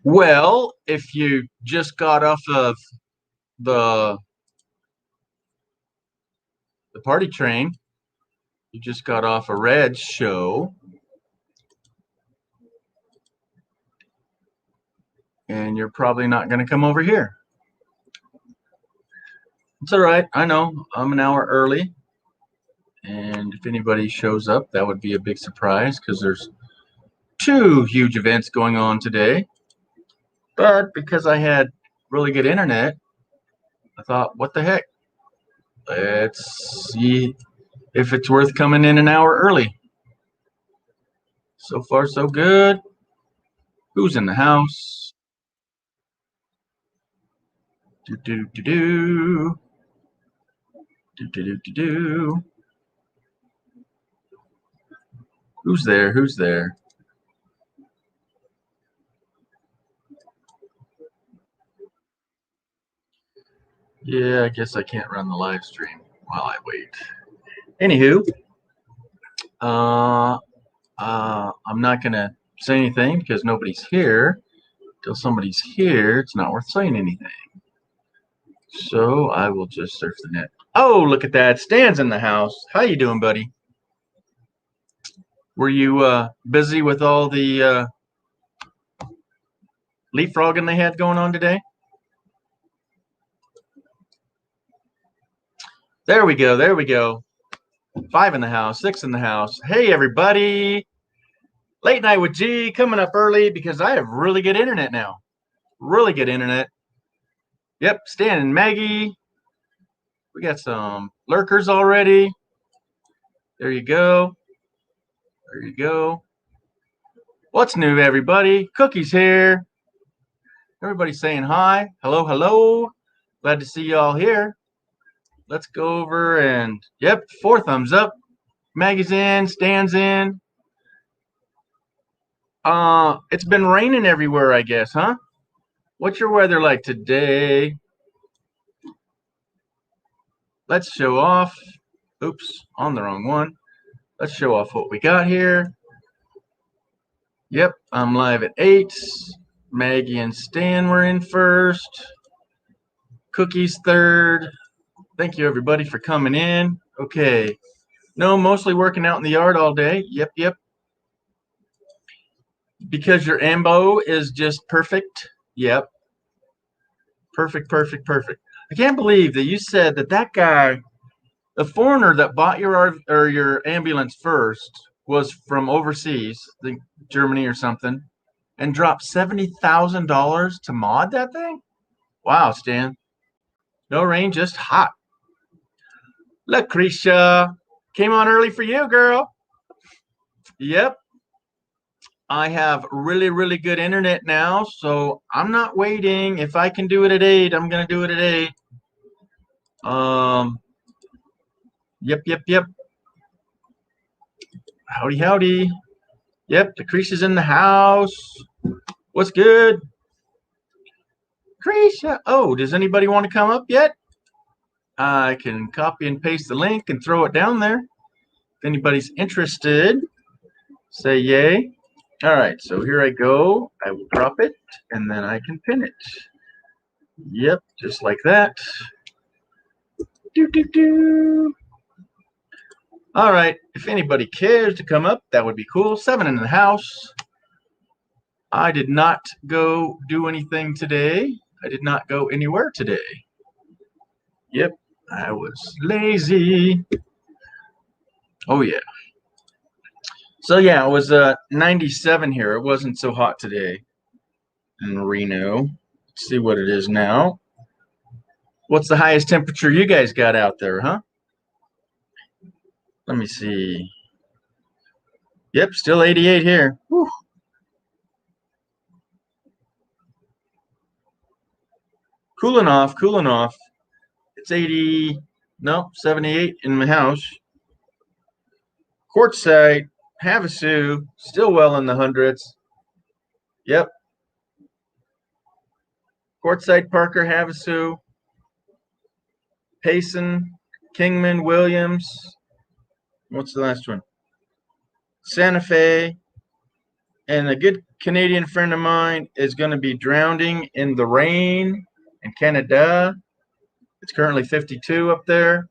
Well, if you just got off of the the party train, you just got off a Red show, and you're probably not going to come over here. It's all right. I know I'm an hour early, and if anybody shows up, that would be a big surprise because there's two huge events going on today. But because I had really good internet, I thought, what the heck? Let's see if it's worth coming in an hour early. So far, so good. Who's in the house? Do do do do do do do do do. Who's there? Who's there? Yeah, I guess I can't run the live stream while I wait. Anywho, uh, I'm not gonna say anything because nobody's here. Till somebody's here, it's not worth saying anything. So I will just surf the net. Oh, look at that! Stan's in the house. How you doing, buddy? Were you busy with all the leapfrogging they had going on today? There we go. There we go. 5 in the house, 6 in the house. Hey, everybody. Late night with G coming up early because I have really good internet now. Really good internet. Yep, Stan and Maggie. We got some lurkers already. There you go. There you go. What's new, everybody? Cookie's here. Everybody saying hi. Hello, hello. Glad to see you all here. Let's go over and, yep, 4 thumbs up. Maggie's in, Stan's in. It's been raining everywhere, I guess, huh? What's your weather like today? Let's show off. Oops, on the wrong one. Let's show off what we got here. Yep, I'm live at 8. Maggie and Stan were in first. Cookie's third. Thank you, everybody, for coming in. Okay. No, mostly working out in the yard all day. Yep, yep. Because your ambo is just perfect. Yep. Perfect, perfect, perfect. I can't believe that you said that guy, the foreigner that bought your ambulance first, was from overseas, the Germany or something, and dropped $70,000 to mod that thing. Wow, Stan. No rain, just hot. Lucretia came on early for you, girl. Yep. I have really, really good internet now, so I'm not waiting. If I can do it at 8, I'm gonna do it at 8. Yep, yep, yep. Howdy, howdy. Yep, Lucretia's in the house. What's good? Lucretia. Oh, does anybody want to come up yet? I can copy and paste the link and throw it down there. If anybody's interested, say yay. All right, so here I go. I will drop it, and then I can pin it. Yep, just like that. Do, do, do. All right, if anybody cares to come up, that would be cool. 7 in the house. I did not go do anything today. I did not go anywhere today. Yep, I was lazy. Oh, yeah. So, yeah, it was 97 here. It wasn't so hot today in Reno. Let's see what it is now. What's the highest temperature you guys got out there, huh? Let me see. Yep, still 88 here. Whew. Cooling off, cooling off. It's 80, no, 78 in my house. Quartzsite, Havasu, still well in the hundreds. Yep. Quartzsite, Parker, Havasu, Payson, Kingman, Williams. What's the last one? Santa Fe. And a good Canadian friend of mine is going to be drowning in the rain in Canada. It's currently 52 up there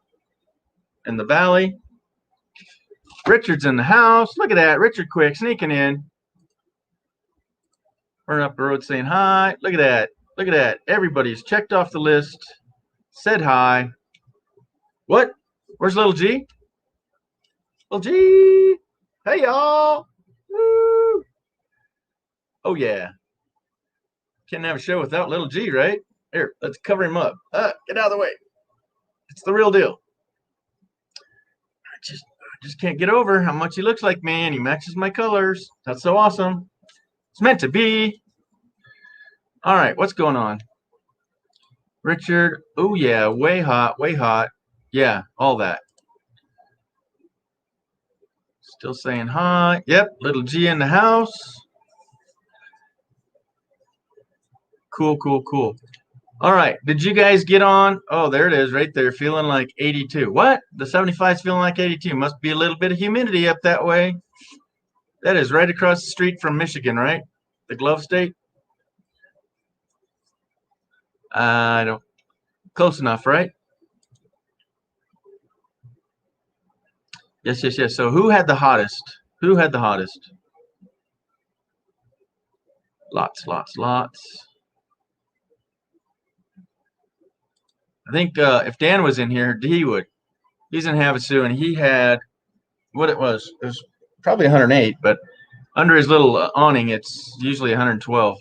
in the valley. Richard's in the house. Look at that. Richard Quick sneaking in. Running up the road saying hi. Look at that. Look at that. Everybody's checked off the list. Said hi. What? Where's Little G? Little G. Hey, y'all. Woo. Oh, yeah. Can't have a show without Little G, right? Here, let's cover him up. Get out of the way. It's the real deal. I just can't get over how much he looks like me, and he matches my colors. That's so awesome. It's meant to be. All right, what's going on? Richard, oh yeah, way hot, way hot. Yeah, all that. Still saying hi. Yep, Little G in the house. Cool, cool, cool. All right, did you guys get on? Oh, there it is right there, feeling like 82. What? The 75 is feeling like 82. Must be a little bit of humidity up that way. That is right across the street from Michigan, right? The glove state? I don't. Close enough, right? Yes, yes, yes. So who had the hottest? Who had the hottest? Lots, lots, lots. I think if Dan was in here, he would. He's in Havasu, and he had what it was. It was probably 108, but under his little awning, it's usually 112.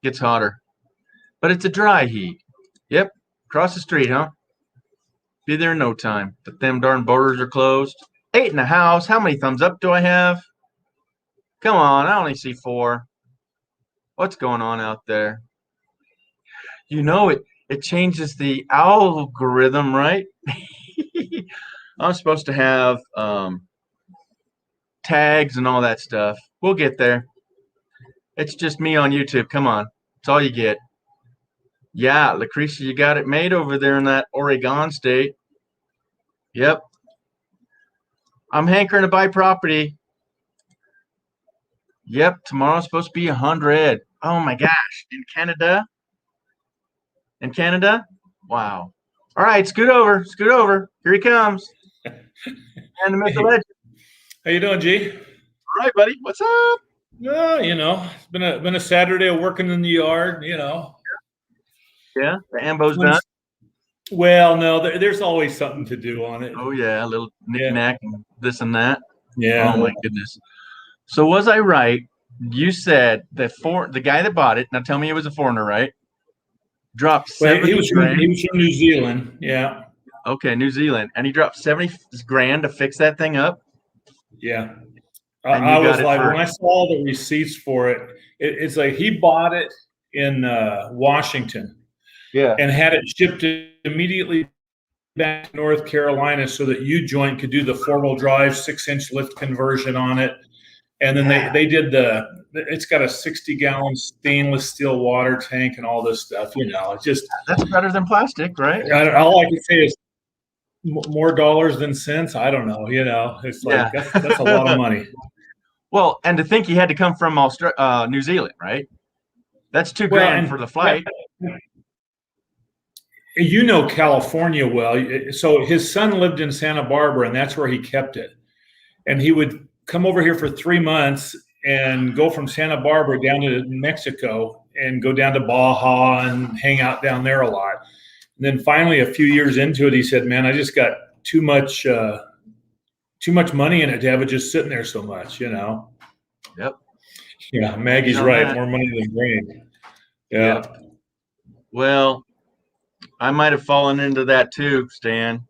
Gets hotter. But it's a dry heat. Yep. Across the street, huh? Be there in no time. But them darn borders are closed. 8 in the house. How many thumbs up do I have? Come on, I only see 4. What's going on out there? You know it changes the algorithm, right? I'm supposed to have tags and all that stuff. We'll get there. It's just me on YouTube. Come on. It's all you get. Yeah, Lucretia, you got it made over there in that Oregon state. Yep. I'm hankering to buy property. Yep, tomorrow's supposed to be 100. Oh my gosh. In Canada? In Canada? Wow. All right, scoot over. Scoot over. Here he comes. And the myth legend. How you doing, G? All right, buddy. What's up? It's been a Saturday of working in the yard, Yeah, the ambo's done. Well, no, there's always something to do on it. Oh yeah, a little knick-knack and this and that. Yeah. Oh my goodness. So was I right? You said the guy that bought it, now tell me it was a foreigner, right? Dropped 70 he was grand. He was from New Zealand. Yeah. Okay, New Zealand. And he dropped 70 grand to fix that thing up? Yeah. I was like, when I saw the receipts for it, it's like he bought it in Washington. Yeah. And had it shipped immediately back to North Carolina so that U-Joint could do the 4-wheel drive 6-inch lift conversion on it. And then they did it's got a 60-gallon stainless steel water tank and all this stuff, It's just that's better than plastic, right? All I can say is more dollars than cents. I don't know, It's like that's a lot of money. Well, and to think he had to come from New Zealand, right? That's $2 grand for the flight. California well. So his son lived in Santa Barbara, and that's where he kept it. And he would come over here for 3 months and go from Santa Barbara down to Mexico and go down to Baja and hang out down there a lot. And then finally, a few years into it, he said, "Man, I just got too much money in it to have it just sitting there so much, Yep. Yeah, Maggie's right. More money than grain. Yeah. Yep. Well, I might have fallen into that too, Stan.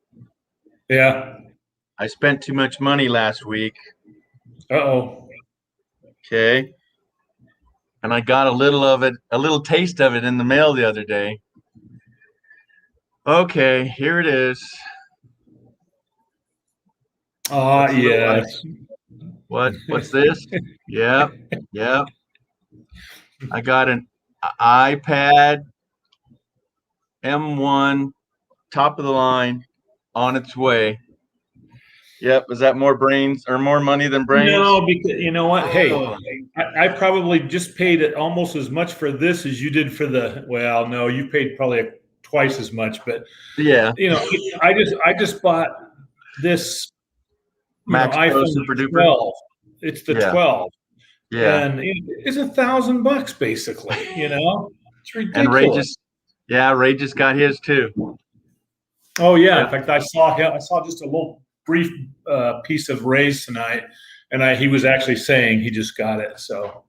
Yeah. I spent too much money last week. Uh-oh. Okay. And I got a little taste of it in the mail the other day. Okay, here it is. Yes. What's this? Yep. I got an iPad M1 top of the line on its way. Yep. Is that more brains or more money than brains? No, because you know what? Hey, Oh. I probably just paid almost as much for this as you did for the. Well, no, you paid probably twice as much, but Yeah. you know, I just bought this Max Pro iPhone Super Duper. 12. It's the Yeah. 12, Yeah. and it's $1,000 basically. It's And ridiculous. Ray just got his too. Oh yeah. Yeah. In fact, I saw just a little brief piece of Ray's tonight, and he was actually saying he just got it. So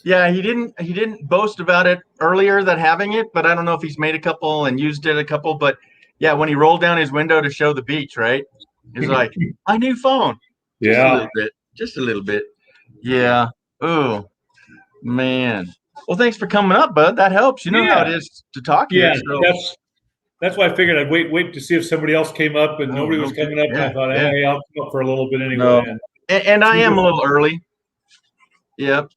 Yeah, he didn't boast about it earlier that having it, but I don't know if he's made a couple and used it a couple. But yeah, when he rolled down his window to show the beach, right? He's like, my new phone. Just a yeah. little bit. Just a little bit. Yeah. Oh, man. Well, thanks for coming up, bud. That helps. You know how it Yeah. is to talk Yeah, here. So. that's why I figured I'd wait to see if somebody else came up, and nobody was okay. coming up. Yeah, And I thought, yeah. hey, I'll come up for a little bit anyway. No. And I am a little early. Yep.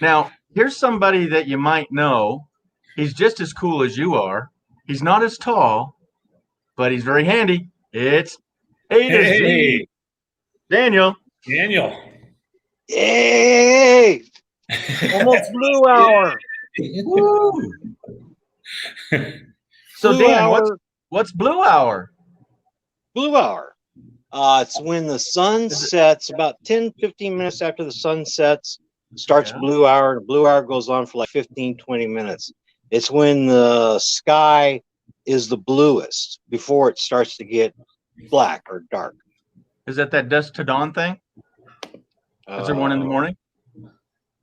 Now, here's somebody that you might know. He's just as cool as you are. He's not as tall, but he's very handy. It's A to Z. Hey, Daniel. Daniel. Yay! Almost blue hour. Woo. So Blue Dan, hour. what's blue hour? Blue hour. It's when the sun sets, about 10, 15 minutes after the sun sets, starts Yeah. blue hour, and blue hour goes on for like 15, 20 minutes. It's when the sky is the bluest before it starts to get black or dark. Is that dusk to dawn thing? Is there one in the morning?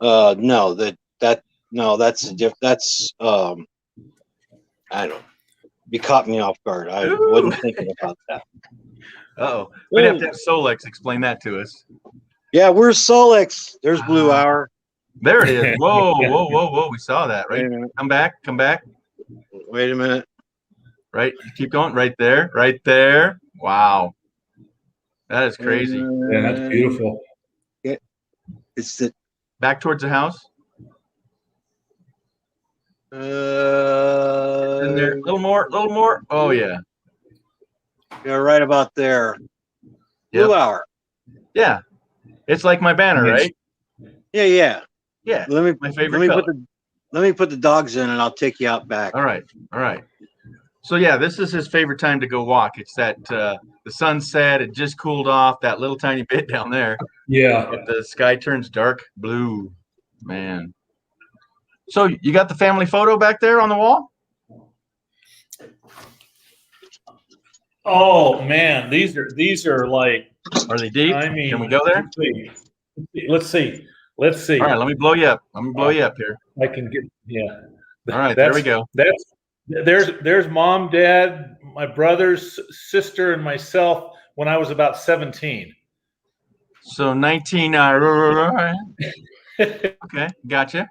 No, that's a that's I don't. You caught me off guard. I Ooh. wasn't thinking about that. Uh-oh. We'd have to have Solex explain that to us. Yeah, where's Solex? There's blue hour. There it is. Whoa, whoa, whoa, whoa. We saw that, Wait right? a minute. Come back. Wait a minute. Right. Keep going. Right there. Wow. That is crazy. Yeah, that's beautiful. It's the Back towards the house. In there. A little more. Oh, yeah. You're right about there. Yep. Blue hour. Yeah. It's like my banner, Yes. right? Yeah. Yeah. Let me My favorite color. let me put the dogs in, and I'll take you out back. All right. So yeah, this is his favorite time to go walk. It's that the sunset. It just cooled off that little tiny bit down there. Yeah. But the sky turns dark blue. Man. So you got the family photo back there on the wall? Oh man, these are like. Are they deep? I mean, Can we go there? Let's see. All right, let me blow you up. Here. I can get. Yeah. All right, there we go. There's mom, dad, my brothers, sister, and myself when I was about 17. So 19. Okay, gotcha.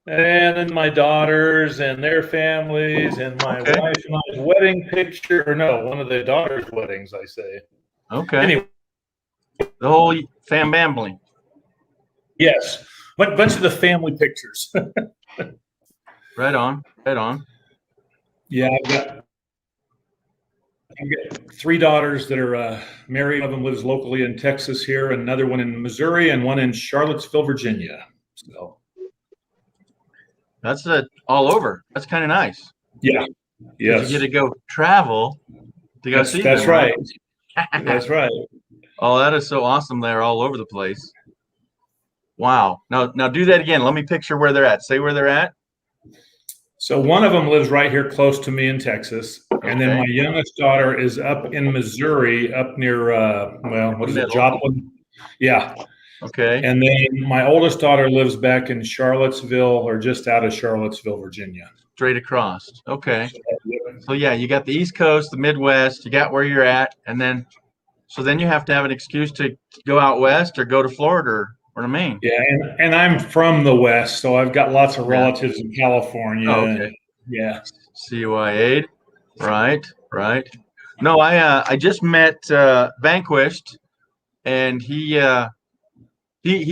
And then my daughters and their families and my wife and I's wedding picture. Or no, one of the daughters' weddings, I say. Okay. Anyway, The whole fam bambling. yes. Bunch of the family pictures. Right on. Yeah, I've got 3 daughters that are married. One of them lives locally in Texas here, another one in Missouri, and one in Charlottesville, Virginia. So That's all over. That's kind of nice. yeah, yes, You get to go travel to go see that's them, right. That's right. Oh, that is so awesome. They're all over the place. Wow. Now do that again. Let me picture where they're at. Say where they're at. So one of them lives right here close to me in Texas, and then Okay. my youngest daughter is up in Missouri, up near what is it, Middle. Joplin? Yeah. Okay. And then my oldest daughter lives back in Charlottesville, or just out of Charlottesville, Virginia. Straight across. Okay. So yeah, you got the East Coast, the Midwest, you got where you're at, and then you have to have an excuse to go out west or go to Florida or to Maine. Yeah, and I'm from the West, so I've got lots of relatives in California. Oh, okay. And, yeah. CYA. Right. No, I just met Vanquished, and he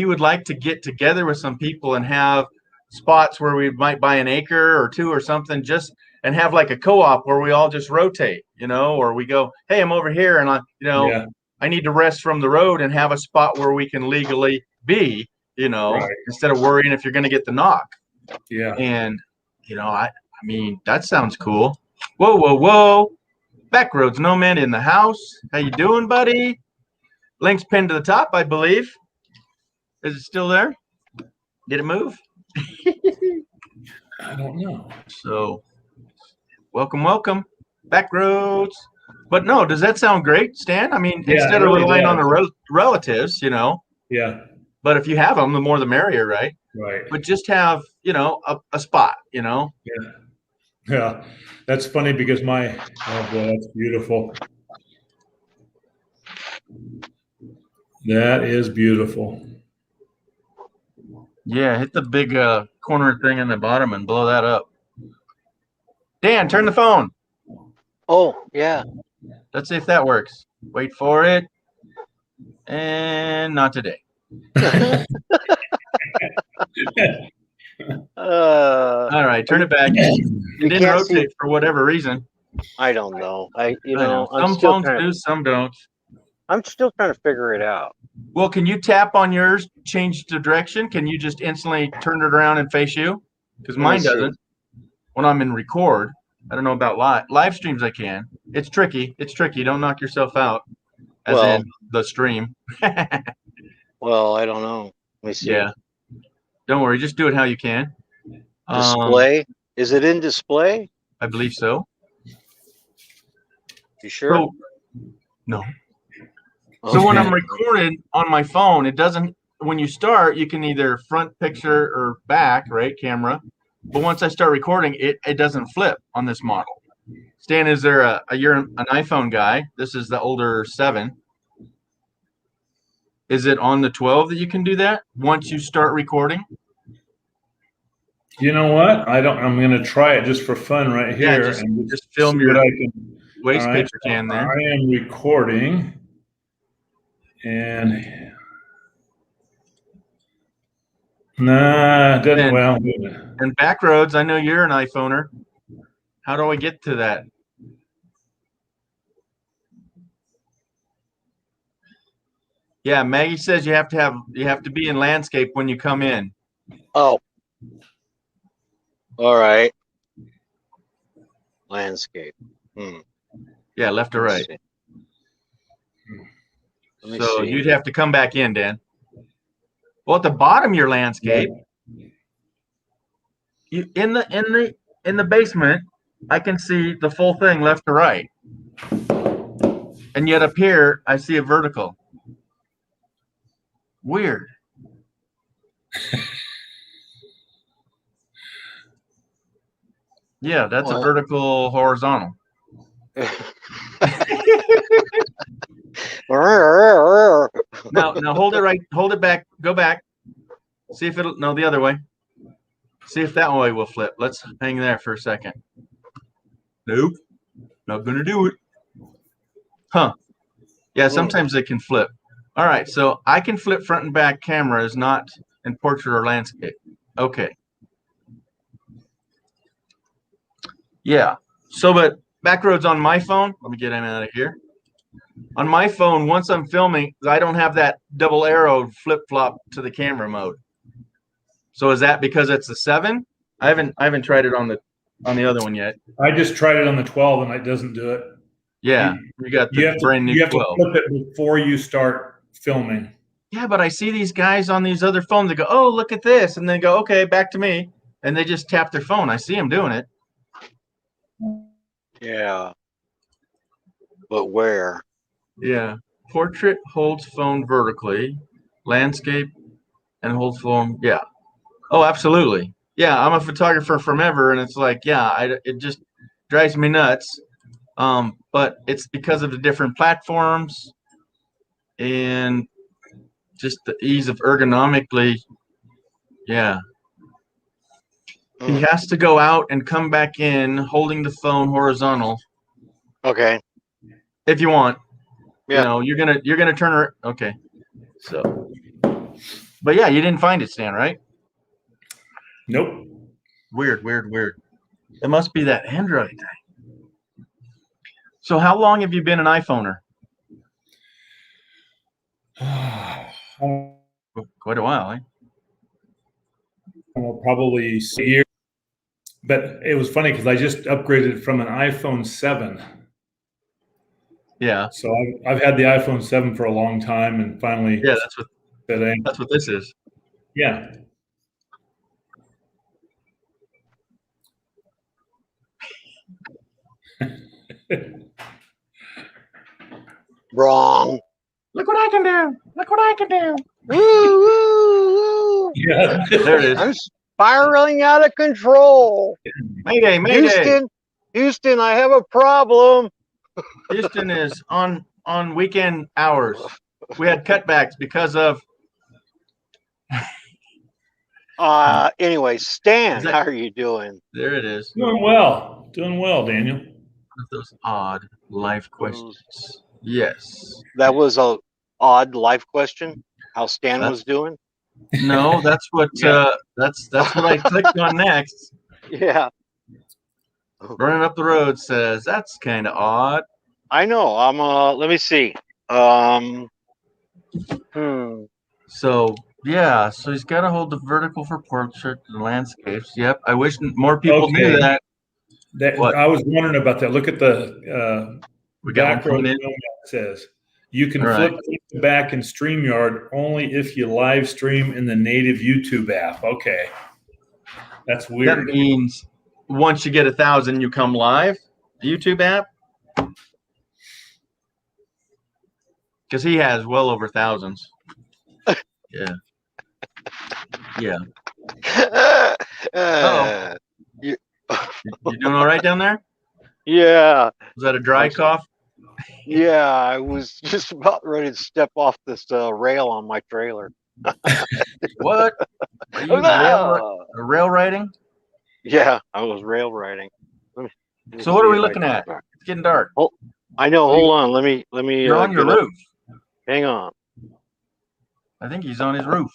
would like to get together with some people and have spots where we might buy an acre or two or something, just and have like a co-op where we all just rotate, or we go, hey, I'm over here, and Yeah. I need to rest from the road and have a spot where we can legally be, Right. instead of worrying if you're going to get the knock. Yeah. And, I mean, that sounds cool. Whoa, whoa, whoa. Backroads Nomad in the house. How you doing, buddy? Link's pinned to the top, I believe. Is it still there? Did it move? I don't know. So, welcome. Backroads. But no, does that sound great, Stan? I mean, Yeah, instead it of really relying on does. the relatives, Yeah. but if you have them, the more the merrier, right? Right. But just have, a spot, Yeah. Yeah. That's funny because oh boy, that's beautiful. That is beautiful. Yeah, hit the big corner thing in the bottom and blow that up. Dan, turn the phone. Oh, yeah. Let's see if that works. Wait for it. And not today. All right, turn it back. It didn't can't rotate see- for whatever reason. I don't know. I know. I'm Some still phones trying. do, some don't. I'm still trying to figure it out. Well, can you tap on yours, change the direction? Can you just instantly turn it around and face you? Because Let me mine see. doesn't. When I'm in record, I don't know about live streams. I can. It's tricky. Don't knock yourself out. As Well- in the stream. Well, I don't know. Let me see. Yeah. Don't worry. Just do it how you can. Display. Is it in display? I believe so. You sure? So, no. So when Okay. I'm recording on my phone, it doesn't. When you start, you can either front picture or back, right, camera. But once I start recording, it doesn't flip on this model. Stan, is there you're an iPhone guy? This is the older 7. Is it on the 12 that you can do that once you start recording? You know what? I'm going to try it just for fun right Yeah, here. just and film see your what I can. waste All right, paper can there. I am recording. And nah, it doesn't. Well, And Backroads, I know you're an iPhoner. How do I get to that? Yeah, Maggie says you have to be in landscape when you come in. Oh. All right. Landscape. Yeah, left or Let me right. see. Let me So see. you'd have to come back in, Dan. Well, at the bottom, your landscape. You in the basement, I can see the full thing left to right. And yet up here, I see a vertical. Weird. Yeah, that's a Well- vertical horizontal. Now hold it right, hold it back, go back. See if it'll, no, the other way. See if that way will flip. Let's hang there for a second. Nope, not gonna do it. Huh. Yeah, sometimes it can flip. All right, so I can flip front and back cameras, not in portrait or landscape. Okay. Yeah, so but Backroads on my phone, let me get him out of here. On my phone, once I'm filming, I don't have that double arrow flip-flop to the camera mode. So is that because it's the 7? I haven't tried it on the other one yet. I just tried it on the 12 and it doesn't do it. Yeah, you got the brand new 12. To flip it before you start filming. Yeah, but I see these guys on these other phones that go, oh, look at this, and then go, okay, back to me, and they just tap their phone. I see them doing it. Yeah. But where? Yeah. Portrait holds phone vertically, landscape, and holds phone. Yeah. Oh, absolutely. Yeah, I'm a photographer from ever, and it's like, yeah, it just drives me nuts. But it's because of the different platforms and just the ease of ergonomically. Yeah. He has to go out and come back in holding the phone horizontal. Okay. If you want. Yeah. You know, you're gonna turn her. Okay. So, but yeah, you didn't find it, Stan, right? Nope. Weird. It must be that Android thing. So how long have you been an iPhoner? Quite a while, eh? Probably 6 years. But it was funny because I just upgraded from an iPhone 7. Yeah. So I've had the iPhone 7 for a long time, and finally, Yeah, today, that's what this is. yeah. Wrong. Look what I can do. Look what I can do. Woo, woo, woo. Yeah. There it is. I'm spiraling out of control. Mayday, mayday. Houston, I have a problem. Houston is on weekend hours. We had cutbacks because of Anyway, Stan, Is that- how are you doing? there it is. Doing well, Daniel. One of those odd life questions. Yes. That was a odd life question. How Stan was doing? No, that's what Yeah. that's what I clicked on next. Yeah, Running up the road says that's kind of odd. I know. Let me see. So yeah, so he's got to hold the vertical for portrait and landscapes. Yep, I wish more people knew Okay. that. What? I was wondering about that. Look at the We got one back row coming in. that says you can All right. flip to back in StreamYard only if you live stream in the native YouTube app. Okay, that's That weird. means once you get 1,000, you come live. The YouTube app, because he has well over thousands. Yeah. Yeah. You doing all right down there? Yeah, Was that a dry cough? yeah. I was just about ready to step off this rail on my trailer. What? Are you rail riding? Yeah, I was rail riding. So what are we looking at? It's getting dark. I know. Hold on. Let me. You're on your get up. roof. Hang on. I think he's on his roof.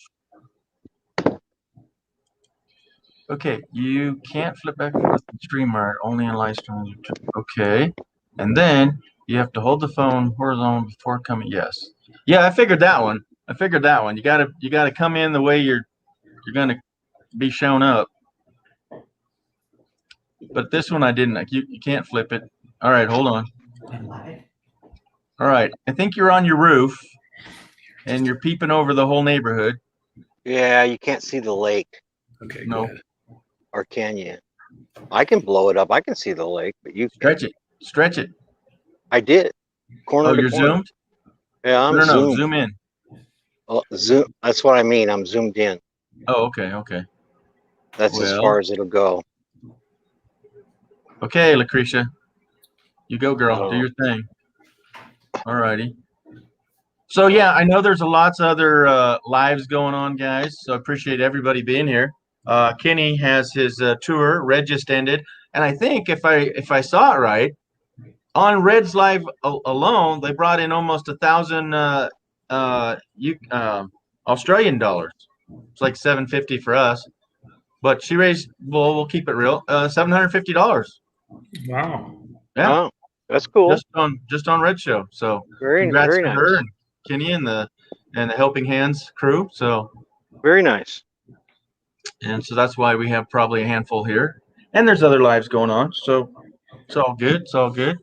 Okay, you can't flip back and forth in StreamYard, only in live stream on YouTube. Okay, and then you have to hold the phone horizontal before coming. Yes, yeah, I figured that one. You gotta come in the way you're gonna be shown up. But this one I didn't. Like you can't flip it. All right, hold on. All right, I think you're on your roof, and you're peeping over the whole neighborhood. Yeah, you can't see the lake, Okay, No. good. or can you? I can blow it up. I can see the lake, but you Stretch it. Stretch it. I did. Corner Oh, to you're corner. zoomed? Yeah, I'm No, zoomed. zoom in. Oh, zoom. That's what I mean. I'm zoomed in. Oh, okay, okay. That's as Well. far as it'll go. Okay, Lucretia. You go, girl. Oh. Do your thing. All righty. So, yeah, I know there's lots of other lives going on, guys. So I appreciate everybody being here. Kenny has his tour. Red just ended. And I think if I saw it right, on Red's Live alone, they brought in almost 1,000 Australian dollars. It's like $750 for us. But she raised, well, we'll keep it real, $750. Wow. Yeah. Oh, that's cool. Just on Red Show. So Very, congrats very to nice. her and Kenny and the Helping Hands crew. So Very nice. that's why we have probably a handful here. And there's other lives going on. So it's all good. It's all good.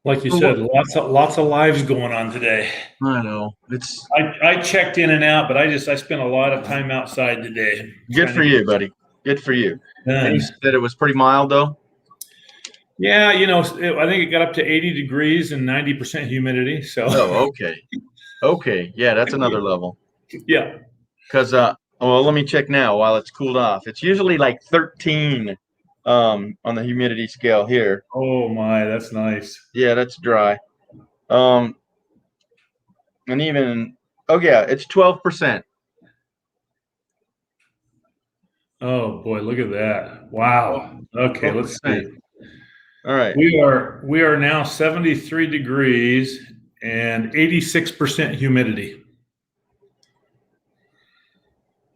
Like you said, lots of lives going on today. I know. It's I checked in and out, but I spent a lot of time outside today. good for you, buddy. Good for you. And you said it was pretty mild though? Yeah, I think it got up to 80 degrees and 90% humidity. So Oh, okay. Okay. Yeah, that's another level. yeah. Because well, let me check now while it's cooled off. It's usually like 13 on the humidity scale here. Oh my, that's nice. Yeah, that's dry. And even yeah, it's 12%. Oh boy, look at that. Wow. Okay, let's see. All right. We are now 73 degrees and 86% humidity.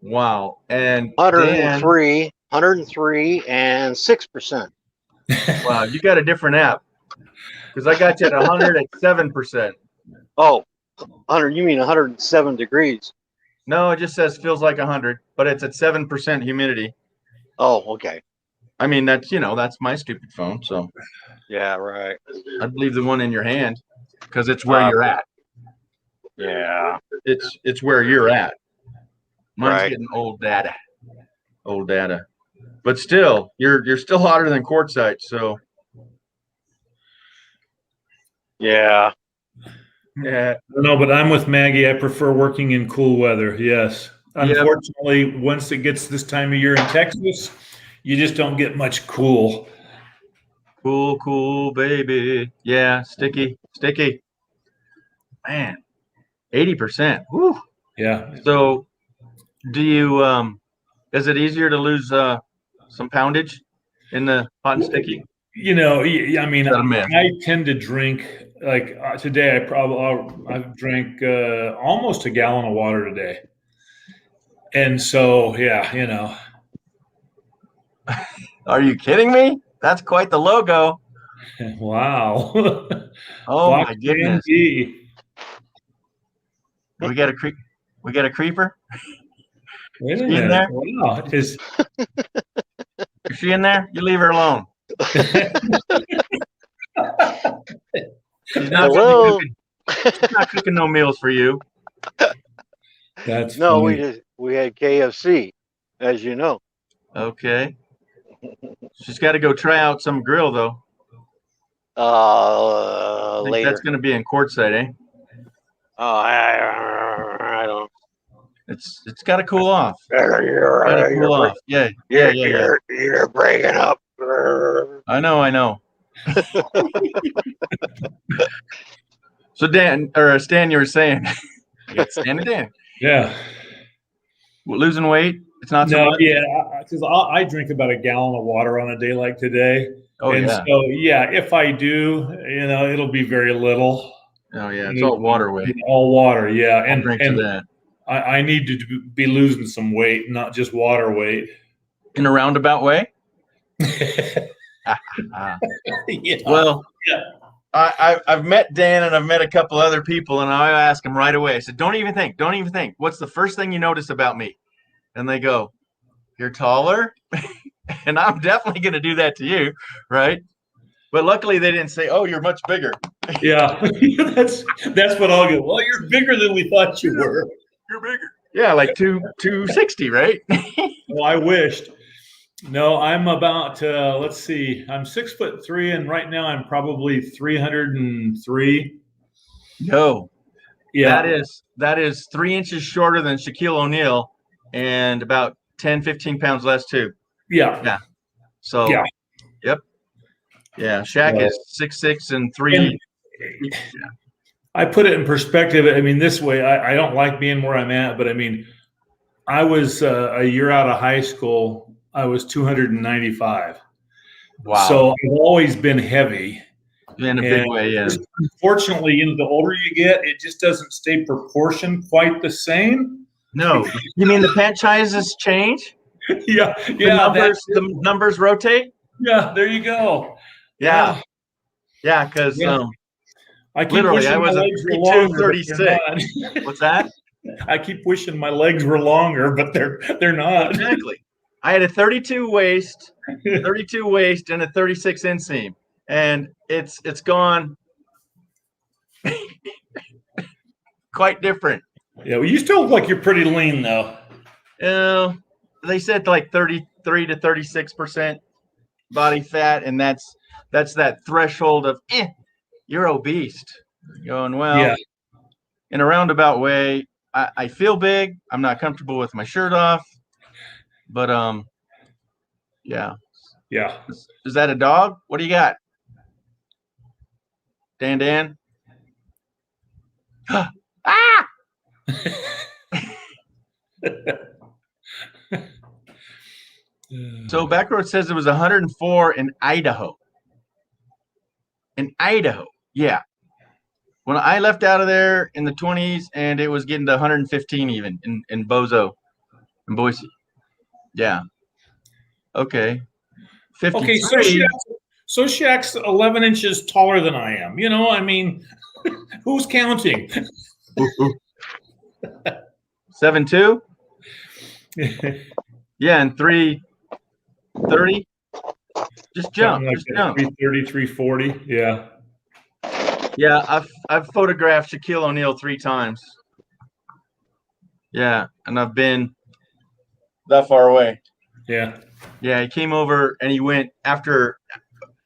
Wow. And 103. 103 and 6%. Wow, you got a different app because I got you at 100 at 7%. Oh, 100. You mean 107 degrees? No, it just says feels like 100, but it's at 7% humidity. Oh, okay. I mean, that's my stupid phone. So Yeah, right. I believe the one in your hand because it's where you're at. Yeah, It's where you're at. Mine's right. getting old data. But still, you're still hotter than quartzite. So Yeah. yeah, No, but I'm with Maggie. I prefer working in cool weather. Yes. Yep. Unfortunately, once it gets this time of year in Texas, you just don't get much cool. cool, baby. Yeah, sticky. Man, 80%. Whew. Yeah. So, do you is it easier to lose some poundage in the hot and sticky? I mean, Is that a myth? I tend to drink like today. I've drank almost a gallon of water today, and so yeah. Are you kidding me? That's quite the logo. Wow. Oh my goodness. ND. We got a creeper. Wait a She in minute. there? Wow. Is she in there? You leave her alone. She's not Hello. She's not cooking no meals for you. That's No, funny. we had KFC, as you know. Okay. She's got to go try out some grill though. I think Later. that's going to be in quartzite, eh? Oh, I don't. It's got to cool off. You're Gotta cool off. Yeah. You're breaking up. I know. So Stan, you were saying, Stan and Dan, Yeah. losing weight. It's not so No, much. yeah, because I drink about a gallon of water on a day like today. Oh And yeah. so, yeah, if I do, it'll be very little. Oh yeah. It's all water weight. All water, yeah. I'll drink to that. I need to be losing some weight, not just water weight. In a roundabout way. Yeah. Well, Yeah. I've met Dan and I've met a couple other people, and I ask them right away. I said, don't even think. What's the first thing you notice about me? And they go, you're taller. And I'm definitely going to do that to you, right? But luckily they didn't say, oh, you're much bigger. Yeah, that's what I'll get. Well, you're bigger than we thought you were. You're bigger. Yeah, like 260, right? Well, I wished. No, I'm about let's see, I'm 6'3", and right now I'm probably 303. Yo, Yeah, that is 3 inches shorter than Shaquille O'Neal, and about 10, 15 pounds less too. yeah. So, Yeah. Yep. Yeah, Shaq Well, is 6'6" and 3. I put it in perspective. I mean, this way, I don't like being where I'm at, but I mean, I was a year out of high school. I was 295. Wow. So I've always been heavy. In a big way, yeah. Unfortunately, the older you get, it just doesn't stay proportioned quite the same. No, you mean the pant sizes change? Yeah, The numbers rotate. Yeah, there you go. Yeah, because I keep literally, wishing I was my a legs were longer, 36. What's that? I keep wishing my legs were longer, but they're not. Exactly. I had a 32 waist, and a 36 inseam, and it's gone quite different. Yeah, well, you still look like you're pretty lean, though. They said like 33 to 36% body fat, and that's that threshold of you're obese. Going, well, Yeah. in a roundabout way, I feel big. I'm not comfortable with my shirt off, but yeah. Is that a dog? What do you got, Dan? Ah! So Backroad says it was 104 in Idaho. Yeah. When I left out of there in the 20s, and it was getting to 115 even in Boise. Yeah. Okay. Okay, 53. so Shaq's 11 inches taller than I am. You know, I mean, who's counting? 7'2". Yeah, and 330. Just jump. Something like Just that, jump. 330, 340. Yeah. Yeah, I've photographed Shaquille O'Neal 3 times. Yeah, and I've been that far away. Yeah. Yeah, he came over and he went after.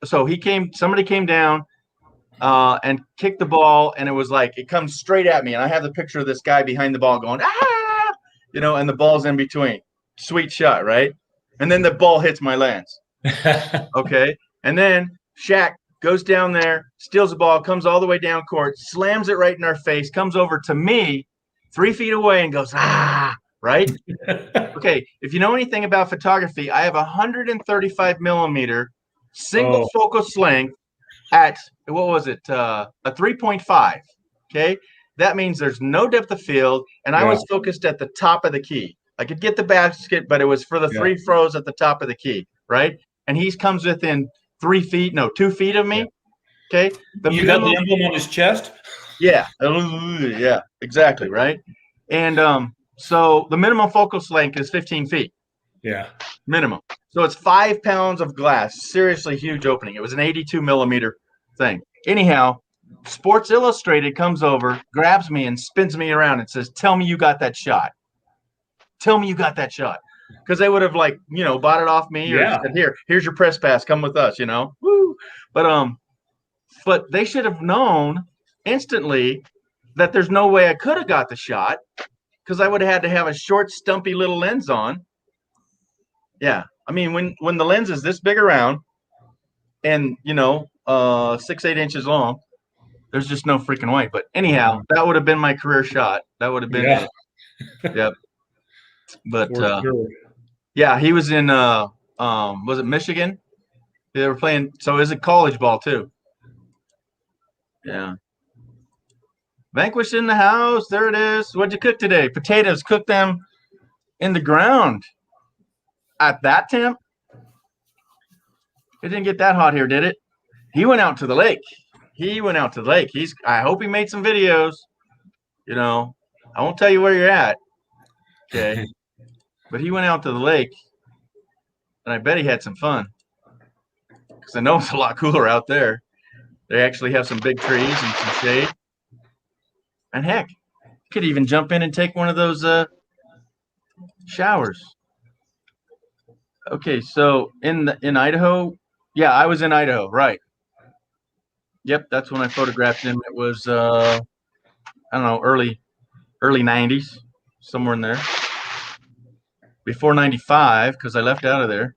So somebody came down and kicked the ball, and it was like it comes straight at me, and I have the picture of this guy behind the ball going and the ball's in between. Sweet shot, right? And then the ball hits my lens. Okay, and then Shaq goes down there, steals the ball, comes all the way down court, slams it right in our face, comes over to me 3 feet away and goes, right? Okay, if you know anything about photography, I have 135 millimeter single focus length at, what was it, a 3.5. Okay, that means there's no depth of field, and I was focused at the top of the key. I could get the basket, but it was for the 3 throws at the top of the key, right? And he comes within 2 feet of me. Okay, You got the emblem on his chest? Yeah, exactly, right? And so the minimum focal length is 15 feet. Yeah. Minimum. So it's 5 pounds of glass. Seriously huge opening. It was an 82 millimeter thing. Anyhow, Sports Illustrated comes over, grabs me, and spins me around and says, "Tell me you got that shot. Tell me you got that shot." Because they would have bought it off me or said, here's your press pass. Come with us, Woo. But they should have known instantly that there's no way I could have got the shot, because I would have had to have a short, stumpy little lens on. Yeah. I mean, when the lens is this big around and, 6-8 inches long, there's just no freaking way. But anyhow, that would have been my career shot. That would have been it. Yep. But yeah, he was in was it Michigan? They were playing, so it was a college ball too. Yeah. Vanquish in the house. There it is. What'd you cook today? Potatoes. Cook them in the ground. At that temp? It didn't get that hot here, did it? He went out to the lake. I hope he made some videos. I won't tell you where you're at. Okay. But he went out to the lake, and I bet he had some fun, because I know it's a lot cooler out there. They actually have some big trees and some shade. And heck, you could even jump in and take one of those showers. Okay, so in Idaho, yeah, I was in Idaho, right? Yep, that's when I photographed him. It was I don't know, early 90s, somewhere in there. Before 95, because I left out of there.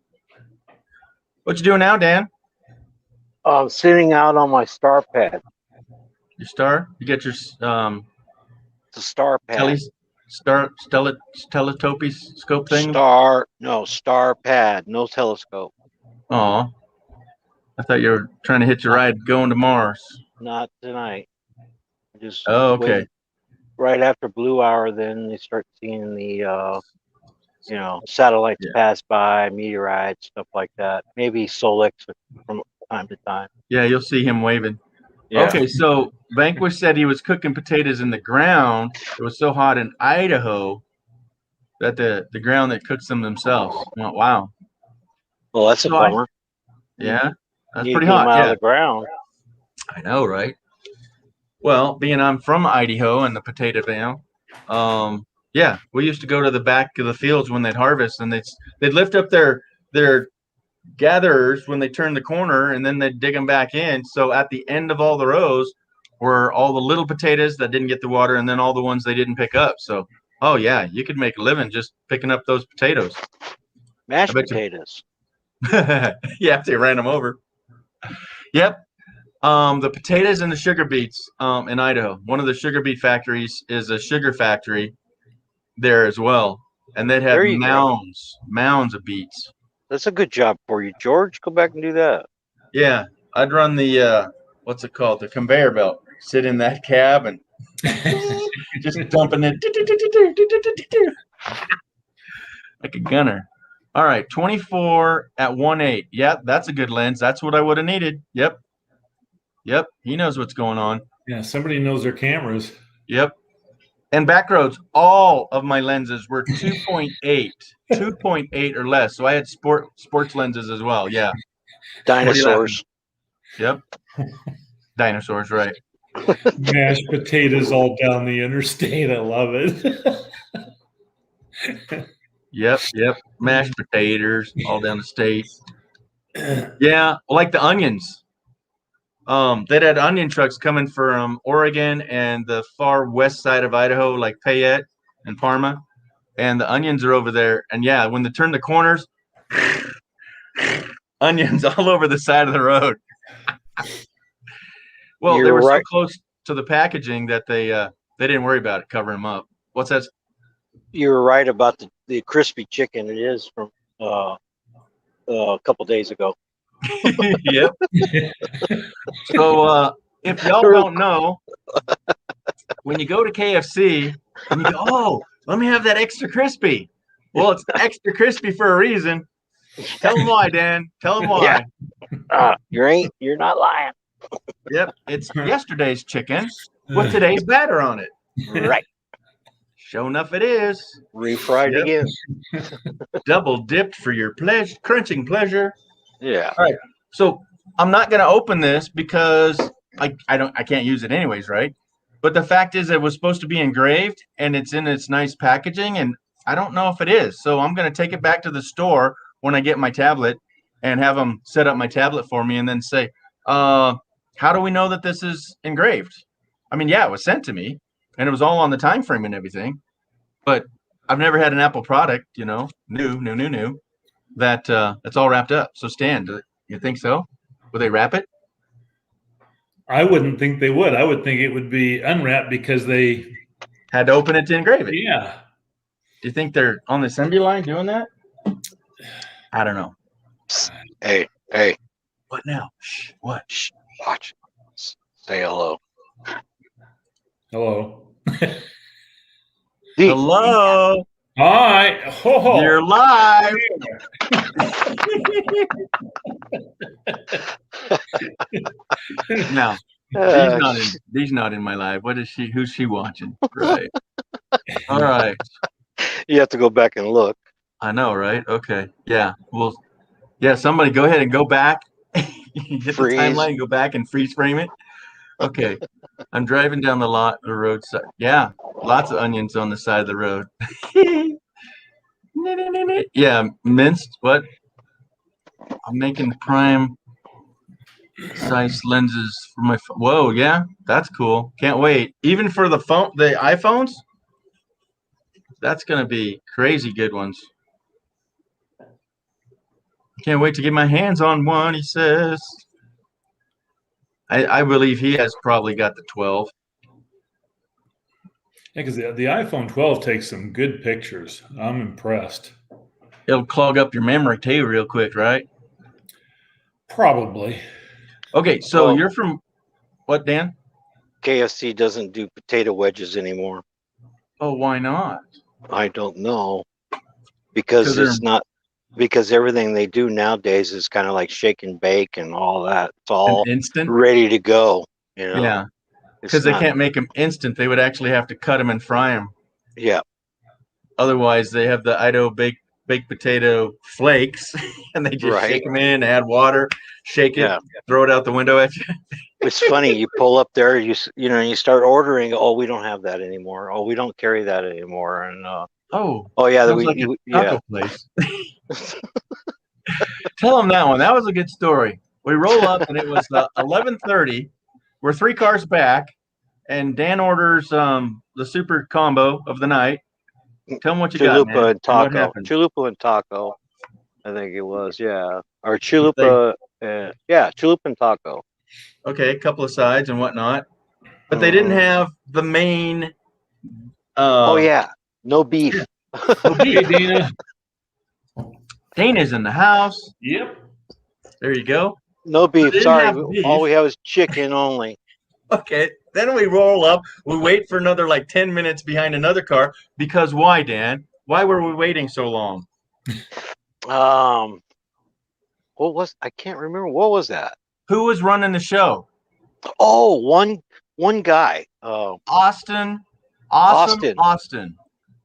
What you doing now, Dan? I'm sitting out on my star pad. Your star? You get your It's a star pad. Teletopy scope thing? Star pad, no telescope. Oh, I thought you were trying to hitch a ride going to Mars. Not tonight. Just okay. Right after Blue Hour, then they start seeing the satellites pass by, meteorites, stuff like that. Maybe Solex from time to time. Yeah, you'll see him waving. Yeah. Okay, so Vanquish said he was cooking potatoes in the ground. It was so hot in Idaho that the ground that cooks them themselves. Wow. Well, that's a bummer. Yeah, that's You pretty get hot. them out of the ground. I know, right? Well, being I'm from Idaho and the potato town, yeah, we used to go to the back of the fields when they'd harvest, and they'd lift up their gatherers when they turned the corner, and then they'd dig them back in. So at the end of all the rows were all the little potatoes that didn't get the water, and then all the ones they didn't pick up. So, oh yeah, you could make a living just picking up those potatoes. Mashed potatoes. Yeah, if they ran them over. Yep. The potatoes and the sugar beets in Idaho. One of the sugar beet factories is a sugar factory there as well, and they'd have mounds of beets. That's a good job for you, George. Go back and do that. Yeah, I'd run the what's it called? The conveyor belt. Sit in that cab and just dumping it like a gunner. All right, 24 at 1.8. Yeah, that's a good lens. That's what I would have needed. Yep. He knows what's going on. Yeah, somebody knows their cameras. Yep. And back roads, all of my lenses were 2.8 or less. So I had sports lenses as well. Yeah. Dinosaurs. Yep. Dinosaurs, right. Mashed potatoes all down the interstate. I love it. Yep. Mashed potatoes all down the state. Yeah, like the onions. They had onion trucks coming from Oregon and the far west side of Idaho, like Payette and Parma, and the onions are over there. And yeah, when they turn the corners, onions all over the side of the road. Well, they were so close to the packaging that they didn't worry about it covering them up. What's that? You were right about the crispy chicken. It is from a couple days ago. Yep. So if y'all don't know, when you go to KFC and you go, oh, let me have that extra crispy. Well, it's extra crispy for a reason. Tell them why, Dan. Tell them why. Yeah. You're not lying. Yep. It's yesterday's chicken with today's batter on it. Right. Sure enough, it is. Refried again. Double dipped for your crunching pleasure. Yeah. All right. So I'm not going to open this because I can't use it anyways, right? But the fact is, it was supposed to be engraved and it's in its nice packaging, and I don't know if it is. So I'm going to take it back to the store when I get my tablet and have them set up my tablet for me, and then say, how do we know that this is engraved? I mean, yeah, it was sent to me and it was all on the time frame and everything, but I've never had an Apple product, new, that it's all wrapped up. So Stan, do you think so? Would they wrap it? I wouldn't think they would. I would think it would be unwrapped because they had to open it to engrave it. Yeah. Do you think they're on the assembly line doing that? I don't know. Hey. What now? Shh. What? Shh. Watch. Say hello. Hello. Hello. Hi. Oh. You're live. Now, he's not in my live. What is she? Who's she watching? Right. All right. You have to go back and look. I know, right? Okay. Yeah. Well, yeah. Somebody go ahead and go back. Hit the timeline. Go back and freeze frame it. Okay. I'm driving down the roadside. Yeah. Lots of onions on the side of the road. Yeah. Minced. What? I'm making prime size lenses for my phone. Whoa. Yeah. That's cool. Can't wait. Even for the iPhones. That's going to be crazy good ones. Can't wait to get my hands on one, he says. I believe he has probably got the 12. Yeah, because the iPhone 12 takes some good pictures. I'm impressed. It'll clog up your memory too real quick, right? Probably. Okay, so you're from what, Dan? KFC doesn't do potato wedges anymore. Oh, why not? I don't know. Because because everything they do nowadays is kind of like shake and bake and all that. It's all instant, ready to go. Yeah. Because they can't make them instant. They would actually have to cut them and fry them. Yeah. Otherwise, they have the Idaho baked potato flakes, and they just shake them in, add water, shake it, throw it out the window at you. It's funny. You pull up there, you start ordering. Oh, we don't have that anymore. Oh, we don't carry that anymore. And taco place. Tell them that one. That was a good story. We roll up and it was 11:30. We're 3 cars back, and Dan orders the super combo of the night. Tell them what you got, man. Chalupa and taco. I think it was, yeah. Or chalupa, chalupa and taco. Okay, a couple of sides and whatnot, but they didn't have the main. No beef. No beef. Dana. Dana's in the house. Yep. There you go. No beef. Sorry, all we have is chicken only. Okay, then we roll up. We wait for another 10 minutes behind another car because why, Dan? Why were we waiting so long? What was, I can't remember. What was that? Who was running the show? Oh, one guy. Austin. Austin. Austin.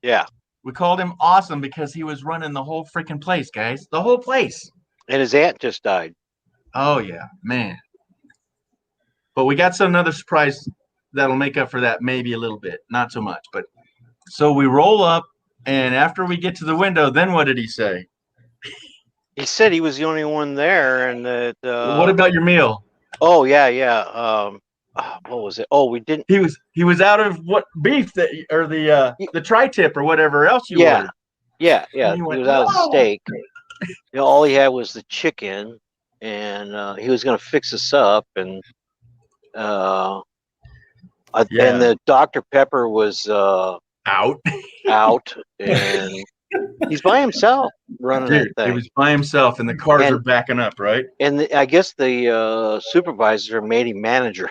Yeah. We called him Awesome because he was running the whole freaking place, guys. The whole place. And his aunt just died. Oh, yeah, man. But we got another surprise that'll make up for that maybe a little bit. Not so much. But so we roll up, and after we get to the window, then what did he say? He said he was the only one there, and that. What about your meal? Oh yeah. What was it? Oh, we didn't. He was out of what beef that or the tri-tip or whatever else you ordered. Yeah. And He he went, was out of the "Oh." steak. All he had was the chicken, and he was going to fix us up, and Yeah. and the Dr. Pepper was Out. out, and he's by himself running Dude, that he thing. was by himself, and the cars And- are backing up, right? And I guess the supervisor made him manager.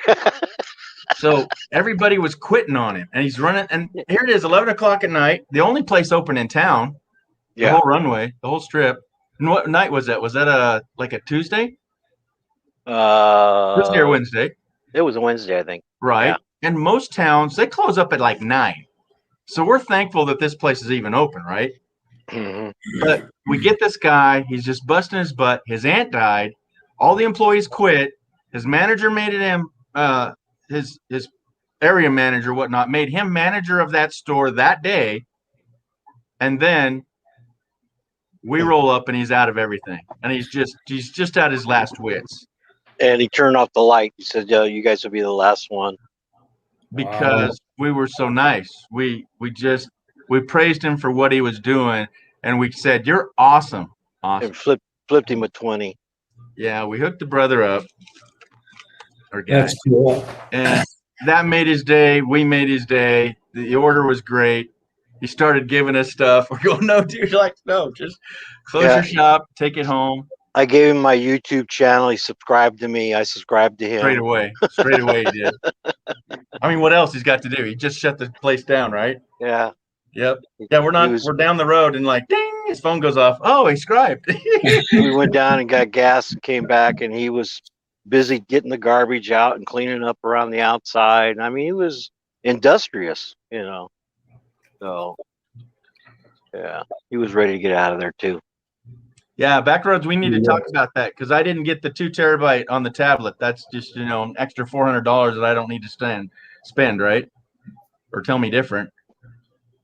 So everybody was quitting on him, and he's running. And here it is, 11 o'clock at night, the only place open in town, the whole runway, the whole strip. And what night was that? Was that a Tuesday? Tuesday or Wednesday? It was a Wednesday, I think. Right. Yeah. And most towns, they close up at like 9. So we're thankful that this place is even open, right? Mm-hmm. But we get this guy, he's just busting his butt. His aunt died. All the employees quit. His manager made him, his area manager, whatnot, made him manager of that store that day. And then we roll up and he's out of everything. And he's just at his last wits. And he turned off the light. He said, "You guys will be the last one." Because we were so nice. We praised him for what he was doing, and we said, "You're awesome." And flipped him a 20. Yeah, we hooked the brother up. Or guy. That's cool. And that made his day. We made his day. The order was great. He started giving us stuff. We're going, "No, dude, no, just close your shop, take it home." I gave him my YouTube channel. He subscribed to me. I subscribed to him. Straight away he did. I mean, what else he's got to do? He just shut the place down, right? Yeah. Yep. Yeah, we're down the road and like, ding, his phone goes off. Oh, he scribed. We went down and got gas and came back, and he was busy getting the garbage out and cleaning up around the outside. I mean, he was industrious, So, yeah, he was ready to get out of there too. Yeah, Backroads, we need to talk about that because I didn't get the 2 terabyte on the tablet. That's just, an extra $400 that I don't need to spend, right? Or tell me different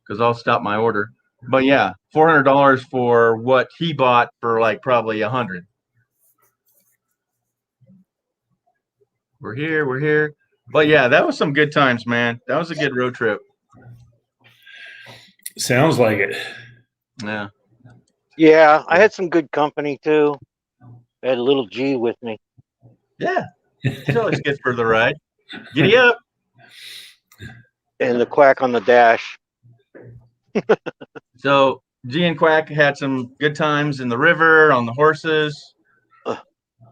because I'll stop my order. But yeah, $400 for what he bought for like probably 100. We're here. But yeah, that was some good times, man. That was a good road trip. Sounds like it. Yeah. Yeah, I had some good company too. I had a little G with me. Yeah. It's always good for the ride. Giddy up. And the Quack on the dash. So G and Quack had some good times in the river, on the horses.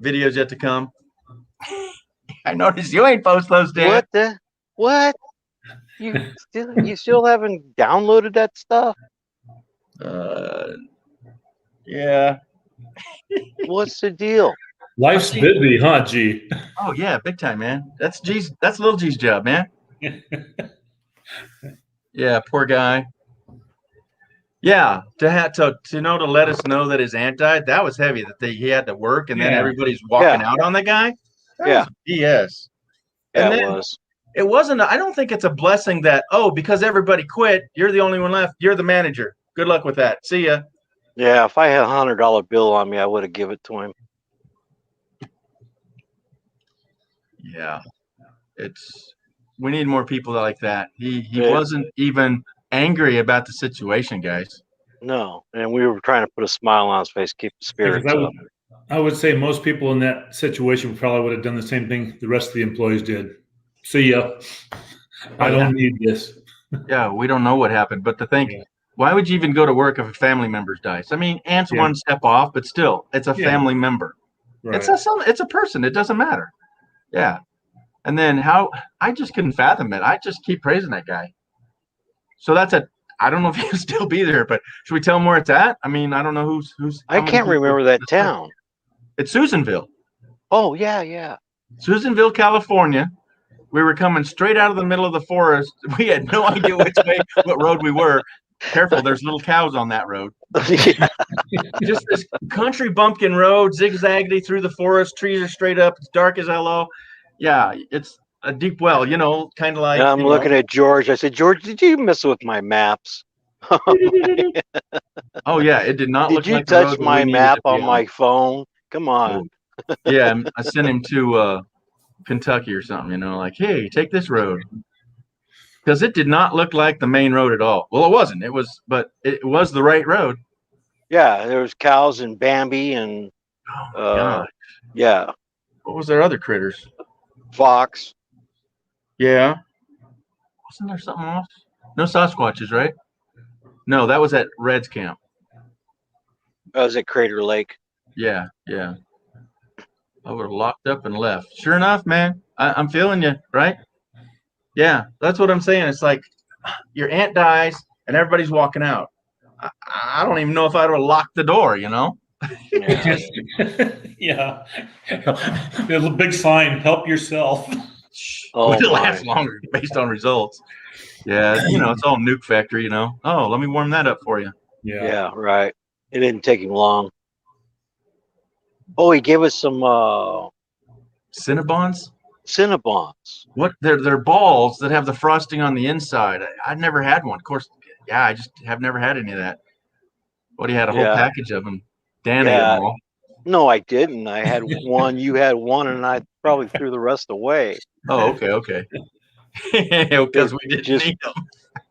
Videos yet to come. I noticed you ain't post those, Dan. What? You still haven't downloaded that stuff? Yeah. What's the deal? Life's busy, huh, G? Oh yeah, big time, man. That's little G's job, man. Yeah, poor guy. Yeah, to let us know that his aunt died, that was heavy. That he had to work, and then everybody's walking out on the guy. That was BS. And then it wasn't. I don't think it's a blessing that because everybody quit, you're the only one left. You're the manager. Good luck with that. See ya. Yeah, if I had $100 bill on me, I would have given it to him. Yeah, we need more people like that. He wasn't even angry about the situation, guys. No, and we were trying to put a smile on his face, keep the spirits up. I would say most people in that situation probably would have done the same thing the rest of the employees did. See ya. I don't need this. Yeah, we don't know what happened, but to think, why would you even go to work if a family member dies? I mean, aunt's one step off, but still, it's a family member. Right. It's a person. It doesn't matter. Yeah. And then I just couldn't fathom it. I just keep praising that guy. So that's I don't know if he'll still be there, but should we tell him where it's at? I mean, I don't know who's. I how many can't people- remember that town. It's Susanville, Oh yeah, yeah. Susanville, California. We were coming straight out of the middle of the forest. We had no idea which way, what road we were. Careful, there's little cows on that road. Yeah. Just this country bumpkin road, zigzaggedy through the forest. Trees are straight up. It's dark as hello. Yeah, it's a deep well, kind of like. And I'm looking at George. I said, George, did you mess with my maps? Oh yeah, it did not Did look you like the road touch that my we needed map to be on my phone? Come on. Yeah, I sent him to Kentucky or something. Like, hey, take this road, because it did not look like the main road at all. Well, it wasn't. But it was the right road. Yeah, there was cows and Bambi and Oh my God. yeah, What was their other critters? fox. Yeah. Wasn't there something else? No Sasquatches, right? No, that was at Red's camp. I was at Crater Lake. Yeah, yeah. I would have locked up and left. Sure enough, man. I'm feeling you, right? Yeah, that's what I'm saying. It's like your aunt dies and everybody's walking out. I don't even know if I would have locked the door, Yeah. Yeah. There's a big sign, help yourself. Oh, Would it my. last longer based on results? Yeah, it's all nuke factory, Oh, let me warm that up for you. Yeah, right. It didn't take him long. Oh, he gave us some Cinnabons? Cinnabons. What? They're balls that have the frosting on the inside. I've never had one. Of course, yeah, I just have never had any of that. What, he had a whole Yeah. package of them. Dan ate Yeah. them all. No, I didn't. I had one. You had one, and I probably threw the rest away. Oh, okay. Because we didn't Just- need them.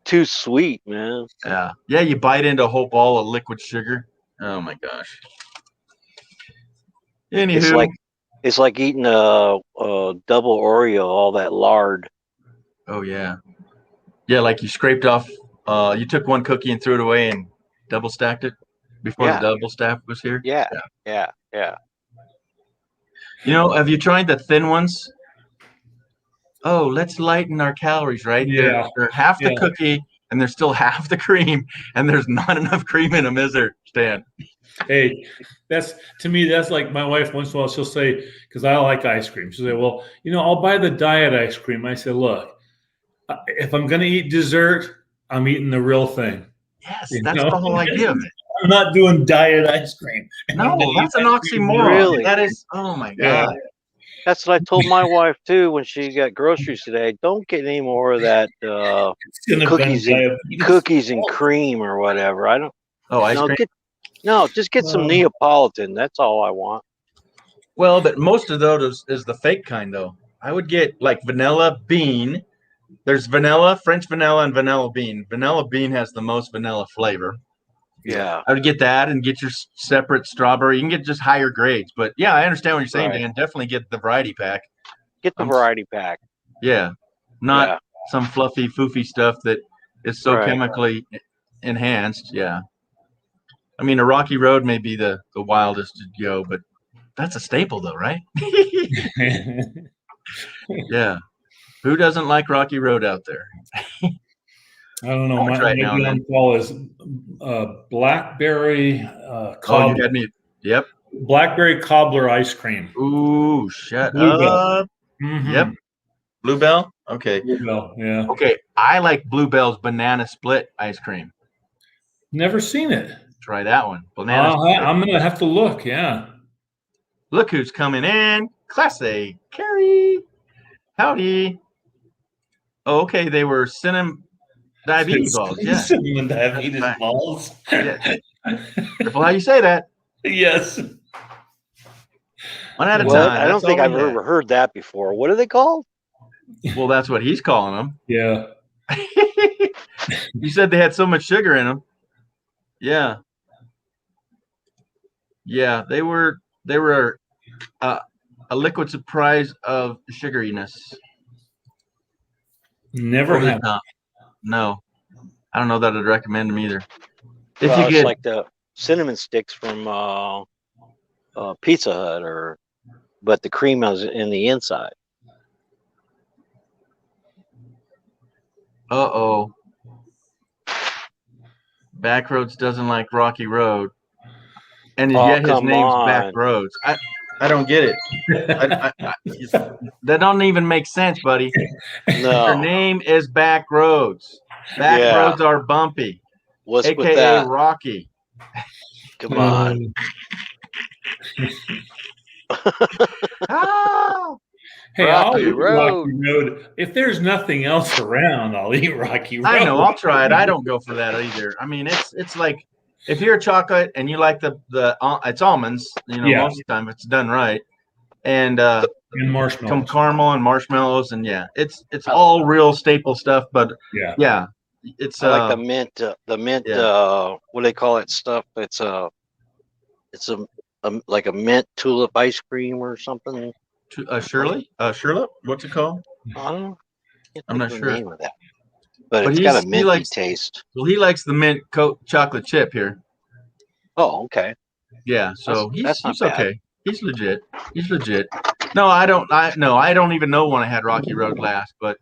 Too sweet, man. Yeah, you bite into a whole ball of liquid sugar. Oh my gosh. Anywho, It's like eating a double Oreo, all that lard. oh yeah, like you scraped off. You took one cookie and threw it away and double stacked it before Yeah. the double stack was here. Yeah. Have you tried the thin ones? Oh, let's lighten our calories, right? Yeah. They're half the Yeah. cookie and they're still half the cream, and there's not enough cream in them, is there, Stan? Hey, to me, that's like my wife once in a while, she'll say, because I like ice cream. She'll say, well, I'll buy the diet ice cream. I said, look, if I'm going to eat dessert, I'm eating the real thing. Yes, You that's know? the whole idea of it. I'm not doing diet ice cream. No, that's an oxymoron. Really? That is, oh my Yeah. God. That's what I told my wife too when she got groceries today. Don't get any more of that cookies and cream or whatever. I don't. Oh, ice cream? Just get some Neapolitan. That's all I want. Well, but most of those is the fake kind, though. I would get like vanilla bean. There's vanilla, French vanilla, and vanilla bean. Vanilla bean has the most vanilla flavor. Yeah. I would get that and get your separate strawberry. You can get just higher grades. But yeah, I understand what you're saying, Right. Dan. Definitely get the variety pack. Get the variety pack. Yeah. Not Yeah. some fluffy, foofy stuff that is so Right. chemically enhanced. Yeah. I mean, a Rocky Road may be the wildest to go, but that's a staple, though, right? Yeah. Who doesn't like Rocky Road out there? I don't know. I'll My try it now and then. call is blackberry Oh, cobbler. you had me. Yep. Blackberry cobbler ice cream. Ooh, shut Bluebell. up. Mhm. Yep. Bluebell? Okay. Bluebell, yeah. Okay. I like Bluebell's banana split ice cream. Never seen it. Try that one. Banana split. I'm gonna have to look. Yeah. Look who's coming in. Class A. Carrie. Howdy. Oh, okay. They were cinnamon diabetes balls. Yeah. Cinnamon diabetes Right. balls. Yeah. Careful how you say that. Yes. One at a What? time. I don't That's think all I've we had. ever heard that before. What are they called? Well, that's what he's calling them. Yeah. You said they had so much sugar in them. Yeah. Yeah, they were a liquid surprise of sugariness. Never Over the have. top. No, I don't know that I'd recommend them either. If Well, you it's get like the cinnamon sticks from Pizza Hut, but the cream is in the inside. uh-oh. Backroads doesn't like Rocky Road, and Oh, yet his come name's on. Backroads. I don't get it. That don't even make sense, buddy. Your No. name is Backroads. Backroads are bumpy, What's with aka that? Rocky. Come on. Ah! Hey, I'll Rocky eat Road. Rocky Road. If there's nothing else around, I'll eat Rocky Road. I know. I'll try it. I don't go for that either. I mean, it's like if you're a chocolate and you like the it's almonds. You know, Yeah. most of the time if it's done right, and And some marshmallows. caramel and marshmallows, and yeah, it's all real staple stuff. But Yeah. yeah, it's I like the mint. yeah. What do they call that stuff? It's a like a mint tulip ice cream or something. Shirley, what's it called? I don't know. Can't I'm think not of the sure. name of that. But But it's got a he minty likes- taste. Well, he likes the mint coat chocolate chip here. Oh, okay. Yeah, so That's not he's bad. okay. He's legit. He's legit. No, I don't even know when I had Rocky Road last, but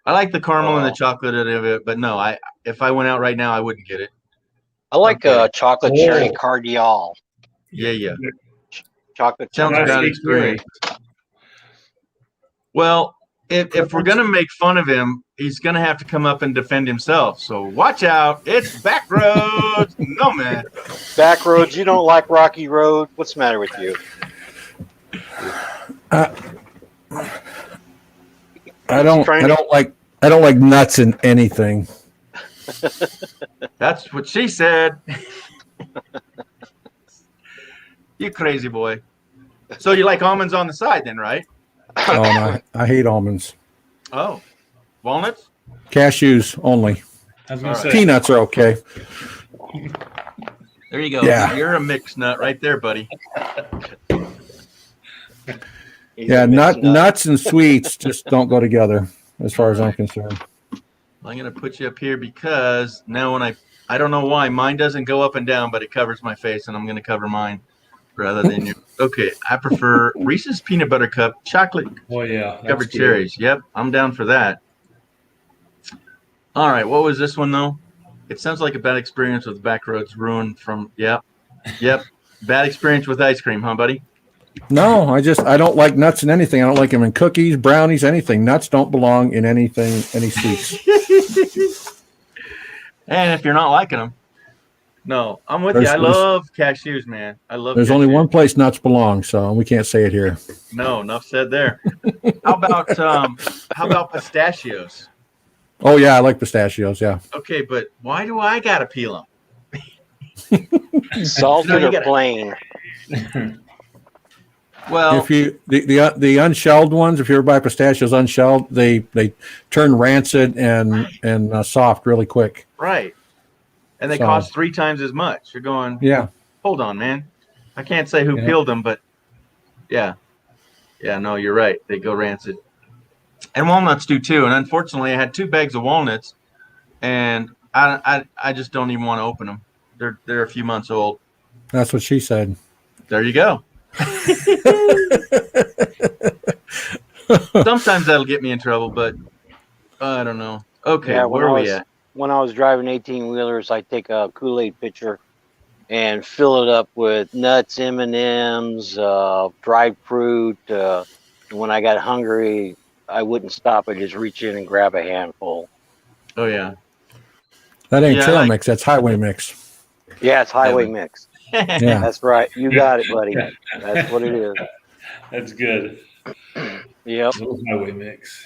I like the caramel and the Oh. chocolate of it. But no, if I went out right now, I wouldn't get it. I like Okay. chocolate Oh. cherry cardial. Yeah. Chocolate Sounds cherry. about experience. Well, if we're gonna make fun of him, he's gonna have to come up and defend himself. So watch out! It's Backroads. No man. Backroads. You don't like Rocky Road? What's the matter with you? I don't like nuts in anything. That's what she said. You crazy boy. So you like almonds on the side then, right? Oh, no, I hate almonds. Oh, walnuts? Cashews only. I was going All to right. say, Peanuts are okay. There you go. Yeah. You're a mixed nut right there, buddy. He's Yeah, a mixed nut. nuts and sweets just don't go together, as far as I'm concerned. I'm gonna put you up here because now when I don't know why mine doesn't go up and down, but it covers my face, and I'm gonna cover mine rather than you. Okay, I prefer Reese's peanut butter cup chocolate oh yeah, that's covered good. cherries. Yep, I'm down for that. All right, what was this one though? It sounds like a bad experience with Backroads ruined from. Yep. Bad experience with ice cream, huh, buddy? No, I don't like nuts in anything. I don't like them in cookies, brownies, anything. Nuts don't belong in anything, any sweets. And if you're not liking them, no, I'm with you. I There's- love cashews, man. I love. There's only cashews. one place nuts belong, so we can't say it here. No, enough said there. How about pistachios? Oh yeah, I like pistachios. Yeah, Okay, but why do I gotta peel them? Salted No, you or gotta- plain? Well, if you the unshelled ones, if you ever buy pistachios unshelled, they turn rancid and soft really quick. right, and they So- cost 3 times as much. You're going, Yeah, hold on, man. I can't say who Yeah. peeled them, but yeah, no, you're right. They go rancid, and walnuts do too. And unfortunately, I had 2 bags of walnuts, and I just don't even want to open them. They're a few months old. that's what she said. There you go. Sometimes that'll get me in trouble, but I don't know. Okay, Yeah, when where are I we was- at? When I was driving 18-wheelers, I'd take a Kool-Aid pitcher and fill it up with nuts, M&Ms, dried fruit. And when I got hungry, I wouldn't stop. I'd just reach in and grab a handful. Oh yeah. That ain't Yeah, trail like- mix. That's highway mix. Yeah, it's highway Yeah. mix. Yeah. That's right. You got it, buddy. That's what it is. That's good. Yep. Little highway mix.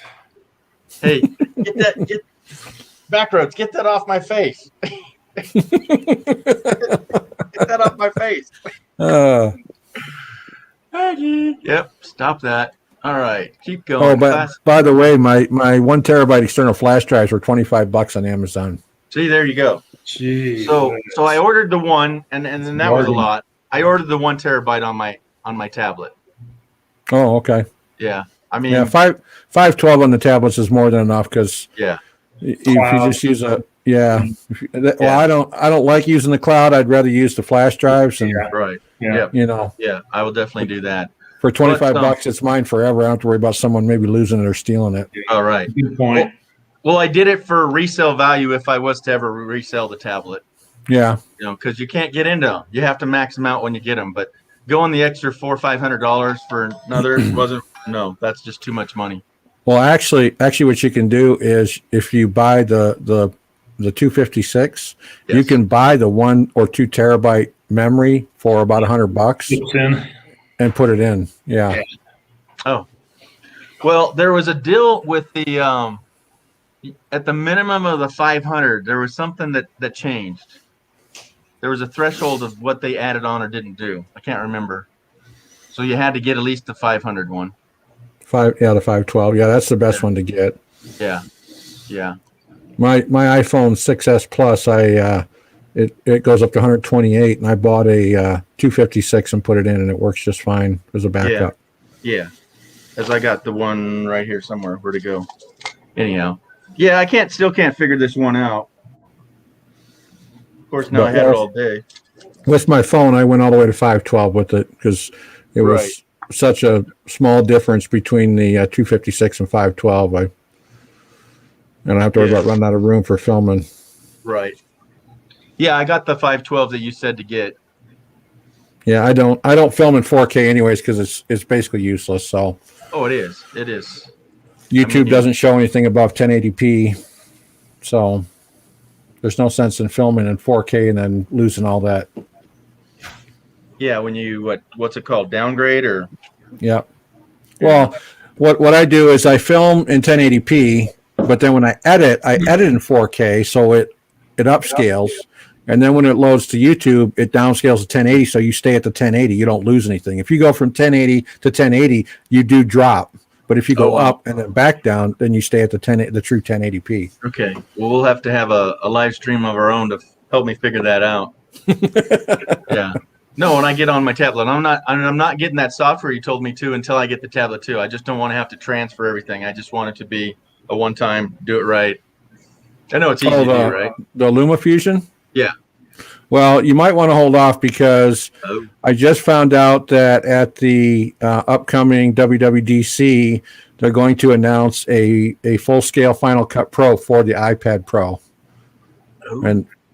Hey, get Backroads, get that off my face. Get that off my face. Uh, Yep, stop that. All right, keep oh, going. but by the way, my 1 terabyte external flash drives were $25 on Amazon. See, there you go. Gee. So I ordered the one, and then that was a Bargain. lot. I ordered the 1 terabyte on my tablet. Oh, okay. Yeah, I mean, Yeah, 512 on the tablets is more than enough because yeah. if you just use a Yeah. I don't like using the cloud. I'd rather use the flash drives, and Right. Yeah. Yeah, I will definitely do that. for $25 But, bucks, it's mine forever. I don't have to worry about someone maybe losing it or stealing it. All right. Good point. Well, I did it for resale value if I was to ever resell the tablet. Yeah. You know, because you can't get into them. You have to max them out when you get them. But going the extra $400 or $500 for another wasn't. No, that's just too much money. Well, actually, what you can do is if you buy the 256, you Yes. can buy the 1 or 2 terabyte memory for about $100 It's in. and put it in. Yeah. Yeah. Oh, well, there was a deal with the at the minimum of the 500. There was something that changed. There was a threshold of what they added on or didn't do. I can't remember. So you had to get at least the 500 one. The 512. Yeah, that's the best one to get. Yeah, yeah. My iPhone 6s Plus, it goes up to 128, and I bought a 256 and put it in, and it works just fine as a backup. Yeah, as I got the one right here somewhere. Where to go? Anyhow, yeah, I still can't figure this one out. Of course, now I had it all day. With my phone, I went all the way to 512 with it because it was Right. such a small difference between the 256 and 512. I don't have to worry about running out of room for filming. Right. Yeah, I got the 512 that you said to get. Yeah, I don't film in 4K anyways because it's basically useless. So Oh, it is. It is. YouTube doesn't show anything above 1080p, so there's no sense in filming in 4K and then losing all that. Yeah, when you what's it called? Downgrade or Yeah. Well, what I do is I film in 1080p, but then when I edit in 4K, so it upscales, and then when it loads to YouTube, it downscales to 1080, so you stay at the 1080. You don't lose anything. If you go from 1080 to 1080, you do drop. But if you go up and then back down, then you stay at the true 1080p. Okay. Well, we'll have to have a live stream of our own to help me figure that out. Yeah. No, when I get on my tablet, I'm not getting that software you told me to until I get the tablet too. I just don't want to have to transfer everything. I just want it to be a one-time, do it right. I know it's easy to do, right? The LumaFusion? Yeah. Well, you might want to hold off because Oh. I just found out that at the upcoming WWDC, they're going to announce a full-scale Final Cut Pro for the iPad Pro. Oh.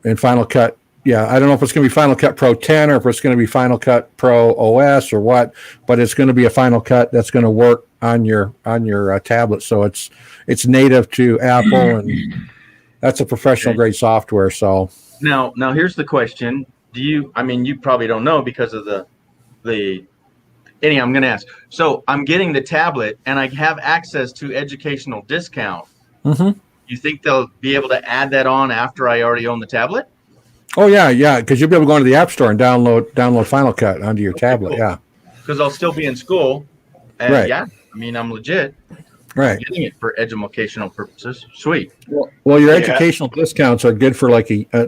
And Final Cut, yeah, I don't know if it's going to be Final Cut Pro 10 or if it's going to be Final Cut Pro OS or what, but it's going to be a Final Cut that's going to work on your tablet. So it's native to Apple, and that's a professional grade software. So Now here's the question. You probably don't know because of anyhow, I'm going to ask. So I'm getting the tablet and I have access to educational discount. Mm-hmm. You think they'll be able to add that on after I already own the tablet? Oh yeah, because you'll be able to go into the App Store and download Final Cut onto your tablet. Cool. Yeah, Because I'll still be in school. And Right. yeah, I'm legit right. getting it for educational purposes. Sweet. Well, your Yeah. educational discounts are good for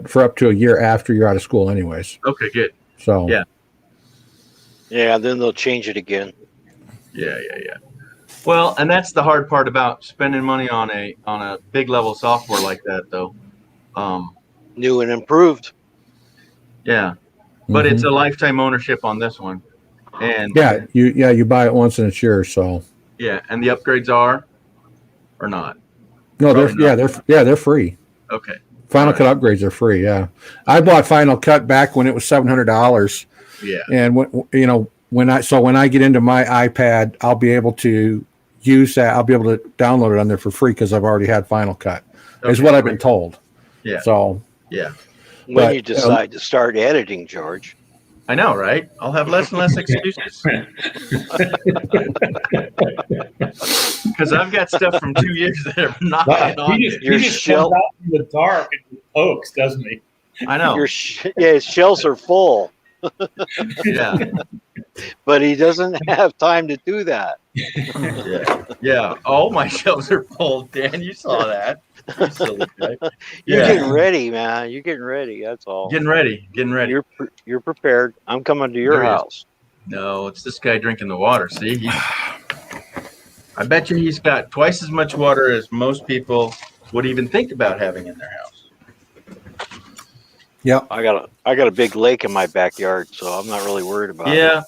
for up to a year after you're out of school, anyways. Okay, good. So Yeah. Yeah, then they'll change it again. Yeah. Well, and that's the hard part about spending money on a big level software like that, though. New and improved. Yeah, but mhm. it's a lifetime ownership on this one, and you buy it once and it's yours. So yeah, and the upgrades are or not. no, Probably they're free. Okay. Final Cut upgrades are free. Yeah, I bought Final Cut back when it was $700, Yeah. and when I get into my iPad, I'll be able to use that. I'll be able to download it on there for free because I've already had Final Cut. Is Okay, what I've been great. told. Yeah. So Yeah. When But, you decide to start editing, George. I know, right? I'll have less and less excuses because I've got stuff from 2 years that are not on. He just, Your he just shell- comes out in the dark and pokes, doesn't he? I know. His shelves are full, Yeah. but he doesn't have time to do that. Yeah. All my shelves are full. Dan, you saw that. You silly guy. You're Yeah. getting ready, man. You're getting ready. That's all. Getting ready. You're prepared. I'm coming to your There he is. house. No, it's this guy drinking the water. See, I bet you he's got twice as much water as most people would even think about having in their house. Yep. I got a big lake in my backyard, so I'm not really worried about it. Yeah.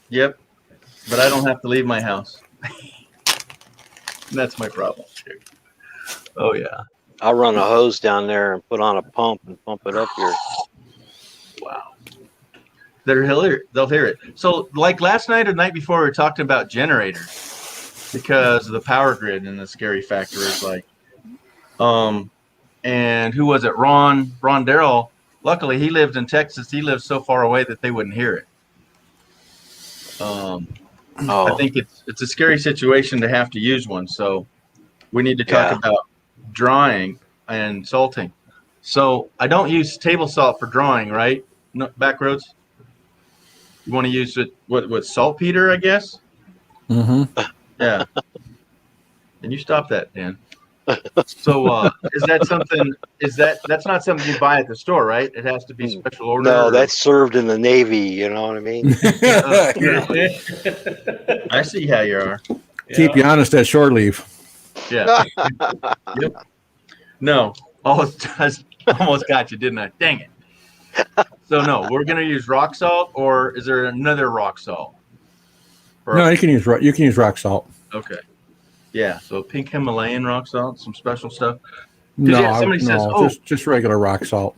Yep. But I don't have to leave my house. That's my problem too. Oh yeah. I'll run a hose down there and put on a pump and pump it up here. Wow. They'll hear it. So like last night or the night before, we were talking about generators because of the power grid and the scary factor is like, and who was it? Ron Darrell. Luckily, he lived in Texas. He lived so far away that they wouldn't hear it. I think it's a scary situation to have to use one. So we need to talk about drying and salting. So I don't use table salt for drying, right? No, Backroads. You want to use it with saltpeter, I guess. Mm-hmm. Yeah. And you stop that, Dan. So is that something? That's not something you buy at the store, right? It has to be special order. No, that's served in the Navy. You know what I mean? I see how you are. Keep you honest at shore leave. Yeah. Yep. No, almost got you, didn't I? Dang it. So no, we're gonna use rock salt, or is there another rock salt? No, you can use rock salt. Okay. Yeah. So pink Himalayan rock salt, some special stuff. No, yeah, somebody says, just regular rock salt.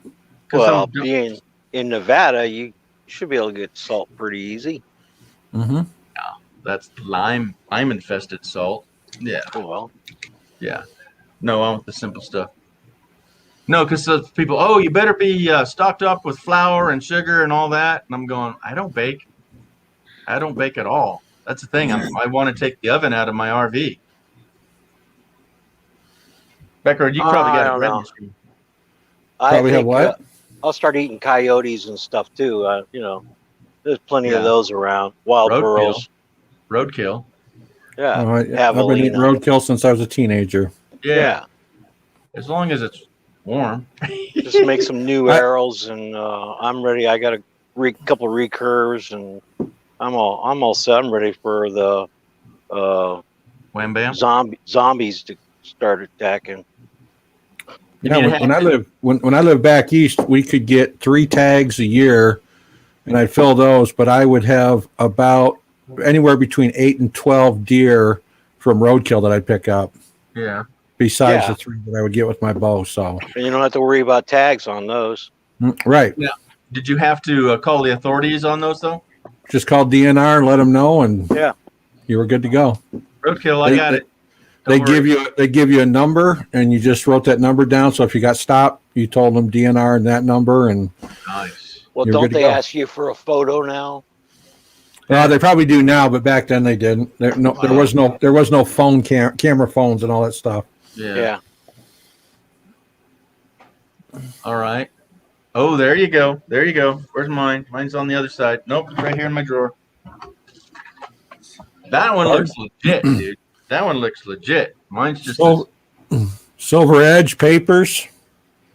Well, being in Nevada, you should be able to get salt pretty easy. Mm-hmm. That's lime infested salt. Yeah. Oh, well. Yeah. No, I want the simple stuff. No, because people, you better be stocked up with flour and sugar and all that. And I'm going, I don't bake. I don't bake at all. That's the thing. I want to take the oven out of my RV. Becker, you probably got it ready. Probably have what? I'll start eating coyotes and stuff too. There's plenty of those around. Wild burros. Roadkill. Yeah. I've been eating roadkill since I was a teenager. Yeah. As long as it's warm. Just make some new arrows, and I'm ready. I got a couple recurves, and I'm all set. I'm ready for the wham bam zombies to start attacking. Yeah, when I lived back east, we could get 3 tags a year, and I'd fill those. But I would have about anywhere between 8 and 12 deer from roadkill that I'd pick up. Yeah. Besides the 3 that I would get with my bow, so and you don't have to worry about tags on those. Right. Yeah. Did you have to call the authorities on those though? Just call DNR and let them know, and you were good to go. Roadkill, I got it. They give you a number, and you just wrote that number down. So if you got stopped, you told them DNR and that number, and nice. Well, don't they ask you for a photo now? They probably do now, but back then they didn't. There was no phone camera phones and all that stuff. Yeah. All right. Oh, there you go. There you go. Where's mine? Mine's on the other side. Nope, it's right here in my drawer. That one looks legit, dude. That one looks legit. Mine's just Silver Edge Papers.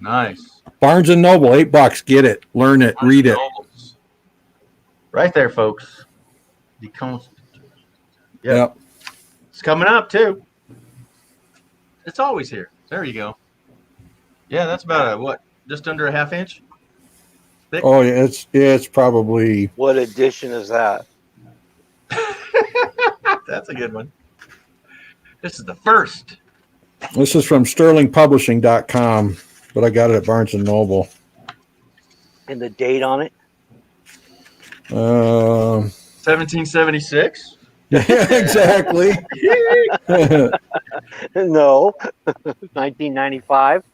Nice. Barnes and Noble, $8. Get it, learn it, read it. Right there, folks. Yep. It's coming up too. It's always here. There you go. Yeah, that's about just under a ½ inch thick. Oh, yeah, it's probably. What edition is that? That's a good one. This is the first. This is from sterlingpublishing.com, but I got it at Barnes and Noble. And the date on it? 1776. Yeah, exactly. No. 1995.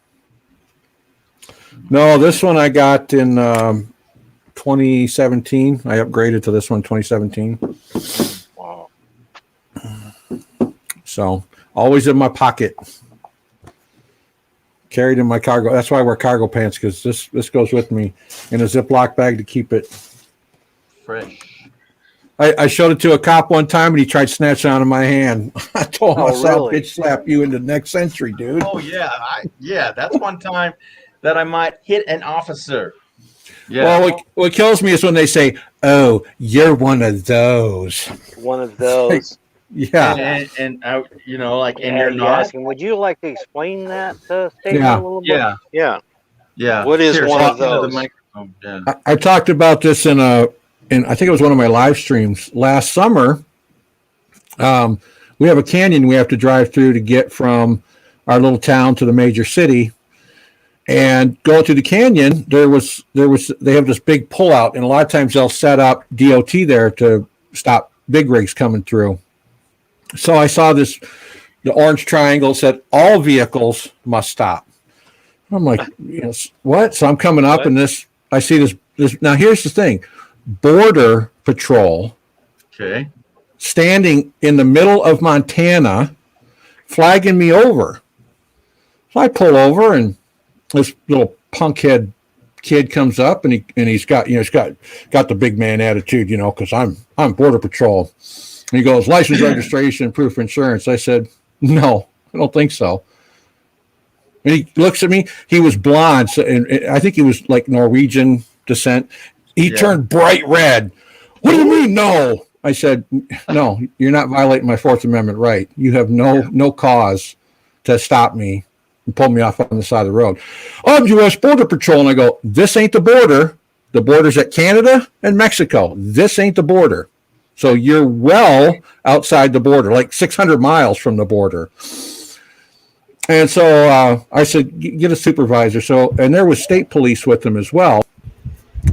No, this one I got in 2017. I upgraded to this one 2017. Wow. So always in my pocket. Carried in my cargo. That's why I wear cargo pants, because this goes with me in a Ziploc bag to keep it Fresh. I showed it to a cop one time, and he tried snatching out of my hand. I told myself, really? "Bitch, slap you into the next century, dude." Oh yeah, that's one time that I might hit an officer. Yeah. Well, what kills me is when they say, "Oh, you're one of those." One of those. Yeah. And like, and And you're you not. asking, would you like to explain that statement Yeah. a little bit? Yeah. Yeah. What is one talk of into the those? microphone. Yeah. I talked about this in I think it was one of my live streams last summer. We have a canyon we have to drive through to get from our little town to the major city. And going through the canyon, they have this big pullout, and a lot of times they'll set up DOT there to stop big rigs coming through. So I saw the orange triangle said all vehicles must stop. I'm like, what? So I'm coming up, and I see this. Now here's the thing: Border Patrol, Okay. standing in the middle of Montana, flagging me over. So I pull over, and this little punkhead kid comes up, and he's got the big man attitude, because I'm Border Patrol. And he goes, license, registration, proof of insurance. I said, no, I don't think so. And he looks at me. He was blonde, and I think he was like Norwegian descent. He turned bright red. What do you mean, no? I said, no, you're not violating my Fourth Amendment right. You have no cause to stop me and pull me off on the side of the road. I'm U.S. Border Patrol. And I go, this ain't the border. The border's at Canada and Mexico. This ain't the border. So you're well outside the border, like 600 miles from the border. And so I said, get a supervisor. So, and there was state police with him as well.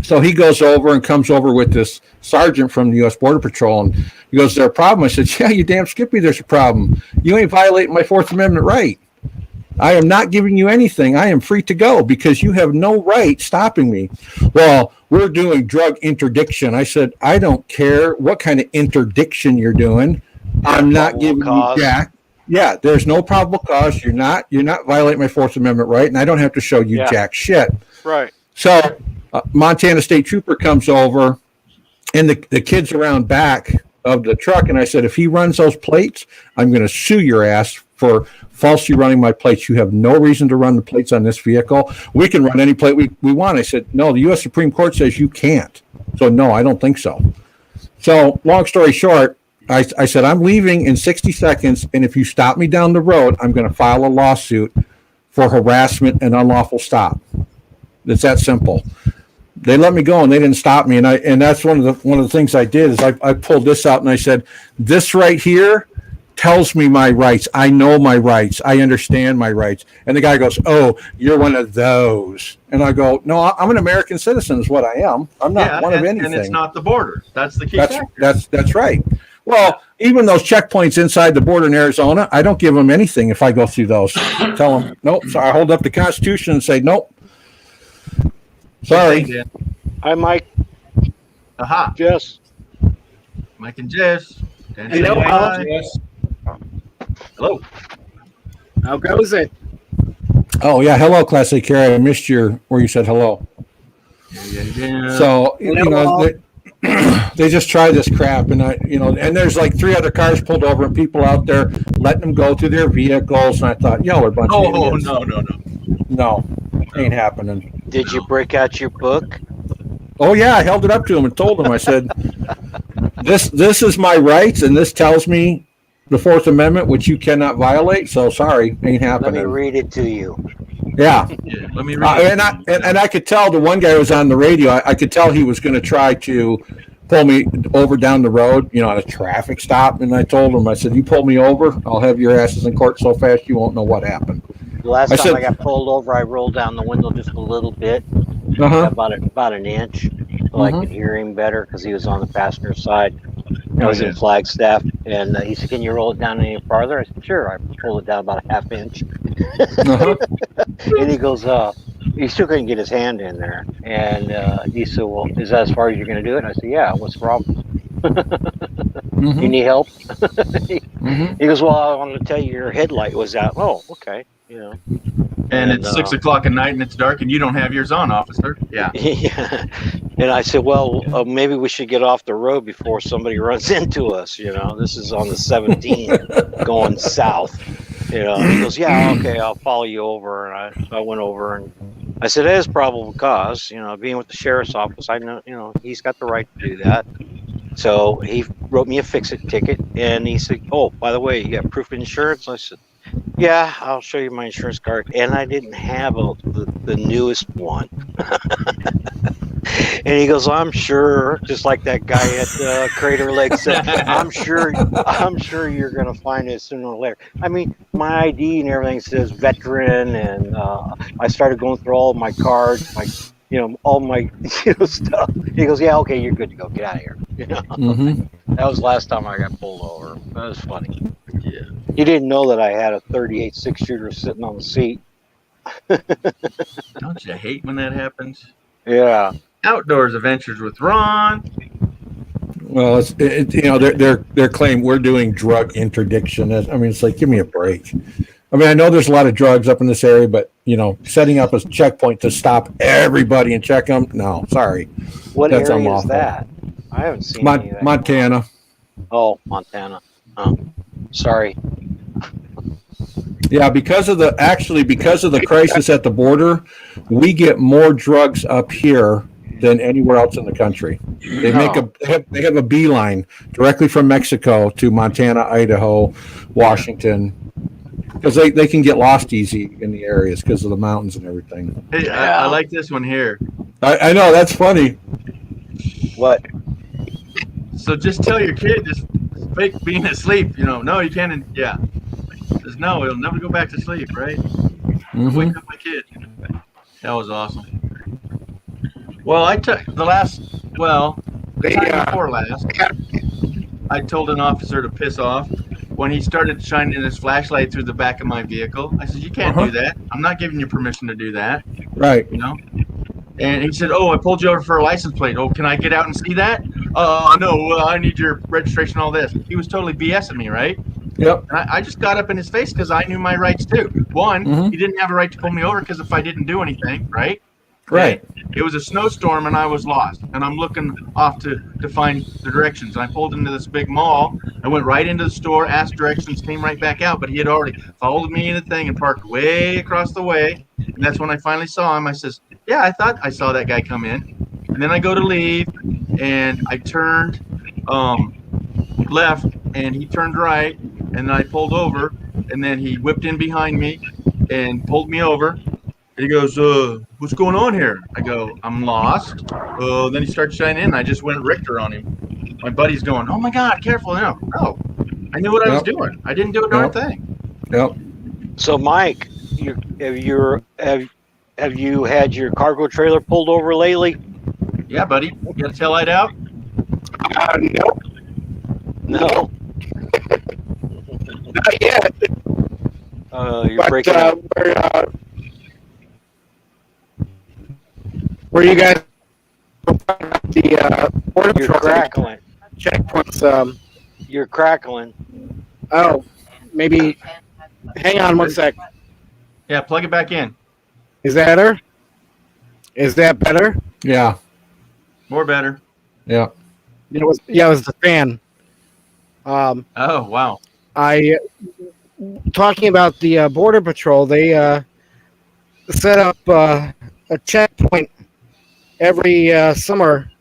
So he goes over and comes over with this sergeant from the U.S. Border Patrol. And he goes, is there a problem? I said, yeah, you damn Skippy, there's a problem. You ain't violating my Fourth Amendment right. I am not giving you anything. I am free to go because you have no right stopping me. Well, we're doing drug interdiction. I said, I don't care what kind of interdiction you're doing. I'm not giving you jack. Yeah, there's no probable cause. You're not violating my Fourth Amendment right, and I don't have to show you jack shit. Right. So Montana State Trooper comes over, and the kid's around back of the truck, and I said, if he runs those plates, I'm going to sue your ass for falsely running my plates. You have no reason to run the plates on this vehicle. We can run any plate we want. I said, no, the U.S. Supreme Court says you can't. So, no, I don't think so. So, long story short, I said, I'm leaving in 60 seconds, and if you stop me down the road, I'm going to file a lawsuit for harassment and unlawful stop. It's that simple. They let me go, and they didn't stop me. And that's one of the things I did is I pulled this out, and I said, this right here tells me my rights. I know my rights. I understand my rights. And the guy goes, oh, you're one of those. And I go, no, I'm an American citizen is what I am. I'm not one of anything. And it's not the border. That's the key factor. That's right. Well, even those checkpoints inside the border in Arizona, I don't give them anything if I go through those. Tell them, nope. So I hold up the Constitution and say, nope. Sorry. Hi, Mike. Aha. Jess. Mike and Jess. Hello, Hi. Yes. Hello. How goes it? Oh, yeah. Hello, Class A Carrie. I missed where you said hello. Yeah. So, they just try this crap, and and there's like 3 other cars pulled over, and people out there letting them go through their vehicles. And I thought, y'all are a bunch of idiots. No, ain't happening. Did you break out your book? Oh yeah, I held it up to him and told him. I said, "This is my rights, and this tells me the Fourth Amendment, which you cannot violate. So sorry, ain't happening." Let me read it to you. Yeah. Yeah, let me read it. And I could tell the one guy was on the radio. I could tell he was going to try to pull me over down the road, on a traffic stop. And I told him, I said, you pull me over, I'll have your asses in court so fast you won't know what happened. The last time I got pulled over, I rolled down the window just a little bit, about an inch, so I could hear him better because he was on the passenger side. I was in Flagstaff, and he said, "Can you roll it down any farther?" I said, "Sure." I pulled it down about a half inch, and he goes, he still couldn't get his hand in there, and he said, "Well, is that as far as you're going to do it?" And I said, "Yeah." What's the problem? You need help? He goes, "Well, I wanted to tell you your headlight was out." Oh, okay, And it's 6 o'clock at night, and it's dark, and you don't have yours on, officer. Yeah. Yeah. And I said, well, maybe we should get off the road before somebody runs into us. This is on the 17 going south. And he goes, yeah, okay, I'll follow you over. And I went over, and I said, it is probable cause. Being with the sheriff's office, I know, he's got the right to do that. So he wrote me a fix-it ticket, and he said, oh, by the way, you got proof of insurance? I said, yeah, I'll show you my insurance card. And I didn't have the newest one. And he goes, I'm sure, just like that guy at Crater Lake said, I'm sure you're going to find it sooner or later. I mean, my ID and everything says veteran, and I started going through all of my cards, all my stuff. He goes, yeah, okay, you're good to go. Get out of here. That was the last time I got pulled over. That was funny. Yeah. He didn't know that I had a 38 6-shooter sitting on the seat. Don't you hate when that happens? Yeah. Outdoors Adventures with Ron. Well, their claim we're doing drug interdiction. I mean, it's like, give me a break. I mean, I know there's a lot of drugs up in this area, but setting up a checkpoint to stop everybody and check them, no, sorry. What That's area unlawful. is that? I haven't seen any of that. Montana. Oh, Montana. Oh, sorry. Yeah, because of the crisis at the border, we get more drugs up here than anywhere else in the country. They have a beeline directly from Mexico to Montana, Idaho, Washington, because they can get lost easy in the areas because of the mountains and everything. Hey, I like this one here. I know, that's funny. What? So just tell your kid, just fake being asleep. No, you can't. Yeah. Says no, he'll never go back to sleep, right? Wake up my kid. That was awesome. Well, I took the time before last, I told an officer to piss off when he started shining his flashlight through the back of my vehicle. I said, you can't do that. I'm not giving you permission to do that. Right. And he said, oh, I pulled you over for a license plate. Oh, can I get out and see that? No, I need your registration, all this. He was totally BSing me, right? Yep. And I just got up in his face because I knew my rights too. One, he didn't have a right to pull me over because if I didn't do anything, right? Right. It was a snowstorm and I was lost. And I'm looking off to find the directions. And I pulled into this big mall. I went right into the store, asked directions, came right back out. But he had already followed me in the thing and parked way across the way. And that's when I finally saw him. I says, yeah, I thought I saw that guy come in. And then I go to leave and I turned left and he turned right. And then I pulled over and then he whipped in behind me and pulled me over. He goes, what's going on here? I go, I'm lost. Then he starts shining in. I just went Richter on him. My buddy's going, oh my God, careful now. No, I knew what I was doing. I didn't do a darn thing. Yep. So, Mike, have you had your cargo trailer pulled over lately? Yeah, buddy. You got a tail light out? Nope. No. Not yet. You're breaking up. Where you guys the border You're patrol crackling. checkpoints? You're crackling. Oh, maybe. Hang on one sec. Yeah, plug it back in. Is that better? Is that better? Yeah. More better. Yeah. It was the fan. Oh, wow. Talking about the border patrol, they set up a checkpoint every summer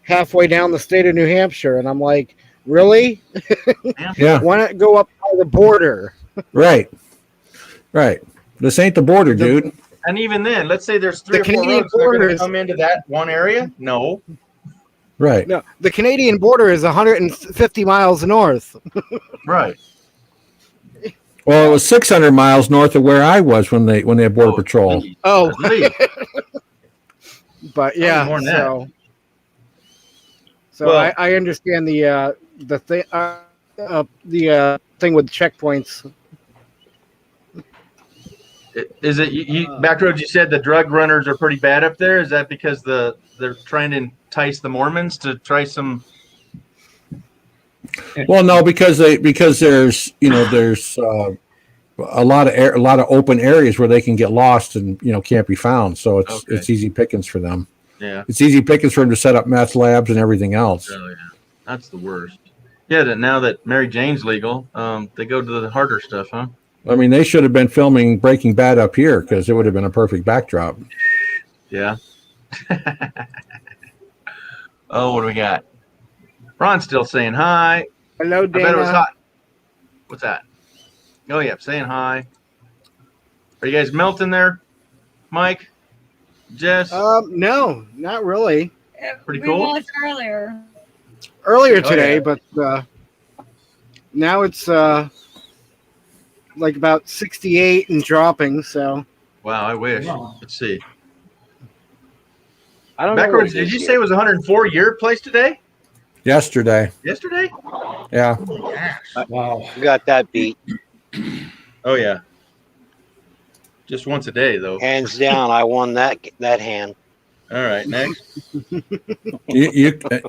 halfway down the state of New Hampshire, and I'm like, really? Yeah. Why not go up by the border? Right. This ain't the border, dude. And even then, let's say there's 3 or 4 Canadian roads. They're going border to is- come into that one area? No. Right. No, the Canadian border is 150 miles north. Right. Well, it was 600 miles north of where I was when they had border patrol. Geez. Oh, Leave. but yeah, more than that. so Well- I understand the thing with checkpoints. Is it Backroads? You said the drug runners are pretty bad up there. Is that because they're trying to entice the Mormons to try some? Well, no, because there's a lot of open areas where they can get lost and can't be found. So it's easy pickings for them. Yeah, It's easy pickings for them to set up meth labs and everything else. that's the worst. Yeah, now that Mary Jane's legal, they go to the harder stuff, huh? I mean, they should have been filming Breaking Bad up here because it would have been a perfect backdrop. Yeah. Oh, what do we got? Ron's still saying hi. Hello, I bet Dana. it was hot. What's that? Oh, yeah, saying hi. Are you guys melting there, Mike? Jess? No, not really. Pretty we cool. was earlier. Earlier Oh, today, yeah. but now it's like about 68 and dropping. So Wow, I wish. Wow. Let's see. I don't know. What Backwards, it did is you yet. say it was 104 your place today? Yesterday. Yesterday? Yeah. Wow. We got that beat Oh yeah. Just once a day though. hands down? I won that hand. All right, next.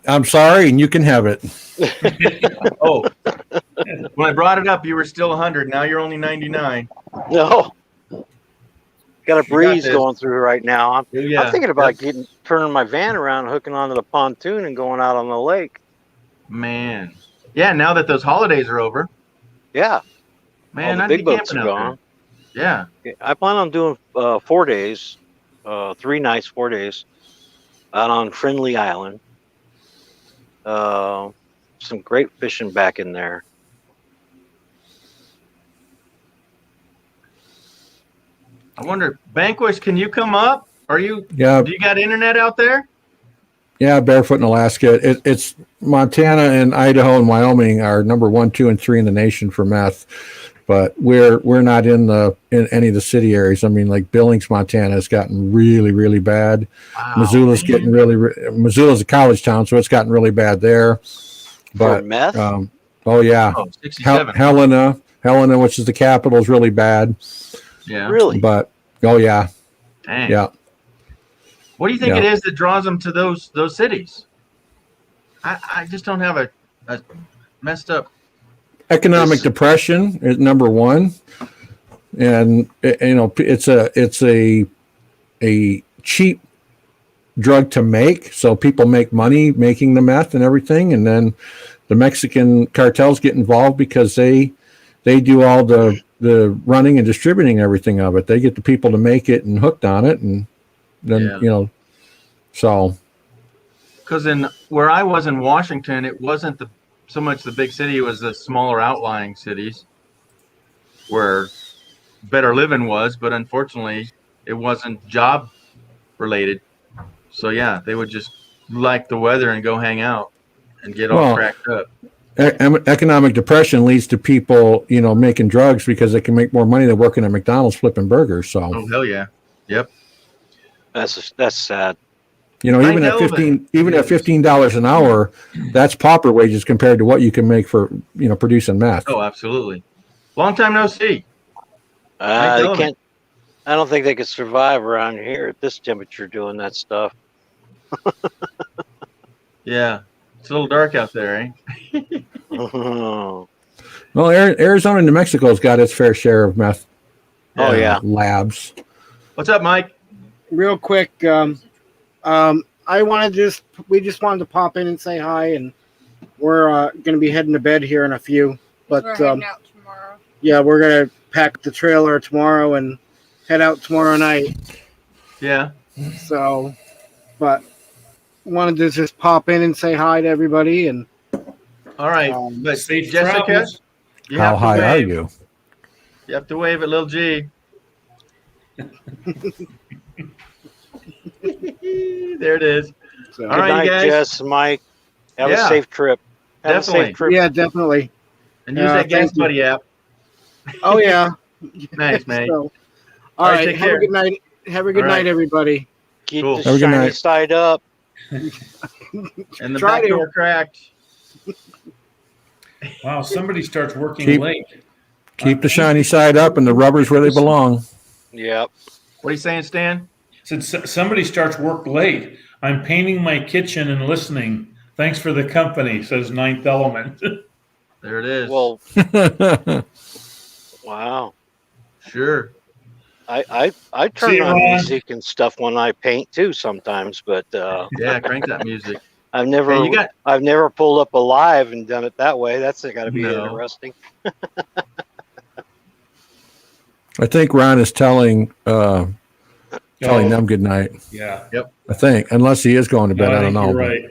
I'm sorry, and you can have it. Oh, when I brought it up, you were still 100. Now you're only 99. No, got a breeze this. going through right now. I'm Yeah. thinking about turning my van around, hooking onto the pontoon, and going out on the lake. Man. Yeah, now that those holidays are over, Yeah, man, all the I'd big be boats camping are out gone. there. Yeah. I plan on doing 4 days, 3 nights, 4 days, out on Friendly Island. Some great fishing back in there. I wonder, Banquish, can you come up? Are you? Yeah. Do you got internet out there? Yeah, Barefoot in Alaska. It's Montana and Idaho and Wyoming are number 1, 2, and 3 in the nation for meth, but we're not in any of the city areas. I mean, like Billings, Montana has gotten really, really bad. Wow, Missoula's man. getting Missoula's a college town, so it's gotten really bad there. For But meth? oh yeah, Oh, 67. Helena, which is the capital, is really bad. Yeah. Really? But oh yeah, Dang. yeah. What do you think Yeah. it is that draws them to those cities? I just don't have a messed up. Economic This- depression is number one, and it's a cheap drug to make, so people make money making the meth and everything, and then the Mexican cartels get involved because they do all the running and distributing everything of it. They get the people to make it and hooked on it, and then Yeah. so Because in where I was in Washington, it wasn't so much the big city; it was the smaller outlying cities where better living was. But unfortunately, it wasn't job related. So yeah, they would just like the weather and go hang out and get all Well, cracked up. economic depression leads to people making drugs because they can make more money than working at McDonald's flipping burgers. So Oh hell yeah, yep. That's sad. even at $15 an hour, that's pauper wages compared to what you can make for producing meth. Oh, absolutely. Long time no see. They tell me. can't. I don't think they could survive around here at this temperature doing that stuff. Yeah, it's a little dark out there, eh? Oh Well, Arizona and New Mexico's got its fair share of meth yeah. labs. What's up, Mike? real quick, we just wanted to pop in and say hi, and we're going to be heading to bed here in a few. But We're heading out tomorrow. yeah, we're going to pack the trailer tomorrow and head out tomorrow night. Yeah. So, but wanted to just pop in and say hi to everybody. And All right, but Safe Jessica, travels. you How have to high are wave. you? You have to wave at little G. There it is. so, All Good right, night, you guys. Jess, Mike. Have Yeah. a safe trip. Have Definitely. a safe trip. yeah, definitely. And use that Gas thank you. Buddy app. Oh yeah. Nice, mate. So, All all right, right. take Have care. a good night. Have a good All right. night, everybody. Keep Cool. the Have a good shiny night. side up. And the Try back to. door cracked. Wow, somebody starts working Keep- late. Keep the shiny side up and the rubber's where they belong. Yep. What are you saying, Stan? Said somebody starts work late. I'm painting my kitchen and listening. Thanks for the company, says Ninth Element. There it is. Well, wow. Sure. I See turn you, on Ron. music and stuff when I paint too sometimes, but Yeah, crank that music. I've never Hey, you got I've never pulled up a live and done it that way. That's got to be No. interesting. I think Ron is telling Oh, them good night. Yeah. I think, unless he is going to bed. No, I I don't think know. you're right.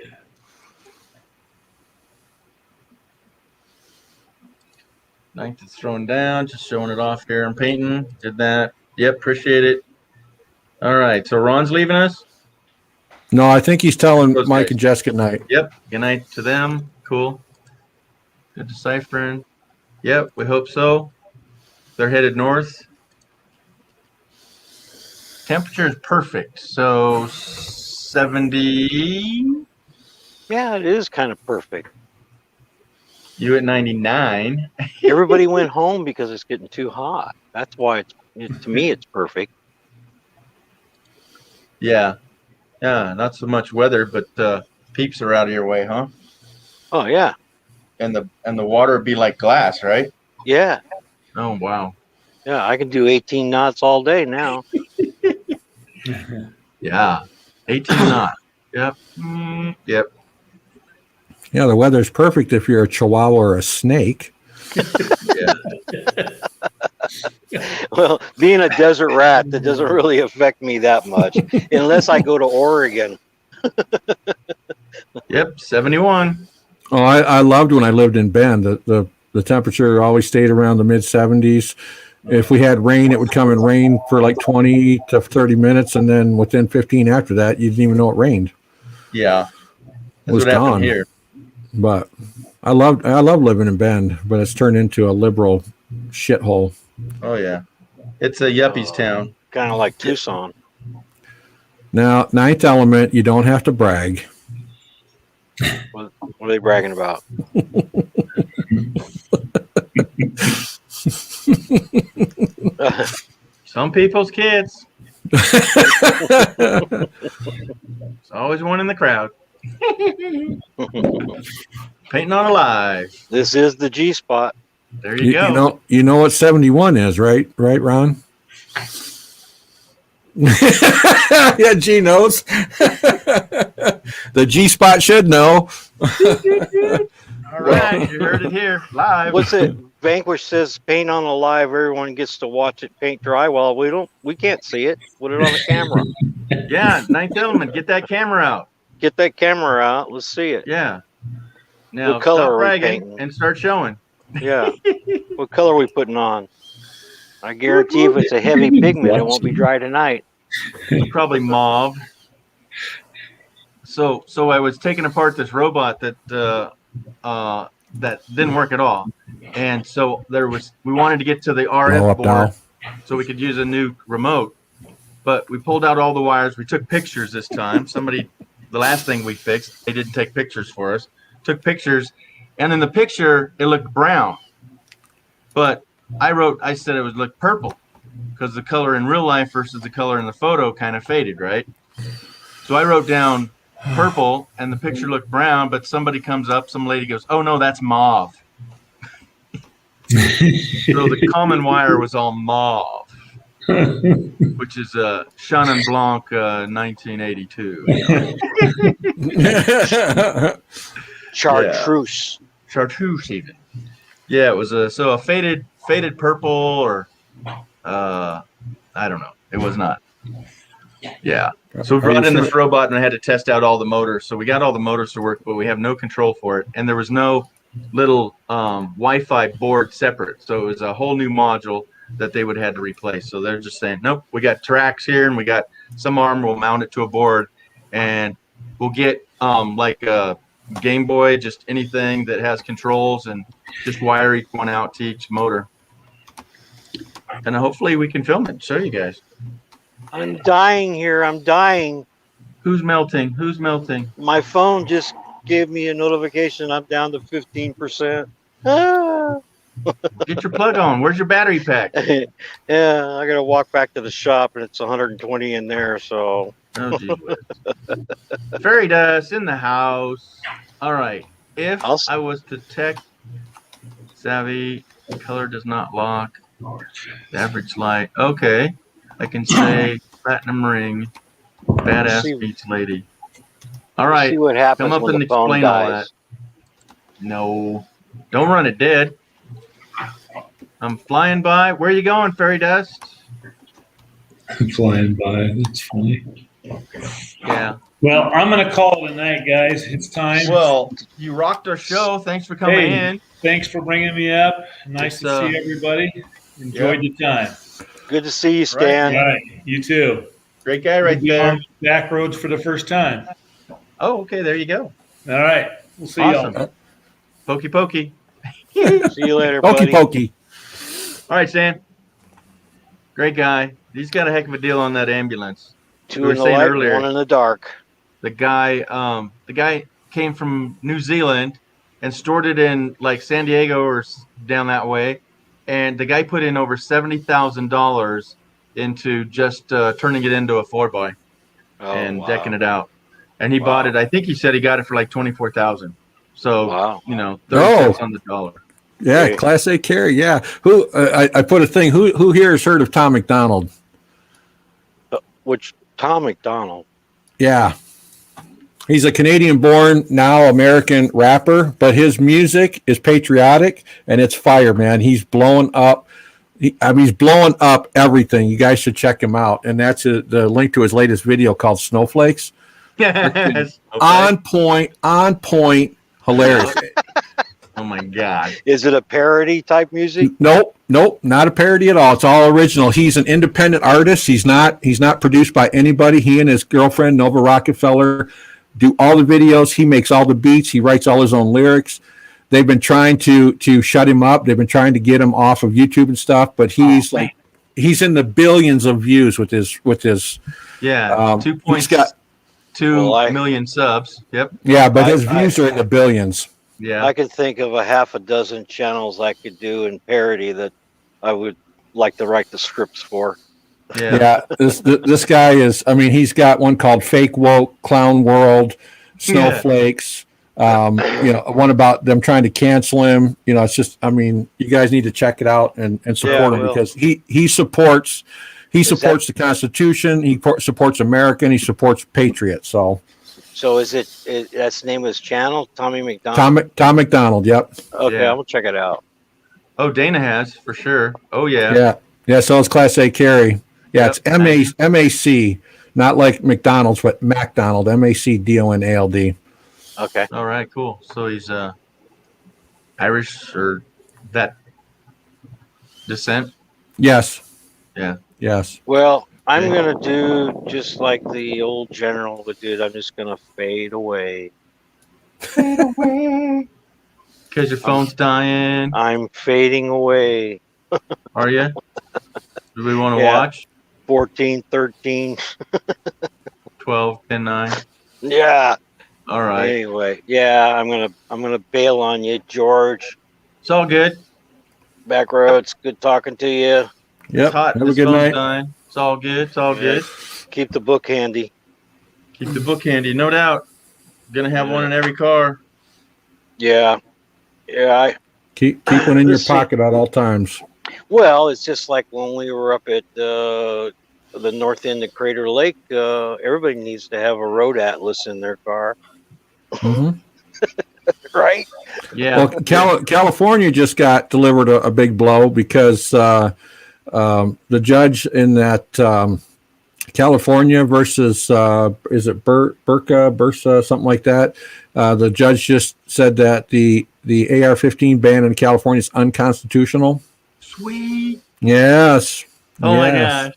ninth is thrown down, just showing it off here. I'm painting. Did that. Yep, appreciate it. All right, so Ron's leaving us. No, I think he's telling Those Mike guys. and Jess good night. Yep. Good night to them. Cool. Good deciphering. Yep. We hope so. They're headed north. Temperature is perfect. So 70. Yeah, it is kind of perfect. You at 99. Everybody went home because it's getting too hot. That's why to me it's perfect. Yeah. Yeah. Not so much weather, but peeps are out of your way, huh? Oh yeah, And the water would be like glass, right? yeah, Oh wow. yeah. I can do 18 knots all day now. Yeah. 18 knots. Yep. Yep. Yeah, the weather's perfect if you're a chihuahua or a snake. Yeah. Well, being a desert rat, that doesn't really affect me that much, unless I go to Oregon. Yep. 71. Oh, I loved when I lived in Bend. The temperature always stayed around the mid 70s. If we had rain, it would come and rain for like 20 to 30 minutes, and then within 15 after that, you didn't even know it rained. Yeah. That's was what happened gone. here. But I love living in Bend, but it's turned into a liberal shithole. Oh yeah. It's a yuppies town. Kind of like Tucson. Now, ninth element, you don't have to brag. What are they bragging about? Some people's kids. There's always one in the crowd. Painting on a lie. This is the G spot. There you go. You know what 71 is, right? Right, Ron? Yeah, G knows. The G spot should know. All right, you heard it here live. What's it? Vanquish says paint on alive. Everyone gets to watch it paint dry. Well, we can't see it. Put it on the camera. Yeah, ninth element. Get that camera out. Get that camera out. Let's see it. Yeah. Now What color stop are we bragging painting? and start showing. Yeah. What color are we putting on? I guarantee if it's a heavy pigment, it won't be dry tonight. Probably mauve. So I was taking apart this robot that didn't work at all, and so we wanted to get to the Blow RF up board dial. so we could use a new remote. But we pulled out all the wires. We took pictures this time. The last thing we fixed, they didn't take pictures for us. Took pictures, and in the picture it looked brown, but I said it would look purple because the color in real life versus the color in the photo kind of faded, right? So I wrote down purple and the picture looked brown, but somebody comes up, some lady goes, "Oh no, that's mauve." So the common wire was all mauve, which is Chenin Blanc 1982. Chartreuse. Chartreuse even. Yeah, it was a faded purple, or I don't know. It was not. Yeah. So we brought in this robot and I had to test out all the motors. So we got all the motors to work, but we have no control for it. And there was no little Wi-Fi board separate. So it was a whole new module that they would have had to replace. So they're just saying, nope, we got tracks here and we got some arm, we'll mount it to a board and we'll get like a Game Boy, just anything that has controls, and just wire each one out to each motor. And hopefully we can film it and show you guys. I'm dying here. I'm dying. Who's melting? Who's melting? My phone just gave me a notification. I'm down to 15%. Ah. Get your plug on. Where's your battery pack? Yeah, I gotta walk back to the shop and it's 120 in there. So Oh, gee whiz. Fairy dust in the house. All right. If I was to tech savvy, color does not lock. The average light. Okay. I can say platinum ring. Badass beats lady. All right. see what happens Come up when and the phone explain all that. dies. No. Don't run it dead. I'm flying by. Where are you going, Fairy Dust? I'm flying by. That's funny. Yeah. Well, I'm going to call it a night, guys. It's time. Well, you rocked our show. Thanks for coming in. Thanks for bringing me up. Nice to see everybody. Enjoyed your time. Good to see you, Stan. All right. You too. Great guy right We'll be there. on back roads for the first time. Oh, okay. There you go. All right. We'll see Awesome. y'all. Pokey pokey. See you later, Pokey buddy. pokey. All right, Stan. Great guy. He's got a heck of a deal on that ambulance. Two We were in the saying light, earlier- one in the dark. The guy came from New Zealand and stored it in like San Diego or down that way, and the guy put in over $70,000 into just turning it into a 4x Oh, and wow. decking it out. And he bought Wow. it. I think he said he got it for like 24,000. So Wow. 30 Oh. cents on the dollar. Yeah, Great. Class A carry. Yeah. Who I put a thing. Who here has heard of Tom McDonald? Which Tom McDonald? Yeah. He's a Canadian-born, now American rapper, but his music is patriotic and it's fire, man. He's blowing up. He's blowing up everything. You guys should check him out. And that's the link to his latest video called Snowflakes. Yes. Okay. On point, hilarious. Oh my God. Is it a parody type music? Nope, not a parody at all. It's all original. He's an independent artist. He's not produced by anybody. He and his girlfriend Nova Rockefeller do all the videos. He makes all the beats. He writes all his own lyrics. They've been trying to shut him up. They've been trying to get him off of YouTube and stuff, but he's he's in the billions of views with his Yeah. he's got 2.2 million subs. Yep. yeah, but his views are in the billions. Yeah. I could think of a half a dozen channels I could do in parody that I would like to write the scripts for. Yeah. Yeah, this guy is. I mean, he's got one called Fake Woke, Clown World, Snowflakes. One about them trying to cancel him. It's just. I mean, you guys need to check it out and support him will. because he supports the Constitution. He supports America and he supports patriots. So So that's the name of his channel, Tommy McDonald? Tom McDonald. Yep. Okay, Yeah. I'm gonna check it out. Oh, Dana has for sure. Oh yeah. Yeah. So it's Class A carry. Yeah, Yep. it's MAC, not like McDonald's, but MacDonald. MacDonald. Okay. All right. Cool. So he's Irish or that descent. Yes. Yeah. Yes. Well, I'm gonna do just like the old general would do. I'm just gonna fade away. Because your phone's dying. I'm fading away. Are you? Do we want to Yeah. watch? 14, 13. 12, 10, 9. Yeah. All right. Anyway, yeah, I'm gonna bail on you, George. It's all good. Back roads. Good talking to you. Yep. It's hot. Have a This good phone's night. dying. It's all good. It's all good. Keep the book handy. Keep the book handy. No doubt. Gonna have one in every car. Yeah. Yeah. Keep one in your Let's see. pocket at all times. Well, it's just like when we were up at the north end of Crater Lake. Everybody needs to have a road atlas in their car, Mhm. right? Yeah. Well, California just got delivered a big blow because the judge in that California versus is it Bursa, something like that. The judge just said that the AR-15 ban in California is unconstitutional. Sweet. Yes. Oh Yes.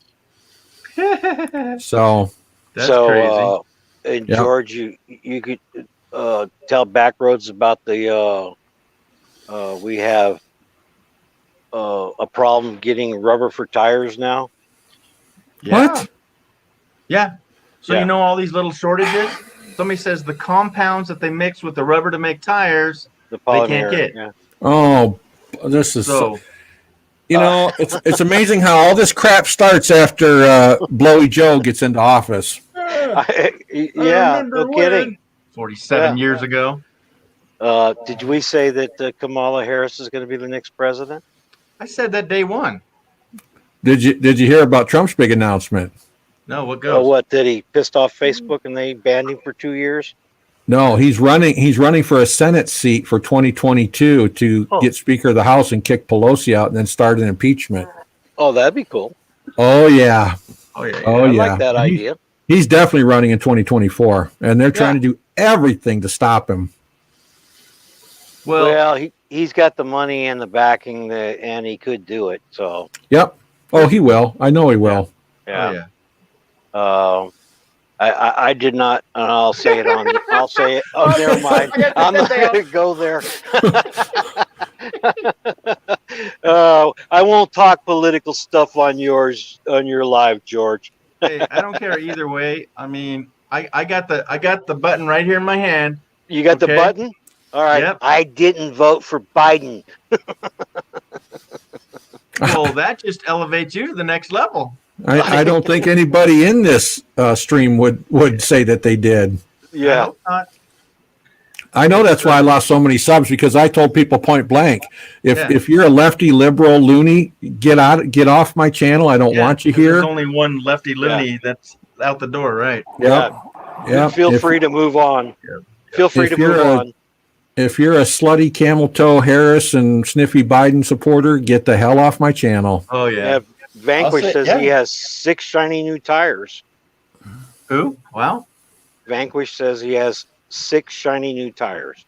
my gosh. So That's so, crazy. And Yeah. George, you could tell Backroads about the we have a problem getting rubber for tires now. Yeah. what? Yeah. So Yeah. you know all these little shortages? Somebody says the compounds that they mix with the rubber to make tires, The They polymer. can't get. Yeah. Oh, this is so it's amazing how all this crap starts after Blowy Joe gets into office. Yeah, no kidding. 47 Yeah. years ago. Did we say that Kamala Harris is going to be the next president? I said that day one. Did you hear about Trump's big announcement? No, what Oh, goes? what did he pissed off Facebook and they banned him for 2 years? No, he's running for a Senate seat for 2022 to Oh. get Speaker of the House and kick Pelosi out and then start an impeachment. Oh, that'd be cool. Oh yeah. Oh yeah. Oh I yeah. like that idea. He's definitely running in 2024 and they're trying to do everything to stop him. Well, He's got the money and the backing, and he could do it. So Yep. Oh, he will. I know he will. yeah. oh yeah. I did not, and I'll say it on. I'll say it. Oh, never mind. I'm not going to go there. I won't talk political stuff on your live, George. Hey, I don't care either way. I mean, I got the button right here in my hand. You got the Okay. button? All right. Yep. I didn't vote for Biden. Well, that just elevates you to the next level. I don't think anybody in this stream would say that they did. I Yeah. hope not. I know that's why I lost so many subs, because I told people point blank, Yeah. if you're a lefty liberal loony, get off my channel. I don't Yeah, want you 'cause there's here. only one lefty loony that's out the door, right? Yeah. Yeah. Feel free to move on. Yeah. Feel free If to you're move a- on. If you're a slutty camel toe Harris and sniffy Biden supporter, get the hell off my channel. Oh yeah. Yeah. Vanquish I'll say- says he yeah. has 6 shiny new tires. Who? Wow. Vanquish says he has 6 shiny new tires.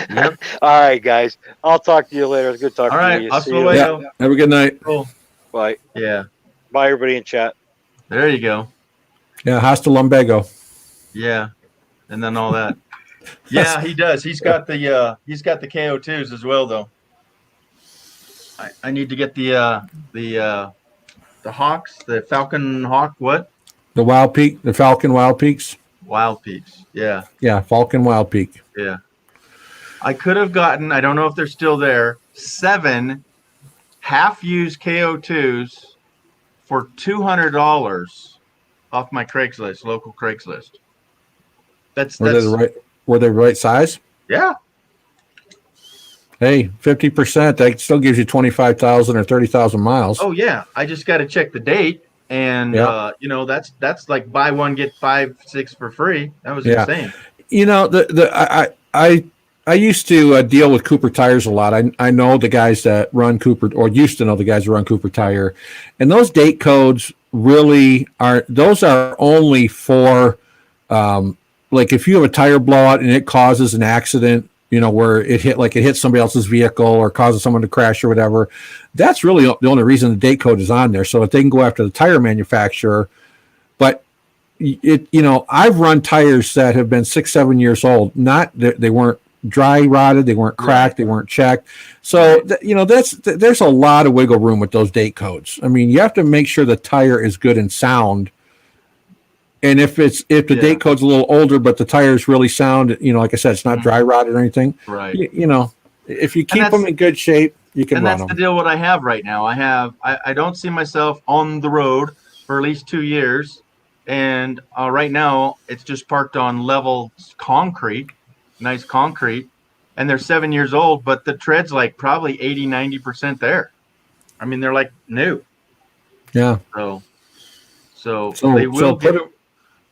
Yep. All right, guys. I'll talk to you later. It's good talking All to right. you. I'll See see you you later. later. Have a good night. Cool. Bye. Yeah. Bye, everybody in chat. There you go. Yeah, hasta lumbago. Yeah. And then all that. Yeah, he does. He's got the KO2s as well, though. I need to get the Hawks, the Falcon Hawk. What? The Wild Peak, the Falcon Wild Peaks. Wild Peaks. Yeah. Yeah, Falcon Wild Peak. Yeah. I could have gotten, I don't know if they're still there, 7 half-used KO2s for $200 off my Craigslist, local Craigslist. That's Were they the right size? yeah. Hey, 50%, that still gives you 25,000 or 30,000 miles. Oh yeah. I just got to check the date, and Yeah. that's like buy one get 5, 6 for free. That was Yeah. insane. You know, I used to deal with Cooper tires a lot. I know the guys that run Cooper, or used to know the guys that run Cooper tire, and those date codes really are. Those are only for, like if you have a tire blowout and it causes an accident, where it hits somebody else's vehicle or causes someone to crash or whatever. That's really the only reason the date code is on there, so that they can go after the tire manufacturer. But I've run tires that have been 6, 7 years old. They weren't dry rotted, they weren't cracked, they weren't checked. So there's a lot of wiggle room with those date codes. I mean, you have to make sure the tire is good and sound. And if the date code's a little older, but the tire is really sound, like I said, it's not dry rotted or anything. Right. If you keep them in good shape, you can And run that's the them. deal what I have right now. I don't see myself on the road for at least 2 years. And right now it's just parked on level concrete, nice concrete. And they're 7 years old, but the tread's like probably 80, 90% there. I mean, they're like new. Yeah. So they will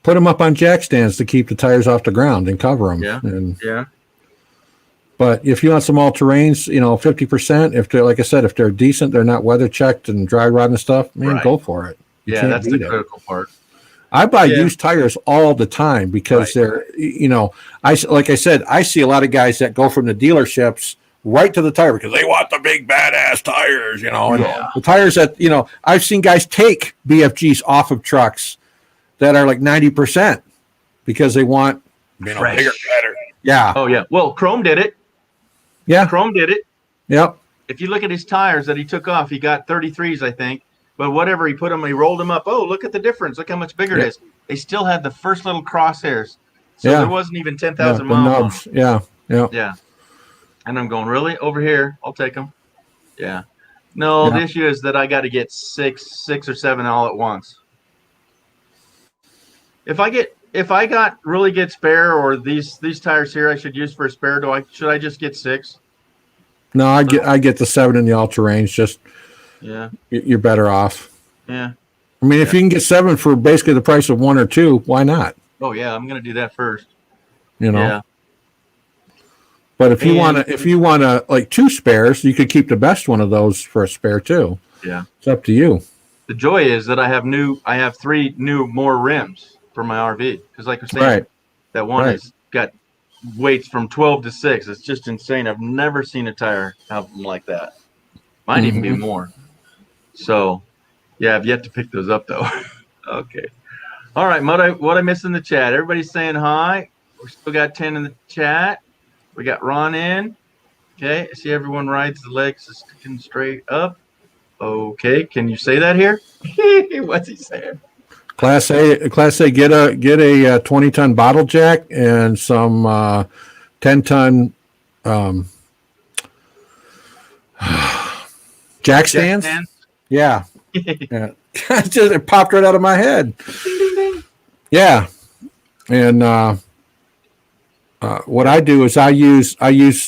put them up on jack stands to keep the tires off the ground and cover them. Yeah. Yeah. But if you want some all terrains, 50%, if they're, like I said, if they're decent, they're not weather checked and dry rot and stuff, man, Right. go for it. You Yeah, can't that's the beat it. critical part. I buy Yeah. used tires all the time because Right. they're, like I said, I see a lot of guys that go from the dealerships right to the tire because they want the big badass tires, and Yeah. the tires that, I've seen guys take BFGs off of trucks that are like 90% because they want, Fresh. bigger, better. Yeah. Oh yeah. Well, Chrome did it. Yeah. Chrome did it. Yep. If you look at his tires that he took off, he got 33s, I think. But whatever he put them, he rolled them up. Oh, look at the difference. Look how much bigger Yeah. it is. They still had the first little crosshairs. So Yeah. there wasn't even Yeah, 10,000 the miles on 'em. nubs. Yeah. Yeah. Yeah. And I'm going, really? Over here? I'll take them. Yeah. No, Yeah. the issue is that I got to get six or 7 all at once. If I got really get spare, or these tires here I should use for a spare, should I just get 6? No, I get the 7 in the ultra range. Just Yeah. you're better off. Yeah. I mean, if you can get 7 for basically the price of 1 or 2, why not? Oh yeah, I'm gonna do that first. Yeah. But if you And- want to like 2 spares, you could keep the best one of those for a spare too. Yeah. It's up to you. The joy is that I have 3 more rims for my RV, because like I was saying, Right. that one Right. has got weights from 12 to 6. It's just insane. I've never seen a tire have them like that. Might even be Mhm. more. So Yeah, I've yet to pick those up though. Okay. All right, what I missed in the chat? Everybody's saying hi. We still got 10 in the chat. We got Ron in. Okay, I see everyone rides the legs sticking straight up. Okay, can you say that here? What's he saying? Class A, get a 20-ton bottle jack and some 10-ton jack stands. Yeah. Yeah. It popped right out of my head. Yeah. And what I do is I use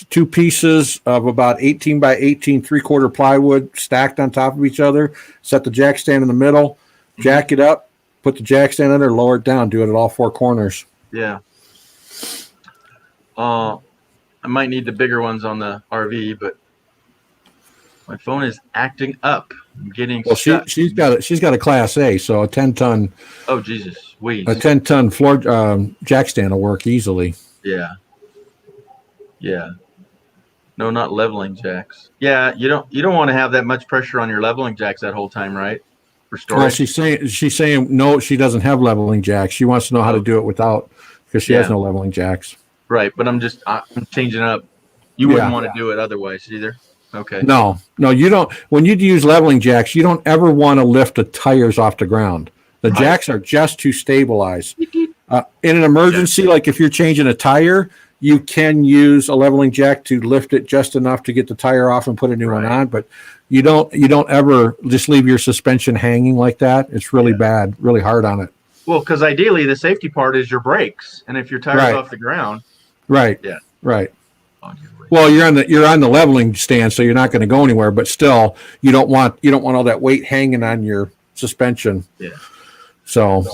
2 pieces of about 18 by 18 3/4 plywood stacked on top of each other, set the jack stand in the middle, jack it up, put the jack stand under, lower it down, do it at all 4 corners. Yeah. I might need the bigger ones on the RV, but my phone is acting up. I'm getting Well, stuck. she's got a Class A, so a 10-ton Oh Jesus, weeds. a 10-ton floor jack stand will work easily. Yeah. Yeah. No, not leveling jacks. Yeah, you don't want to have that much pressure on your leveling jacks that whole time, right? For Well, storage. she's saying no, she doesn't have leveling jacks. She wants to know how to do it without, because she has Yeah. no leveling jacks. Right, but I'm changing up. You wouldn't Yeah. want to do it otherwise either. Okay. No, you don't. When you use leveling jacks, you don't ever want to lift the tires off the ground. The Right. jacks are just to stabilize. In an emergency, like if you're changing a tire, you can use a leveling jack to lift it just enough to get the tire off and put a new one Right. on. But you don't ever just leave your suspension hanging like that. It's really bad, really hard on it. Well, because ideally the safety part is your brakes, and if your tire's Right. off the ground, Right. Yeah. Right. on your brakes. Well, you're on the leveling stand, so you're not going to go anywhere. But still, you don't want all that weight hanging on your suspension. Yeah. So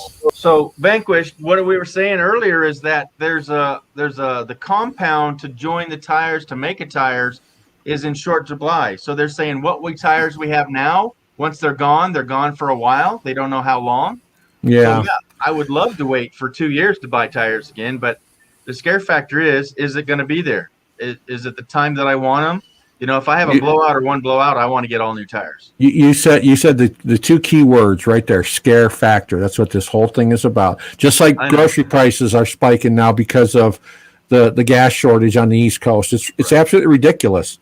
Vanquished, what we were saying earlier is that there's the compound to join the tires to make it tires is in short supply. So they're saying tires we have now, once they're gone for a while. They don't know how long. yeah. So, yeah, I would love to wait for 2 years to buy tires again, but the scare factor is it going to be there? Is it the time that I want them? You know, if I have a blowout or one blowout, I want to get all new tires. You said the 2 key words right there, scare factor. That's what this whole thing is about. Just like I know. grocery prices are spiking now because of the gas shortage on the East Coast. It's absolutely ridiculous.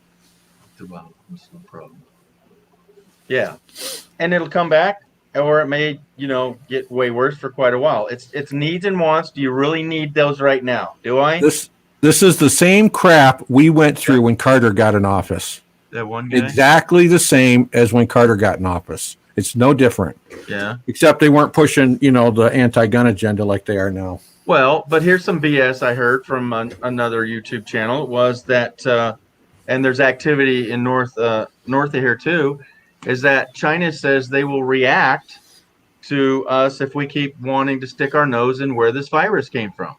Well, that's no problem. Yeah, and it'll come back, or it may, get way worse for quite a while. It's needs and wants. Do you really need those right now? Do I? This is the same crap we went through when Carter got in office. That one guy. Exactly the same as when Carter got in office. It's no different, Yeah. except they weren't pushing, the anti-gun agenda like they are now. Well, but here's some BS I heard from another YouTube channel was that, and there's activity in north of here too, is that China says they will react to us if we keep wanting to stick our nose in where this virus came from.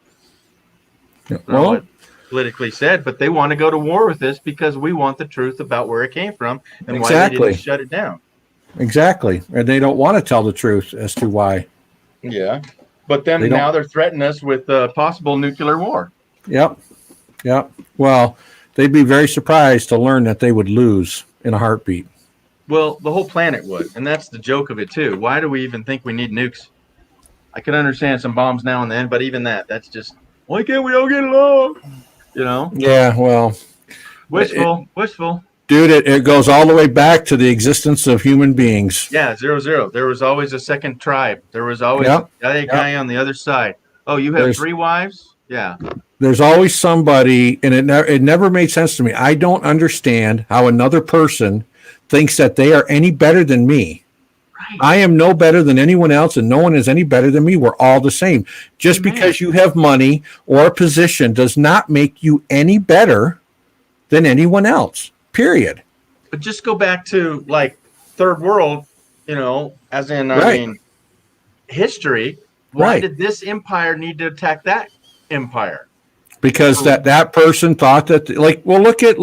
Well, What politically said, but they want to go to war with us because we want the truth about where it came from and why they Exactly. didn't shut it down. exactly. And they don't want to tell the truth as to why. Yeah. But then They don't- now they're threatening us with possible nuclear war. Yep. Well, they'd be very surprised to learn that they would lose in a heartbeat. Well, the whole planet would, and that's the joke of it too. Why do we even think we need nukes? I can understand some bombs now and then, but even that's just, why can't we all get along? Yeah, well, Wishful. dude, it goes all the way back to the existence of human beings. Yeah, 0-0. There was always a second tribe. There was always Yep. a guy on the other side. Oh, you have There's- 3 wives? Yeah. There's always somebody, and it never made sense to me. I don't understand how another person thinks that they are any better than me. Right. I am no better than anyone else, and no one is any better than me. We're all the same. Just Amen. because you have money or a position does not make you any better than anyone else. Period. But just go back to like third world, as in, I Right. mean, history. Why Right. did this empire need to attack that empire? Because that person thought that, like, well, look at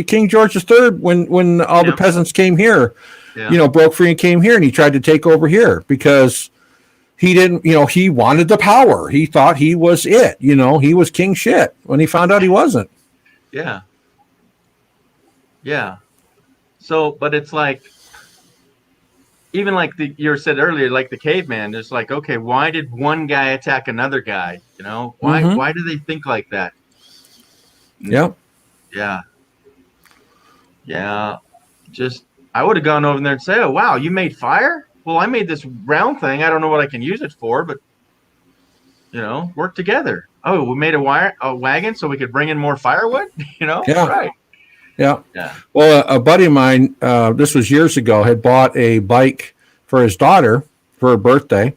King George III when all the Yep. peasants came here, Yeah. broke free and came here, and he tried to take over here because he didn't, he wanted the power. He thought he was it. He was king shit when he found out he wasn't. Yeah. Yeah. So, but it's like, even like you said earlier, like the caveman, it's like, okay, why did one guy attack another guy? You know, why do they think like that? Yep. Yeah. Yeah. Just, I would have gone over there and say, oh, wow, you made fire? Well, I made this round thing. I don't know what I can use it for, but, you know, work together. Oh, we made a wagon so we could bring in more firewood? You know? Yeah. Right. Yeah. Yeah. Well, a buddy of mine, this was years ago, had bought a bike for his daughter for her birthday.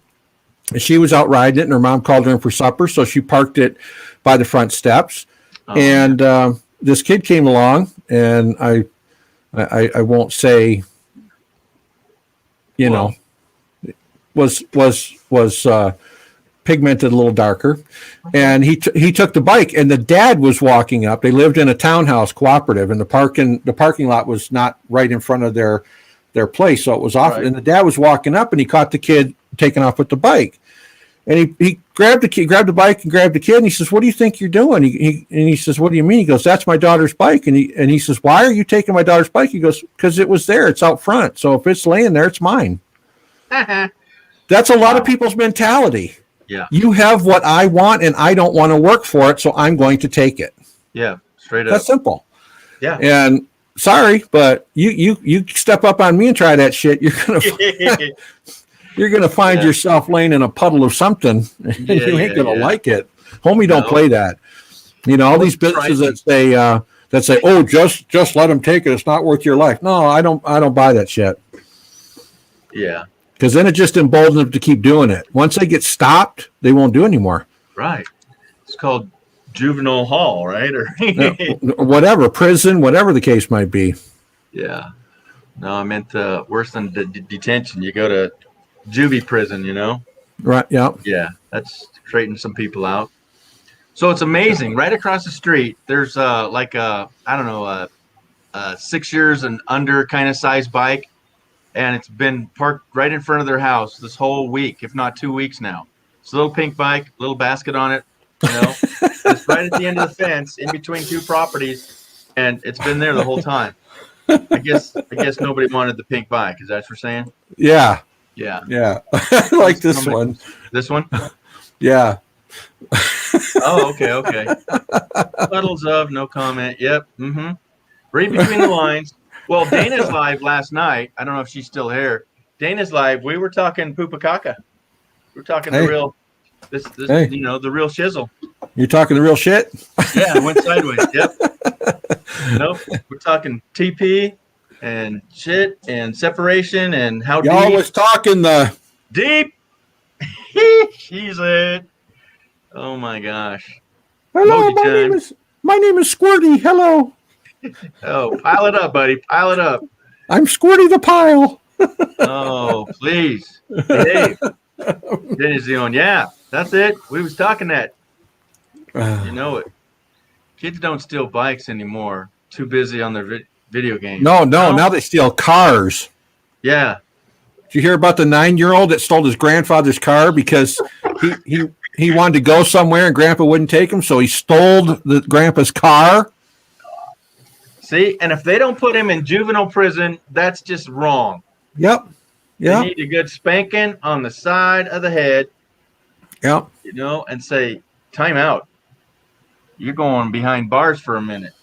And she was out riding it, and her mom called her in for supper, so she parked it by the front steps. Oh, And this kid came along, and I won't say, you know, was pigmented a little darker, and he took the bike, and the dad was walking up. They lived in a townhouse cooperative, and the parking lot was not right in front of their place, so it was off. Right. And the dad was walking up, and he caught the kid taking off with the bike, and he grabbed the bike and grabbed the kid, and he says, "What do you think you're doing?" He says, "What do you mean?" He goes, "That's my daughter's bike," and he says, "Why are you taking my daughter's bike?" He goes, "Because it was there. It's out front. So if it's laying there, it's mine." That's a lot of people's mentality. Yeah. You have what I want, and I don't want to work for it, so I'm going to take it. Yeah. Straight up. That's simple. Yeah. And sorry, but you step up on me and try that shit, you're gonna find Yeah. yourself laying in a puddle of something, and you ain't gonna yeah. like it. Homie, don't No. play that. You know, all these businesses that say, "Oh, just let them take it. It's not worth your life." No, I don't buy that shit. Yeah. Because then it just emboldens them to keep doing it. Once they get stopped, they won't do anymore. Right. It's called juvenile hall, right? Or Whatever, prison, whatever the case might be. yeah. No, I meant worse than detention. You go to juvie prison, you know? Right? Yeah. Yeah, that's straightening some people out. So it's amazing. Right across the street, there's like a 6 years and under kind of size bike, and it's been parked right in front of their house this whole week, if not 2 weeks now. It's a little pink bike, little basket on it, you know. It's right at the end of the fence, in between two properties, and it's been there the whole time. I guess nobody wanted the pink bike. Is that what you're saying? Yeah. Yeah. Yeah. I like this one. This one? Yeah. Oh, okay. Puddles of no comment. Yep. Mm-hmm. Read between the lines. Well, Dana's live last night. I don't know if she's still here. Dana's live. We were talking Pupakaka. We were talking Hey. the real, this Hey. you know, the real shizzle. You're talking the real shit? Yeah, it went sideways. Yep. Nope. We're talking TP and shit and separation and how Y'all deep. was talking the Deep. She's it. Oh my gosh. hello, Bogey my name is Squirty. Hello. Oh, pile it up, buddy. Pile it up. I'm Squirty the Pile. Oh, please. Hey. Dennis Zion. Yeah, that's it. We was talking that. You know it. Kids don't steal bikes anymore. Too busy on their video games. No, now they steal cars. Yeah. Did you hear about the 9-year-old that stole his grandfather's car because he wanted to go somewhere and grandpa wouldn't take him, so he stole the grandpa's car? See, and if they don't put him in juvenile prison, that's just wrong. Yep. They Yep. need a good spanking on the side of the head, Yep. you know, and say, time out. You're going behind bars for a minute.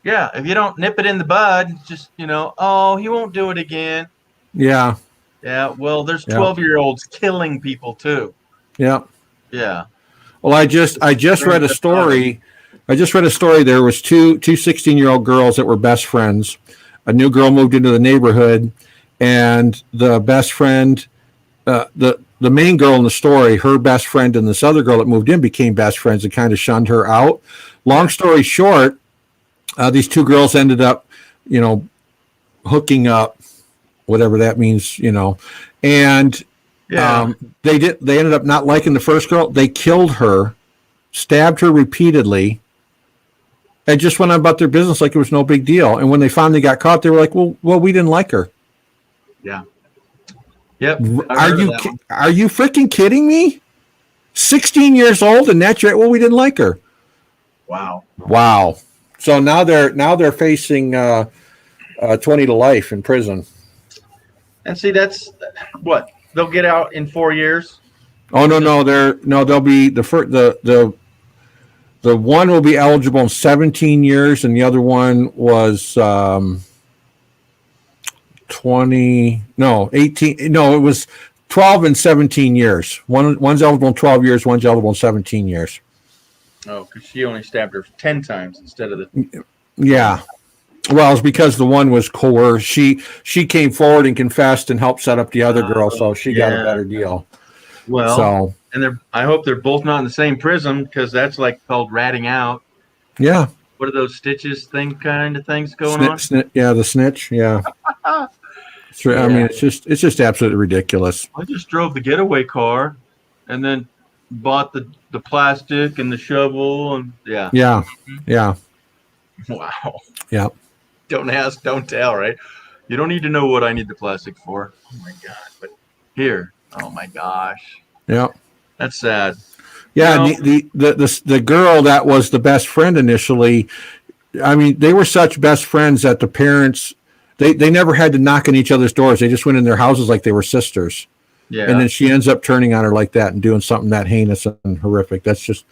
Yeah, if you don't nip it in the bud, just, you know, oh, he won't do it again. Yeah. Yeah, well, there's Yeah. 12-year-olds killing people too. Yep. Yeah. Well, I just read a story. I just read a story. There was two 16-year-old girls that were best friends. A new girl moved into the neighborhood, and the best friend, the main girl in the story, her best friend and this other girl that moved in became best friends and kind of shunned her out. Long story short, these two girls ended up, you know, hooking up, whatever that means, you know, and Yeah. they ended up not liking the first girl. They killed her, stabbed her repeatedly, and just went on about their business like it was no big deal. And when they finally got caught, they were like, well, we didn't like her. Yep. I've heard of that one. Are you freaking kidding me? 16 years old, and that's right. Well, we didn't like her. Wow. Wow. So now they're facing 20 to life in prison. And see, that's what they'll get out in 4 years. Oh no, they'll be the one will be eligible in 17 years, and the other one was 18. No, it was 12 and 17 years. One's eligible in 12 years, one's eligible in 17 years. Oh, because she only stabbed her 10 times instead of the. Yeah. Well, it's because the one was coerced. She came forward and confessed and helped set up the other girl, so she got a Yeah. better deal. Well, So and I hope they're both not in the same prison because that's like called ratting out. yeah, What are those stitches kind of things going on? yeah, the snitch, yeah. I mean, it's just absolutely ridiculous. I just drove the getaway car, and then bought the plastic and the shovel and yeah. Yeah. Wow. Yeah. Don't ask, don't tell, right? You don't need to know what I need the plastic for. Oh my god! But here, oh my gosh, Yeah. that's sad. Yeah, You know- the girl that was the best friend initially, I mean, they were such best friends that the parents they never had to knock on each other's doors. They just went in their houses like they were sisters. Yeah. And then she ends up turning on her like that and doing something that heinous and horrific. That's just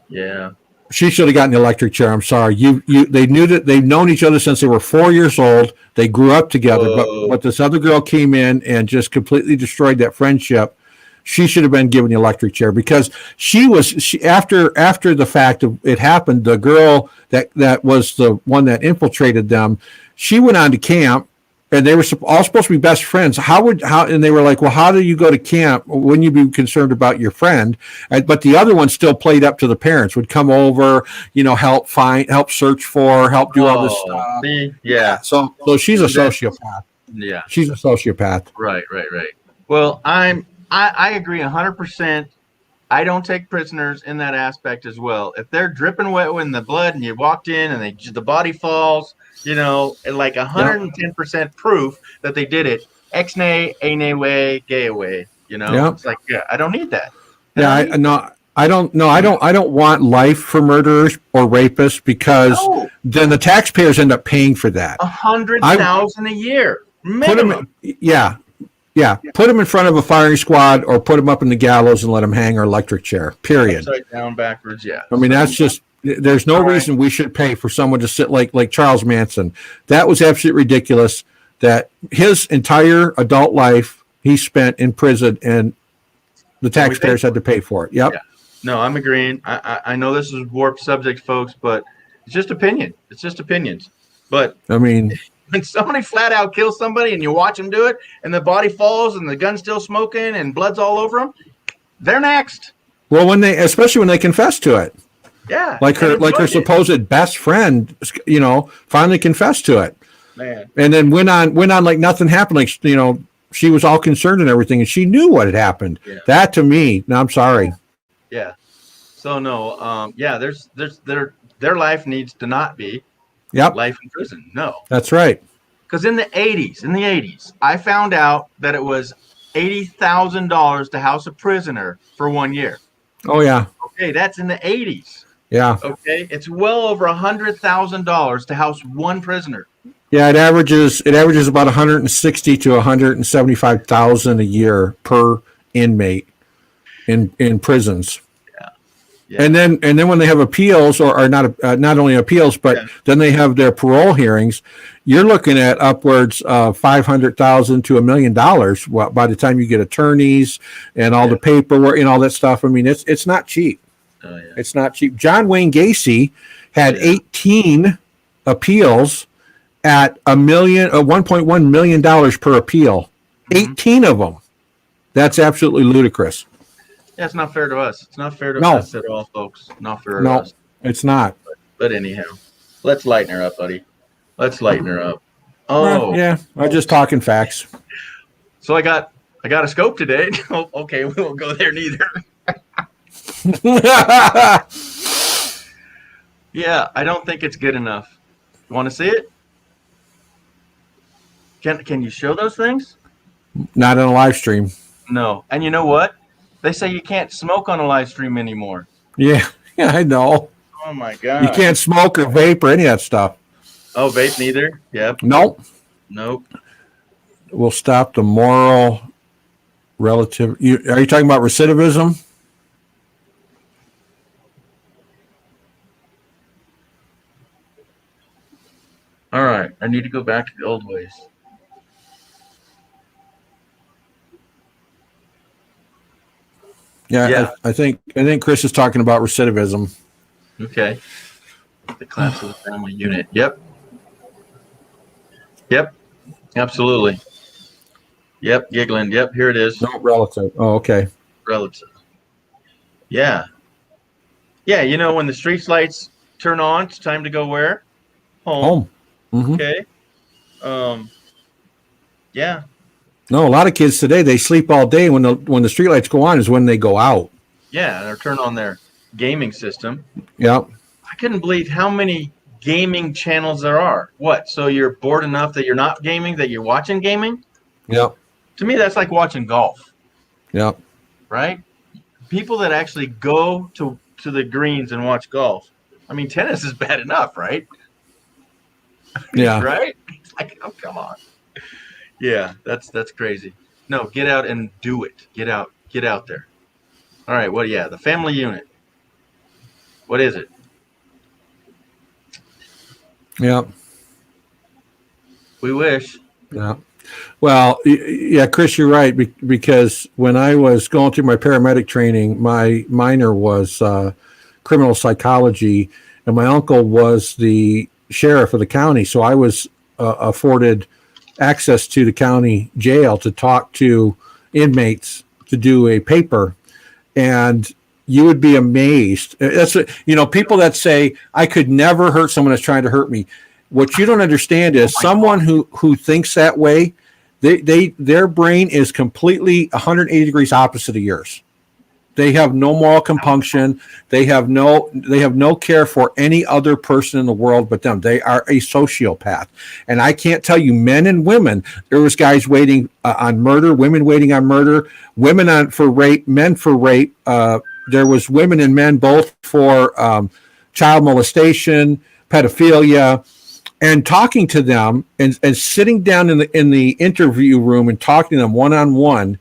yeah. she should have gotten the electric chair. I'm sorry. They knew that they've known each other since they were 4 years old. They grew up together, Whoa. but this other girl came in and just completely destroyed that friendship. She should have been given the electric chair because she after the fact of it happened, the girl that was the one that infiltrated them, she went on to camp and they were all supposed to be best friends. And they were like, well, how do you go to camp? Wouldn't you be concerned about your friend? But the other one still played up to the parents, would come over, help search for, help do all this Oh, stuff. see? Yeah. So she's a sociopath. Yeah. She's a sociopath. Right. Well, I agree 100%. I don't take prisoners in that aspect as well. If they're dripping wet in the blood and you walked in and the body falls, and like 110% proof that they did it, ex-nay, a-nay way, gay away, Yeah. It's like, yeah, I don't need that. Yeah, I don't want life for murderers or rapists because No, then the taxpayers end up paying for that. 100,000 a year Put them, minimum. put them in front of a firing squad or put them up in the gallows and let them hang or electric chair. Period. Upside down, backwards, yeah. I mean, that's just. There's no All right. reason we should pay for someone to sit like Charles Manson. That was absolutely ridiculous. That his entire adult life he spent in prison, and the taxpayers had to pay for it. Yep. Yeah. No, I'm agreeing. I know this is a warped subject, folks, but it's just opinion. It's just opinions. But I mean, when somebody flat out kills somebody and you watch them do it, and the body falls and the gun's still smoking and blood's all over them, they're next. well, especially when they confess to it. Yeah, Like her supposed best friend, finally confessed to it, man. and then went on like nothing happened. Like she was all concerned and everything, and she knew what had happened. Yeah. That to me, no, I'm sorry. Yeah. So no, there's their life needs to not be Yep, life in prison. No, that's right. because in the 80s, I found out that it was $80,000 to house a prisoner for 1 year. Oh yeah, Okay, that's in the 80s. yeah, Okay, it's well over $100,000 to house one prisoner. yeah. It averages about 160 to 175,000 a year per inmate in prisons. Yeah. And then when they have appeals or not only appeals, but then they have their parole hearings, you're looking at upwards of $500,000 to $1 million. Well, by the time you get attorneys and all the paperwork and all that stuff, I mean, it's not cheap. Oh, yeah. It's not cheap. John Wayne Gacy had Yeah. 18 appeals at $1.1 million per appeal. Mhm. 18 of them. That's absolutely ludicrous. Yeah, it's not fair to us. It's not fair to No. us at all, folks. Not fair to No, us. it's not. But anyhow, let's lighten her up, buddy. Let's lighten her up. Oh, Yeah, I'm just talking facts. So I got a scope today. Oh, okay, we won't go there neither. Yeah, I don't think it's good enough. Want to see it? Can you show those things? Not on a live stream. No. And you know what? They say you can't smoke on a live stream anymore. Yeah, I know. Oh my god. You can't smoke or vape or any of that stuff. Oh, vape neither. Yep. Nope. Nope. will stop the moral relative. Are you talking about recidivism? All right. I need to go back to the old ways. Yeah, Yeah. I think Chris is talking about recidivism. Okay. The collapse of the family unit. Yep. Yep. Absolutely. Yep. Giggling. Yep. Here it is. No relative. Oh, okay. Relative. Yeah. Yeah. You know, when the street lights turn on, it's time to go where? Home. Home. Okay. Yeah. No, a lot of kids today, they sleep all day. When the streetlights go on is when they go out. Yeah. Or turn on their gaming system. Yep. I couldn't believe how many gaming channels there are. What? So you're bored enough that you're not gaming, that you're watching gaming? Yep. To me, that's like watching golf, Yep. right? People that actually go to the greens and watch golf. I mean, tennis is bad enough, right? Yeah. Right? Like, oh, come on. Yeah, that's crazy. No, get out and do it. Get out there. All right. Well, yeah, the family unit. What is it? Yep. We wish. Yeah. Well, yeah, Chris, you're right. Because when I was going through my paramedic training, my minor was criminal psychology, and my uncle was the sheriff of the county. So I was afforded access to the county jail to talk to inmates to do a paper. And you would be amazed. That's people that say I could never hurt someone that's trying to hurt me. What you don't understand is someone who thinks that way, their brain is completely 180 degrees opposite of yours. They have no moral compunction. They have no care for any other person in the world but them. They are a sociopath. And I can't tell you, men and women, there was guys waiting on murder, women waiting on murder, women for rape, men for rape. There was women and men both for child molestation, pedophilia, and talking to them and sitting down in the interview room and talking to them one-on-one.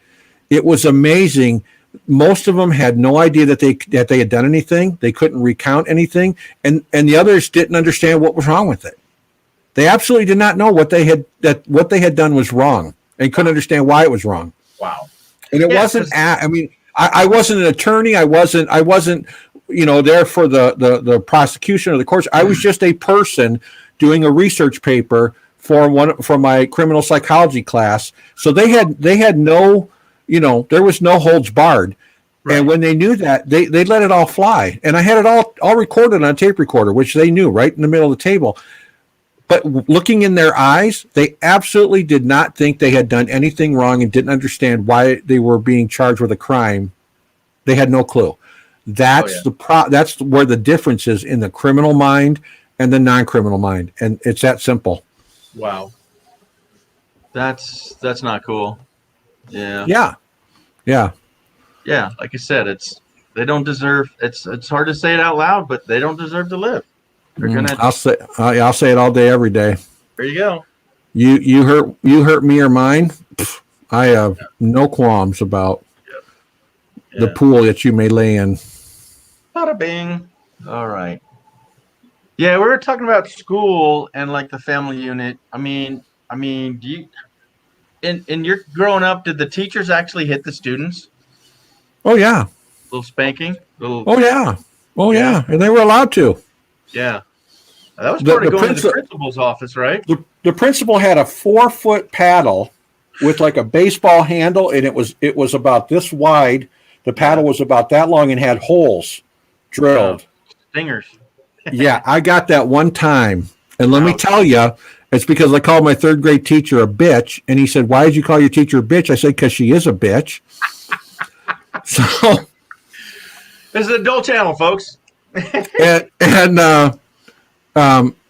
It was amazing. Most of them had no idea that they had done anything. They couldn't recount anything, and the others didn't understand what was wrong with it. They absolutely did not know what they had done was wrong, and couldn't understand why it was wrong. Wow. And it wasn't. I wasn't an attorney. I wasn't. There for the prosecution or the courts. I was just a person doing a research paper for my criminal psychology class. So they had no. There was no holds barred. Right. And when they knew that, they let it all fly. And I had it all recorded on a tape recorder, which they knew right in the middle of the table. But looking in their eyes, they absolutely did not think they had done anything wrong and didn't understand why they were being charged with a crime. They had no clue. That's that's where the difference is in the criminal mind and the non-criminal mind. And it's that simple. Wow. That's not cool. Yeah. Yeah. Like I said, they don't deserve. It's hard to say it out loud, but they don't deserve to live. They're gonna. I'll say it all day, every day. There you go. You hurt me or mine. I have no qualms about the pool that you may lay in. Bada bing. All right. Yeah, we were talking about school and like the family unit. I mean, do you? In your growing up, did the teachers actually hit the students? Oh yeah. Little spanking? Oh yeah. And they were allowed to. Yeah. That was part of going to the principal's office, right? The principal had a 4-foot paddle with like a baseball handle, and it was about this wide. The paddle was about that long and had holes drilled. Stingers. Yeah, I got that one time. And let me tell you, it's because I called my 3rd grade teacher a bitch. And he said, "Why did you call your teacher a bitch?" I said, "Because she is a bitch." So this is an adult channel, folks. and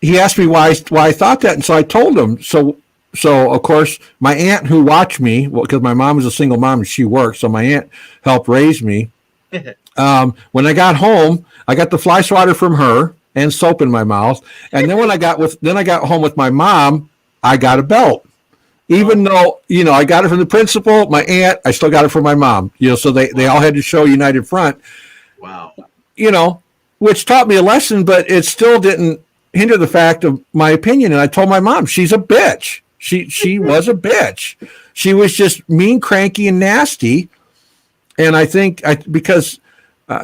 he asked me why I thought that. And so I told him. So of course, my aunt who watched me, because my mom was a single mom and she worked. So my aunt helped raise me. When I got home, I got the fly swatter from her and soap in my mouth. And then when I got home with my mom, I got a belt. Even though, I got it from the principal, my aunt, I still got it from my mom, so they all had to show United Front, Wow. Which taught me a lesson, but it still didn't hinder the fact of my opinion. And I told my mom, she's a bitch. She was a bitch. She was just mean, cranky, and nasty. And I think because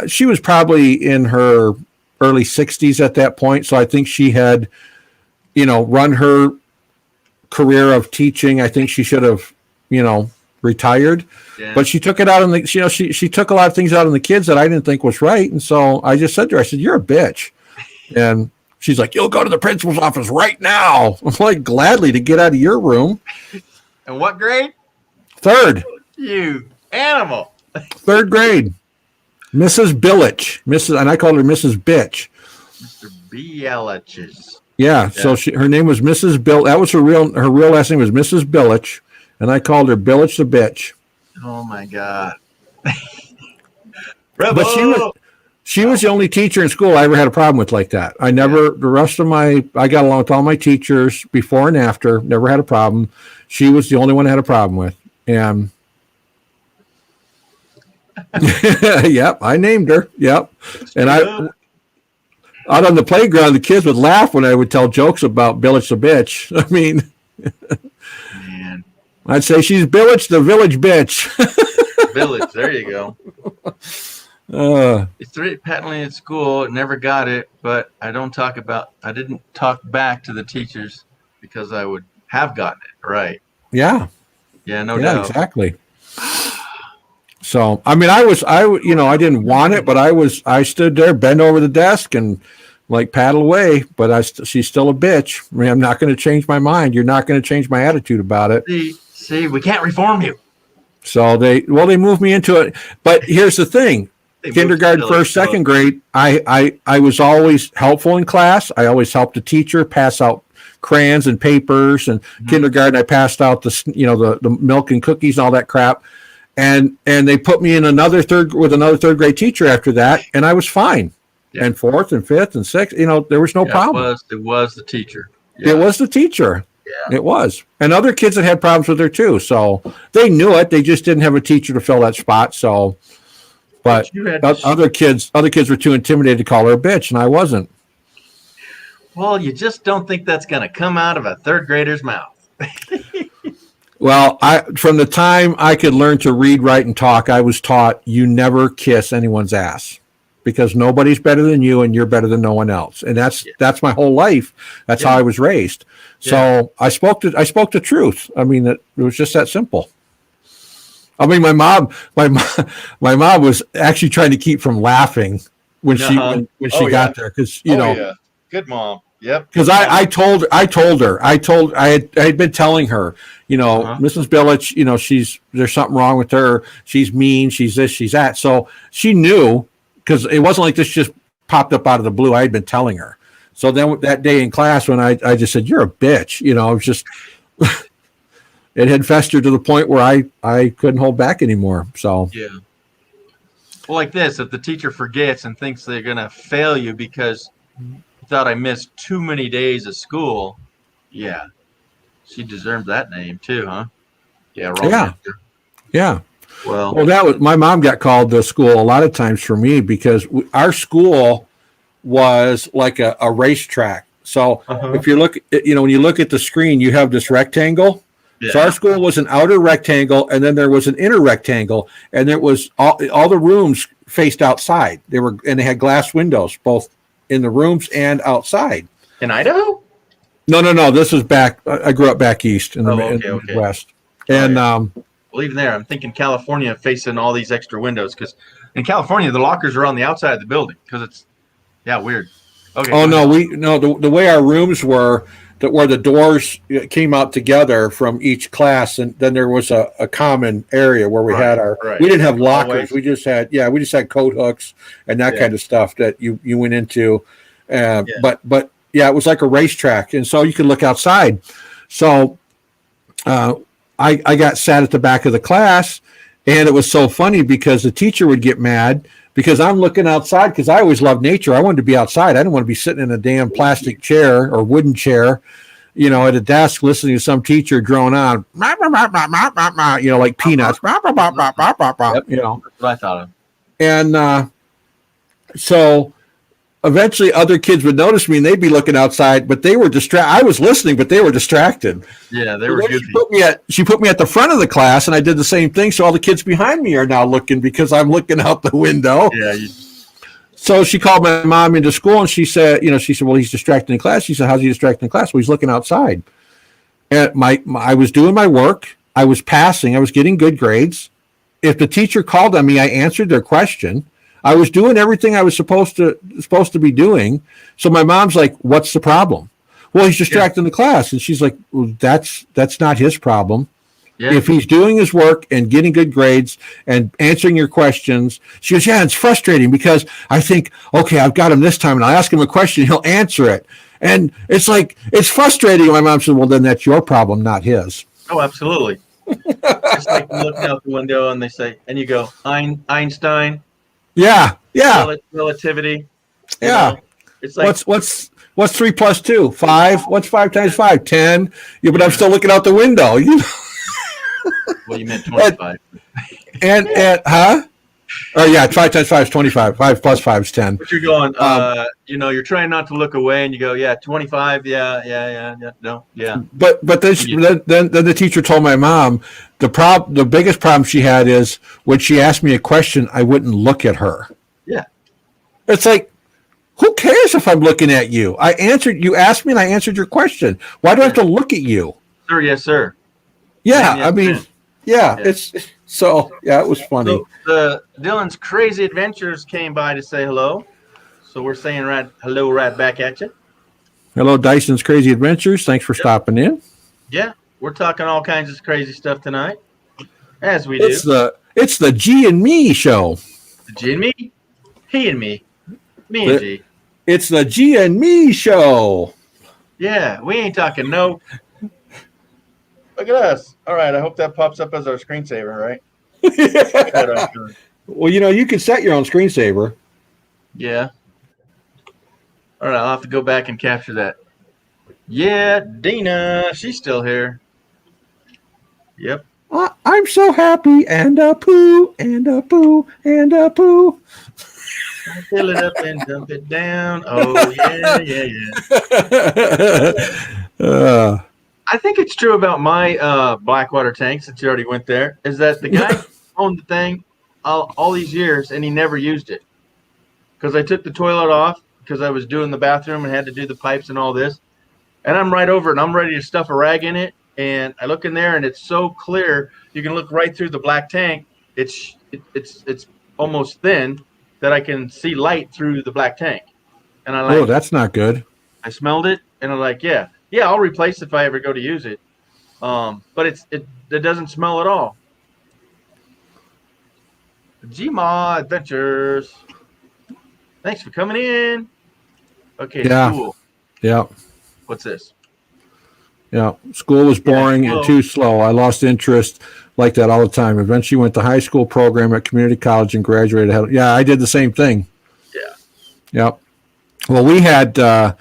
she was probably in her early 60s at that point. So I think she had, run her career of teaching. I think she should have, retired. Yeah. But she took it out on the, she took a lot of things out on the kids that I didn't think was right. And so I just said to her, I said, you're a bitch. And she's like, you'll go to the principal's office right now. I'm like, gladly to get out of your room. And what grade? Third Animal. grade. Mrs. Billich. And I called her Mrs. Bitch. Mr. Bielich's. Yeah. So her name was Mrs. Bill. That was her real last name was Mrs. Billich. And I called her Billich the bitch. Oh my God. But she was the only teacher in school I ever had a problem with like that. I got along with all my teachers before and after, never had a problem. She was the only one I had a problem with. And yep, I named her. Yep. And out on the playground, the kids would laugh when I would tell jokes about Billich the bitch. I mean, Man. I'd say she's Billich the village bitch. Village. There you go. It's patently at school. Never got it, but I didn't talk back to the teachers because I would have gotten it right. Yeah. Yeah, no doubt. Exactly. So, I mean, I didn't want it, but I stood there, bent over the desk and like paddle away, but she's still a bitch. I mean, I'm not going to change my mind. You're not going to change my attitude about it. See, we can't reform you. So they moved me into it. But here's the thing. Kindergarten, first, second grade, I was always helpful in class. I always helped the teacher pass out crayons and papers. And kindergarten, I passed out the milk and cookies and all that crap. And they put me in another third grade teacher after that, and I was fine. Yeah. And fourth and fifth and sixth, there was no problem. It was the teacher. Yeah. It was the teacher. Yeah. It was. And other kids that had problems with her too. So they knew it. They just didn't have a teacher to fill that spot. So, but other kids were too intimidated to call her a bitch, and I wasn't. Well, you just don't think that's going to come out of a third grader's mouth. Well, from the time I could learn to read, write, and talk, I was taught you never kiss anyone's ass because nobody's better than you and you're better than no one else. And that's my whole life. That's how I was raised. So I spoke the truth. I mean, it was just that simple. I mean, my mom was actually trying to keep from laughing when she got there because Good mom. Yep. Because I had been telling her, Mrs. Billich, there's something wrong with her. She's mean. She's this, she's that. So she knew because it wasn't like this just popped up out of the blue. I had been telling her. So then that day in class when I just said, you're a bitch, it was just, it had festered to the point where I couldn't hold back anymore. So, yeah. Well, like this, if the teacher forgets and thinks they're going to fail you because thought I missed too many days of school, yeah, she deserves that name too, huh? Yeah, yeah. Well, that was my mom got called to school a lot of times for me because our school was like a racetrack. So if you look, when you look at the screen, you have this rectangle. Yeah. So our school was an outer rectangle, and then there was an inner rectangle, and there was all the rooms faced outside. They had glass windows both in the rooms and outside. In Idaho? No. This was back. I grew up back east in the Midwest. And well, even there, I'm thinking California facing all these extra windows because in California the lockers are on the outside of the building because it's weird. Okay. Oh no, the way our rooms were, that where the doors came out together from each class, and then there was a common area where we had our. Right. We didn't have lockers. Always. We just had coat hooks and that kind of stuff that you went into. But it was like a racetrack, and so you could look outside. So I got sat at the back of the class, and it was so funny because the teacher would get mad because I'm looking outside because I always loved nature. I wanted to be outside. I didn't want to be sitting in a damn plastic chair or wooden chair. at a desk listening to some teacher drone on, like peanuts, Yep. That's what I thought of. And so eventually other kids would notice me and they'd be looking outside, but they were distracted. I was listening, but they were distracted. Yeah, they were Then goofy. she put me at the front of the class, and I did the same thing. So all the kids behind me are now looking because I'm looking out the window. Yeah, So she called my mom into school, and she said, well, he's distracted in class. She said, how's he distracted in class? Well, he's looking outside. And I was doing my work. I was passing. I was getting good grades. If the teacher called on me, I answered their question. I was doing everything I was supposed to be doing. So my mom's like, what's the problem? Well, he's distracted in the class. And she's like, well, that's not his problem. yeah. If he's doing his work and getting good grades and answering your questions, she goes, yeah, it's frustrating because I think, okay, I've got him this time and I'll ask him a question, he'll answer it. And it's like, it's frustrating. My mom said, well, then that's your problem, not his. Oh, absolutely. It's like you look out the window and they say, and you go, Einstein, Yeah. relativity. you Yeah. know? It's like, What's 3 plus 2? 5. What's 5 times 5? 10. Yeah, but I'm still looking out the window. well, you meant 25. And huh? Oh yeah, 5 times 5 is 25. 5 plus 5 is 10. But you're going, you're trying not to look away and you go, yeah, 25. Yeah. No, yeah. But then then the teacher told my mom the biggest problem she had is when she asked me a question, I wouldn't look at her. Yeah. It's like, who cares if I'm looking at you? You asked me and I answered your question. Why do I have to look at you? Sir, yes, sir. Yeah, Yeah, I mean, yeah. it's so it was funny. So the Dylan's Crazy Adventures came by to say hello. So we're saying hello right back at you. Hello, Dyson's Crazy Adventures. Thanks for stopping in. Yeah, we're talking all kinds of crazy stuff tonight, as we do. It's the G and Me show. G and me, he and me and G. It's the G and Me show. Yeah, we ain't talking no. Look at us. All right, I hope that pops up as our screensaver, right? Well, you can set your own screensaver. Yeah. All right, I'll have to go back and capture that. Yeah, Dina, she's still here. Yep. I'm so happy and a poo and a poo and a poo. Fill it up and dump it down. Oh, yeah. I think it's true about my Blackwater tank, since you already went there, is that the guy owned the thing all these years and he never used it. Because I took the toilet off because I was doing the bathroom and had to do the pipes and all this. And I'm right over it and I'm ready to stuff a rag in it. And I look in there and it's so clear, you can look right through the black tank. It's almost thin that I can see light through the black tank. And Oh, that's not good. I smelled it and I'm like, yeah, I'll replace it if I ever go to use it. But it doesn't smell at all. Gma Adventures. Thanks for coming in. Okay, Yeah. School. Yeah. What's this? Yeah. School was boring Yeah, and too slow. I lost interest like that all the time. Eventually went to high school program at community college and graduated. Yeah, I did the same thing. Yeah. Yep. Well, we had a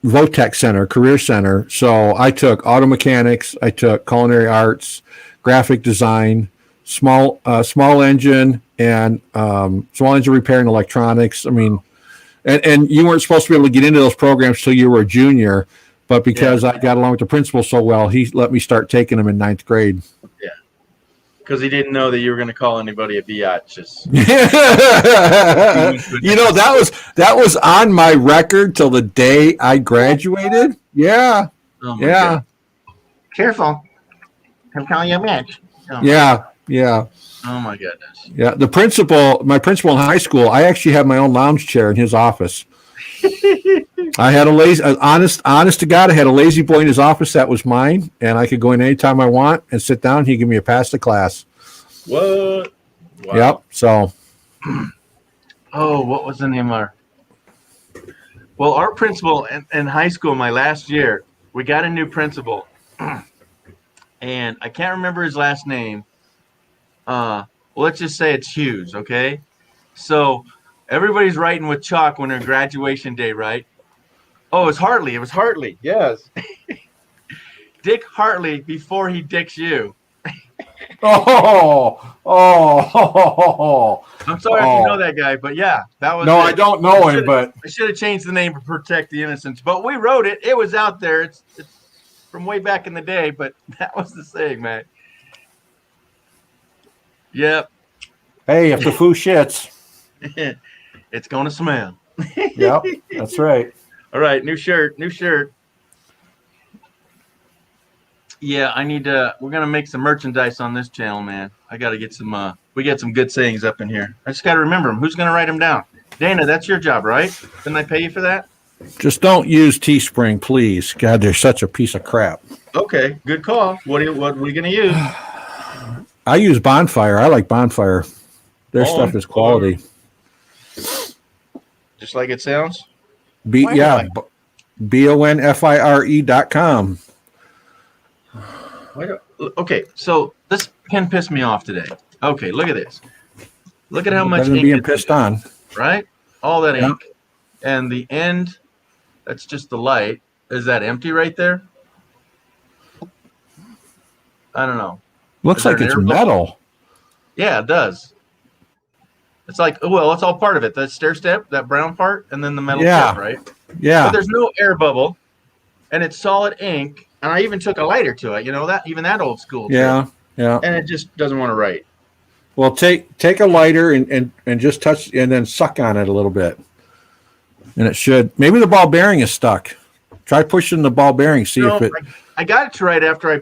VOTEC center, career center. So I took auto mechanics, I took culinary arts, graphic design, small engine, and small engine repair and electronics. I mean, and you weren't supposed to be able to get into those programs till you were a junior, but because I got along with the principal so well, he let me start taking them in 9th grade. Yeah. Because he didn't know that you were going to call anybody a biatch. That was on my record till the day I graduated. Yeah. Oh my Yeah. God. Careful. I'm calling you a bitch. Oh, Yeah. Yeah. Oh my goodness. Yeah. My principal in high school, I actually had my own lounge chair in his office. I had honest to God, I had a lazy boy in his office that was mine, and I could go in anytime I want and sit down. He'd give me a pass to class. What? Wow. Yep. So. Oh, what was the name of our? Well, our principal in high school, my last year, we got a new principal, and I can't remember his last name. Well, let's just say it's Hughes, okay? So everybody's writing with chalk when they're graduation day, right? Oh, it's Hartley. It was Hartley. Yes. Dick Hartley before he dicks you. Oh. I'm sorry if you know that guy, but yeah, that was. No, it. I don't know him, but I should have changed the name to protect the innocents, but we wrote it. It was out there. It's from way back in the day, but that was the saying, man. Yep. hey, if the foo shits. It's gonna smell. Yep, that's right. All right, new shirt. Yeah, I need to. We're gonna make some merchandise on this channel, man. I got to get some. We got some good sayings up in here. I just got to remember them. Who's gonna write them down? Dana, that's your job, right? Didn't I pay you for that? Just don't use Teespring, please. God, they're such a piece of crap. Okay, good call. What are we gonna use? I use Bonfire. I like Bonfire. Their stuff is quality. Just like it sounds. BONFIRE.com. Okay, so this pen pissed me off today. Okay, look at this. Look at how much Better than ink being is pissed in it, on. right? All that Yeah. ink, and the end. That's just the light. Is that empty right there? I don't know. Looks Is there like an it's air bubble? metal. Yeah, it does. It's like, well, it's all part of it. That stair step, that brown part, and then the metal Yeah. tip, right? But Yeah. there's no air bubble, and it's solid ink. And I even took a lighter to it. You know that, even that old school. Yeah. trick. Yeah. And it just doesn't want to write. Well, take a lighter and just touch and then suck on it a little bit. And it should. Maybe the ball bearing is stuck. Try pushing the ball bearing. See No, if it. I got it to write after I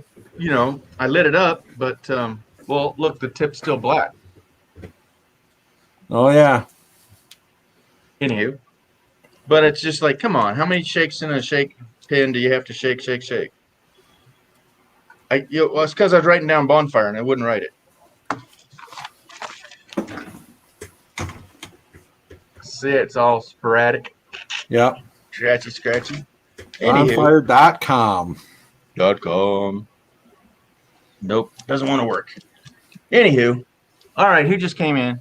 lit it up. But well, look, the tip's still black. Oh yeah. Anywho, but it's just like, come on, how many shakes in a shake pen do you have to shake? Well, it's because I was writing down Bonfire and I wouldn't write it. See, it's all sporadic, Yeah. scratchy. Anywho, Bonfire.com. .com. Nope, doesn't want to work. Anywho, all right, who just came in?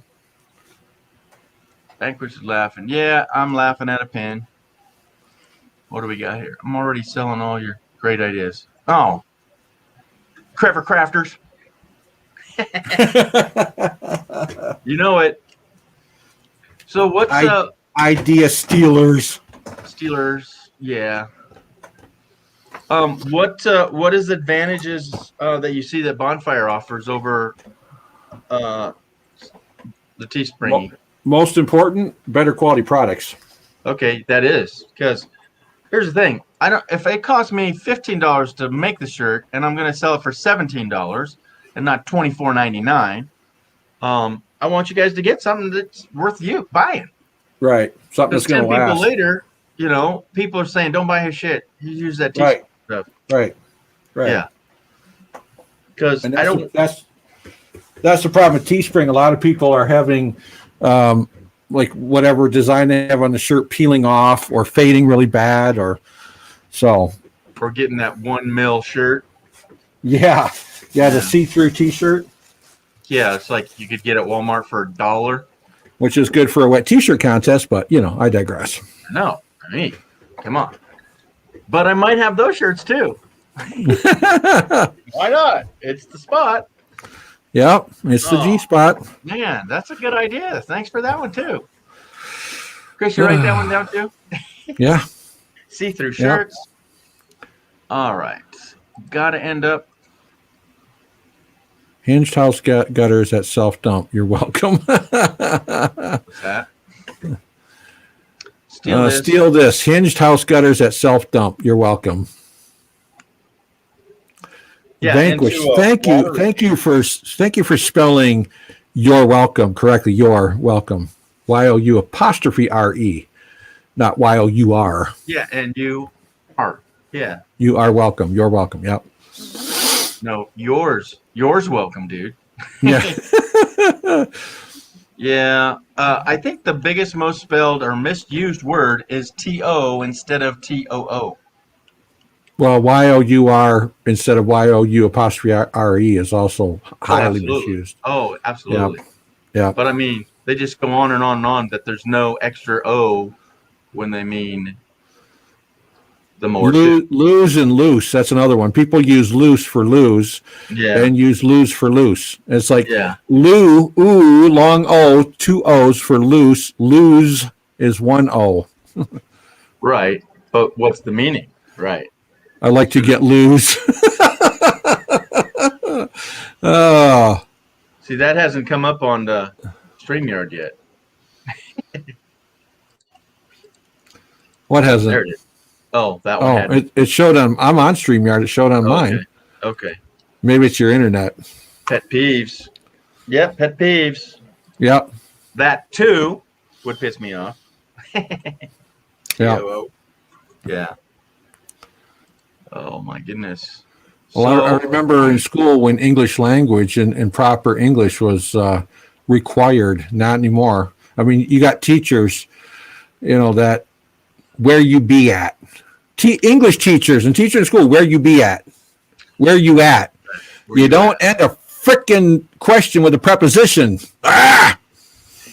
Vanquish is laughing. Yeah, I'm laughing at a pen. What do we got here? I'm already selling all your great ideas. Oh, Clever Crafters. You know it. So what's Idea Stealers. Steelers? Yeah. What is the advantages that you see that Bonfire offers over the Teespring? Most important, better quality products. Okay, that is because here's the thing. If it costs me $15 to make the shirt and I'm going to sell it for $17 and not $24.99, I want you guys to get something that's worth you buying. Right. Something Because that's 10 going to people last. later, people are saying, "Don't buy his shit. You use that Right. stuff." Right. Yeah. Because And I don't. that's the problem with Teespring. A lot of people are having like whatever design they have on the shirt peeling off or fading really bad or so. For getting that 1 mil shirt. Yeah. The see-through t-shirt, Yeah, it's like you could get at Walmart for $1. which is good for a wet t-shirt contest, but I digress. No, I mean, come on. But I might have those shirts too. Why not? It's the spot. Yep, it's the Oh. G spot. Man, that's a good idea. Thanks for that one too. Chris, you write that one down too? Yeah. See-through shirts. All right. Got to end up. Hinged house gutters at self dump. You're welcome. That. Steal this. Hinged house gutters at self dump. You're welcome. Yeah, Vanquish. into, Thank you for spelling "you're welcome" correctly. You're welcome. YOU''RE, not YOUR. Yeah, and you are. Yeah. You are welcome. You're welcome. Yep. No, yours. Yours welcome, dude. Yeah. Yeah. I think the biggest, most spelled or misused word is TO instead of TOO. Well, YOUR instead of YOU''RE is also highly absolutely. misused. Oh, absolutely. Yeah. But I mean, they just go on and on that there's no extra O when they mean the more. Lose and loose. That's another one. People use loose for lose Yeah. and use lose for loose. It's like Yeah. ooh, long O, two O's for loose. Lose is one O. Right. But what's the meaning? Right. I like to get loose. Oh, See, that hasn't come up on the StreamYard yet. what hasn't? There it is. Oh, that one. Oh, had it showed on. I'm on StreamYard. It showed on mine. Okay. Maybe it's your internet. Pet peeves. Yep, pet peeves. Yep. That too would piss me off. Yeah. Yeah. Oh my goodness. Well, I remember in school when English language and proper English was required. Not anymore. I mean, you got teachers, that where you be at. English teachers and teachers in school, where you be at. Where you at. You don't end a frickin' question with a preposition. Ah!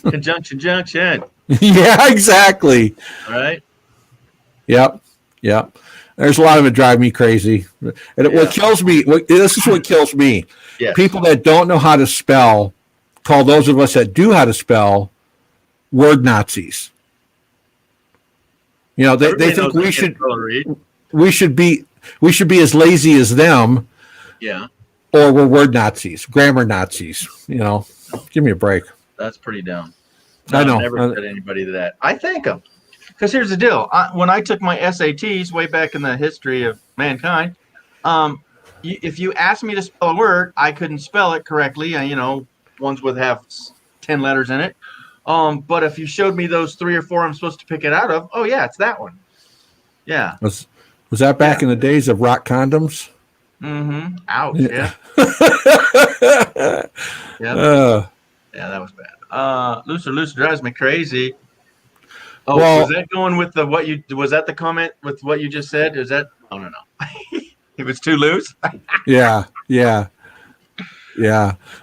Conjunction junction. Yeah, exactly. Right? Yep. There's a lot of it drive me crazy. And what kills me, this is what kills me. Yes. People that don't know how to spell call those of us that do how to spell word Nazis. They Everybody think knows I can spell and read. we should be as lazy as them, Yeah, or we're word Nazis, grammar Nazis. Give me a break. that's pretty dumb. I know. I've never said anybody that. I thank them. Because here's the deal. When I took my SATs way back in the history of mankind, if you asked me to spell a word, I couldn't spell it correctly. Ones would have 10 letters in it. But if you showed me those 3 or 4 I'm supposed to pick it out of, oh yeah, it's that one. Yeah. Was that back in the days of rock condoms? Mm-hmm. Ouch. Yeah. Yeah. Yeah, that was bad. Looser drives me crazy. Oh, Well- was that going with was that the comment with what you just said? Is that, oh, no. It was too loose? Yeah.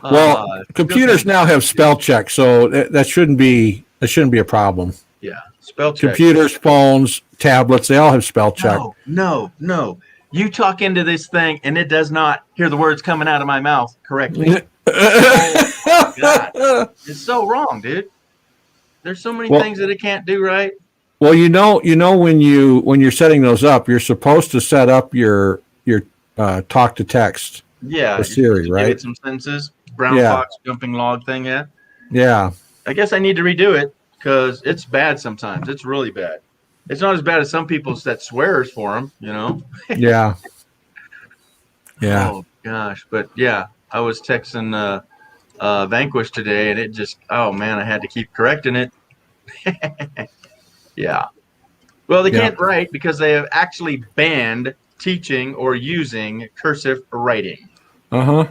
Well, computers now have spell check, so that shouldn't be a problem. Yeah. Spell check. Computers, phones, tablets, they all have spell check. No. You talk into this thing and it does not hear the words coming out of my mouth correctly. Oh, God. It's so wrong, dude. There's so many Well- things that it can't do right. Well, when you're setting those up, you're supposed to set up your talk to text. Yeah. For Siri, give right? it some senses. Brown Yeah. fox jumping log thing, yeah. Yeah. I guess I need to redo it because it's bad sometimes. It's really bad. It's not as bad as some people's that swears for them, Yeah. Yeah. Oh gosh, but yeah, I was texting Vanquish today, and it just, oh man, I had to keep correcting it. Yeah. Well, they Yeah. can't write because they have actually banned teaching or using cursive writing. Uh-huh.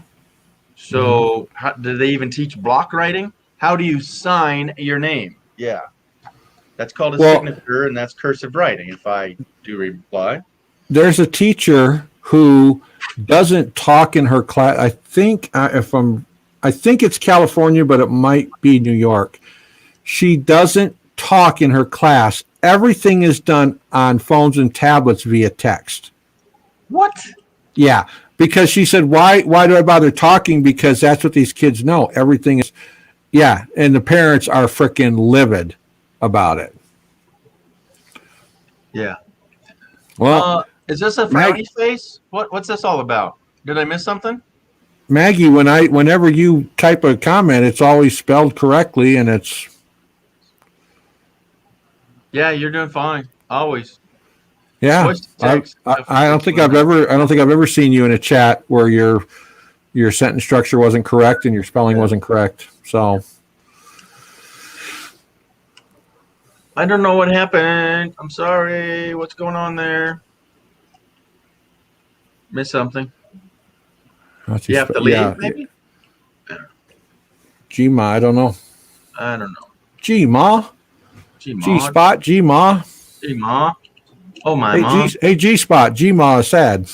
So, do they even teach block writing? How do you sign your name? Yeah. That's called a Well- signature, and that's cursive writing, if I do reply. There's a teacher who doesn't talk in her class. I think it's California, but it might be New York. She doesn't talk in her class. Everything is done on phones and tablets via text. What? Yeah, because she said, why do I bother talking? Because that's what these kids know. Everything is, yeah, and the parents are freaking livid about it. Yeah. Well, Is this a frowny face? What's this all about? Did I miss something? Maggie, whenever you type a comment, it's always spelled correctly, and it's Yeah, you're doing fine. Always. yeah. Voice to text. I don't think I've ever seen you in a chat where your sentence structure wasn't correct and your spelling wasn't correct. So I don't know what happened. I'm sorry. What's going on there? Missed something. You have to leave, maybe? Gma, I don't know. I don't know. Gma, G spot, Gma. G-Ma. Oh, my Hey, mom. G spot, Gma is sad.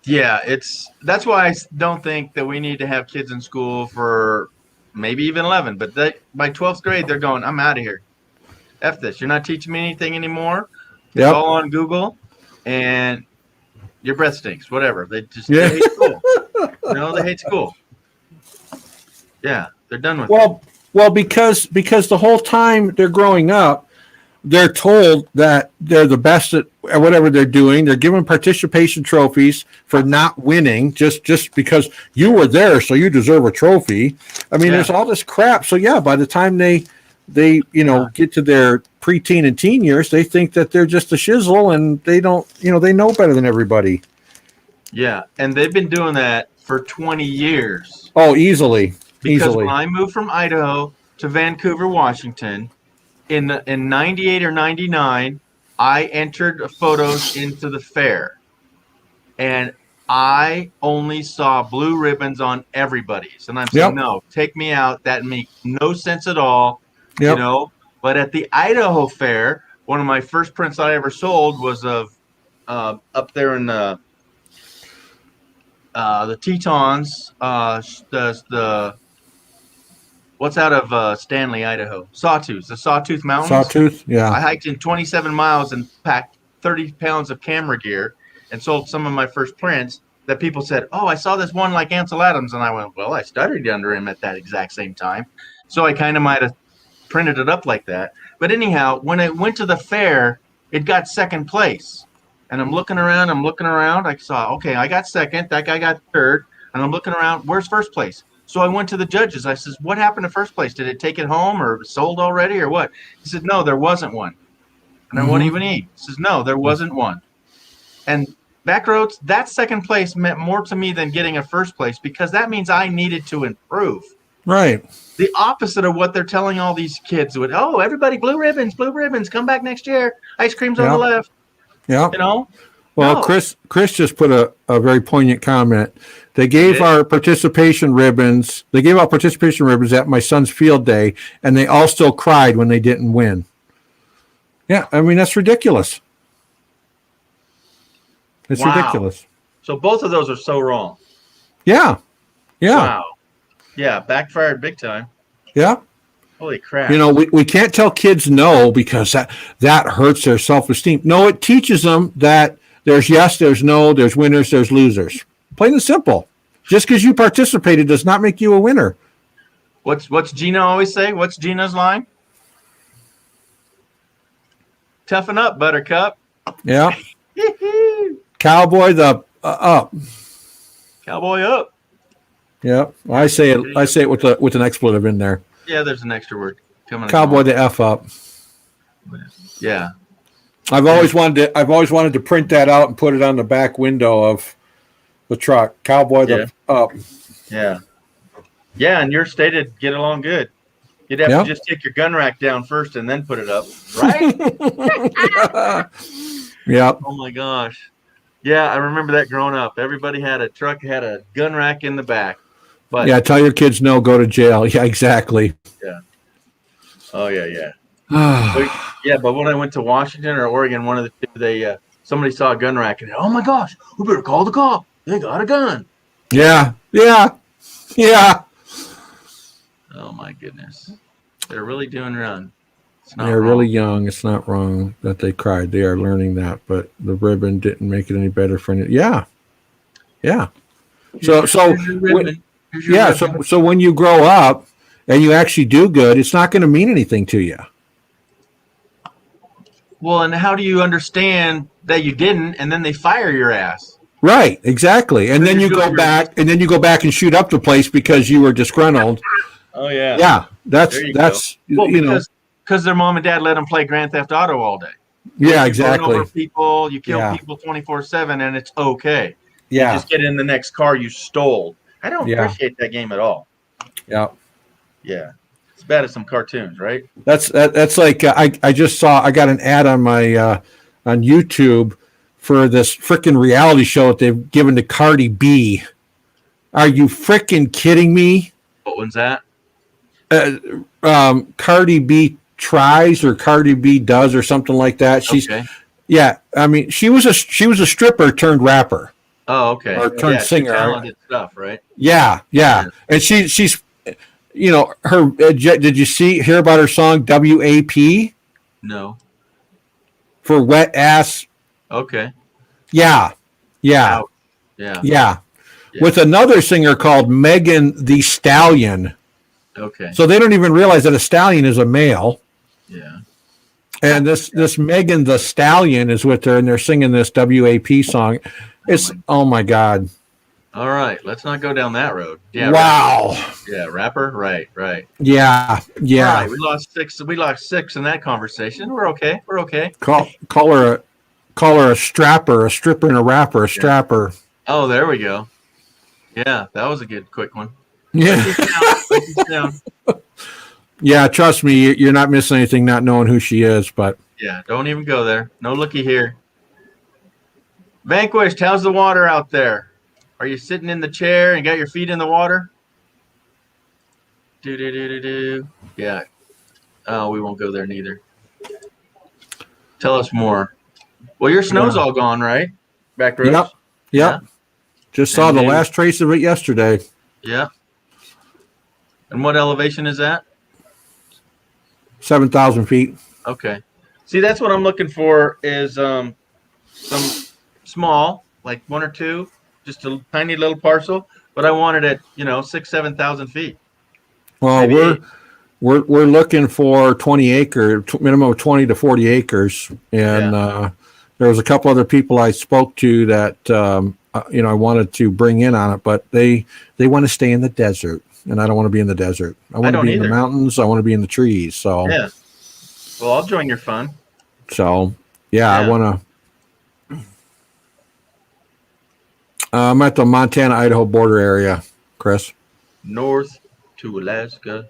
Yeah, that's why I don't think that we need to have kids in school for maybe even 11, but by 12th grade, they're going, I'm out of here. F this. You're not teaching me anything anymore. It's Yep. all on Google, and your breath stinks. Whatever. They Yeah. hate school. They hate school. Yeah, they're done with it. Well, because the whole time they're growing up, they're told that they're the best at whatever they're doing. They're given participation trophies for not winning just because you were there, so you deserve a trophy. I mean, Yeah. there's all this crap. So yeah, by the time they get to their preteen and teen years, they think that they're just a shizzle and they don't, they know better than everybody. Yeah, and they've been doing that for 20 years. Oh, easily. Because when I moved from Idaho to Vancouver, Washington, in 98 or 99, I entered photos into the fair, and I only saw blue ribbons on everybody's. And I'm saying, no, take me out. That makes no sense at all. Yep. But at the Idaho Fair, one of my first prints I ever sold was of up there in the Tetons, the what's out of Stanley, Idaho? Sawtooth, the Sawtooth Mountains. Sawtooth, yeah. I hiked in 27 miles and packed 30 pounds of camera gear and sold some of my first prints that people said, oh, I saw this one like Ansel Adams. And I went, well, I studied under him at that exact same time. So I kind of might have printed it up like that. But anyhow, when I went to the fair, it got second place. And I'm looking around. I saw, okay, I got second. That guy got third. And I'm looking around. Where's first place? So I went to the judges. I says, what happened to first place? Did it take it home or sold already or what? He said, no, there wasn't one. And I won't even eat. He says, no, there wasn't one. And Backroads, that second place meant more to me than getting a first place because that means I needed to improve. Right. The opposite of what they're telling all these kids with, oh, everybody, blue ribbons, come back next year. Ice cream's on the left. Yeah. Well, No. Chris just put a very poignant comment. They gave our participation ribbons. They gave out participation ribbons at my son's field day, and they all still cried when they didn't win. Yeah, I mean that's ridiculous. It's Wow. ridiculous. So both of those are so wrong. Yeah. Yeah. Wow. Yeah, backfired big time. Yeah. Holy crap. We can't tell kids no because that hurts their self-esteem. No, it teaches them that there's yes, there's no, there's winners, there's losers. Plain and simple. Just because you participated does not make you a winner. What's Gina always say? What's Gina's line? Toughen up, Buttercup. Yeah. Cowboy the up. Cowboy up. Yeah. I say it with an expletive in there. Yeah, there's an extra word coming. Cowboy the F up. Yeah. I've always wanted to print that out and put it on the back window of the truck. Cowboy the up. Yeah. Yeah, and your stated get along good. You'd have to just take your gun rack down first and then put it up, right? Yeah. Oh my gosh. Yeah, I remember that growing up. Everybody had a truck, had a gun rack in the back. But Yeah, tell your kids no, go to jail. Yeah, exactly. yeah. Oh yeah. But when I went to Washington or Oregon, one of the two, somebody saw a gun rack and oh my gosh, we better call the cop. They got a gun. Yeah. Oh my goodness. They're really doing run. It's not They're wrong. really young. It's not wrong that they cried. They are learning that, but the ribbon didn't make it any better for any. Yeah. So Here's your ribbon. Here's your ribbon. So when you grow up and you actually do good, it's not going to mean anything to you. Well, and how do you understand that you didn't and then they fire your ass? Right, exactly. And then you go back and shoot up the place because you were disgruntled. Oh yeah. Yeah, that's Well, because their mom and dad let them play Grand Theft Auto all day. yeah, You run exactly. over people, you kill Yeah. people 24/7, and it's okay. Yeah, Just get in the next car you stole. I don't Yeah. appreciate that game at all. yeah. Yeah, it's bad as some cartoons, right? That's like I just saw I got an ad on my on YouTube for this freaking reality show that they've given to Cardi B. Are you freaking kidding me? What one's that? Cardi B tries or Cardi B does or something like that. She's Okay. yeah. I mean, she was a stripper turned rapper. Oh, okay. Or turned she's singer. talented stuff, right? Yeah. And she's her. Did you hear about her song WAP? No. For wet ass. Okay. Yeah. Yeah. Ouch. Yeah. Yeah. Yeah. With another singer called Megan the Stallion. Okay. So they don't even realize that a stallion is a male. Yeah. And this Megan the Stallion is with her, and they're singing this WAP song. It's oh my God. All right. Let's not go down that road. Yeah. Wow. Rapper. Yeah. Rapper. Right. Right. Yeah. Yeah. All right. We lost six. We lost six in that conversation. We're okay. We're okay. Call her a strapper, a stripper and a rapper, a strapper. Oh, there we go. Yeah, that was a good quick one. Yeah. Write this down. Yeah, trust me, you're not missing anything not knowing who she is, but Yeah, don't even go there. No looky here. Vanquished, how's the water out there? Are you sitting in the chair and got your feet in the water? Do. Yeah. Oh, we won't go there neither. Tell us more. Well, your snow's all gone, right? Back roads? Yep. Yeah. Just saw And the you- last trace of it yesterday. Yeah. And what elevation is that? 7,000 feet. Okay. See, that's what I'm looking for is some small, like one or two, just a tiny little parcel, but I want it at 6,000-7,000 feet. Well, Maybe we're looking for 20 minimum of 20 to 40 acres, and there was a couple other people I spoke to that I wanted to bring in on it, but they want to stay in the desert, and I don't want to be in the desert. I want to don't be in the either. mountains. I want to be in the trees. So Yeah. Well, I'll join your fun. So yeah. I Yeah. want to. I'm at the Montana-Idaho border area, Chris. North to Alaska.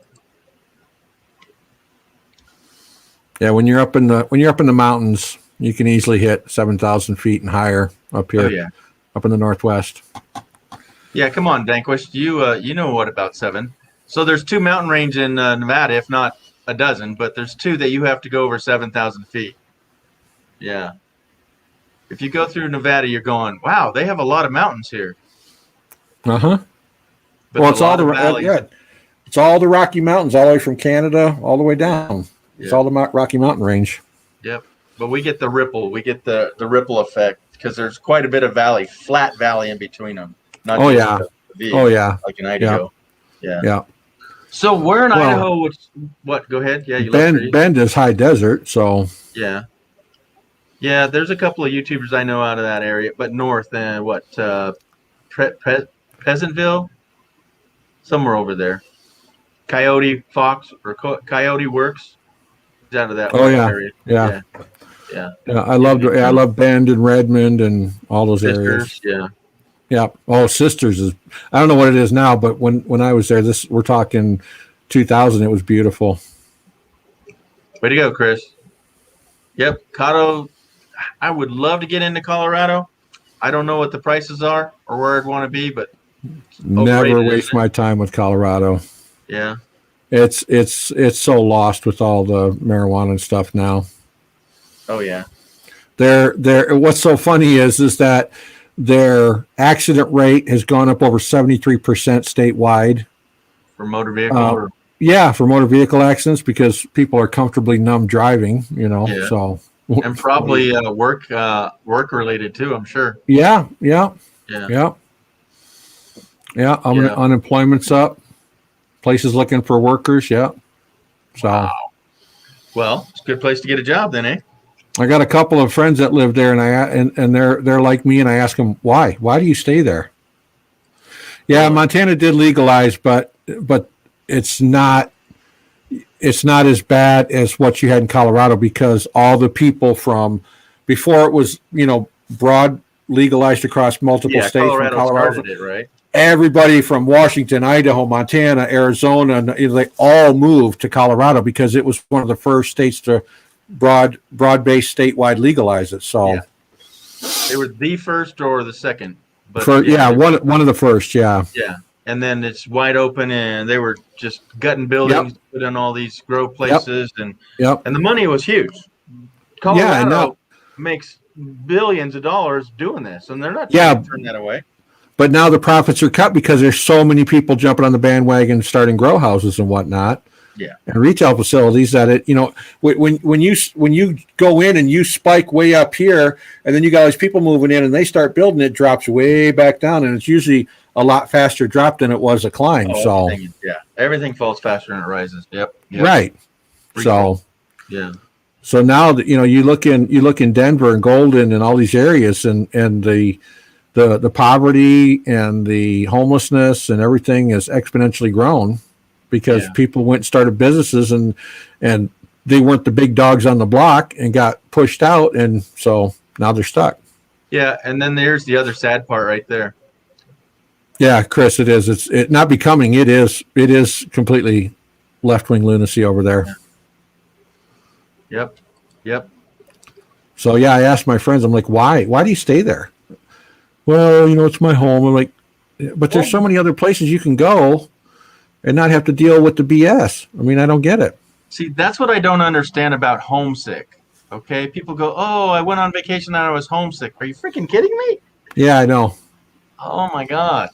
Yeah, when you're up in the mountains, you can easily hit 7,000 feet and higher up here, Oh yeah. up in the Northwest. Yeah, come on, Vanquished. You know what about 7? So there's 2 mountain range in Nevada, if not a dozen, but there's 2 that you have to go over 7,000 feet. Yeah. If you go through Nevada, you're going, wow, they have a lot of mountains here. Uh huh. But Well, a it's all lot the of valleys. it's all the Rocky Mountains, all the way from Canada all the way down. It's Yeah. all the Rocky Mountain range. Yep. But we get the ripple. We get the ripple effect because there's quite a bit of valley, flat valley in between them. Not Oh, just yeah. the V, Oh yeah, like in Idaho. Yeah. yeah. So where in Well, Idaho? What? Go ahead. Yeah, you love trees. Bend is high desert, so Yeah. Yeah, there's a couple of YouTubers I know out of that area, but north and Pleasantville, somewhere over there. Coyote Fox or Coyote Works. He's out of that Oh, yeah. area. yeah. Yeah. Yeah, I love Bend and Redmond and all those areas. Sisters. Yeah. Yeah. Oh, Sisters is. I don't know what it is now, but when I was there, we're talking 2000. It was beautiful. Way to go, Chris. Yep, Cotto. I would love to get into Colorado. I don't know what the prices are or where I'd want to be, but Never Overrated, waste isn't it? my time with Colorado. yeah. It's so lost with all the marijuana and stuff now. Oh yeah. They're what's so funny is that their accident rate has gone up over 73% statewide. For motor vehicle. or, Yeah, for motor vehicle accidents because people are comfortably numb driving, Yeah. So and probably work related too, I'm sure. yeah. Yeah. Yeah. Yeah. Yeah. Unemployment's up. Places looking for workers. Yeah. So Wow. Well, it's a good place to get a job then, eh? I got a couple of friends that live there, and they're like me, and I ask them why. Why do you stay there? Yeah, Montana did legalize, but it's not as bad as what you had in Colorado because all the people from before it was broad legalized across multiple Yeah, states. Colorado from Colorado, started it, right? everybody from Washington, Idaho, Montana, Arizona, and they all moved to Colorado because it was one of the first states to broad-based statewide legalize it. So, Yeah. They were the first or the second. But one of the first. Yeah, Yeah. And then it's wide open and they were just gutting buildings, put in all these grow places and yep. the money was huge. Yeah, I Colorado know. makes billions of dollars doing this and they're not Yeah. trying to turn that away. But now the profits are cut because there's so many people jumping on the bandwagon, starting grow houses and whatnot. Yeah. And retail facilities that when you go in and you spike way up here, and then you got all these people moving in and they start building, it drops way back down, and it's usually a lot faster drop than it was a climb. So everything falls faster than it rises. Yep. right. So yeah. so now that you look in Denver and Golden and all these areas, and the poverty and the homelessness and everything is exponentially grown because people went and started businesses and they weren't the big dogs on the block and got pushed out, and so now they're stuck. Yeah, and then there's the other sad part right there. Yeah, Chris, it is. It's not becoming. It is completely left-wing lunacy over there. Yep. So yeah, I asked my friends. I'm like, why do you stay there? Well, it's my home. I'm like, but there's so many other places you can go and not have to deal with the BS. I mean, I don't get it. See, that's what I don't understand about homesick. Okay, people go, "Oh, I went on vacation and I was homesick." Are you freaking kidding me? Yeah, I know. Oh my God,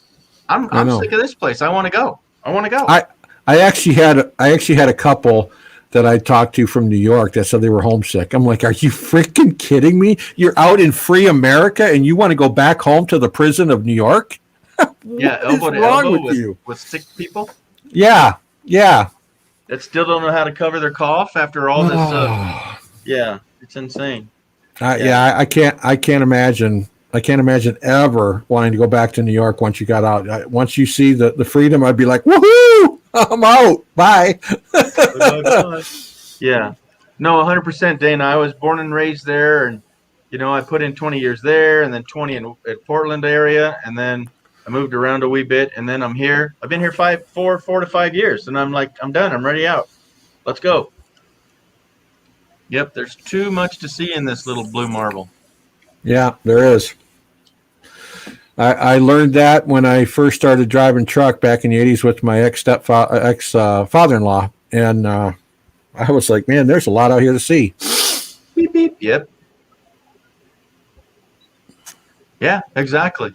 I'm sick of this place. I want to go. I actually had a couple that I talked to from New York that said they were homesick. I'm like, are you freaking kidding me? You're out in free America and you want to go back home to the prison of New York? Yeah, elbow to elbow with sick people. Yeah. That still don't know how to cover their cough after all this. Yeah, it's insane. I can't imagine. I can't imagine ever wanting to go back to New York once you got out. Once you see the freedom, I'd be like, woohoo! I'm out. Bye. Yeah. No, 100%, Dana. I was born and raised there, and I put in 20 years there, and then 20 at Portland area, and then I moved around a wee bit, and then I'm here. I've been here 4 to 5 years, and I'm like, I'm done. I'm ready out. Let's go. Yep. There's too much to see in this little blue marble. Yeah, there is. I learned that when I first started driving truck back in the 80s with my father-in-law. And I was like, man, there's a lot out here to see. Beep, beep. Yep. Yeah, exactly.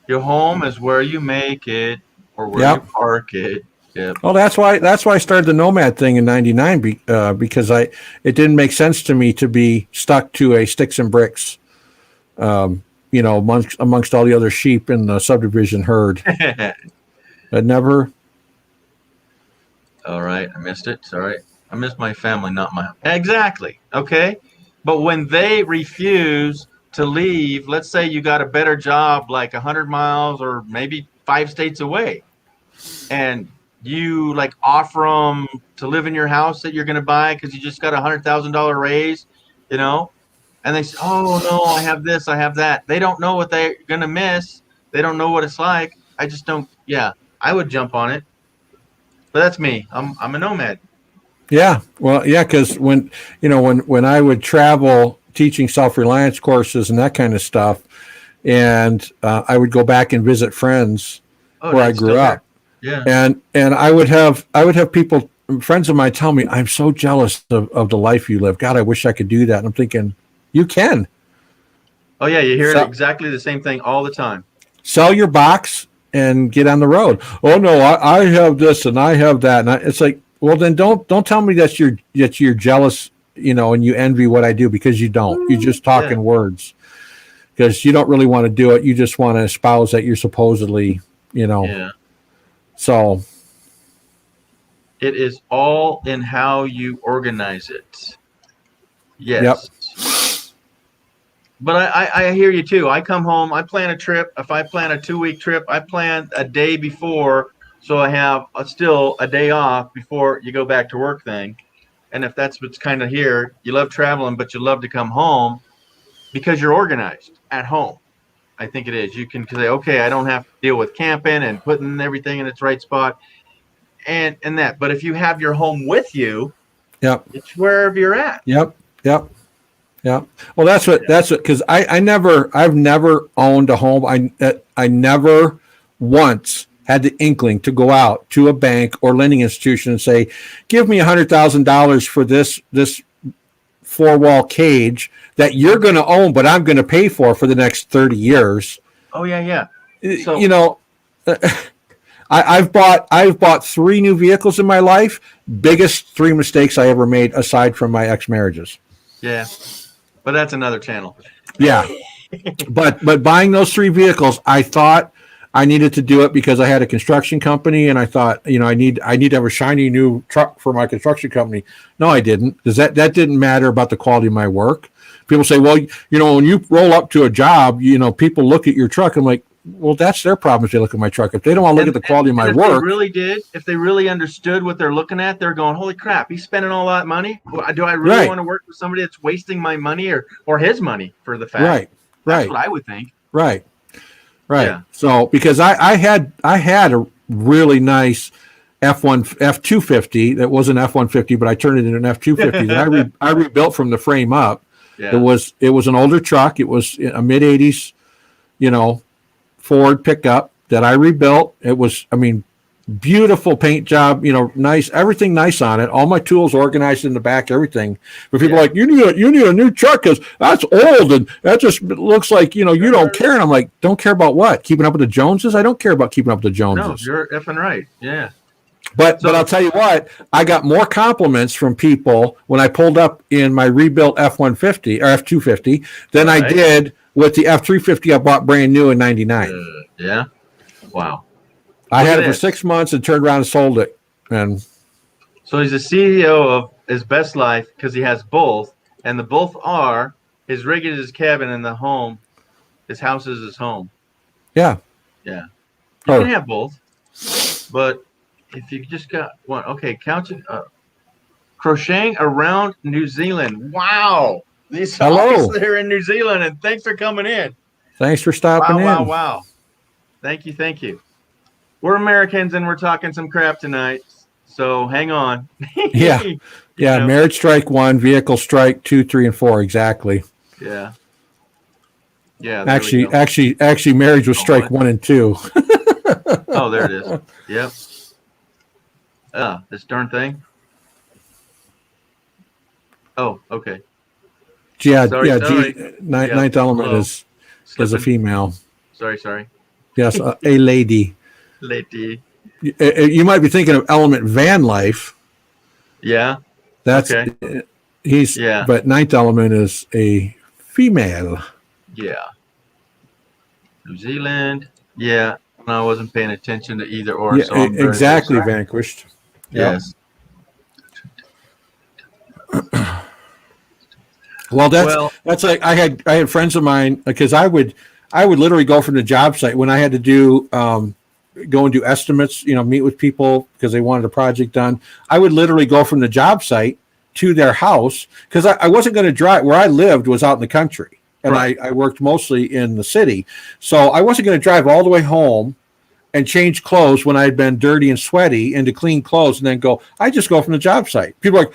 Your home is where you make it or where you park it. Yep. Well, that's why I started the Nomad thing in '99 because it didn't make sense to me to be stuck to a sticks and bricks amongst all the other sheep in the subdivision herd. I'd never. All right, I missed it. Sorry. I missed my family, not my. Exactly. Okay. But when they refuse to leave, let's say you got a better job like 100 miles or maybe 5 states away, and you like offer them to live in your house that you're going to buy because you just got $100,000 raise, and they say, oh, no, I have this, I have that. They don't know what they're going to miss. They don't know what it's like. I just don't. Yeah, I would jump on it. But that's me. I'm a nomad. Yeah. Well, yeah, because when I would travel teaching self-reliance courses and that kind of stuff, and I would go back and visit friends where I grew up. Yeah. And I would have people, friends of mine, tell me, I'm so jealous of the life you live. God, I wish I could do that. And I'm thinking, you can. Oh, yeah. You hear exactly the same thing all the time. Sell your box and get on the road. Oh, no, I have this and I have that. And it's like, well, then don't tell me that you're jealous, and you envy what I do, because you don't. You just talk in words because you don't really want to do it. You just want to espouse that you're supposedly, Yeah. So it is all in how you organize it. Yes. Yep. But I hear you too. I come home, I plan a trip. If I plan a 2-week trip, I plan a day before, so I have still a day off before you go back to work thing. And if that's what's kind of here, you love traveling, but you love to come home because you're organized at home. I think it is. You can say, okay, I don't have to deal with camping and putting everything in its right spot and that. But if you have your home with you, it's wherever you're at. Yep. Well, that's what, because I've never owned a home. I never once had the inkling to go out to a bank or lending institution and say, give me $100,000 for this 4-wall cage that you're going to own, but I'm going to pay for the next 30 years. Oh yeah. So, I've bought 3 new vehicles in my life. biggest 3 mistakes I ever made aside from my ex-marriages. Yeah. But that's another channel. Yeah. But buying those 3 vehicles, I thought I needed to do it because I had a construction company, and I thought, I need to have a shiny new truck for my construction company. No, I didn't, because that didn't matter about the quality of my work. People say, well, when you roll up to a job, people look at your truck. I'm like, well, that's their problem if they look at my truck. If they don't want to look at the quality of my work. If they really understood what they're looking at, they're going, holy crap, he's spending all that money. Do I really want to work with somebody that's wasting my money or his money for the fact? Right. That's what I would think. Right. Yeah. So because I had a really nice F250 that wasn't F150, but I turned it into an F250 that I rebuilt from the frame up. Yeah. It was an older truck. It was a mid 80s, Ford pickup that I rebuilt. It was, beautiful paint job, nice, everything nice on it. All my tools organized in the back, everything. But people are like, you need a new truck because that's old and that just looks like, you don't care. And I'm like, don't care about what? Keeping up with the Joneses? I don't care about keeping up with the Joneses. No, you're effing right. Yeah. But I'll tell you what, I got more compliments from people when I pulled up in my rebuilt F-150 or F-250 than I did with the F-350 I bought brand new in 99. Yeah. Wow. I had it for 6 months and turned around and sold it. And so he's the CEO of his best life because he has both, and the both are his rig is his cabin and the home, his house is his home. Yeah. Yeah. You can have both, but if you just got one, okay, crocheting around New Zealand. Wow. Hello. They're in New Zealand, and thanks for coming in. Thanks for stopping in. Wow. Thank you. We're Americans, and we're talking some crap tonight, so hang on. Yeah. Marriage strike 1, vehicle strike 2, 3, and 4. Exactly. Yeah. Actually, marriage was strike 1 and 2. Oh, there it is. Yep. This darn thing. Oh, okay. Yeah. Sorry. Ninth element is a female. Sorry. Yes, a lady. Lady. You might be thinking of element van life. Yeah. That's okay. But ninth element is a female. Yeah. New Zealand. Yeah. I wasn't paying attention to either or. Yeah, so exactly. Vanquished. Yes. Well, that's like I had friends of mine because I would literally go from the job site when I had to do go and do estimates, meet with people because they wanted a project done. I would literally go from the job site to their house because I wasn't going to drive. Where I lived was out in the country, and I worked mostly in the city, so I wasn't going to drive all the way home and change clothes when I had been dirty and sweaty into clean clothes and then go. I just go from the job site. People are like,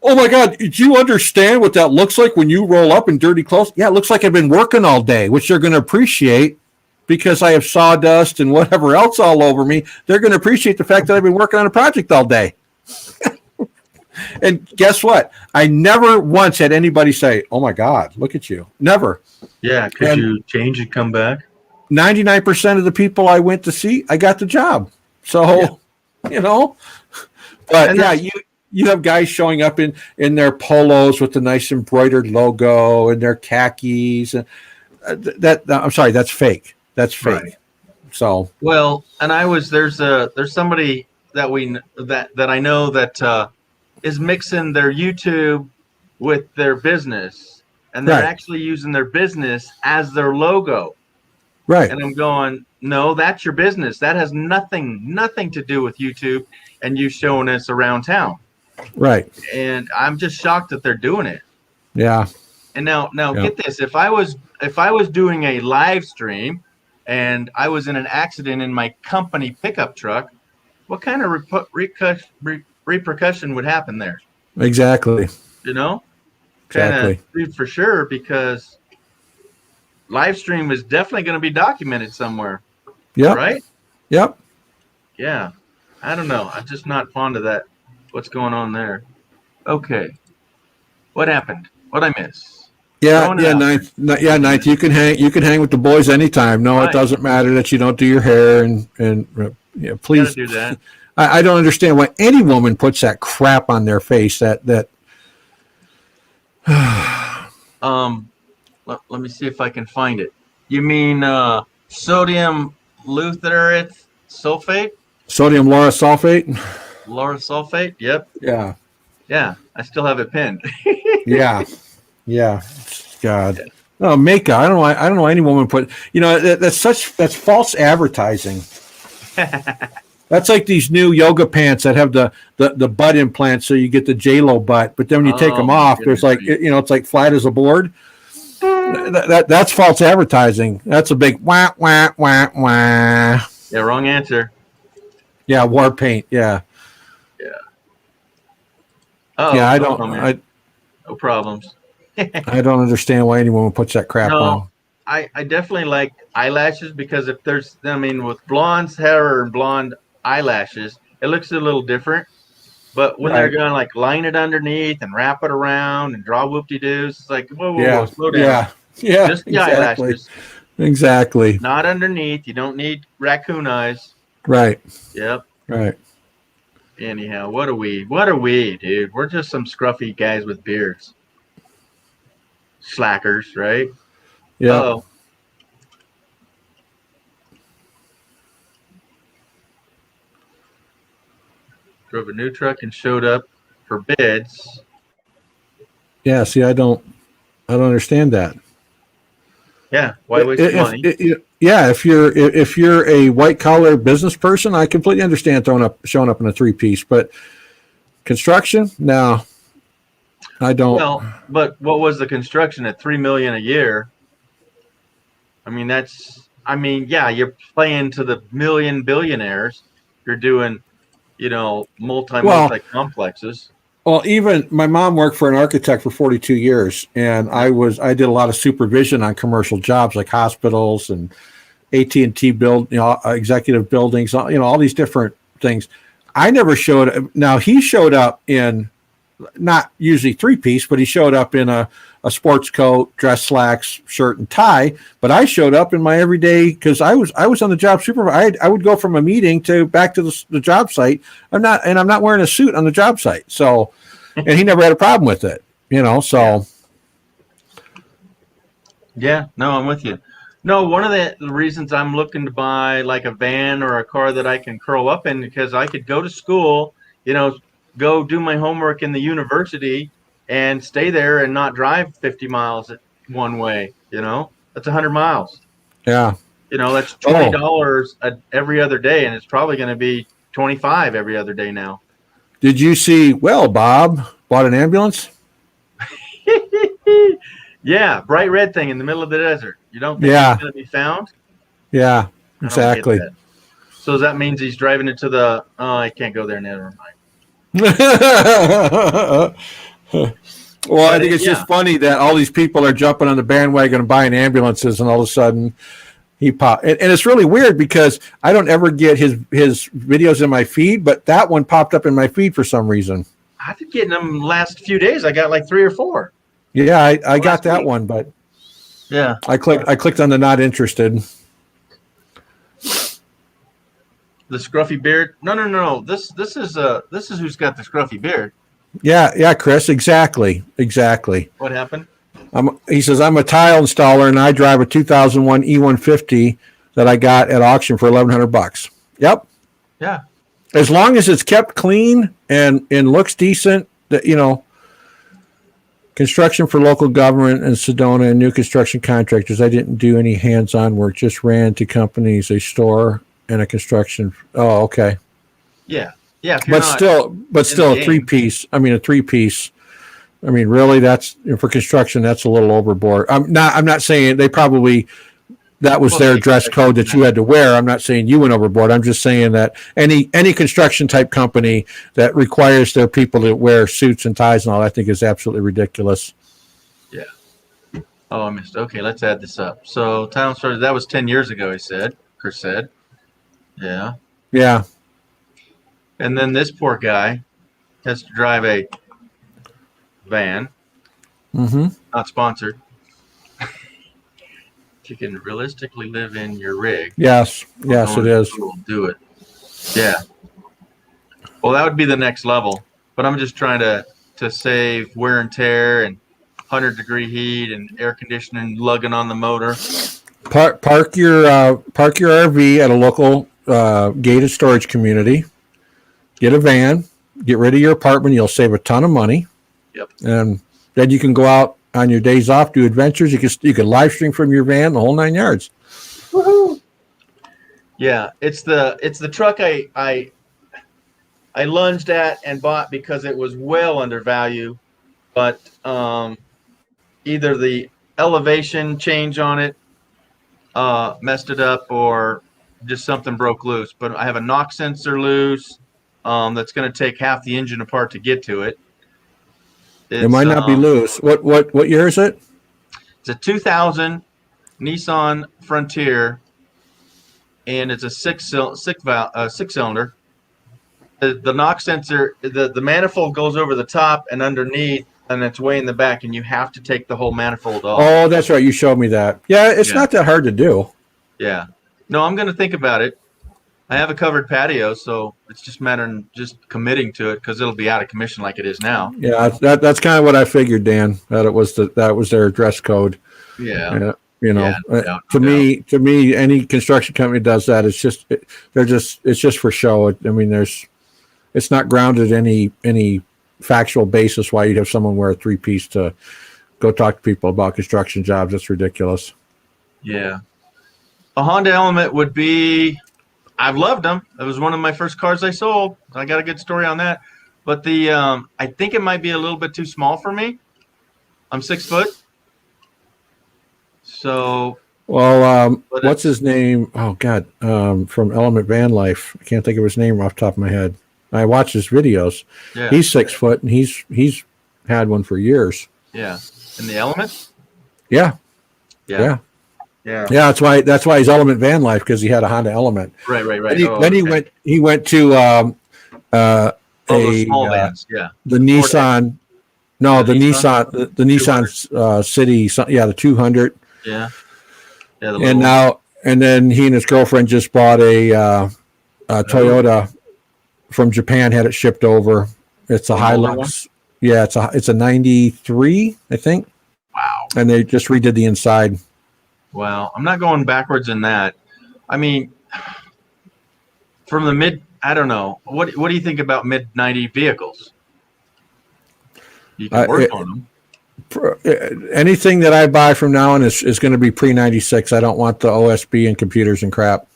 oh my God, do you understand what that looks like when you roll up in dirty clothes? Yeah, it looks like I've been working all day, which they're going to appreciate because I have sawdust and whatever else all over me. They're going to appreciate the fact that I've been working on a project all day. And guess what? I never once had anybody say, oh my God, look at you. Never. Yeah, could you change and come back? 99% of the people I went to see, I got the job. So, but yeah, you have guys showing up in their polos with the nice embroidered logo and their khakis. And I'm sorry, that's fake. That's fake. Right. So and there's somebody that I know that is mixing their YouTube with their business, and they're actually using their business as their logo. Right. And I'm going, no, that's your business. That has nothing to do with YouTube and you showing us around town. Right. And I'm just shocked that they're doing it. Yeah. And now get this. If I was doing a live stream and I was in an accident in my company pickup truck, what kind of repercussion would happen there? Exactly. Exactly. For sure, because live stream is definitely going to be documented somewhere. Yeah. Right? Yep. Yeah. I don't know. I'm just not fond of that. What's going on there? Okay. What happened? What'd I miss? Ninth. You can hang with the boys anytime. No, It doesn't matter that you don't do your hair and please do that. I don't understand why any woman puts that crap on their face. That Let me see if I can find it. You mean sodium lutherate sulfate? sodium lauryl sulfate. Lauryl sulfate? Yep. Yeah, Yeah, I still have it pinned. yeah, yeah. God. Oh, makeup. I don't know. I don't know any woman put. That's false advertising. That's like these new yoga pants that have the butt implant, so you get the J-Lo butt. But then when you take them my off, there's like goodness. it's like flat as a board. That's false advertising. That's a big wah wah wah wah. Yeah, wrong answer. Yeah, war paint. Yeah, Oh, yeah. I no don't. comment. No problems. I don't understand why any woman puts that crap No. on. I definitely like eyelashes because if there's, I mean, with blonde hair and blonde eyelashes, it looks a little different. But when they're Right. going to like line it underneath and wrap it around and draw whoop-de-doos, it's like, whoa, Yeah, slow down. yeah, yeah. Just the Exactly. eyelashes, Exactly. not underneath. You don't need raccoon eyes. Right. Yep. Right. Anyhow, what are we, dude? We're just some scruffy guys with beards. Slackers, right? Yeah. Oh. Drove a new truck and showed up for bids. Yeah. See, I don't understand that. Yeah, why waste your money? Yeah, if you're a white collar business person, I completely understand showing up in a 3-piece, but construction, no, I don't. Well, but what was the construction at $3 million a year? I mean, yeah, you're playing to the million billionaires. You're doing, multi complexes. Well, even my mom worked for an architect for 42 years, and I did a lot of supervision on commercial jobs like hospitals and AT&T executive buildings, all these different things. I never showed. Now he showed up in not usually 3-piece, but he showed up in a sports coat, dress slacks, shirt and tie. But I showed up in my everyday because I was on the job supervisor. I would go from a meeting back to the job site. I'm not wearing a suit on the job site. So, and he never had a problem with it, So Yeah, no, I'm with you. No, one of the reasons I'm looking to buy like a van or a car that I can curl up in because I could go to school, go do my homework in the university and stay there and not drive 50 miles one way, that's 100 miles. yeah. That's $20 every other day. And it's probably going to be 25 every other day now. Did you see? Well, Bob bought an ambulance. Yeah. Bright red thing in the middle of the desert. You don't think Yeah. it's going to be found? Yeah, I don't get exactly. that. So that means he's driving it to the, I can't go there. Never mind. Well, I think it's just funny that all these people are jumping on the bandwagon and buying ambulances, and all of a sudden he popped. And it's really weird because I don't ever get his videos in my feed, but that one popped up in my feed for some reason. I've been getting them last few days. I got like 3 or 4. Yeah, I got that week. one, but Yeah. I clicked on the not interested. The scruffy beard. No. This is who's got the scruffy beard. Yeah, Chris, exactly. What happened? He says I'm a tile installer and I drive a 2001 E150 that I got at auction for $1,100. Yep. Yeah. As long as it's kept clean and looks decent, construction for local government in Sedona and new construction contractors. I didn't do any hands-on work, just ran to companies, a store and a construction. Oh, okay. Yeah. Yeah. If you're But not still the a game. 3-piece. I mean, a 3-piece. I mean, really, that's for construction. That's a little overboard. I'm not saying they probably that was their dress code that you had to wear. I'm not saying you went overboard. I'm just saying that any construction type company that requires their people to wear suits and ties and all, I think is absolutely ridiculous. Yeah. Oh, I missed. Okay, let's add this up. So town started. That was 10 years ago. Chris said. Yeah. Yeah. And then this poor guy has to drive a van. Mm-hmm. Not sponsored. You can realistically live in your rig. Yes. Yes, it is. We'll do it. Yeah. Well, that would be the next level. But I'm just trying to save wear and tear and 100-degree heat and air conditioning lugging on the motor. Park your RV at a local gated storage community. Get a van. Get rid of your apartment. You'll save a ton of money. Yep. And then you can go out on your days off, do adventures. You can live stream from your van, the whole 9 yards. Woohoo! Yeah, it's the truck I lunged at and bought because it was well under value, but either the elevation change on it messed it up, or just something broke loose. But I have a knock sensor loose that's going to take half the engine apart to get to it. It might not be loose. What year is it? It's a 2000 Nissan Frontier, and it's a six cylinder. The knock sensor, the manifold goes over the top and underneath, and it's way in the back, and you have to take the whole manifold off. Oh, that's right. You showed me that. Yeah, it's not that hard to do. Yeah. No, I'm going to think about it. I have a covered patio, so it's just a matter of just committing to it, because it'll be out of commission like it is now. Yeah, that's kind of what I figured, Dan. That it was that was their dress code. Yeah. You know, Yeah, no to me, any construction company does that. It's just it's just for show. I mean, it's not grounded in any factual basis why you'd have someone wear a 3-piece to go talk to people about construction jobs. That's ridiculous. Yeah. A Honda Element would be, I've loved them. It was one of my first cars I sold. I got a good story on that. But I think it might be a little bit too small for me. I'm 6 foot. So. Well, what's his name? Oh God, from Element Van Life. I can't think of his name off the top of my head. I watch his videos. Yeah. He's 6 foot, and he's had one for years. Yeah. In the Element? Yeah. Yeah. That's why he's Element Van Life, because he had a Honda Element. Right. He went to those small vans. Yeah. the Nissan. No, the Nissan? the Nissan City. The 200. Yeah. Yeah. And then he and his girlfriend just bought a Toyota from Japan. Had it shipped over. It's a Hilux. Yeah, it's a 93, I think. Wow. And they just redid the inside. Wow. I'm not going backwards in that. I mean, from the I don't know. What do you think about mid-90 vehicles? You can work on them. Anything that I buy from now on is going to be pre-96. I don't want the OSB and computers and crap.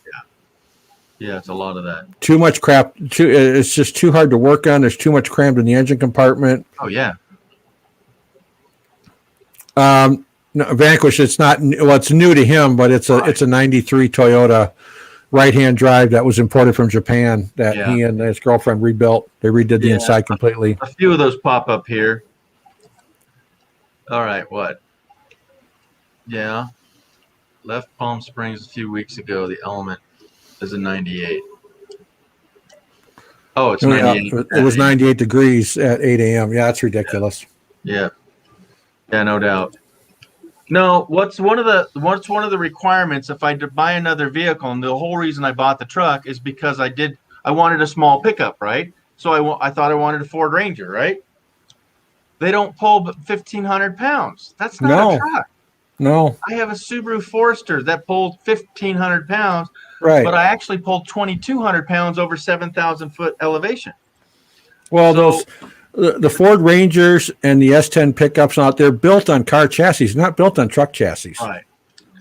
Yeah, it's a lot of that. Too much crap. It's just too hard to work on. There's too much crammed in the engine compartment. Oh yeah. No, Vanquish. It's not. Well, it's new to him, but it's a 93 Toyota right-hand drive that was imported from Japan that he and his girlfriend rebuilt. They redid the inside completely. A few of those pop up here. All right, what? Yeah. Left Palm Springs a few weeks ago. The Element is a 98. Oh, it's 98. It was 98 degrees at 8 a.m. Yeah, that's ridiculous. Yeah, no doubt. No, what's one of the requirements if I buy another vehicle, and the whole reason I bought the truck is because I wanted a small pickup, right? So I thought I wanted a Ford Ranger, right? They don't pull but 1,500 pounds. That's not a truck. No. I have a Subaru Forester that pulled 1,500 pounds, right? But I actually pulled 2,200 pounds over 7,000 foot elevation. Well, the Ford Rangers and the S10 pickups out there built on car chassis, not built on truck chassis. Right.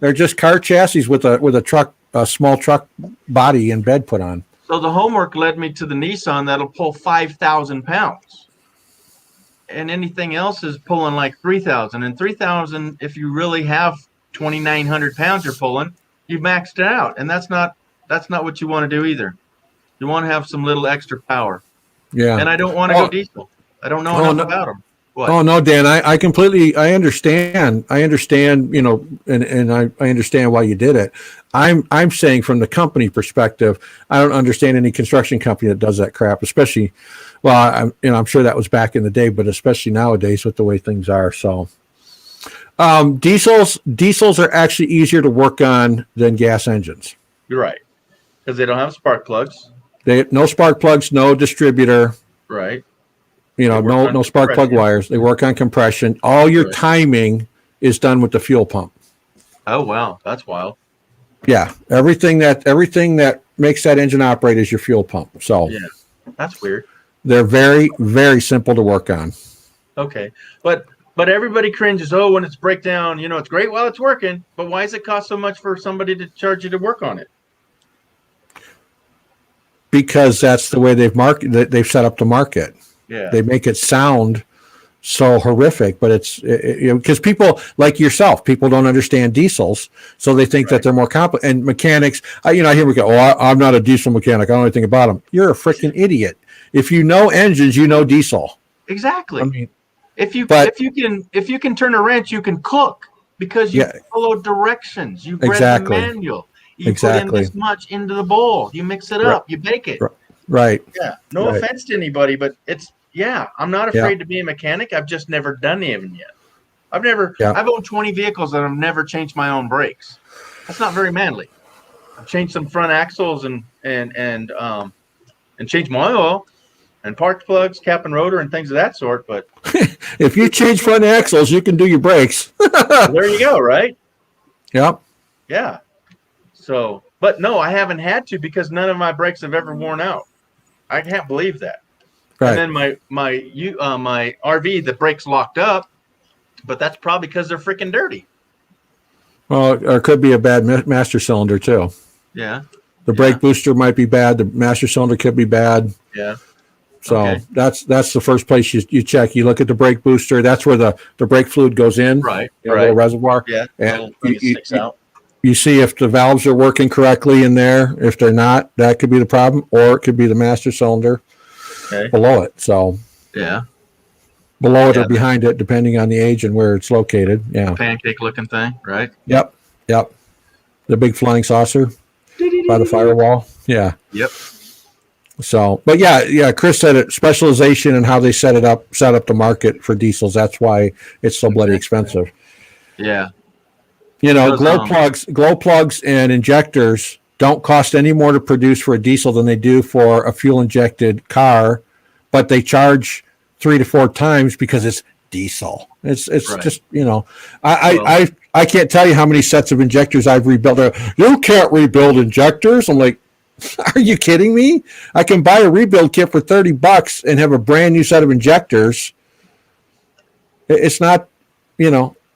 They're just car chassis with a small truck body and bed put on. So the homework led me to the Nissan that'll pull 5,000 pounds. And anything else is pulling like 3,000. And 3,000, if you really have 2,900 pounds you're pulling, you've maxed it out. And that's not what you want to do either. You want to have some little extra power. Yeah. And I don't want to go diesel. I don't know enough about them. What? Oh no, Dan, I completely understand. I understand, and I understand why you did it. I'm saying from the company perspective, I don't understand any construction company that does that crap, especially, well, I'm sure that was back in the day, but especially nowadays with the way things are. So, diesels are actually easier to work on than gas engines. You're right, because they don't have spark plugs. No spark plugs, no distributor. Right. You know, They work on no spark plug compression. wires. They work on compression. All your Right. timing is done with the fuel pump. Oh wow, that's wild. Yeah, everything that makes that engine operate is your fuel pump. So Yeah. That's weird. they're very, very simple to work on. Okay, but everybody cringes. Oh, when it's breakdown, you know, it's great while it's working, but why does it cost so much for somebody to charge you to work on it? Because that's the way they've set up the market. Yeah. They make it sound so horrific, but it's because people like yourself, people don't understand diesels, so they think that they're more complex. And mechanics, I hear we go, I'm not a diesel mechanic, I don't know anything about them. You're a freaking idiot. If you know engines, you know diesel. Exactly. I mean, if you but- if you can turn a wrench, you can cook because you Yeah. follow directions. You read Exactly. the manual. You put Exactly. in this much into the bowl. You mix it Right. up. You bake it. right. Yeah. No Right. offense to anybody, but I'm not Yeah. afraid to be a mechanic. I've just never done even yet. Yeah. I've owned 20 vehicles and I've never changed my own brakes. That's not very manly. I've changed some front axles and changed my oil and spark plugs, cap and rotor and things of that sort. But If you change front axles, you can do your brakes. there you go, right? Yep. Yeah. So, but no, I haven't had to because none of my brakes have ever worn out. I can't believe that. Right. And then my RV, the brakes locked up, but that's probably because they're freaking dirty. Well, or it could be a bad master cylinder too. Yeah. The brake booster might be bad. The master cylinder could be bad. Yeah. So Okay. that's the first place you check. You look at the brake booster. That's where the brake fluid goes in. Right. The Right. little reservoir. Yeah. And Little thing that sticks out. You see if the valves are working correctly in there. If they're not, that could be the problem, or it could be the master cylinder Okay. below it. So Yeah. below it Yeah. or behind it, depending on the age and where it's located. Yeah. Pancake looking thing, right? Yep. The big flying saucer by the firewall. Yeah. Yep. So, but yeah, Chris said it, specialization and how they set up the market for diesels. That's why it's so bloody expensive. Yeah. You know, Because, glow plugs and injectors don't cost any more to produce for a diesel than they do for a fuel injected car, but they charge 3 to 4 times because it's diesel. It's Right. just, I can't tell you how many sets of injectors I've rebuilt. You can't rebuild injectors. I'm like, are you kidding me? I can buy a rebuild kit for $30 and have a brand new set of injectors. It's not,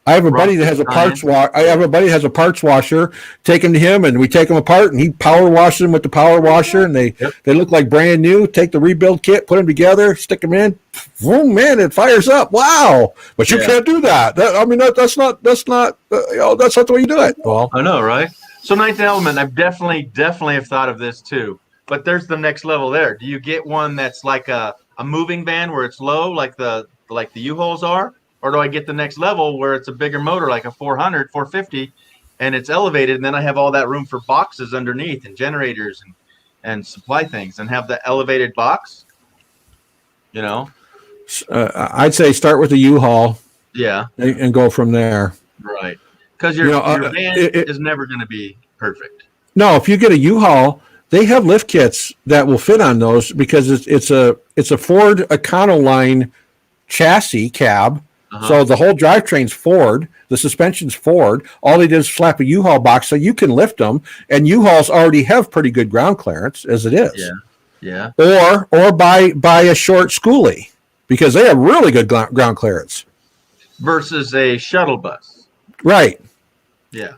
I have a buddy that has a parts wash. I have a buddy that has a parts washer. Take them to him, and we take them apart, and he power washes them with the power washer, and they look like brand new. Take the rebuild kit, put them together, stick them in. Boom, man, it fires up. Wow! But you can't do that. That's not that's not the way you do it. Well, I know, right? So Ninth Element, I've definitely have thought of this too. But there's the next level there. Do you get one that's like a moving van where it's low, like the U-Hauls are? Or do I get the next level where it's a bigger motor, like a 400, 450, and it's elevated, and then I have all that room for boxes underneath and generators and supply things, and have the elevated box? I'd say start with the U-Haul Yeah, and go from there. right. Because your van is never going to be perfect. No, if you get a U-Haul, they have lift kits that will fit on those because it's a Ford Econoline chassis cab. So the whole drivetrain's Ford, the suspension's Ford. All they did is slap a U-Haul box so you can lift them, and U-Hauls already have pretty good ground clearance as it is. Yeah. Or buy a short schoolie because they have really good ground clearance. Versus a shuttle bus. Right. Yeah.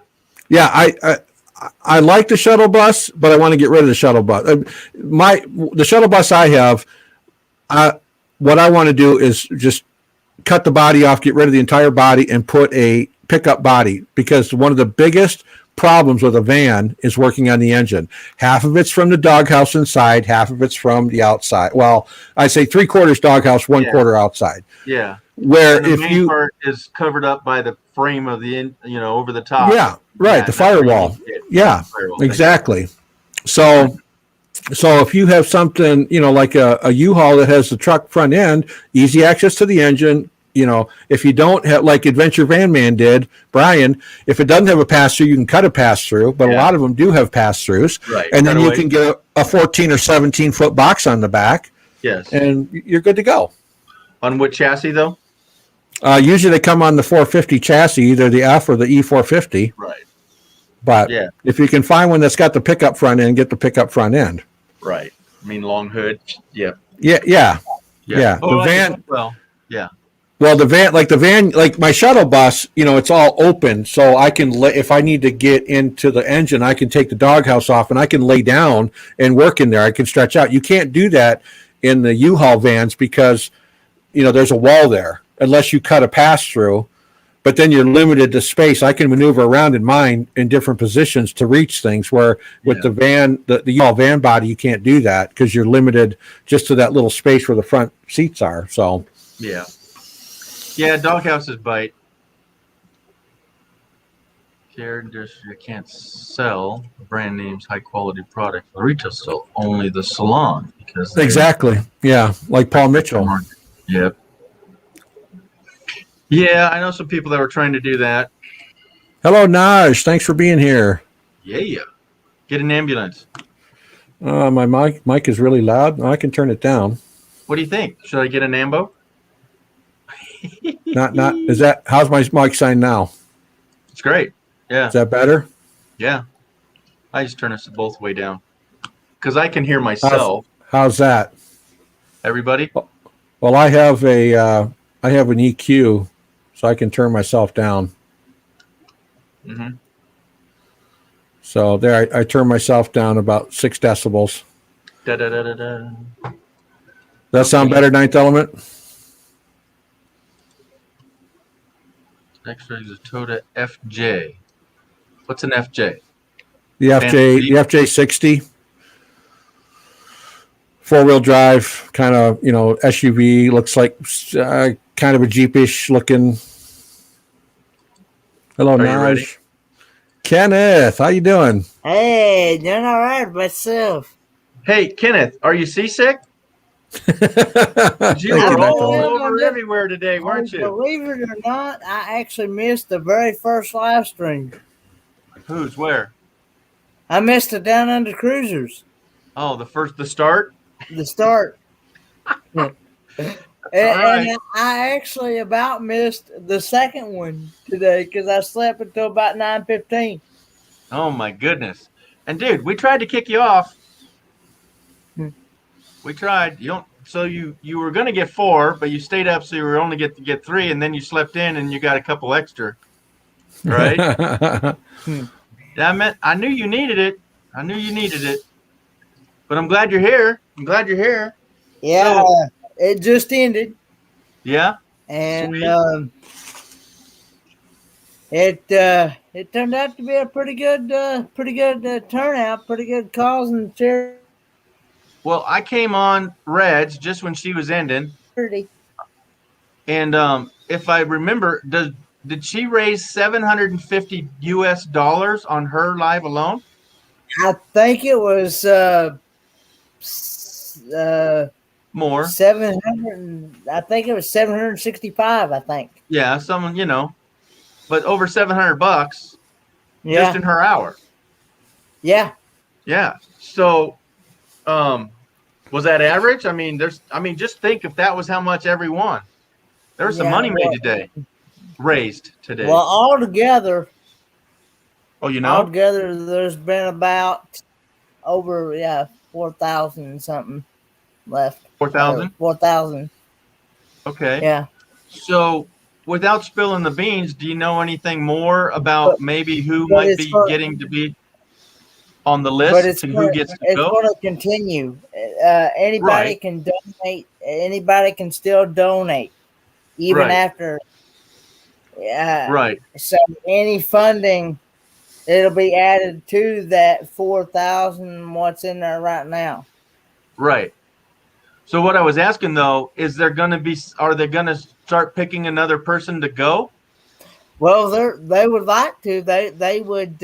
Yeah, I like the shuttle bus, but I want to get rid of the shuttle bus. The shuttle bus I have, what I want to do is just cut the body off, get rid of the entire body, and put a pickup body, because one of the biggest problems with a van is working on the engine. Half of it's from the doghouse inside, half of it's from the outside. Well, I say 3/4 doghouse, 1/4 outside. Yeah. Where And the if main part is covered up by the frame of the over the top. yeah, right, the that's where you firewall. need it. Yeah, Firewall, exactly. So if you have something, like a U-Haul that has the truck front end, easy access to the engine, if you don't have, like Adventure Van Man did, Brian, if it doesn't have a pass through, you can cut a pass through, but a Yeah. lot of them do have pass throughs. Right. And then you Cutaway. can get a 14 or 17 foot box on the back, Yes. and you're good to go. On what chassis though? Usually they come on the 450 chassis, either the F or the E450. Right. But Yeah. if you can find one that's got the pickup front end, get the pickup front end. Right. I mean, long hood. Yeah. Yeah. Yeah. Oh, The van. Well, Well, the van, like my shuttle bus, it's all open, so I can if I need to get into the engine, I can take the doghouse off and I can lay down and work in there. I can stretch out. You can't do that in the U-Haul vans because there's a wall there unless you cut a pass through. But then you're limited to space. I can maneuver around in mine in different positions to reach things. Where with the van, the U-Haul van body, you can't do that because you're limited just to that little space where the front seats are. So yeah. Yeah, doghouses bite. Care industry can't sell brand names, high quality product for retail still, only the salon because exactly, yeah, like Paul Mitchell. Yep. Yeah, I know some people that were trying to do that. Hello, Naj. Thanks for being here. Yeah. Get an ambulance. My mic is really loud. I can turn it down. What do you think? Should I get an ambo? Not is that how's my mic sign now? It's great. Yeah. Is that better? Yeah. I just turn this both way down because I can hear myself. How's that? Everybody? Well, I have an EQ, so I can turn myself down. Mm-hmm. So there, I turn myself down about 6 decibels. Da da da da da. Does that sound better, Ninth Element? Next is a Toyota FJ. What's an FJ? The FJ60, 4-wheel drive, kind of SUV. Looks like kind of a Jeepish looking. Hello, Are you ready? Naj. Kenneth, how you doing? Hey, doing all right myself. Hey, Kenneth, are you seasick? You Thank you, were Ninth all Element. over everywhere today, weren't you? Believe it or not, I actually missed the very first live stream. Who's where? I missed the Down Under Cruisers, Oh, the start? the start. and right. I actually about missed the second one today because I slept until about 9:15. Oh my goodness. And dude, we tried to kick you off. We tried. You were gonna get 4, but you stayed up so you were only get 3, and then you slept in and you got a couple extra. Right? I knew you needed it. But I'm glad you're here. Yeah, So- it just ended, Yeah? and Sweet. it turned out to be a pretty good turnout, pretty good calls and charity. Well, I came on Reds just when she was ending. And if I remember, did she raise $750 US on her live alone? I think it was More. 700. I think it was 765. I think. Yeah, someone, but over $700 just Yeah, in her hour. yeah. Yeah. So, was that average? Just think if that was how much every one. There was some Yeah, money made well- today, raised today. Well, altogether, there's been about over 4,000 something left. 4,000. 4,000. Okay. Yeah. So, without spilling the beans, do you know anything more about But- maybe who but might it's be for- getting to be on the But list it's and who gets to it's go? going to continue. Anybody Right. can donate. Anybody can still donate, even Right. after. Yeah. Right. So any funding, it'll be added to that 4,000. What's in there right now? Right. So what I was asking though is are they going to start picking another person to go? Well, they would like to. They would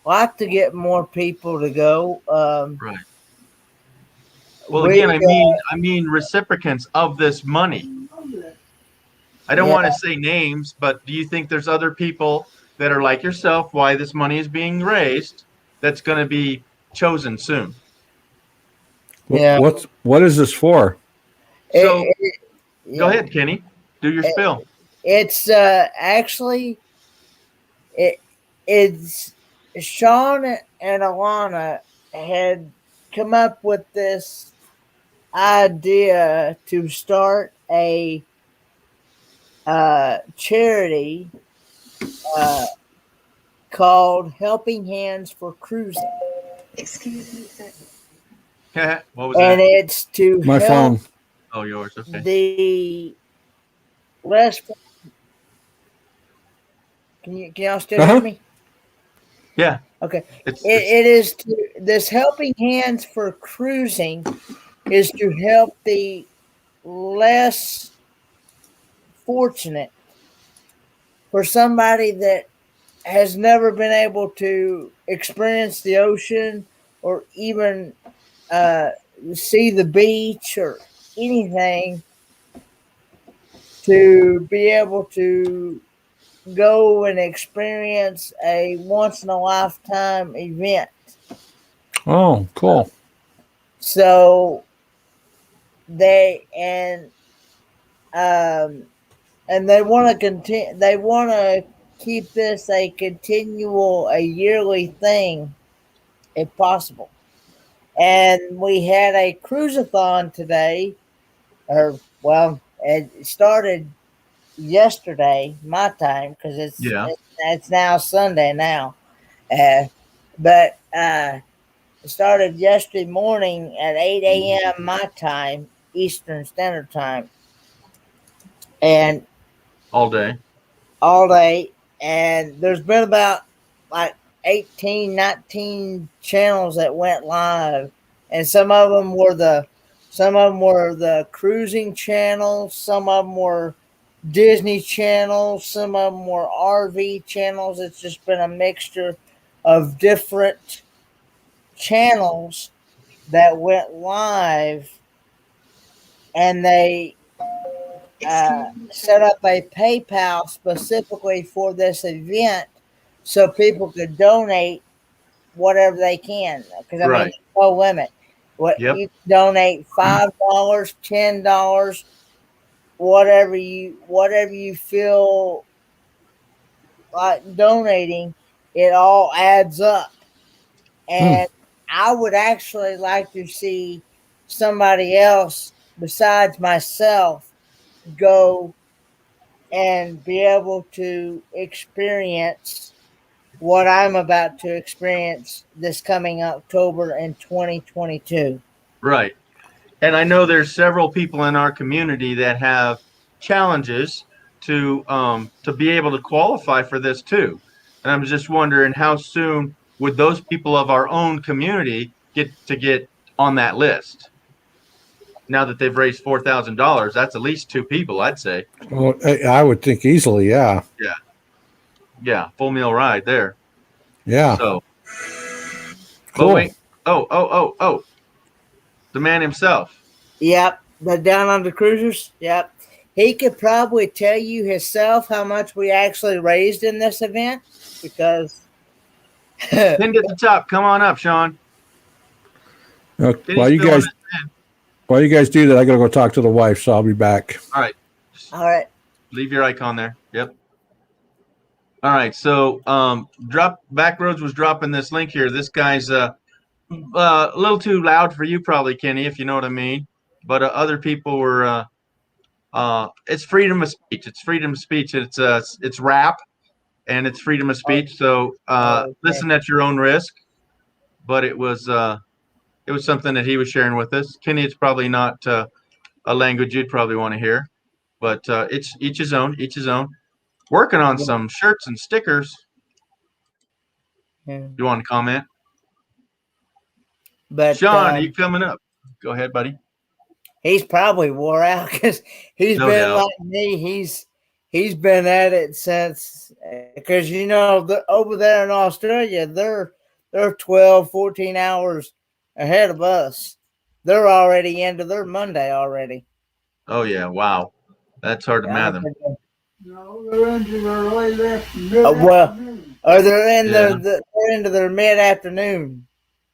like to get more people to go. Right. Well, We, again, I mean recipients of this money. I don't Yeah. want to say names, but do you think there's other people that are like yourself, why this money is being raised, that's going to be chosen soon? Yeah. What is this for? So go yeah. ahead, Kenny. Do your spill. It's actually it's Sean and Alana had come up with this idea to start a charity called Helping Hands for Cruising, What was and that? it's to My help phone. Oh, yours. Okay. the less. Can y'all still Uh-huh. hear me? Yeah. Okay. It's It is to, this Helping Hands for Cruising is to help the less fortunate, for somebody that has never been able to experience the ocean or even see the beach or anything, to be able to go and experience a once in a lifetime event. Oh, cool. So they um and they want to continue. They want to keep this a yearly thing, if possible. And we had a cruiseathon today, or well, it started yesterday my time because yeah. it's now Sunday now. But it started yesterday morning at 8 a.m. my time, Eastern Standard Time, and All day. all day. And there's been about like 18, 19 channels that went live, and some of them were the cruising channels, some of them were Disney channels, some of them were RV channels. It's just been a mixture of different channels that went live, and they set up a PayPal specifically for this event so people could donate whatever they can. Because I mean, Right. there's no limit. What Yep. you donate, $5, $10, whatever you feel like donating, it all adds up. And I would actually like to see somebody else besides myself go and be able to experience what I'm about to experience this coming October in 2022. Right. And I know there's several people in our community that have challenges to be able to qualify for this too. And I'm just wondering how soon would those people of our own community get on that list? Now that they've raised $4,000, that's at least two people, I'd say. Well, I would think easily. Yeah. Yeah, full meal ride there. Yeah. So, but Cool. wait. Oh. The man himself. Yep, the Down Under Cruisers. Yep, he could probably tell you himself how much we actually raised in this event because Pinned at the top. Come on up, Sean. While you Filling guys do that, I gotta go talk to the wife, so I'll be back. All right. all right. Leave your icon there. Yep. All right. So Backroads was dropping this link here. This guy's a little too loud for you probably, Kenny, if you know what I mean. But other people were it's freedom of speech. It's freedom of speech. It's rap and it's freedom of speech. So Okay. listen at your own risk. But it was something that he was sharing with us. Kenny, it's probably not a language you'd probably want to hear, but it's each his own, each his own. Working on some shirts and stickers. Yeah. You want to comment? But Sean, are you coming up? Go ahead, buddy. he's probably wore out because he's No been doubt. like me. He's been at it since, because over there in Australia they're 12, 14 hours ahead of us. they're already into their Monday already. Oh yeah, wow, that's hard to fathom. No, they're into their late Well, afternoon. or they're in Yeah. they're into their mid afternoon.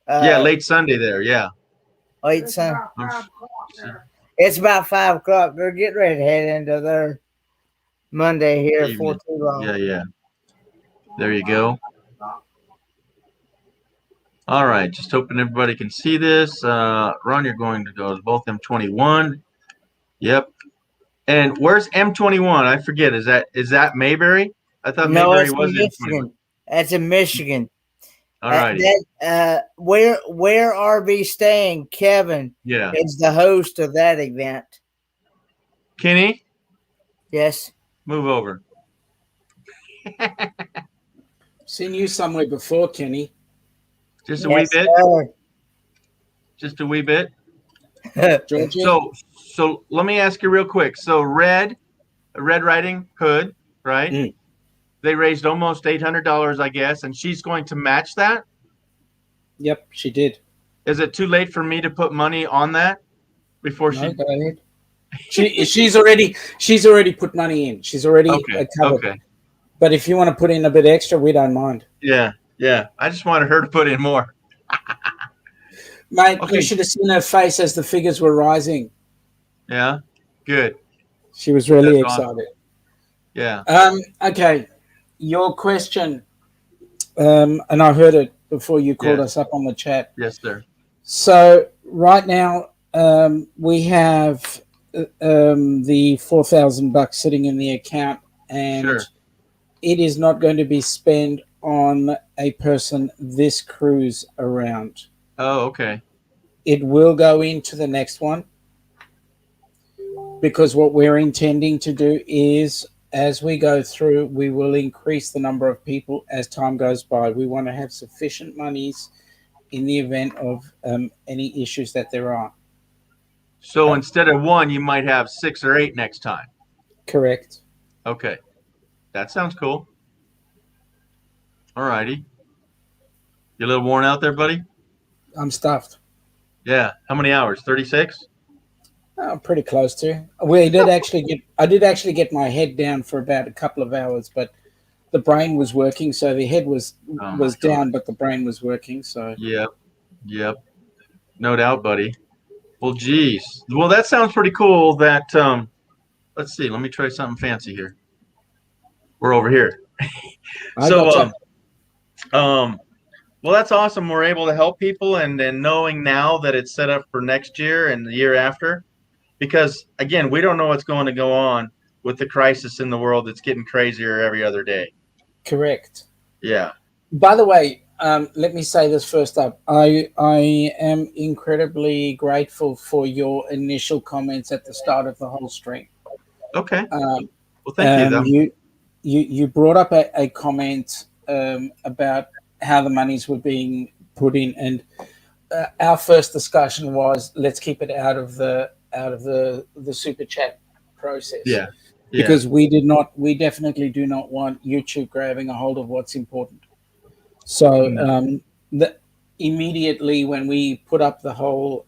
Yeah, late Sunday there. Yeah. Late It's Sun. about 5 o'clock there. It's about 5 o'clock. They're getting ready to head into their Monday here for Evening. too long. Yeah, yeah. There you go. All right, just hoping everybody can see this. Ron, you're going to go to both M21. Yep. And where's M21? I forget. Is that Mayberry? I thought No, Mayberry it's in was M21. Michigan. That's in Michigan. All righty. Where RV staying, Kevin Yeah. is the host of that event. Kenny, Yes. move over. Seen you somewhere before, Kenny. Just a Yes, wee bit. sir. Just a wee bit. Georgia? So let me ask you real quick. So Red Riding Hood, right? Mm. They raised almost $800, I guess, and she's going to match that. Yep, she did. Is it too late for me to put money on that before No, she? go ahead. She's already put money in. She's already Okay. covered. Okay. But if you want to put in a bit extra, we don't mind. Yeah. Yeah. I just wanted her to put in more. Mate, Okay. you should have seen her face as the figures were rising. Yeah. Good. She was really That's excited. awesome. Yeah. Okay, your question, and I heard it before you called Yes. us up on the chat. Yes, sir. So right now, we have the $4,000 sitting in the account, and Sure. it is not going to be spent on a person this cruise around. Oh, okay. It will go into the next one, because what we're intending to do is, as we go through, we will increase the number of people as time goes by. We want to have sufficient monies in the event of any issues that there are. So instead of one, you might have 6 or 8 next time. Correct. Okay. That sounds cool. All righty. You a little worn out there, buddy? I'm stuffed. Yeah. How many hours? 36? I'm pretty close to. I did actually get my head down for about a couple of hours, but the brain was working, so the head was Oh my down, but the brain was working. So Yep. Yep. No doubt, buddy. Well, geez. Well, that sounds pretty cool. That let's see. Let me try something fancy here. We're over here. I So, gotcha. well, that's awesome. We're able to help people, and knowing now that it's set up for next year and the year after, because again, we don't know what's going to go on with the crisis in the world. That's getting crazier every other day. Correct. Yeah. By the way, let me say this first up. I am incredibly grateful for your initial comments at the start of the whole stream. Okay. Well, thank you, though. You brought up a comment about how the monies were being put in, and our first discussion was, let's keep it out of the super chat process. Yeah. Because we definitely do not want YouTube grabbing a hold of what's important. So immediately when we put up the whole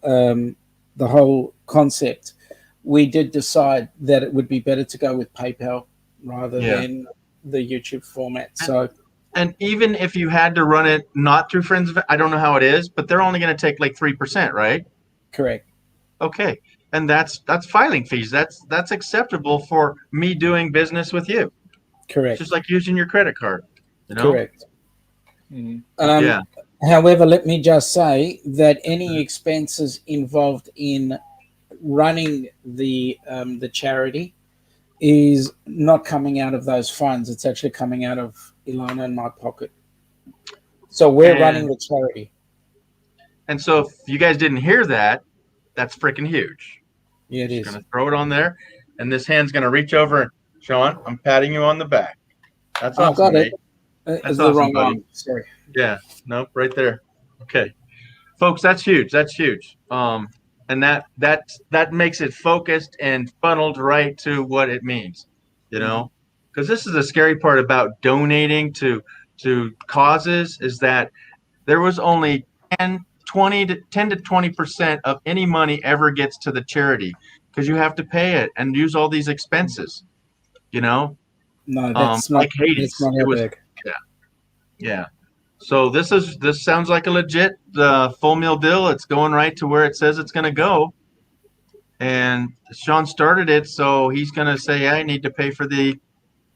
concept, we did decide that it would be better to go with PayPal rather than the YouTube format. So, and even if you had to run it not through Friends of, I don't know how it is, but they're only going to take like 3%, right? correct. Okay. And that's filing fees. That's acceptable for me doing business with you. Correct. It's just like using your credit card. You know? Correct. Yeah. However, let me just say that any expenses involved in running the charity is not coming out of those funds. It's actually coming out of Ilana and my pocket. So we're running the charity. And so if you guys didn't hear that, that's freaking huge. Yeah, it is. Going to throw it on there, and this hand's going to reach over and, Sean, I'm patting you on the back. That's awesome, got it. mate. It's awesome, the wrong buddy. one. Sorry. Yeah, nope, right there. Okay, folks, that's huge. That's huge. And that makes it focused and funneled right to what it means. You know, because this is the scary part about donating to causes is that there was only 10, 10 to 20% of any money ever gets to the charity because you have to pay it and use all these expenses. You know, No, that's not. like Hades. That's not It how was, big. yeah. So this sounds like a legit full meal deal. It's going right to where it says it's going to go. And Sean started it, so he's going to say, I need to pay for the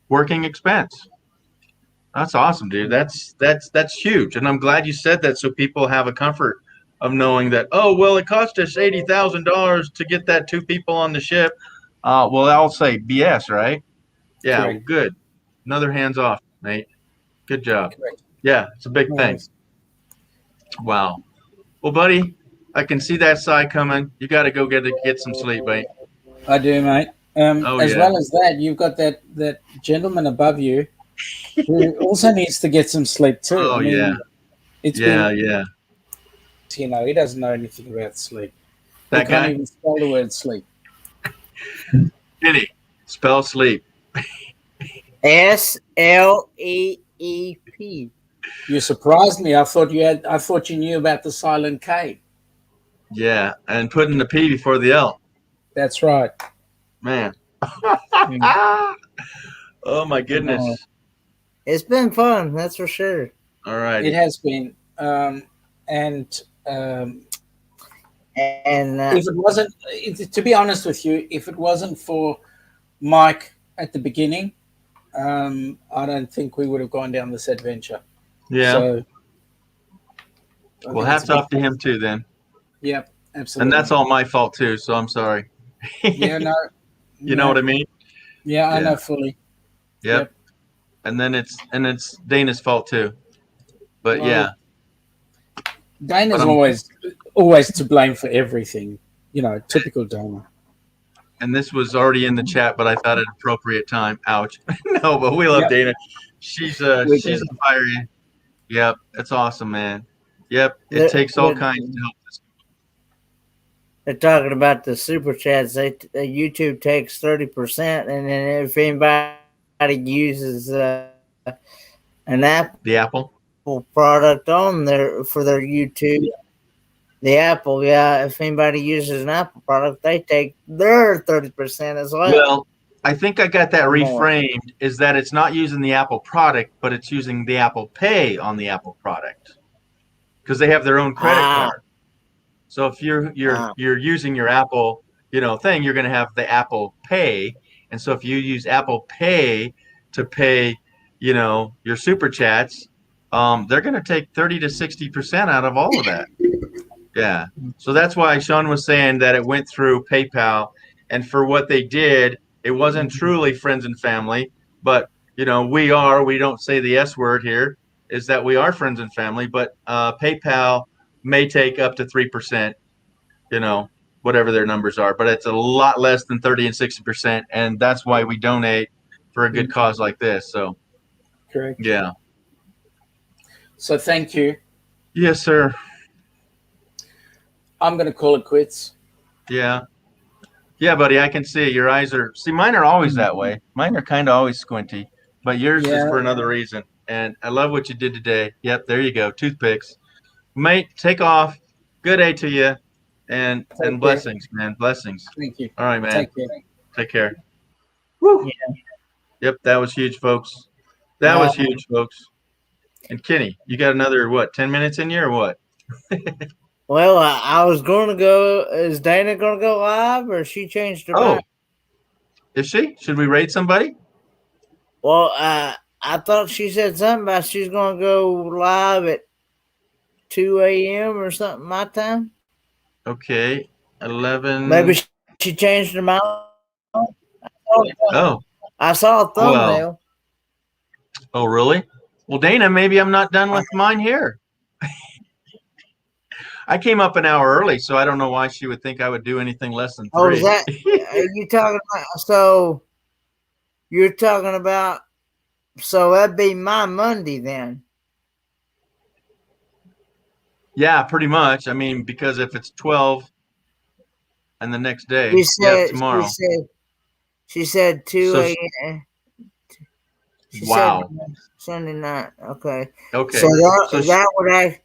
working expense. That's awesome, dude. That's huge. And I'm glad you said that so people have a comfort of knowing that, oh, well, it cost us $80,000 to get that 2 people on the ship. Well, I'll say BS, right? Yeah, well, Correct. good. Another hands off, mate. Good job. Correct. Yeah, it's a big thing. Nice. Wow. Well, buddy, I can see that sigh coming. You got to go get some sleep, mate. I do, mate. Oh, As yeah. well as that, you've got that gentleman above you who also needs to get some sleep too. Oh, yeah. It's Yeah, been, yeah. you know, he doesn't know anything about sleep. That He can't guy, even spell the word sleep. Kenny, spell sleep. SLEEP. You surprised me. I thought you knew about the silent K. Yeah, and putting the P before the L. That's right. Man. Oh, my goodness. It's been fun, that's for sure. All right. It has been. And If it wasn't, to be honest with you, if it wasn't for Mike at the beginning, I don't think we would have gone down this adventure. Yeah. So, I Well, think hats it's a big- off to him, too, then. Yep, absolutely. And that's all my fault, too, so I'm sorry. Yeah, no. You know what I mean? Yeah, I Yeah. know fully. Yep. And then it's Dana's fault, too. But, Well, yeah. Dana's But I'm- always to blame for everything. You know, typical Dana. And this was already in the chat, but I thought at appropriate time. Ouch. No, but we love Yep. Dana. She's We she's do. a fiery. Yep, it's awesome, man. Yep, it They're- takes all they're- kinds to help this. they're talking about the super chats. YouTube takes 30%, and then if anybody uses an Apple The Apple. product on there for their YouTube, the Apple, if anybody uses an Apple product, they take their 30% as well. Well, I think I got that More. reframed. Is that it's not using the Apple product, but it's using the Apple Pay on the Apple product because they have their own credit Ah. card. So if you're Ah. using your Apple, thing, you're going to have the Apple Pay, and so if you use Apple Pay to pay, your super chats, they're going to take 30 to 60% out of all of that. Yeah. So that's why Sean was saying that it went through PayPal, and for what they did, it wasn't truly friends and family, but we don't say the S word here, is that we are friends and family, but PayPal may take up to 3%, whatever their numbers are, but it's a lot less than 30 and 60%, and that's why we donate for a good cause like this. So Correct. yeah. So thank you. Yes, sir. I'm going to call it quits. Yeah. Yeah, buddy, I can see your eyes mine are always that way. Mine are kind of always squinty, but yours is Yeah. for another reason. And I love what you did today. Yep, there you go. Toothpicks. Mate, take off. Good day to you. And care. blessings, man. Blessings. Thank you. All right, man. Take care. Take care. Woo. Yep, that was huge, folks. That was huge, folks. And Kenny, you got another, 10 minutes in you or what? Well, I was going to go. Is Dana going to go live, or she changed her Oh, mind? is she? Should we rate somebody? Well, I thought she said something about she's going to go live at 2 a.m. or something my time. Okay, 11. Maybe she changed her mind. Oh, I saw a thumbnail. oh, really? Well, Dana, maybe I'm not done with mine here. I came up an hour early, so I don't know why she would think I would do anything less than 3. Oh, is that? Are you talking about? So you're talking about? So that'd be my Monday then. Yeah, pretty much. I mean, because if it's 12 and the next day, She said. tomorrow. She said 2 So a.m. She Wow. said Sunday night. Okay. Okay. So So that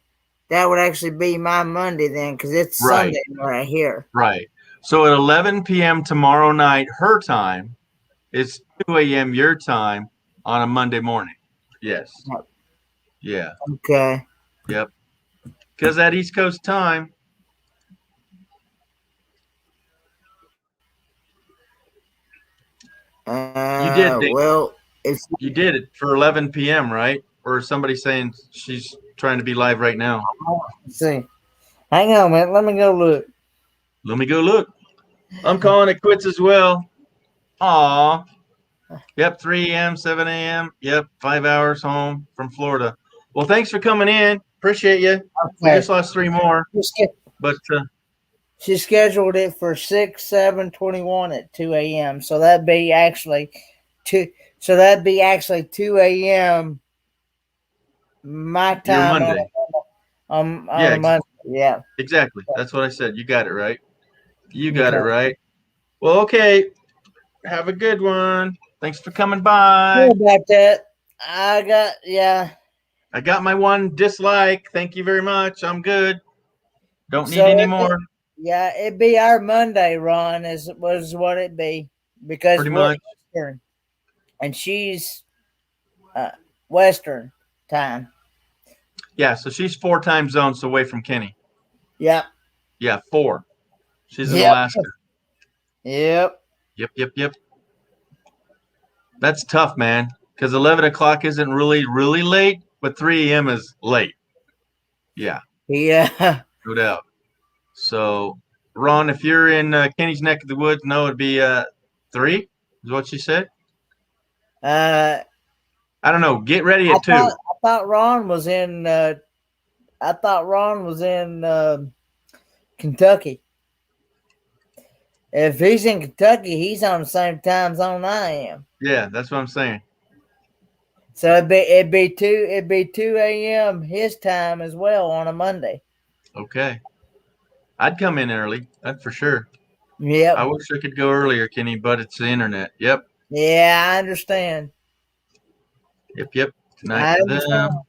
that would actually be my Monday then, because it's Right. Sunday right here. Right. So at 11 p.m. tomorrow night, her time, it's 2 a.m. your time on a Monday morning. Yes. Yeah. Okay. Yep. Because that East Coast time. did, Dick. Well, it's You did it for 11 p.m., right? Or is somebody saying she's trying to be live right now? let's see. Hang on, man. Let me go look. Let me go look. I'm calling it quits as well. Aw. Yep, 3 a.m., 7 a.m. Yep, 5 hours home from Florida. Well, thanks for coming in. Appreciate you. We Okay. just lost 3 more, but She scheduled it for 6/7/21 at 2 a.m. So that'd be actually 2 a.m. my your time Monday. on Yeah, a Monday. Yeah. Exactly. That's what I said. You got it right. You got it Okay. right. Well, okay. Have a good one. Thanks for coming Sorry by. about that. I got my one dislike. Thank you very much. I'm good. Don't need So any more. it'd be our Monday, Ron, was what it'd be. Because Pretty we're much. Eastern and she's Western time. Yeah, so she's 4 time zones away from Kenny. Yep. Yeah, 4. She's in Yep. Alaska. Yep. Yep. That's tough, man. Because 11 o'clock isn't really late, but 3 a.m. is late. Yeah, Yeah. no doubt. So, Ron, if you're in Kenny's neck of the woods, no, it'd be 3, is what she said. I I don't know. Get ready at 2. thought Ron was in Kentucky. If he's in Kentucky, he's on the same time zone I am. Yeah, that's what I'm saying. So it'd be 2 a.m. his time as well on a Monday. Okay. I'd come in early. That's for sure. Yep. I wish I could go earlier, Kenny, but it's the internet. Yep. Yeah, I understand. Yep. Good I night to understand. them.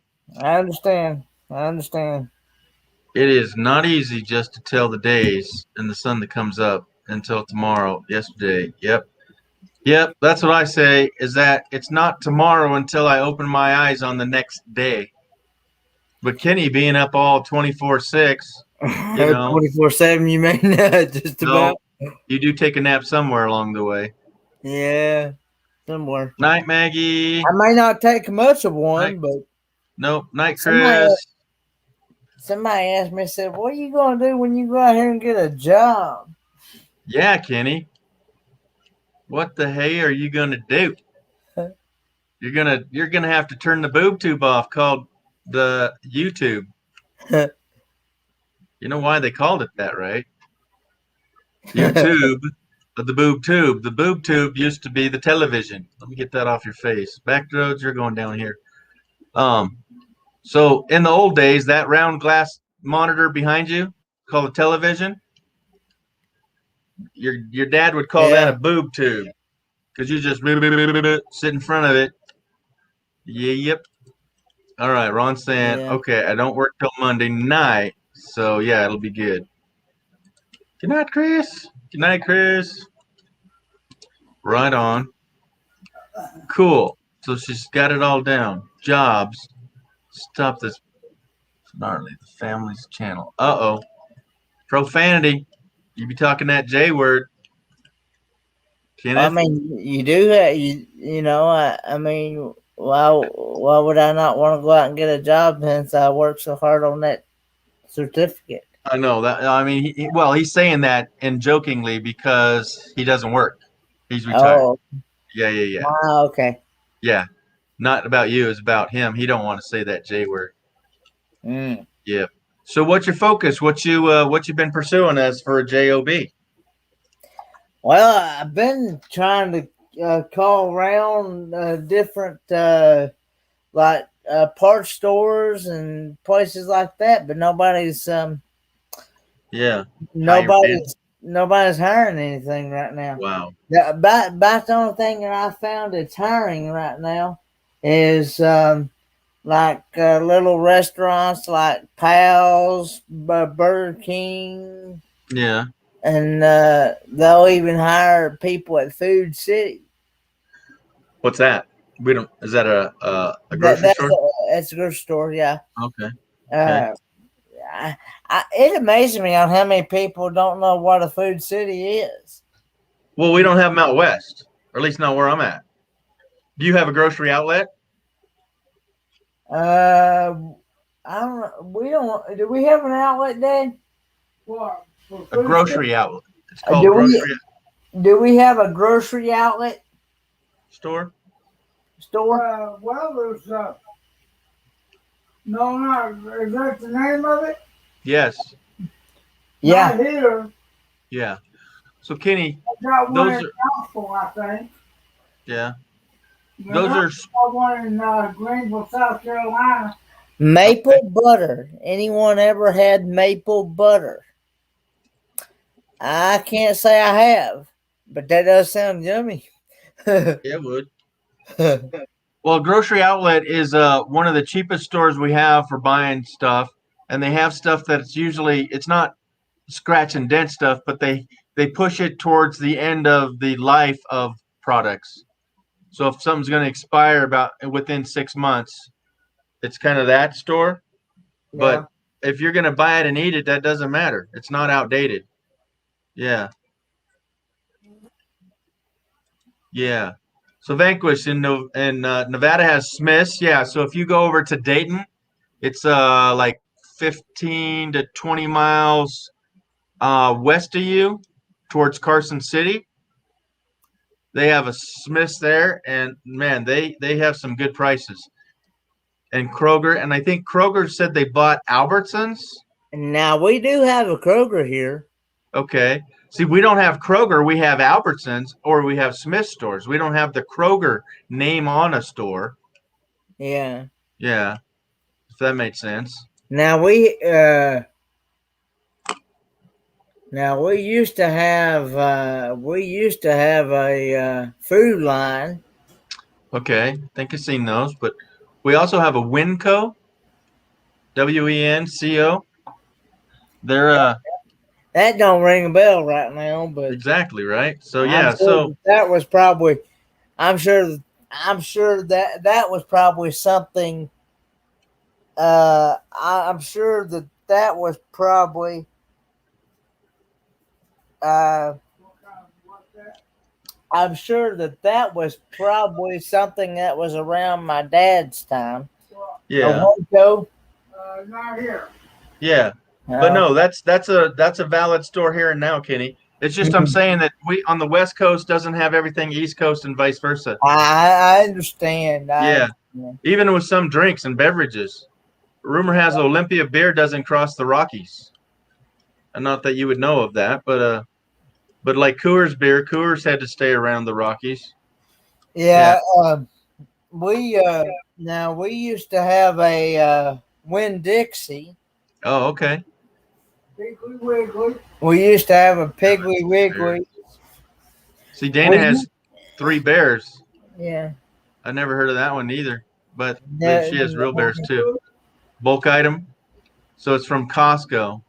I understand. It is not easy just to tell the days and the sun that comes up until tomorrow, yesterday. Yep. That's what I say is that it's not tomorrow until I open my eyes on the next day. But Kenny being up all 24/6, you know, 24/7, you mean? Just about. no, you do take a nap somewhere along the way. Yeah, somewhere. Night, Maggie. I may not take much of one, Night. but Nope. Night, Somebody- Chris. somebody asked me, said, "What are you going to do when you go out here and get a job?" Yeah, Kenny. What the hey are you gonna do? You're gonna have to turn the boob tube off called the YouTube. You know why they called it that, right? YouTube, the boob tube. The boob tube used to be the television. Let me get that off your face. Backroads, you're going down here. So in the old days, that round glass monitor behind you called a television. Your dad would call that a boob tube because you just sit in front of it. Yep. All right, Ron's saying, okay, I don't work till Monday night, so yeah, it'll be good. Good night, Chris. Good night, Chris. Right on. Cool. So she's got it all down. Jobs. Stop this. Gnarly. The family's channel. Uh-oh. Profanity. You be talking that J word. Kenneth? I mean, you do that. You know. I mean, why would I not want to go out and get a job since I worked so hard on that certificate? I know that. I mean, he's saying that and jokingly because he doesn't work. He's retired. Oh. Yeah. Wow, okay. Yeah. Not about you. It's about him. He don't want to say that J word. Mm. Yeah. So what's your focus? What you been pursuing as for a job? Well, I've been trying to call around different parts stores and places like that, but nobody's nobody's hiring anything right now. Wow. About the only thing that I found that's hiring right now is little restaurants like Pal's, Burger King, Yeah. and they'll even hire people at Food City. What's that? We don't. Is that a grocery store? It's a grocery store, yeah. Okay. It amazes me on how many people don't know what a Food City is. Well, we don't have them out west, or at least not where I'm at. Do you have a grocery outlet? I don't know. We don't. Do we have an outlet, Dad? What? A grocery outlet. It's called Do we- grocery Do we have a grocery outlet store. store? Well, there's no, is that the name of it? Yes. Yeah. Not here. Yeah. So Kenny, I got one Those in Knoxville, I think. yeah, But those I are got one in Greenville, South Carolina. Maple butter. Anyone ever had maple butter? I can't say I have, but that does sound yummy. yeah, it would. Well, grocery outlet is one of the cheapest stores we have for buying stuff, and they have stuff that's usually it's not scratch and dent stuff, but they push it towards the end of the life of products. So if something's going to expire about within 6 months, it's kind of that store. But if you're going to buy it and eat it, that doesn't matter. It's not outdated. Yeah. Yeah. So Vanquish in Nevada has Smith's. Yeah. So if you go over to Dayton, it's like 15 to 20 miles west of you towards Carson City. They have a Smith's there, and man, they have some good prices. And Kroger, and I think Kroger said they bought Albertsons. Now we do have a Kroger here. Okay. See, we don't have Kroger. We have Albertsons or we have Smith stores. We don't have the Kroger name on a store. Yeah. Yeah. If that makes sense. Now we used to have a food line. Okay. I think I've seen those, but we also have a Winco. WENCO. They're That don't ring a bell right now, but exactly right. So I'm yeah, sure so that was probably. I'm sure that was probably something. I'm sure that was probably. I'm sure that was probably something that was around my dad's time. yeah, A Winco. Not here. yeah. But no, that's a valid store here and now, Kenny. It's just I'm saying that we on the West Coast doesn't have everything East Coast and vice versa. I understand. Yeah. Even with some drinks and beverages. Rumor has Olympia beer doesn't cross the Rockies. And not that you would know of that, but like Coors beer, Coors had to stay around the Rockies. Yeah. We used to have a Winn-Dixie. Oh, okay. Piggly Wiggly. We used to have a Piggly Wiggly. See, Dana has 3 bears. Yeah. I never heard of that one either, but Yeah, she has real bears too. Bulk item. So it's from Costco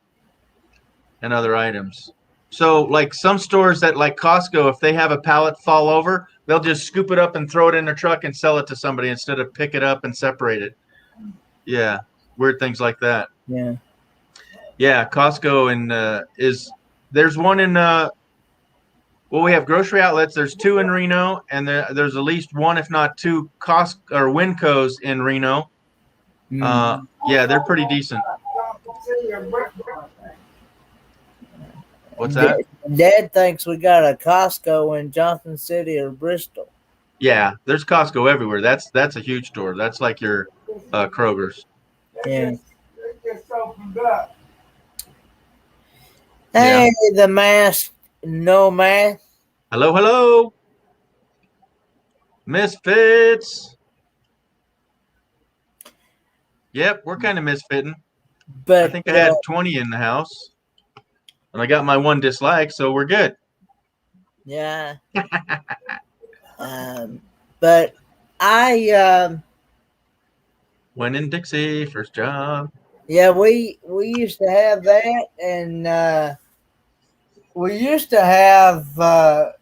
and other items. So like some stores that like Costco, if they have a pallet fall over, they'll just scoop it up and throw it in their truck and sell it to somebody instead of pick it up and separate it. Yeah. Weird things like that. Yeah. Yeah. Costco and there's one in we have grocery outlets. There's 2 in Reno, and there's at least 1, if not 2, Costco or Wincos in Reno. Yeah, they're pretty decent. What's that? Dad thinks we got a Costco in Johnson City or Bristol. Yeah, there's Costco everywhere. That's a huge store. That's like your Kroger's. Yeah. It just opened up. Hey, the mask, no mask. Hello, hello. Misfits. Yep, we're kind of misfitting. But I think I had 20 in the house. And I got my 1 dislike, so we're good. yeah. But I When in Dixie, first job. Yeah, we used to have that, and we used to have a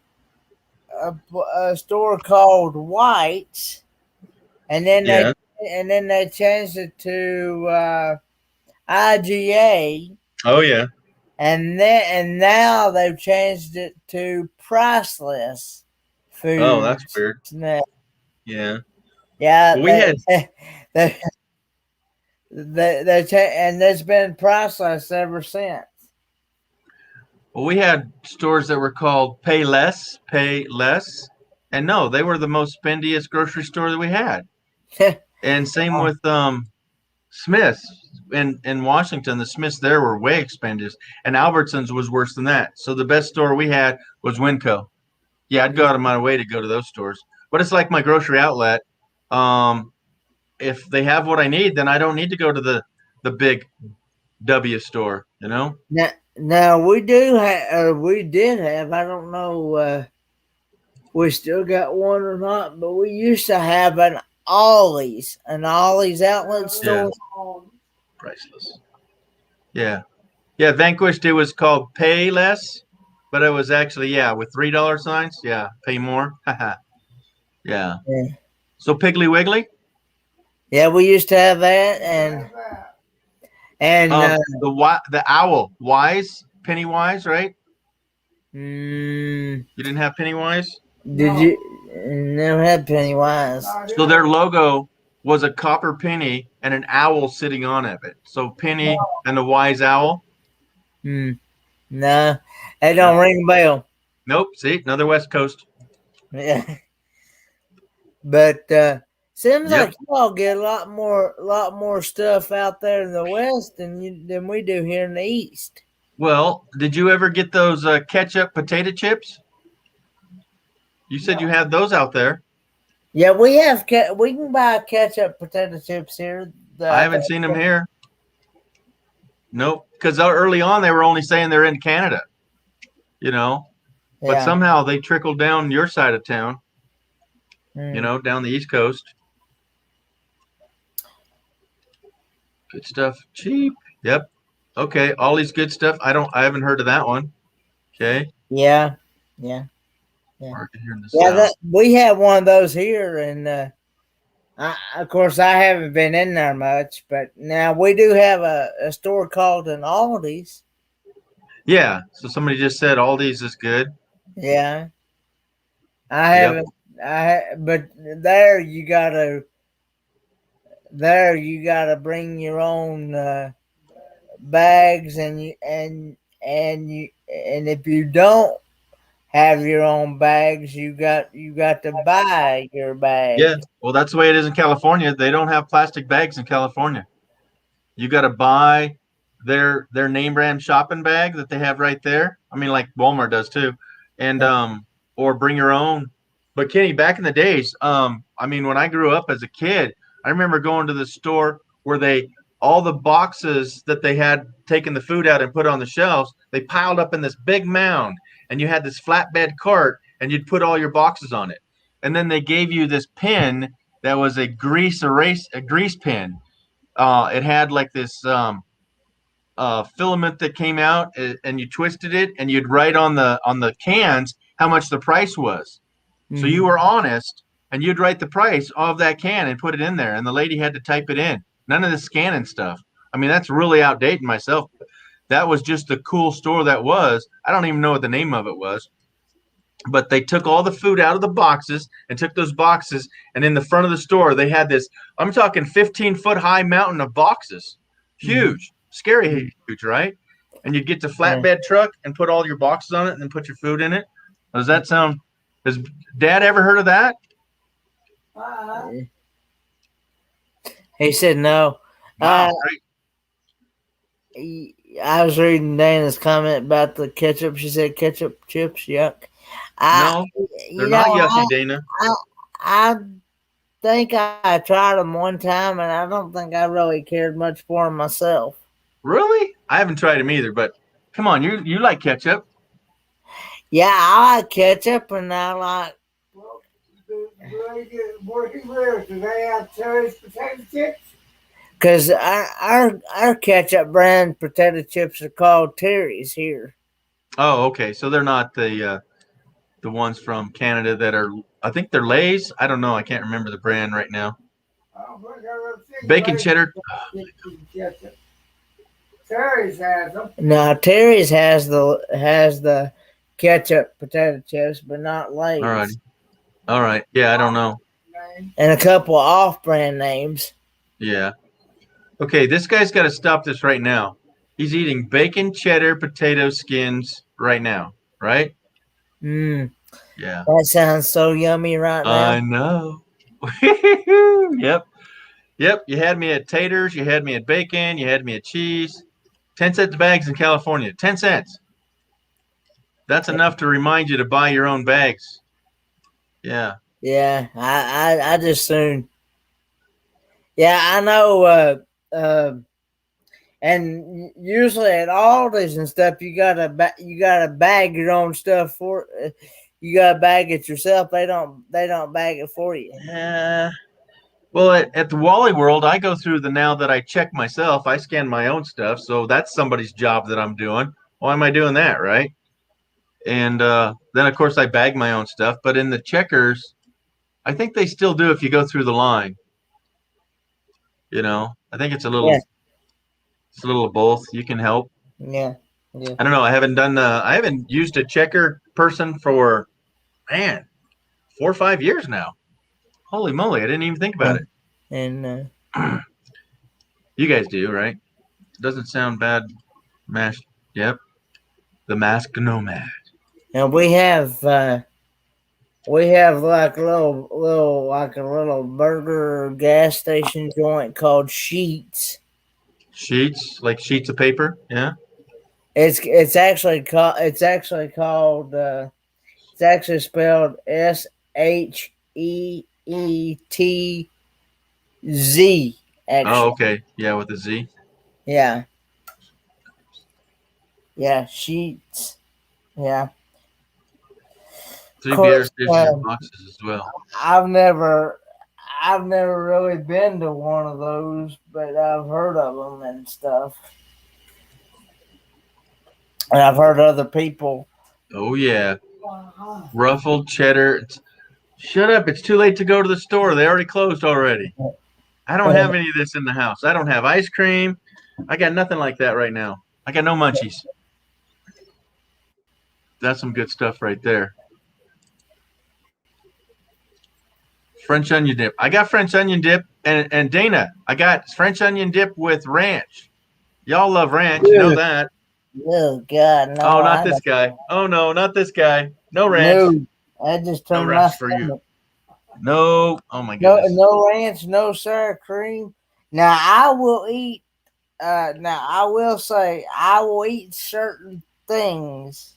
store called White's, and then Yeah. they changed it to IGA, Oh yeah. and now they've changed it to Priceless Food. Oh, that's weird. Snack. Yeah. Yeah, Well, we had they, and it's been Priceless ever since. stores that were called Pay Less, and no, they were the most spendiest grocery store that we had. And same with Smith's in Washington. The Smiths there were way expensive, and Albertsons was worse than that. So the best store we had was Winco. Yeah, I'd go out of my way to go to those stores. But it's like my grocery outlet. If they have what I need, then I don't need to go to the big W store. You know. Now we do have, we did have. I don't know. We still got one or not, but we used to have an Ollie's outlet store. Priceless. Yeah. Yeah, Vanquished, it was called Pay Less, but it was actually, with $3 signs. Yeah, pay more. yeah. Yeah. So Piggly Wiggly? Yeah, we used to have that, and the owl, Wise, Pennywise, right? you You didn't have Pennywise? you never had Pennywise? So their logo was a copper penny and an owl sitting on it. So Penny and the wise owl. No, that don't ring a bell. Nope. See, another West Coast. Yeah, but seems Yep. like you all get a lot more stuff out there in the West than we do here in the East. Well, did you ever get those ketchup potato chips? You said you had those out there. Yeah, we have. We can buy ketchup potato chips here. I haven't seen them here. Nope, because early on they were only saying they're in Canada, but Yeah. somehow they trickled down your side of town, Mm. down the East Coast. Good stuff, cheap. Yep. Okay, all these good stuff. I haven't heard of that one. Okay. Yeah. Market here in the Yeah, South. we have one of those here, and of course I haven't been in there much, but now we do have a store called an Aldi's. Yeah. So somebody just said all these is good. Yeah, I Yep. haven't. But there you gotta bring your own bags, and if you don't have your own bags, you got to buy your bags. Yeah. Well, that's the way it is in California. They don't have plastic bags in California. You got to buy their name brand shopping bag that they have right there. I mean, like Walmart does too, and or bring your own. But Kenny, back in the days, I mean, when I grew up as a kid, I remember going to the store where all the boxes that they had taken the food out and put on the shelves, they piled up in this big mound, and you had this flatbed cart, and you'd put all your boxes on it, and then they gave you this pin that was a grease pin. It had like this filament that came out, and you twisted it, and you'd write on the cans how much the price was. So you were honest, and you'd write the price of that can and put it in there, and the lady had to type it in. None of the scanning stuff. I mean, that's really outdated myself. That was just a cool store that was. I don't even know what the name of it was. But they took all the food out of the boxes and took those boxes, and in the front of the store, they had this, I'm talking 15-foot high mountain of boxes. Huge, scary huge, right? And you'd get the flatbed truck and put all your boxes on it and then put your food in it. Does that sound, has Dad ever heard of that? He said no. Wow, great. I was reading Dana's comment about the ketchup. She said ketchup chips, yuck. No, they're not yucky, Dana. I think I tried them one time, and I don't think I really cared much for them myself. Really? I haven't tried them either, but come on, you like ketchup. Yeah, I like ketchup, and I like. Where he lives, do they have Terry's potato chips? Because our ketchup brand potato chips are called Terry's here. Oh, okay. So they're not the ones from Canada that are. I think they're Lay's. I don't know. I can't remember the brand right now. I don't think I've ever seen Bacon Lay's cheddar. ketchup. Terry's has them. Now Terry's has the ketchup potato chips, but not Lay's. All right. All right. Yeah, I don't know. Name. And a couple off-brand names. Yeah. Okay, this guy's got to stop this right now. He's eating bacon cheddar potato skins right now, right? Mmm, Yeah. that sounds so yummy right now. I know. Yep. Yep. You had me at taters. You had me at bacon. You had me at cheese. 10 cents bags in California. 10 cents. That's enough to remind you to buy your own bags. Yeah. Yeah, I just soon. Yeah, I know. And usually at Aldi's and stuff, you gotta bag your own stuff for. You gotta bag it yourself. They don't bag it for you. Well, at the Wally World, I go through the now that I check myself. I scan my own stuff, so that's somebody's job that I'm doing. Why am I doing that, right? And then, of course, I bag my own stuff. But in the checkers, I think they still do if you go through the line. You know, I think it's a little, Yeah. it's a little of both. You can help. Yeah. I don't know. I haven't used a checker person for, man, 4 or 5 years now. Holy moly! I didn't even think about it. And You guys do, right? Doesn't sound bad. Mash. Yep. The Masked Nomad. and we have like a little burger gas station joint called Sheets. Sheets, like sheets of paper. Yeah. It's actually called it's actually spelled SHEETZ. Actually, Oh, okay. Yeah, with a Z. yeah, Sheets. Yeah, 3 Of course, beer station boxes as well. I've never really been to one of those, but I've heard of them and stuff, and I've heard other people. Oh yeah. Ruffled cheddar. Shut up! It's too late to go to the store. They already closed already. I don't have any of this in the house. I don't have ice cream. I got nothing like that right now. I got no munchies. That's some good stuff right there. French onion dip. I got French onion dip, and Dana, I got French onion dip with ranch. Y'all love ranch, you know that. Oh God, no! Oh, not this guy. Oh no, not this guy. No ranch. No, I just No turned my ranch for you. stomach. No. Oh my No, goodness. no ranch, no sour cream. Now I will eat. Now I will say I will eat certain things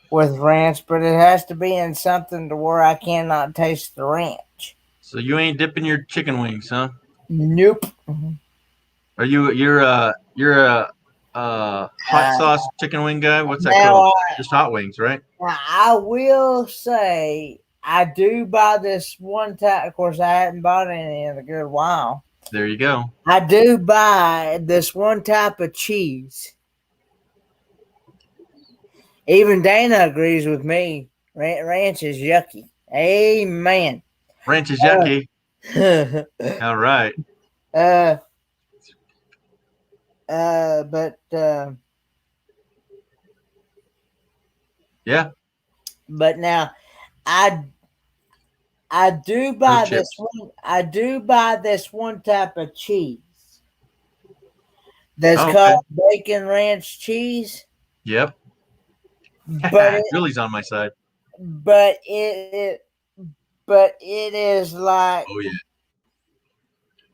with ranch, but it has to be in something to where I cannot taste the ranch. So you ain't dipping your chicken wings, huh? Nope. Are you're a hot sauce chicken wing guy? What's that Now, called? Just hot wings, right? Now, I will say I do buy this one time. Of course, I hadn't bought any in a good while. There you go. I do buy this one type of cheese. Even Dana agrees with me. Ranch is yucky. Amen. Ranch is yucky. All right. But Yeah. But now, I do buy No this chips. one. I do buy this one type of cheese that's Oh, okay. called bacon ranch cheese. Yep. But it, Julie's on my side. but it is like Oh yeah.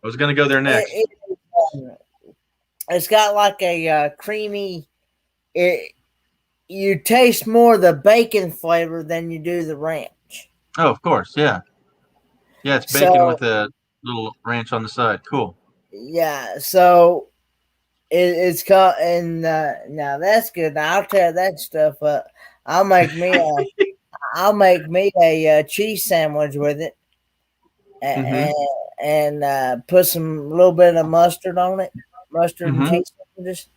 I was gonna go there next. it's got like a creamy. You taste more the bacon flavor than you do the ranch. Oh, of course. Yeah. Yeah, it's bacon So- with a little ranch on the side. Cool. Yeah, so it's called, and now that's good. Now I'll tear that stuff up. I'll make me a cheese sandwich with it, Mhm. put some little bit of mustard on it. Mustard Mhm. and cheese sandwiches.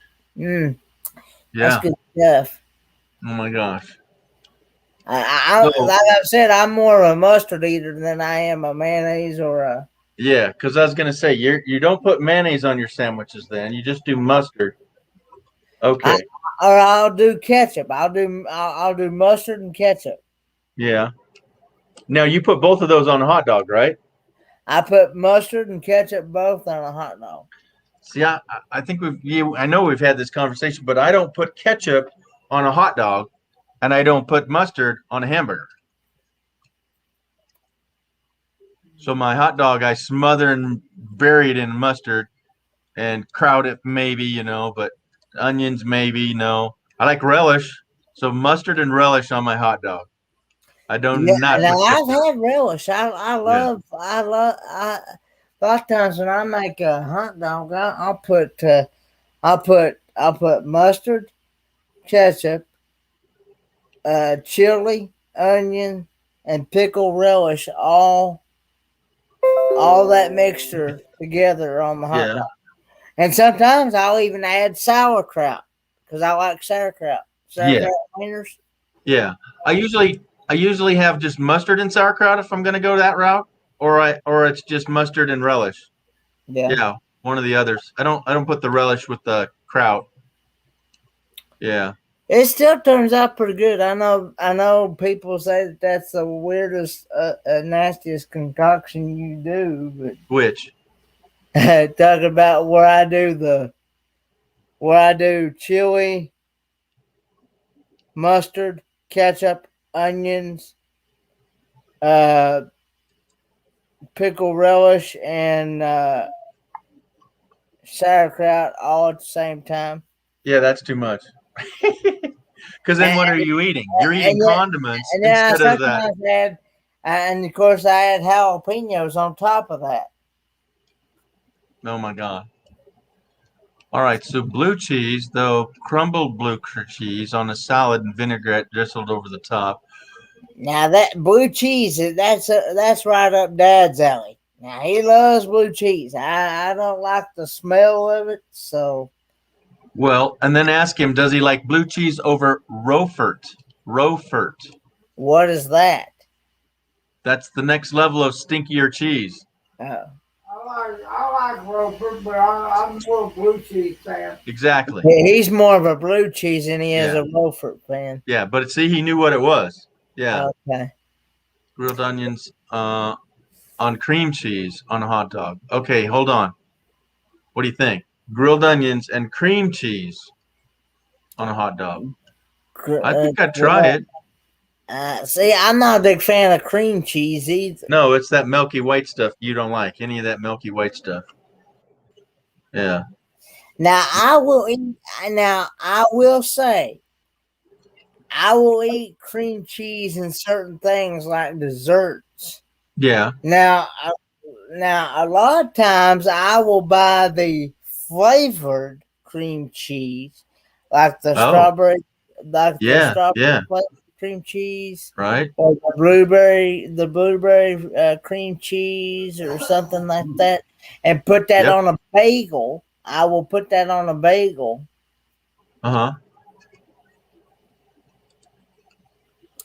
That's Yeah. good stuff. Oh my gosh. So- Like I said, I'm more of a mustard eater than I am a mayonnaise or a. Yeah, because I was gonna say you don't put mayonnaise on your sandwiches. Then you just do mustard. Okay. Or I'll do ketchup. I'll do mustard and ketchup. Yeah. Now you put both of those on a hot dog, right? I put mustard and ketchup both on a hot dog. See, I think I know we've had this conversation, but I don't put ketchup on a hot dog, and I don't put mustard on a hamburger. So my hot dog, I smother and bury it in mustard, and crowd it maybe, but onions maybe no. I like relish, so mustard and relish on my hot dog. I don't not. Now put I've ketchup. had relish. I love. A lot of times when I make a hot dog, I'll put mustard, ketchup, chili, onion, and pickle relish all that mixture together on the hot Yeah. dog. And sometimes I'll even add sauerkraut because I like sauerkraut. Sauerkraut wieners. Yeah, I usually have just mustard and sauerkraut if I'm going to go that route, or it's just mustard and relish. Yeah, one of the others. I don't put the relish with the kraut. Yeah. It still turns out pretty good. I know people say that that's the weirdest, nastiest concoction you do, Which? but talking about where I do chili, mustard, ketchup, onions, pickle relish, and sauerkraut all at the same time. Yeah, that's too much. Because then what are you eating? You're eating condiments And then I instead of that. sometimes add, and of course I add jalapenos on top of that. Oh my God. All right, so blue cheese, though, crumbled blue cheese on a salad and vinaigrette drizzled over the top. Now that blue cheese, that's right up Dad's alley. Now he loves blue cheese. I don't like the smell of it, so. Well, and then ask him, does he like blue cheese over Roquefort? Roquefort. What is that? That's the next level of stinkier cheese. Oh. I like Roquefort, but I'm more blue cheese fan. Exactly. Yeah, he's more of a blue cheese than he is Yeah. a Roquefort fan. Yeah, but see, he knew what it was. Yeah. Okay. Grilled onions on cream cheese on a hot dog. Okay, hold on. What do you think? Grilled onions and cream cheese on a hot dog. I think I'd try it. See, I'm not a big fan of cream cheese either. No, it's that milky white stuff you don't like. Any of that milky white stuff. Yeah. Now I will say, I will eat cream cheese in certain things like desserts. Yeah. Now, a lot of times I will buy the flavored cream cheese, like the strawberry, flavored cream cheese, Right. or the blueberry cream cheese, or something like that, and put that on a bagel. I will put that on a bagel. Uh-huh.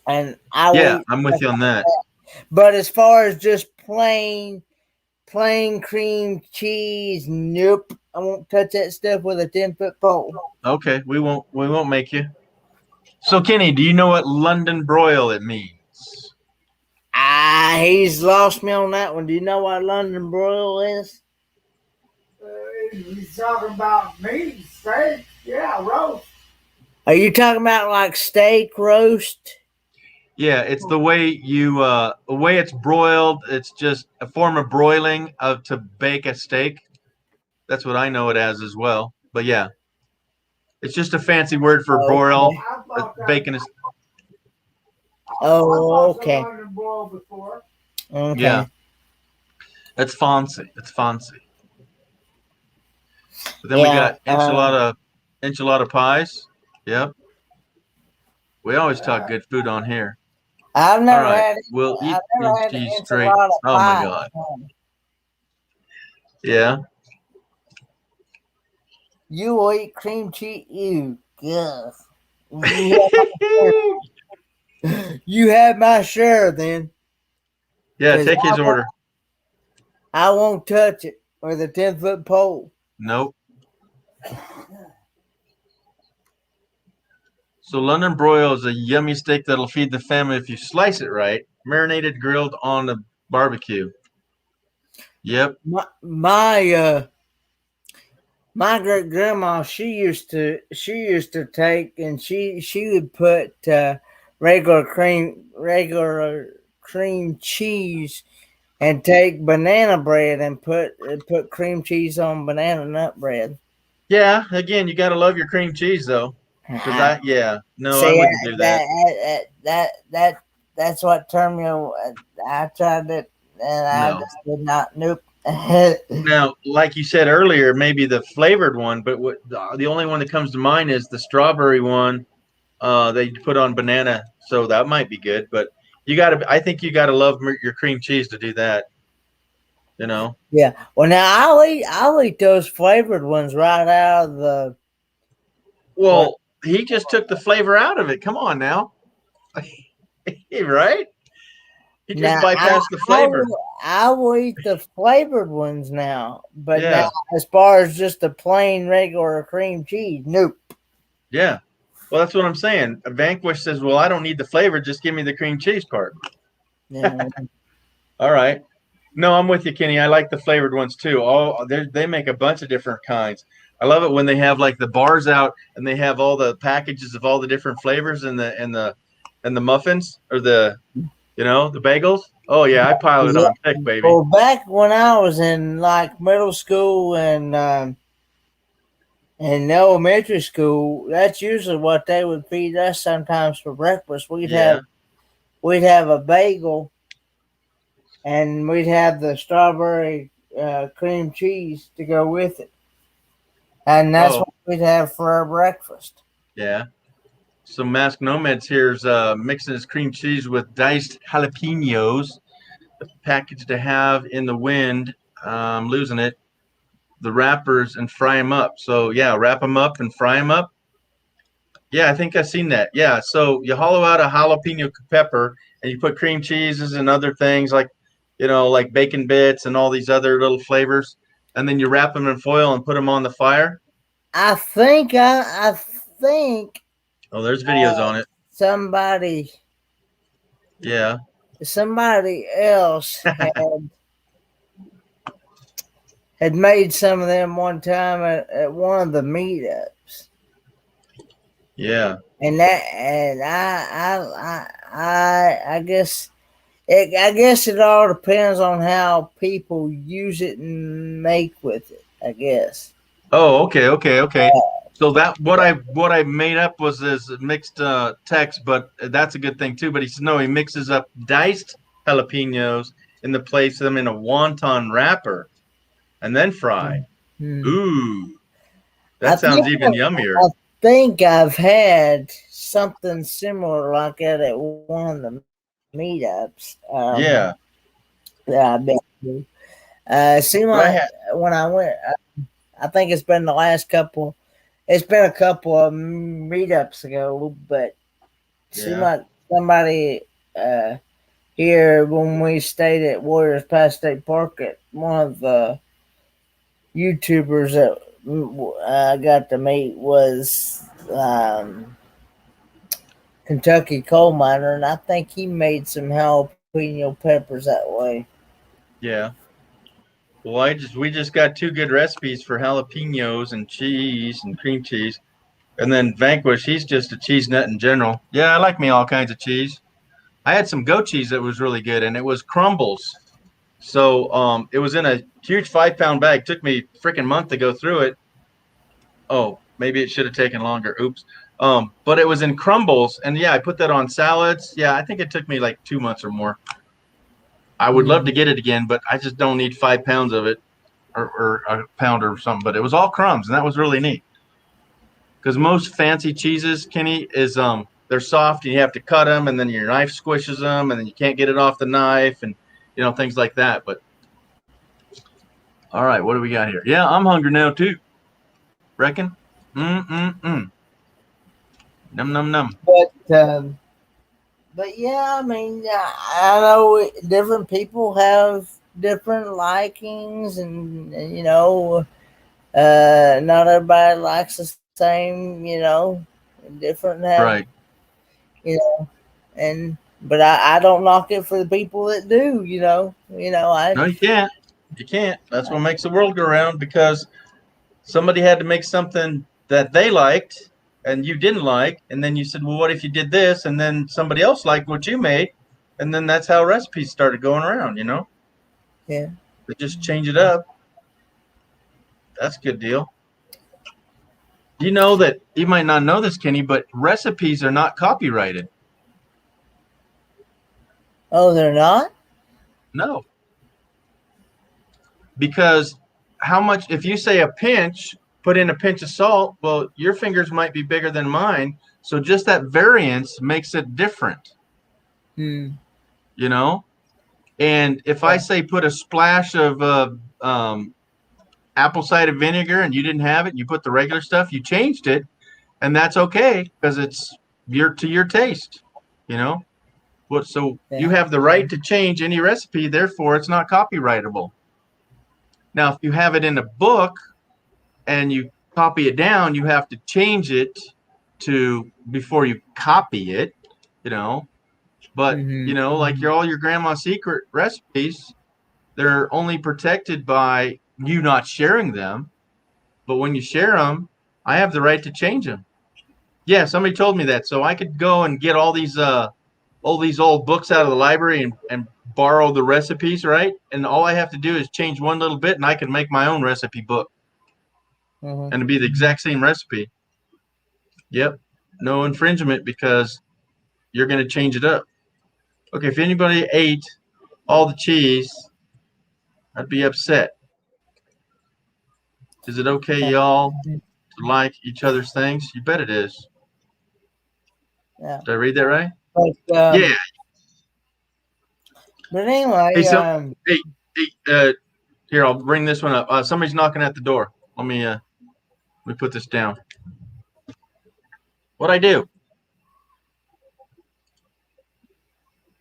And I will. Yeah, I'm with you on that. But as far as just plain cream cheese, nope. I won't touch that stuff with a 10-foot pole. Okay, we won't make you. So Kenny, do you know what London broil it means? He's lost me on that one. Do you know what London broil is? He's talking about meat, steak, roast. Are you talking about like steak roast? Yeah, it's the way the way it's broiled. It's just a form of broiling to bake a steak. That's what I know it as well. But yeah, it's just a fancy word for broil. Bacon is. Oh, okay. Yeah, it's fancy. It's fancy. But then we got enchilada pies. Yep. We always talk good food on here. I've never All right, had it. we'll eat I've never had cheese an straight. enchilada Oh my pie. God. Yeah. You will eat cream cheese. You, yeah. You you have my share then. Yeah, 'Cause take his order. I won't touch it with a 10-foot pole. Nope. So London broil is a yummy steak that'll feed the family if you slice it right. Marinated, grilled on the barbecue. Yep. My great grandma, she used to take, and she would put regular cream cheese, and take banana bread and put cream cheese on banana nut bread. Yeah. Again, you got to love your cream cheese though. Because I See, wouldn't do that. that's what turned me away. I tried it, and I No. just did not. Nope. Now, like you said earlier, maybe the flavored one, but the only one that comes to mind is the strawberry one. They put on banana, so that might be good. But I think you gotta love your cream cheese to do that. You know. Yeah. Well, now I'll eat those flavored ones right out of the. Well, he just took the flavor out of it. Come on now, right? He just Now, bypassed the flavor. I will eat the flavored ones now, but Yeah. now as far as just the plain regular cream cheese, nope. Yeah. Well, that's what I'm saying. Vanquish says, "Well, I don't need the flavor. Just give me the cream cheese part." Yeah. All right. No, I'm with you, Kenny. I like the flavored ones too. They make a bunch of different kinds. I love it when they have like the bars out and they have all the packages of all the different flavors and the muffins or the bagels. Oh yeah, I pile it on thick, baby. Well, back when I was in like middle school and elementary school, that's usually what they would feed us sometimes for breakfast. We'd have a bagel, and we'd have the strawberry cream cheese to go with it, and that's what we'd have for our breakfast. Yeah. So Mask Nomads here's mixing his cream cheese with diced jalapenos. The package to have in the wind. I'm losing it. The wrappers and fry them up. So yeah, wrap them up and fry them up. Yeah, I think I've seen that. Yeah, so you hollow out a jalapeno pepper and you put cream cheeses and other things like bacon bits and all these other little flavors, and then you wrap them in foil and put them on the fire. I think. Oh, there's videos on it. Somebody else had made some of them one time at one of the meetups. Yeah. And I guess it all depends on how people use it and make with it, I guess. Oh, okay. So that what I made up was this mixed text, but that's a good thing too. But he said no, he mixes up diced jalapenos and then place them in a wonton wrapper and then fry. Ooh, that sounds even yummier. I think I've had something similar like that at one of the meetups. Yeah. Yeah, I bet. Seemed like when I went, I think it's been a couple of meetups ago, but seemed like somebody here when we stayed at Warriors Pass State Park at one of the YouTubers that I got to meet was Kentucky Coal Miner, and I think he made some jalapeno peppers that way. Yeah. Well, we just got two good recipes for jalapenos and cheese and cream cheese, and then Vanquish, he's just a cheese nut in general. Yeah, I like me all kinds of cheese. I had some goat cheese that was really good, and it was crumbles. So it was in a huge 5-pound bag. Took me a freaking month to go through it. Oh, maybe it should have taken longer. Oops. But it was in crumbles, and yeah, I put that on salads. Yeah, I think it took me like 2 months or more. I would love to get it again, but I just don't need 5 pounds of it or a pound or something. But it was all crumbs, and that was really neat. Because most fancy cheeses, Kenny, is they're soft, and you have to cut them, and then your knife squishes them, and then you can't get it off the knife, and things like that. But All right, what do we got here? Yeah, I'm hungry now too. Reckon? Mm. Num num num. But yeah, I mean, I know different people have different likings, and you know, not everybody likes the same, you know, different have, Right. you know, and but I don't knock it for the people that do, you know, No, you can't. You can't. That's what makes the world go round, because somebody had to make something that they liked and you didn't like, and then you said, well, what if you did this? And then somebody else liked what you made, and then that's how recipes started going around, you know? yeah. They just change it up. That's a good deal. You know that you might not know this, Kenny, but recipes are not copyrighted. Oh, they're not. No. Because how much, if you say a pinch, put in a pinch of salt, well, your fingers might be bigger than mine. So just that variance makes it different, Hmm. you know? And if I say put a splash of apple cider vinegar and you didn't have it, you put the regular stuff, you changed it, and that's okay because it's your taste, you know? So you Yeah. have the right to change any recipe, therefore it's not copyrightable. Now, if you have it in a book and you copy it down, you have to change it to before you copy it, you know. But Mm-hmm. you know, like all your grandma's secret recipes, they're only protected by you not sharing them. But when you share them, I have the right to change them. Yeah, somebody told me that, so I could go and get all these old books out of the library and borrow the recipes, right? And all I have to do is change one little bit, and I can make my own recipe book, Mm-hmm. and it'd be the exact same recipe. Yep, no infringement because you're going to change it up. Okay, if anybody ate all the cheese, I'd be upset. Is it okay, y'all, to like each other's things? You bet it is. Yeah. Did I read that right? But Yeah. But anyway, Hey, hey, here, I'll bring this one up. Somebody's knocking at the door. Let me put this down. What'd I do?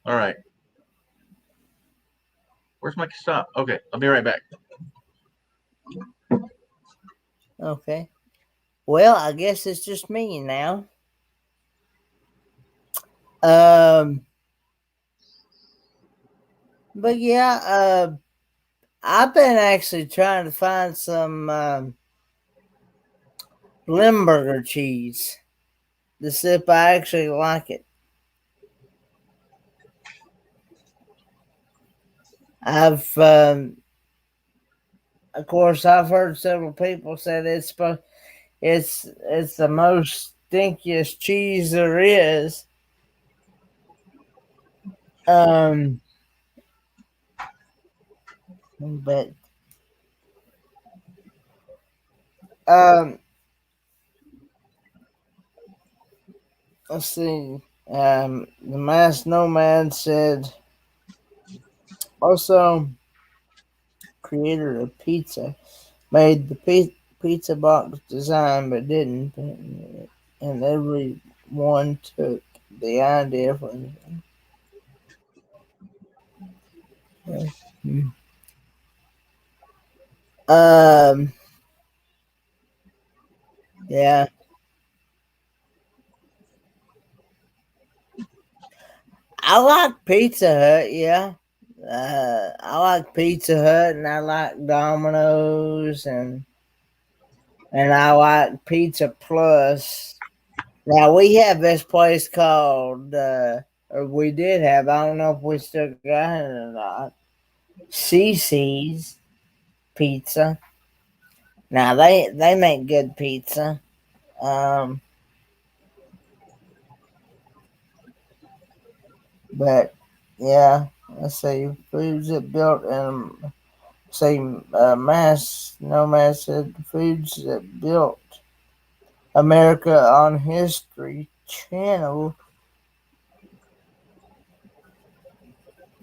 All right. Where's my stop? Okay, I'll be right back. okay. Well, I guess it's just me now. But yeah, I've been actually trying to find some Limburger cheese to see if I actually like it. I've, of course, I've heard several people say it's the most stinkiest cheese there is. But um, let's see. The Masked Nomad said also creator of pizza made the pizza box design but didn't, and everyone took the idea from him. Um, yeah. I like Pizza Hut, yeah. I like Pizza Hut, and I like Domino's, and I like Pizza Plus. Now we have this place called, or we did have. I don't know if we still got it or not. CC's Pizza. Now they make good pizza. Um, but yeah, let's see. Foods that built and say Nomad said the foods that built America on History Channel.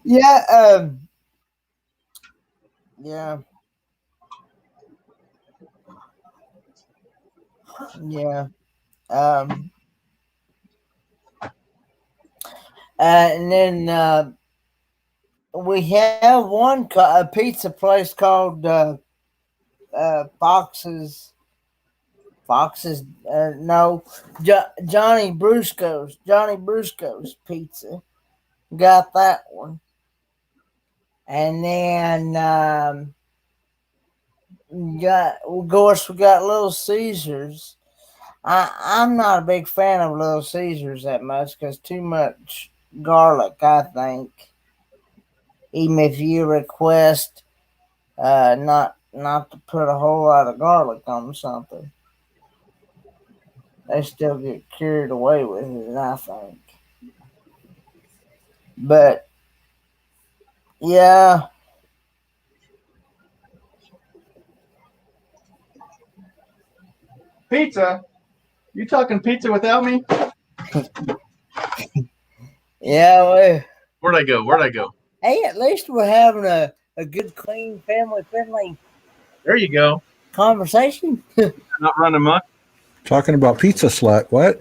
Yeah, yeah. Yeah. And then we have a pizza place called Fox's. No, Johnny Brusco's. Johnny Brusco's Pizza. Got that one. And then of course, we got Little Caesars. I'm not a big fan of Little Caesars that much because too much garlic, I think. Even if you request not to put a whole lot of garlic on something, they still get carried away with it, I think. But yeah, Pizza? You talking pizza without me? yeah. Where'd I go? Where'd I go? Hey, at least we're having a good, clean, family-friendly There you go. conversation. Not running amok. Talking about pizza slut. What?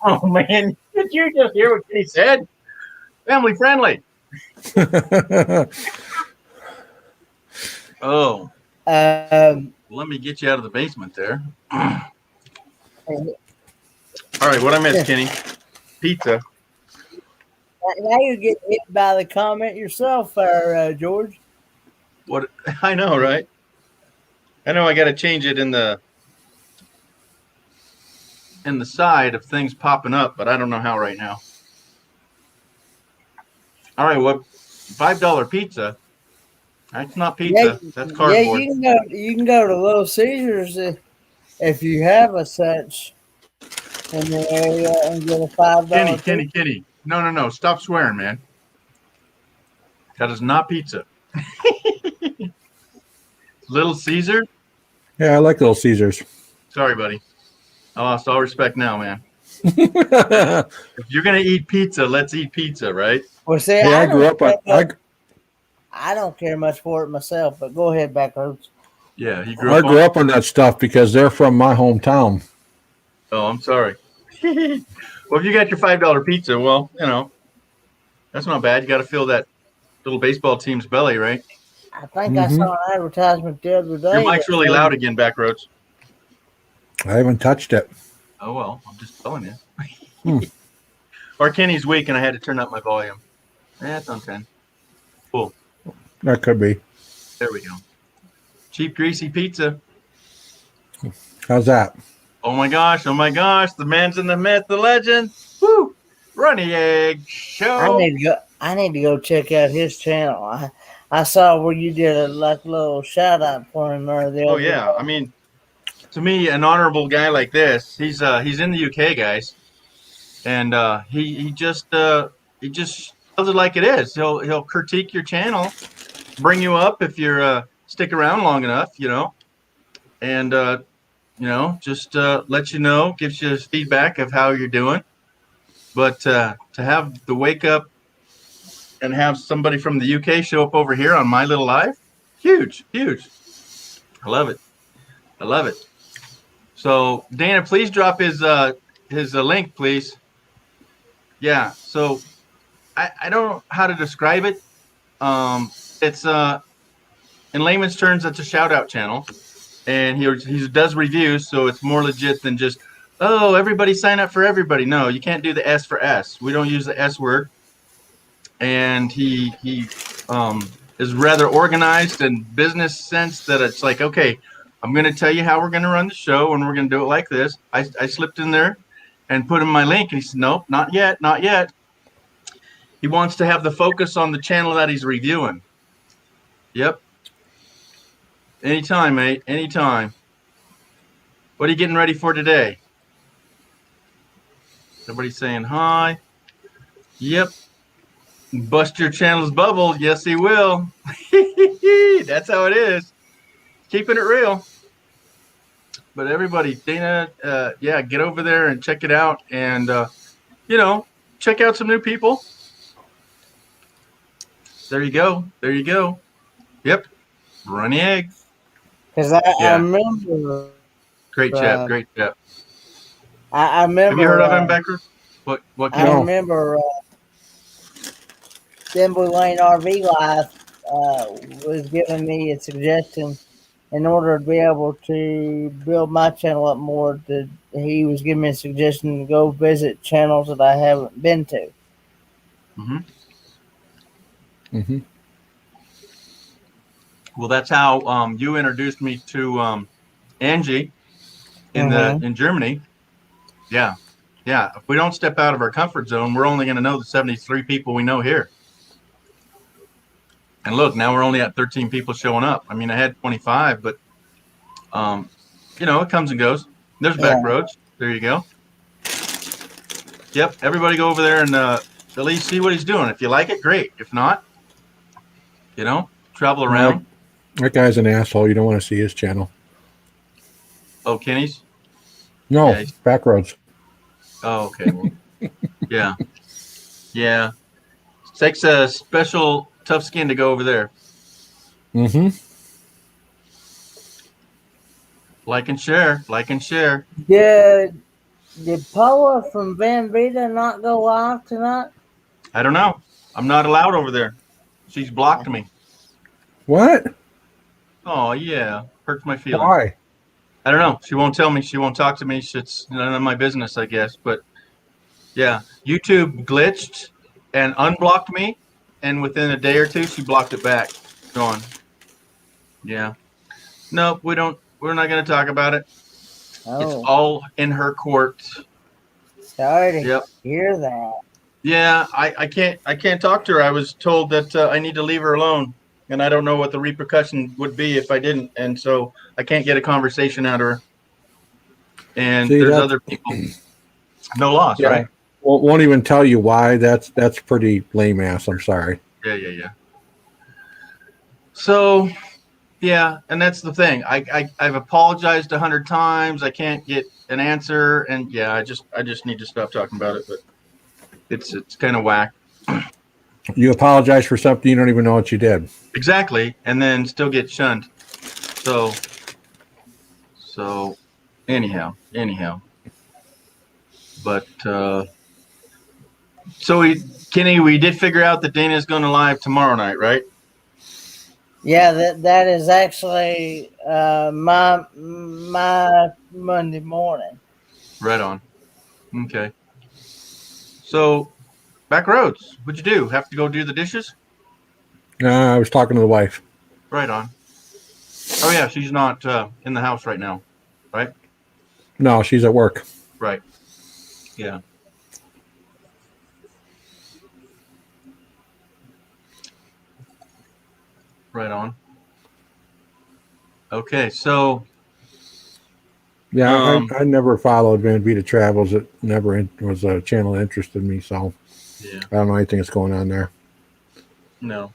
Oh man, did you just hear what he said? Family friendly. Oh, let me get you out of the basement there. All right, what I missed, Kenny? Pizza. Now you're getting hit by the comment yourself, George. What? I know, right? I know I got to change it in the side of things popping up, but I don't know how right now. All right, what? $5 pizza? That's not pizza. That's cardboard. Yeah, you can go to Little Caesars if you have a such in the area and get a $5. Kenny. No. Stop swearing, man. That is not pizza. Little Caesar? Yeah, I like Little Caesars. Sorry, buddy. I lost all respect now, man. If you're gonna eat pizza, let's eat pizza, right? Well, see, Hey, I grew up on. I don't care much for it myself, but go ahead, Backroads. Yeah, he I grew up on that stuff because they're from my hometown. Oh, I'm sorry. Well, if you got your $5 pizza, well, that's not bad. You got to fill that little baseball team's belly, right? I think I saw an advertisement the other day. Your mic's really loud again, Backroads. I haven't touched it. Oh well, I'm just telling you. Or Kenny's weak, and I had to turn up my volume. That's on 10. Cool. That could be. There we go. Cheap, greasy pizza. How's that? Oh my gosh! The man's in the myth, the legend. Woo! Runny Egg Show. I need to go check out his channel. I saw where you did a little shout out for him there. Oh yeah, I mean, to me, an honorable guy like this, he's in the UK, guys, and he just tells it like it is. He'll critique your channel, bring you up if you're stick around long enough, and just let you know, gives you feedback of how you're doing. But to have the wake up and have somebody from the UK show up over here on my little live, huge. I love it. So Dana, please drop his link, please. Yeah. So I don't know how to describe it. It's in layman's terms, it's a shout out channel, and he does reviews, so it's more legit than just, oh, everybody sign up for everybody. No, you can't do the S for S. We don't use the S word. And he is rather organized and business sense that it's like, okay, I'm going to tell you how we're going to run the show, and we're going to do it like this. I slipped in there and put in my link, and he said, nope, not yet. He wants to have the focus on the channel that he's reviewing. Yep. Anytime, mate. Anytime. What are you getting ready for today? Somebody's saying hi. Yep. Bust your channel's bubble. Yes, he will. That's how it is. Keeping it real. But everybody, Dana, get over there and check it out. And, check out some new people. There you go. Yep. Runny Egg. Because I remember Great chap. Great chap. I remember. Have you heard of him, Becker? What? I No. remember Assembly Lane RV Life was giving me a suggestion in order to be able to build my channel up more. He was giving me a suggestion to go visit channels that I haven't been to. Mm-hmm. Mm-hmm. Well, that's how you introduced me to Angie in Germany. Yeah. If we don't step out of our comfort zone, we're only going to know the 73 people we know here. And look, now we're only at 13 people showing up. I mean, I had 25, but it comes and goes. There's back roads. There you go. Yep. Everybody go over there and at least see what he's doing. If you like it, great. If not, travel around. That guy's an asshole. You don't want to see his channel. Oh, Kenny's? No, Yeah, back roads. Oh, okay. Well, yeah. It takes a special tough skin to go over there. Mm-hmm. Like and share. Did Paula from Van Vita not go live tonight? I don't know. I'm not allowed over there. She's blocked me. What? Oh, yeah. Hurts my feelings. Why? I don't know. She won't tell me. She won't talk to me. It's none of my business, I guess. But yeah, YouTube glitched and unblocked me, and within a day or two, she blocked it back. Gone. Yeah. Nope. We're not going to talk about it. Oh, It's all in her court. sorry to Yep. hear that. Yeah. I can't talk to her. I was told that I need to leave her alone, and I don't know what the repercussion would be if I didn't, and so I can't get a conversation out of her. And See, there's that's- other people. No loss, Yeah. right? Won't even tell you why. That's pretty lame ass. I'm sorry. Yeah. So, yeah, and that's the thing. I've apologized 100 times. I can't get an answer, and yeah, I just need to stop talking about it. But it's kind of whack. You apologize for something you don't even know what you did. Exactly, and then still get shunned. So anyhow. But Kenny, we did figure out that Dana's going to live tomorrow night, right? Yeah, that is actually my Monday morning. Right on. Okay. So, back roads. What'd you do? Have to go do the dishes? I was talking to the wife. Right on. Oh yeah, she's not in the house right now, right? No, she's at work. Right. Yeah. Right on. Okay, so Yeah, Um, I never followed Van Vita Travels. It never was a channel that interested me, so yeah, I don't know anything that's going on there. no.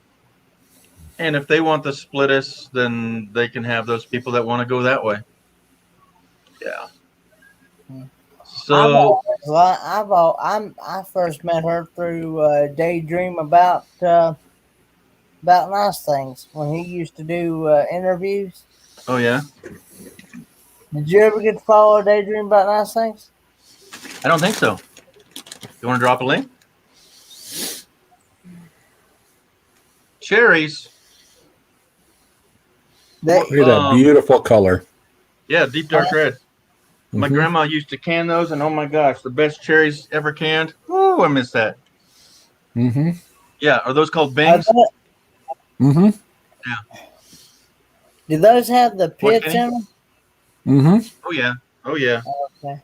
And if they want to split us, then they can have those people that want to go that way. Yeah. So I first met her through Daydream about nice things when he used to do interviews. oh yeah, Did you ever get to follow Daydream about nice things? I don't think so. You want to drop a link? Cherries. Look at that beautiful color. Yeah, deep dark red. My Mhm. grandma used to can those, and oh my gosh, the best cherries ever canned. Ooh, I miss that. Mm-hmm. Yeah, are those called bangs? Mm-hmm. Do those have the What, pits Kenny? in them? Mm-hmm. Oh yeah, oh yeah. Okay.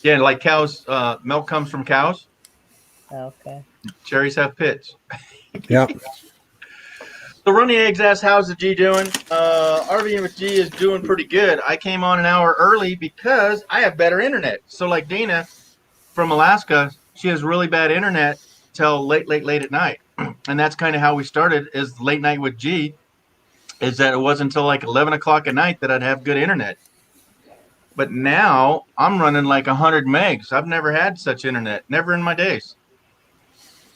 Yeah, like cows. Milk comes from cows. Okay. Cherries have pits. Yeah. So Running Eggs asks, how's the G doing? RVing with G is doing pretty good. I came on an hour early because I have better internet. So like Dana from Alaska, she has really bad internet till late at night. And that's kind of how we started is late night with G, is that it wasn't until like 11 o'clock at night that I'd have good internet. But now I'm running like 100 megs. I've never had such internet, never in my days.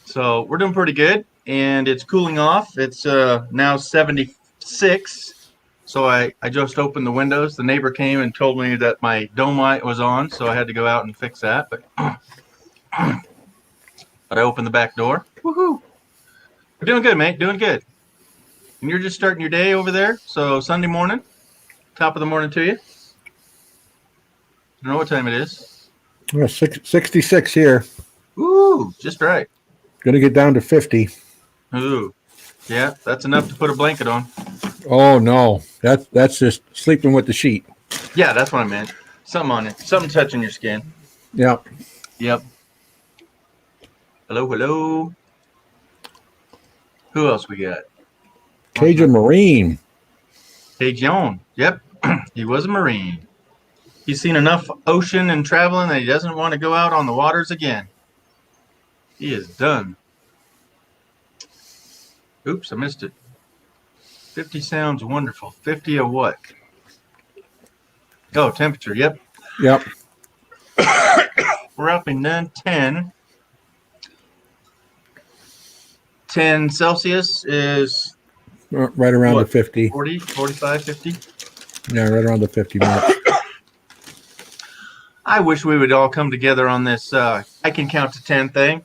So we're doing pretty good. And it's cooling off. It's now 76. So I just opened the windows. The neighbor came and told me that my dome light was on, so I had to go out and fix that. But I opened the back door. Woohoo! We're doing good, mate. Doing good. And you're just starting your day over there. So Sunday morning, top of the morning to you. I don't know what time it is. Yeah, 66 here. Ooh, just right. Going to get down to 50. Ooh, yeah, that's enough to put a blanket on. Oh no, that's just sleeping with the sheet. Yeah, that's what I meant. Something on it. Something touching your skin. Yep. Yep. Hello, hello. Who else we got? Cajun Marine. Cajun. Yep. He was a Marine. He's seen enough ocean and traveling that he doesn't want to go out on the waters again. He is done. Oops, I missed it. 50 sounds wonderful. 50 of what? Oh, temperature. Yep. Yep. We're up in 10. 10 Celsius is Right around what, the 50. 40, 45, 50. Yeah, right around the 50 mark. I wish we would all come together on this I can count to 10 thing.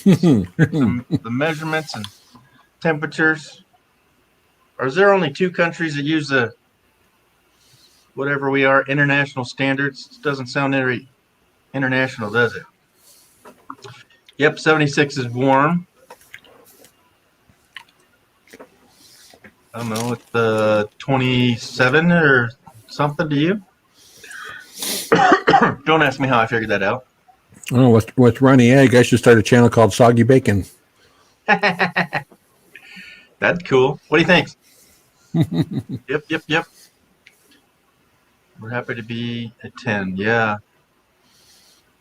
The measurements and temperatures. Or is there only 2 countries that use the whatever we are international standards? It doesn't sound very international, does it? Yep, 76 is warm. I don't know, it's 27 or something to you. Don't ask me how I figured that out. Oh, with Ronnie Egg, I should start a channel called Soggy Bacon. That's cool. What do you think? Yep. We're happy to be at 10. Yeah.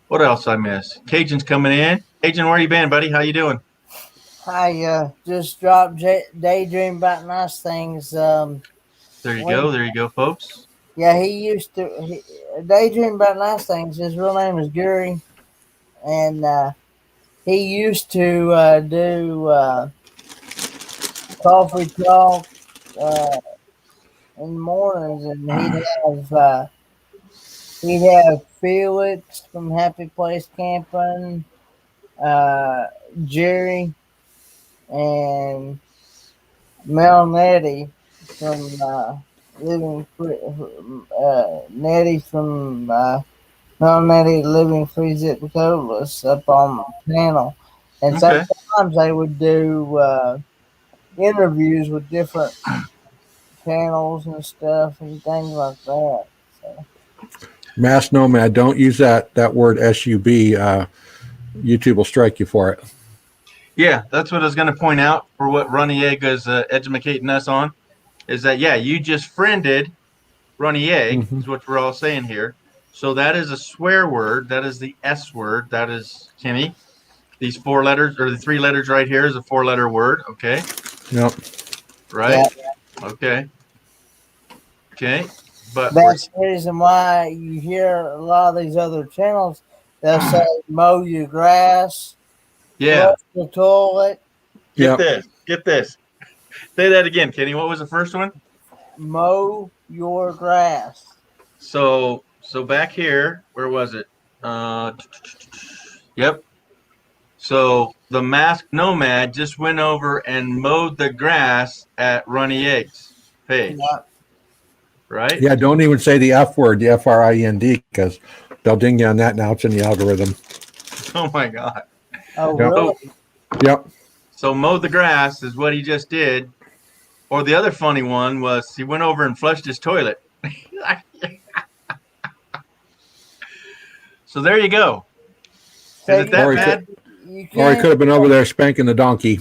What else I miss? Cajun's coming in. Cajun, where you been, buddy? How you doing? I just dropped Daydream About Nice Things. There you go. There you go, folks. Yeah, he used to Daydream About Nice Things. His real name is Gary, and he used to do coffee talk in the mornings, and he'd have Felix from Happy Place Camping, Jerry, and Mel Nettie from Nettie from Mel Nettie Living Free Zip Codeless up on the panel, and Okay. sometimes they would do interviews with different channels and stuff and things like that. So. Mass Nomad, don't use that word SUB. YouTube will strike you for it. Yeah, that's what I was going to point out for what Ronnie Egg is educating us on. Is that, yeah, you just friended Ronnie Egg, is what we're all saying here. So that is a swear word. That is the S word. That is, Kenny, these 4 letters, or the 3 letters right here is a 4-letter word. Okay. Yep. Right? Yeah. Okay. But that's the reason why you hear a lot of these other channels, they'll say mow your grass, yeah. flush the toilet, Get this. Say that again, Kenny. What was the first one? mow your grass. So back here, where was it? Yep. So the Masked Nomad just went over and mowed the grass at Ronnie Egg's page. Yep. Right? Yeah, don't even say the F word, the FRIND, because they'll ding you on that now. It's in the algorithm. Oh my God. Oh, Yep. really? Yep. So mowed the grass is what he just did. Or the other funny one was he went over and flushed his toilet. So there you go. Is it that Or he bad? Or he could have been over there spanking the donkey.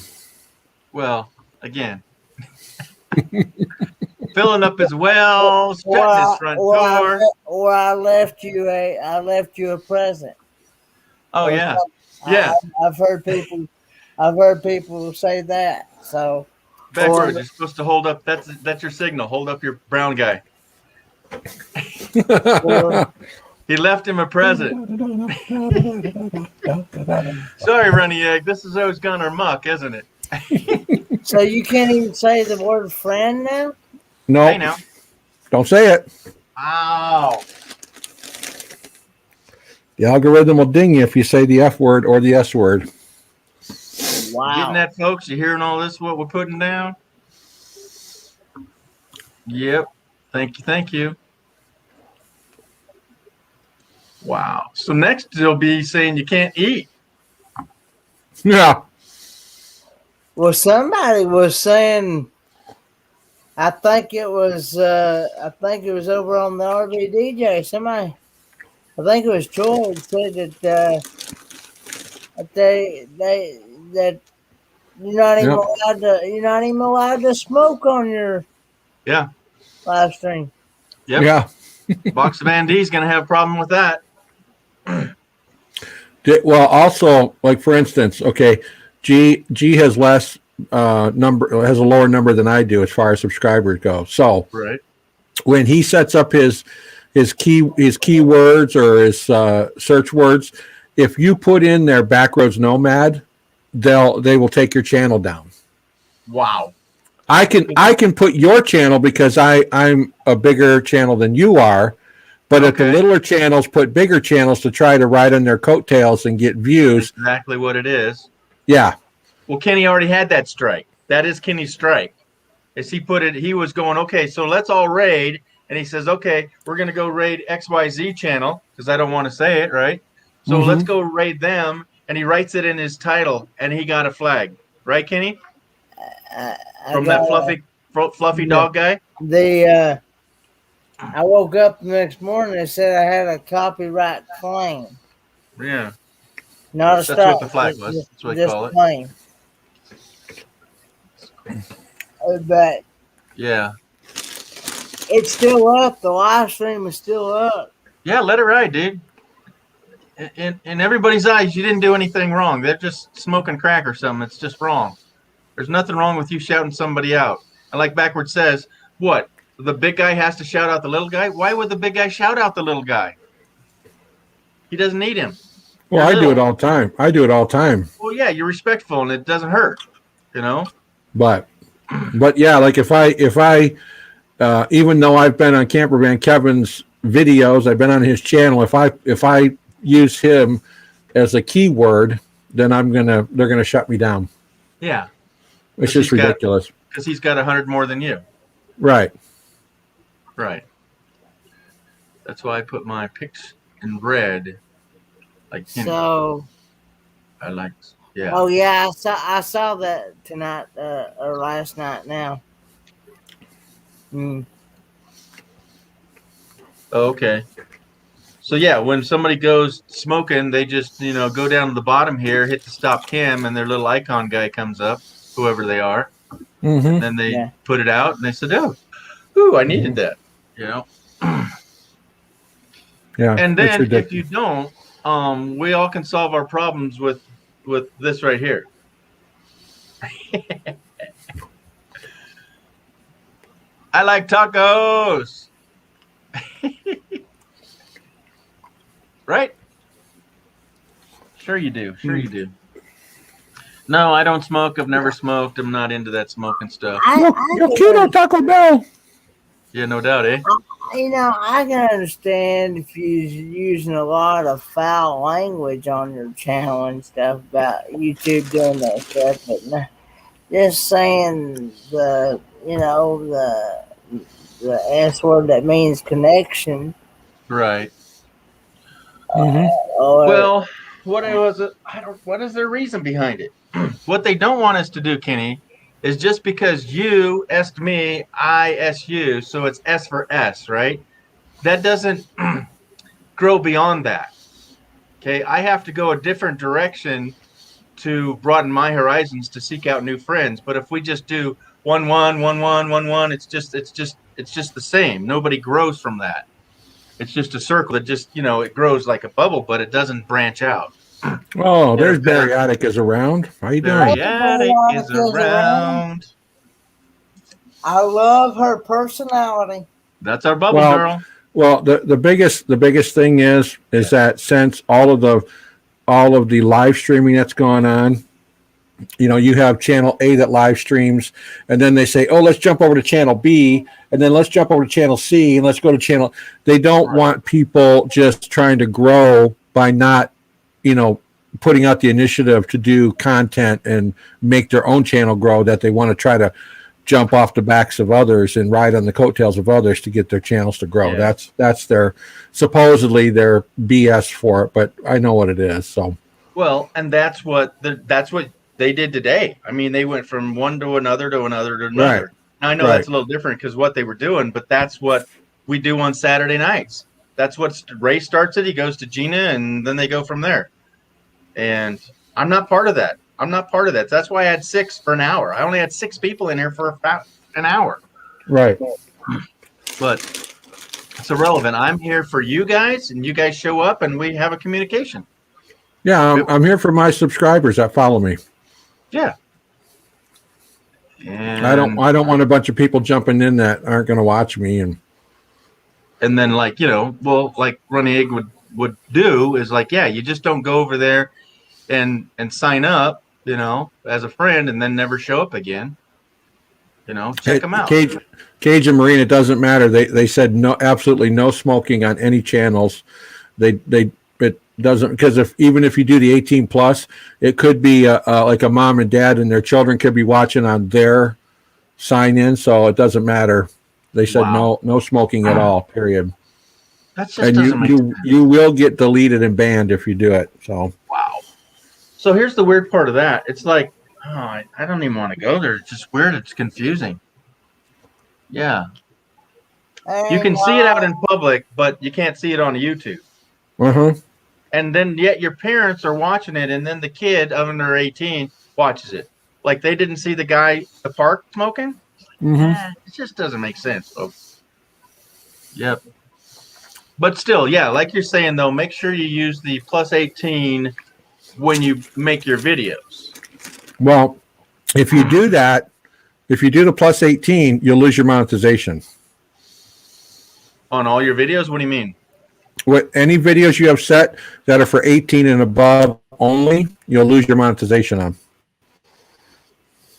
Well, again. Filling up his well, shutting his front door. Or I left you a present. Oh yeah. Yeah. I've heard people say that. So Backwards, you're supposed to hold up. That's your signal. Hold up your brown guy. He left him a present. Sorry, Runny Egg. This is always gone our muck, isn't it? So you can't even say the word friend now? No, Hey now. don't say it. Ow. The algorithm will ding you if you say the F word or the S word. You Wow. getting that, folks? You hearing all this? What we're putting down? Yep. Thank you. Thank you. Wow. So next they'll be saying you can't eat. Yeah. Well, somebody was saying, I think it was over on the RVDJ. Somebody, I think it was George said that that you're not even allowed to smoke on your Yeah. live stream. Yep. Yeah. Box of Van D's gonna have a problem with that. Well, also, like for instance, okay, G has less number, has a lower number than I do as far as subscribers go. So Right. when he sets up his keywords or his search words, if you put in their Backroads Nomad, they will take your channel down. Wow. I can put your channel because I'm a bigger channel than you are, but if the Okay. littler channels put bigger channels to try to ride on their coattails and get views, Exactly what it is. yeah, Well, Kenny already had that strike. That is Kenny's strike. As he put it, he was going, okay, so let's all raid. And he says, okay, we're going to go raid XYZ channel because I don't want to say it, right? So Mhm. let's go raid them. And he writes it in his title and he got a flag. Right, Kenny? I From got, that fluffy dog guy? I woke up the next morning and said I had a copyright claim, Yeah. not a That's strike. what the flag was. Just, That's what they call it. claim. But Yeah. it's still up. The live stream is still up. Yeah, let it ride, dude. In everybody's eyes, you didn't do anything wrong. They're just smoking crack or something. It's just wrong. There's nothing wrong with you shouting somebody out. And like Backward says, what? The big guy has to shout out the little guy? Why would the big guy shout out the little guy? He doesn't need him. well, You're I do it little. all the time. I do it all the time. Well, yeah, you're respectful and it doesn't hurt, you know? But yeah, like if I even though I've been on Campervan Kevin's videos, I've been on his channel. If I use him as a keyword, then they're gonna shut me down. Yeah, It's Because just he's got- ridiculous. because he's got 100 more than you. Right. Right. That's why I put my pics in red. Like, you know, So, I like, yeah. oh yeah, I saw that tonight or last night. Now, Okay. So yeah, when somebody goes smoking, they just, go down to the bottom here, hit the stop cam, and their little icon guy comes up, whoever they are. Mm-hmm. Then they Yeah. put it out and they said, ooh, I needed that, Yeah. And it's then if ridiculous. you don't, we all can solve our problems with this right here. I like tacos. Right? Sure you do. Sure you do. No, I don't smoke. I've never smoked. I'm not into that smoking stuff. Yo quiero Taco Bell. Yeah, no doubt, eh? I can understand if you're using a lot of foul language on your channel and stuff about YouTube doing that stuff, but just saying the S word that means connection. Right. Mm-hmm. Or Well, what is their reason behind it? What they don't want us to do, Kenny, is just because you asked me, I asked you, so it's S for S, right? That doesn't grow beyond that. Okay, I have to go a different direction to broaden my horizons to seek out new friends. But if we just do 1 1 1 1 1 1, it's just the same. Nobody grows from that. It's just a circle that just it grows like a bubble, but it doesn't branch out. Oh, there's Barry Attic is around. How you doing? Barry Attic is around. I love her personality. That's our bubble Well, girl. Well, the biggest thing is that since all of the live streaming that's gone on, you have channel A that live streams, and then they say, oh, let's jump over to channel B, and then let's jump over to channel C, and let's go to channel. They don't want people just trying to grow by not, putting out the initiative to do content and make their own channel grow, that they want to try to jump off the backs of others and ride on the coattails of others to get their channels to grow. Yeah. That's their supposedly their BS for it, but I know what it is. So Well, and that's what they did today. I mean, they went from one to another to another to another. Right. Now, I know Right. that's a little different because what they were doing, but that's what we do on Saturday nights. That's what Ray starts it. He goes to Gina, and then they go from there. And I'm not part of that. That's why I had 6 for an hour. I only had 6 people in here for about an hour. right. But it's irrelevant. I'm here for you guys, and you guys show up, and we have a communication. Yeah, I'm here for my subscribers that follow me. Yeah. And I don't want a bunch of people jumping in that aren't going to watch me. And then like like Running Egg would do is like, yeah, you just don't go over there and sign up as a friend and then never show up again. Check them out. Cage and Marine, it doesn't matter. They said no, absolutely no smoking on any channels. It doesn't, because even if you do the 18 plus, it could be like a mom and dad and their children could be watching on their sign in, so it doesn't matter. They said Wow. no smoking at all. Period. That just And doesn't make sense. you will get deleted and banned if you do it. So Wow. So here's the weird part of that. It's like, I don't even want to go there. It's just weird. It's confusing. Yeah. You can see it out in public, but you can't see it on YouTube. And then yet your parents are watching it, and then the kid under 18 watches it. Like they didn't see the guy at the park smoking. It just doesn't make sense, folks. Yep. But still, yeah, like you're saying though, make sure you use the plus 18 when you make your videos. Well, if you do that, if you do the plus 18, you'll lose your monetization. On all your videos? What do you mean? What any videos you have set that are for 18 and above only, you'll lose your monetization on.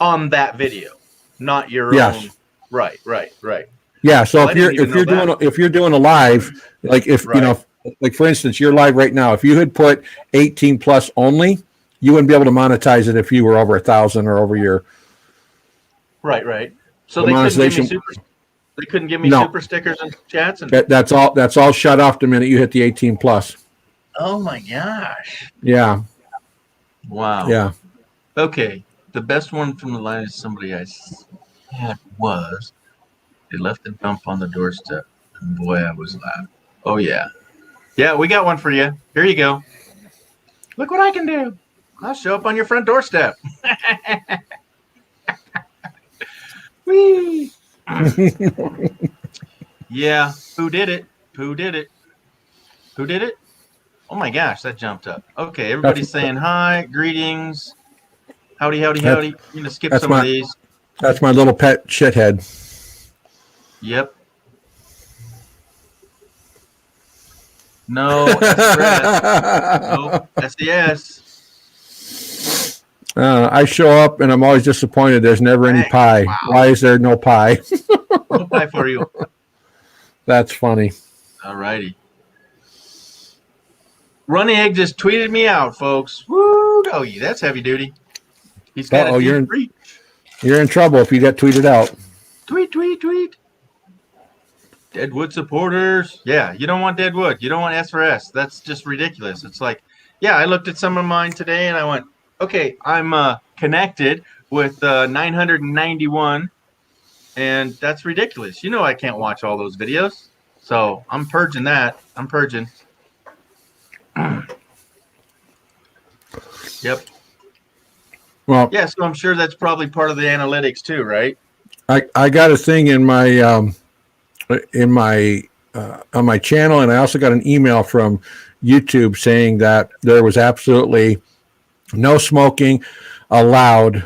On that video, not your Yes. own. Right. Yeah, so Well, I if you're didn't even know if you're doing a live, like if Right. like for instance, you're live right now. If you had put 18 plus only, you wouldn't be able to monetize it if you were over 1,000 or over your. Right. So The they couldn't give me monetization- super. They couldn't give me No. super stickers and chats and. That's all shut off the minute you hit the 18 plus. Oh my gosh! Yeah, Wow. yeah. Okay. The best one from the line is somebody I had was they left a dump on the doorstep, and boy, I was laughing. Oh yeah, we got one for you. Here you go. Look what I can do. I'll show up on your front doorstep. Whee! Yeah, who did it? Oh my gosh, that jumped up. Okay, everybody's saying hi, greetings, howdy. I'm gonna skip that's some of my- these. That's my little pet shithead. Yep. No, SRS. No, SDS. I show up and I'm always disappointed. There's never any Dang, pie. wow. Why is there no pie? No pie for you. That's funny. All righty. Running Egg just tweeted me out, folks. Woo! Oh, yeah, that's heavy duty. He's got Uh-oh, a you're deep reach. You're in trouble if you get tweeted out. Tweet. Deadwood supporters. Yeah, you don't want Deadwood. You don't want S4S. That's just ridiculous. It's like, yeah, I looked at some of mine today and I went, okay, I'm connected with 991, and that's ridiculous. You know I can't watch all those videos. So I'm purging that. I'm purging. Yep. Well, Yeah, so I'm sure that's probably part of the analytics too, right? I got a thing in my on my channel, and I also got an email from YouTube saying that there was absolutely no smoking allowed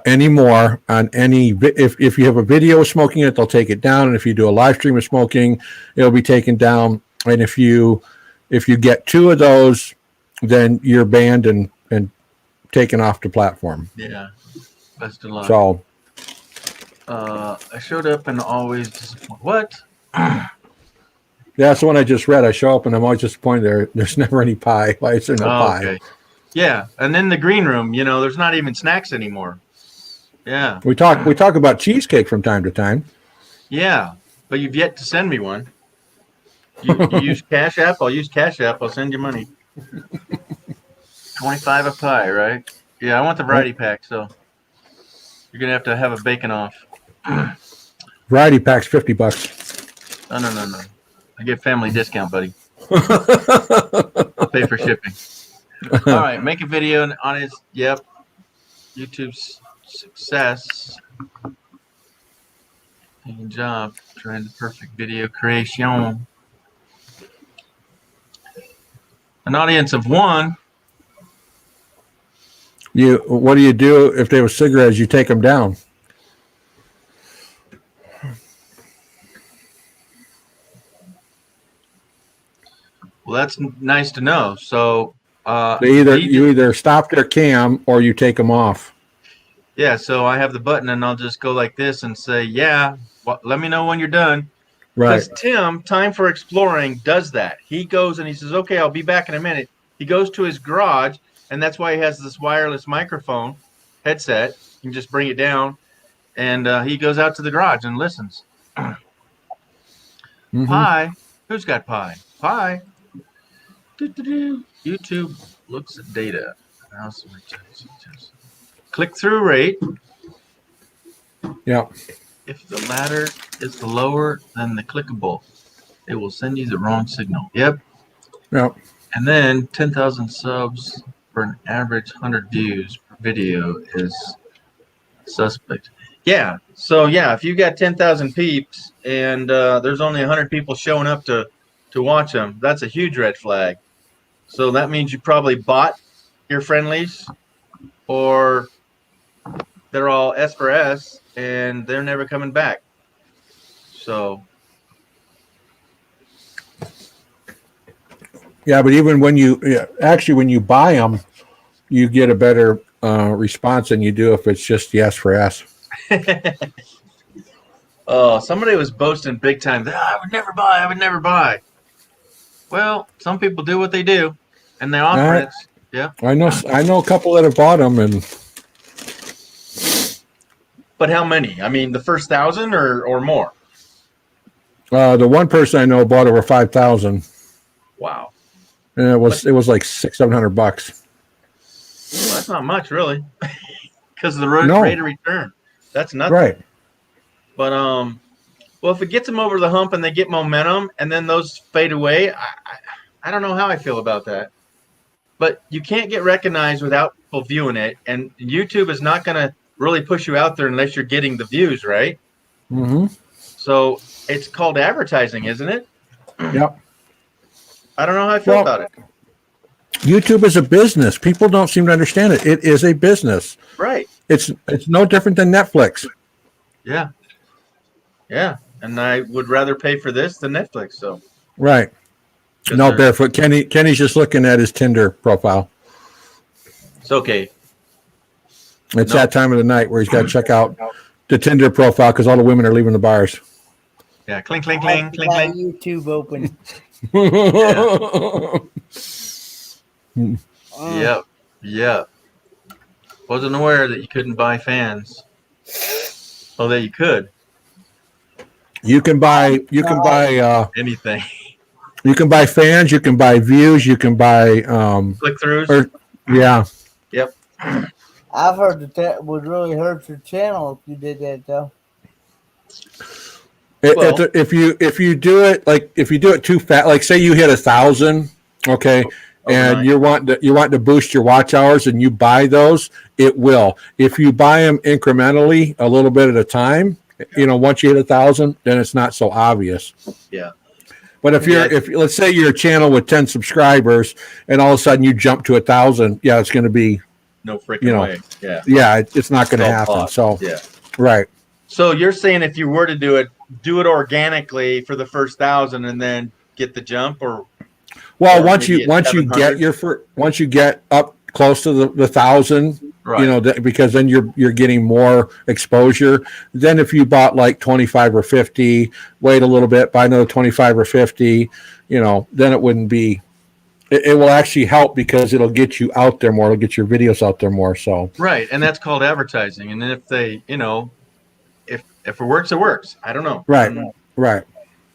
anymore on any. If you have a video of smoking it, they'll take it down, and if you do a live stream of smoking, it'll be taken down. And if you get 2 of those, then you're banned and taken off the platform. Yeah. Best of luck. So I showed up and always disappointed. What? yeah, that's the one I just read. I show up and I'm always disappointed. There's never any pie. Why is there no pie? Okay. Yeah, and in the green room, there's not even snacks anymore. Yeah. We talk about cheesecake from time to time. Yeah, but you've yet to send me one. You use Cash App? I'll use Cash App. I'll send you money. 25 a pie, right? Yeah, I want the variety pack, so you're going to have a bacon off. Variety pack's $50. No. I get family discount, buddy. I'll pay for shipping. All right, make a video on his, yep, YouTube's success. Good job trying the perfect video creation. An audience of one. What do you do if they were cigarettes? You take them down. Well, that's nice to know. So You either stop their cam or you take them off. yeah, so I have the button and I'll just go like this and say, yeah, let me know when you're done. Right. Because Tim, Time for Exploring, does that. He goes and he says, okay, I'll be back in a minute. He goes to his garage, and that's why he has this wireless microphone headset. You can just bring it down, and he goes out to the garage and listens. Mhm. Pie? Who's got pie? Pie. Do-do-do. YouTube looks at data. Click-through rate. Yeah. If the latter is lower than the clickable, it will send you the wrong signal. Yep. Yeah. And then 10,000 subs for an average 100 views per video is suspect. Yeah. So yeah, if you got 10,000 peeps and there's only 100 people showing up to watch them, that's a huge red flag. So that means you probably bought your friendlies, or they're all S for S and they're never coming back. So Yeah, but even when you when you buy them, you get a better response than you do if it's just yes for S. oh, somebody was boasting big time that I would never buy. Well, some people do what they do, and they offer Alright. it. Yeah. I know a couple that have bought them, and But how many? I mean, the first 1,000 or more? the one person I know bought over 5,000, Wow. and it was like $600-700. Well, that's not much, really, because of the No. rate of return. That's nothing. Right. But well, if it gets them over the hump and they get momentum, and then those fade away, I don't know how I feel about that. But you can't get recognized without people viewing it, and YouTube is not going to really push you out there unless you're getting the views, right? Mm-hmm. So it's called advertising, isn't it? Yep. I don't know how I feel Well- about it. YouTube is a business. People don't seem to understand it. It is a business. Right. It's no different than Netflix. Yeah. Yeah. And I would rather pay for this than Netflix. So Right. 'cause No, they're- Barefoot. Kenny's just looking at his Tinder profile. it's okay. It's No. that time of the night where he's got to check out the Tinder profile because all the women are leaving the bars. Yeah. Clink, clink, clink, clink, My clink. YouTube open. Yep. Yep. Wasn't aware that you couldn't buy fans. Oh, that you could. You can buy Anything. you can buy fans, you can buy views, you can buy Click throughs. Or- yeah. I've heard that would really hurt your channel if you did that though. Well- If you do it too fast, like say you hit 1,000, okay, and Overnight. you want to boost your watch hours and you buy those, it will. If you buy them incrementally, a little bit at a time, once you hit 1,000, then it's not so obvious. Yeah. But if let's say you're a channel with 10 subscribers and all of a sudden you jump to 1,000, yeah, it's going to be, No freaking way. Yeah. it's not going to All happen. bought. So, Yeah. right. So you're saying if you were to do it organically for the first 1,000 and then get the jump, or Well, Or once maybe you at get 700. once you get up close to the 1,000. Right. You know, because then you're getting more exposure. Then if you bought like 25 or 50, wait a little bit, buy another 25 or 50, you know, then it wouldn't be. It will actually help because it'll get you out there more. It'll get your videos out there more. So Right, and that's called advertising. And then if they, you know, if it works, it works. I don't know. right, right.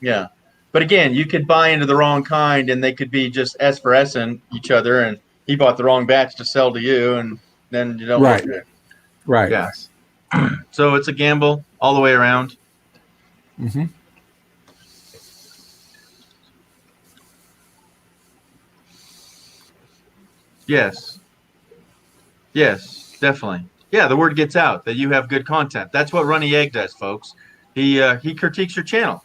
Yeah, but again, you could buy into the wrong kind, and they could be just S for S in each other, and he bought the wrong batch to sell to you, and then you don't. Right. Look at it. Right. Yes. So it's a gamble all the way around. Mm-hmm. Yes. Yes, definitely. Yeah, the word gets out that you have good content. That's what Runny Egg does, folks. He critiques your channel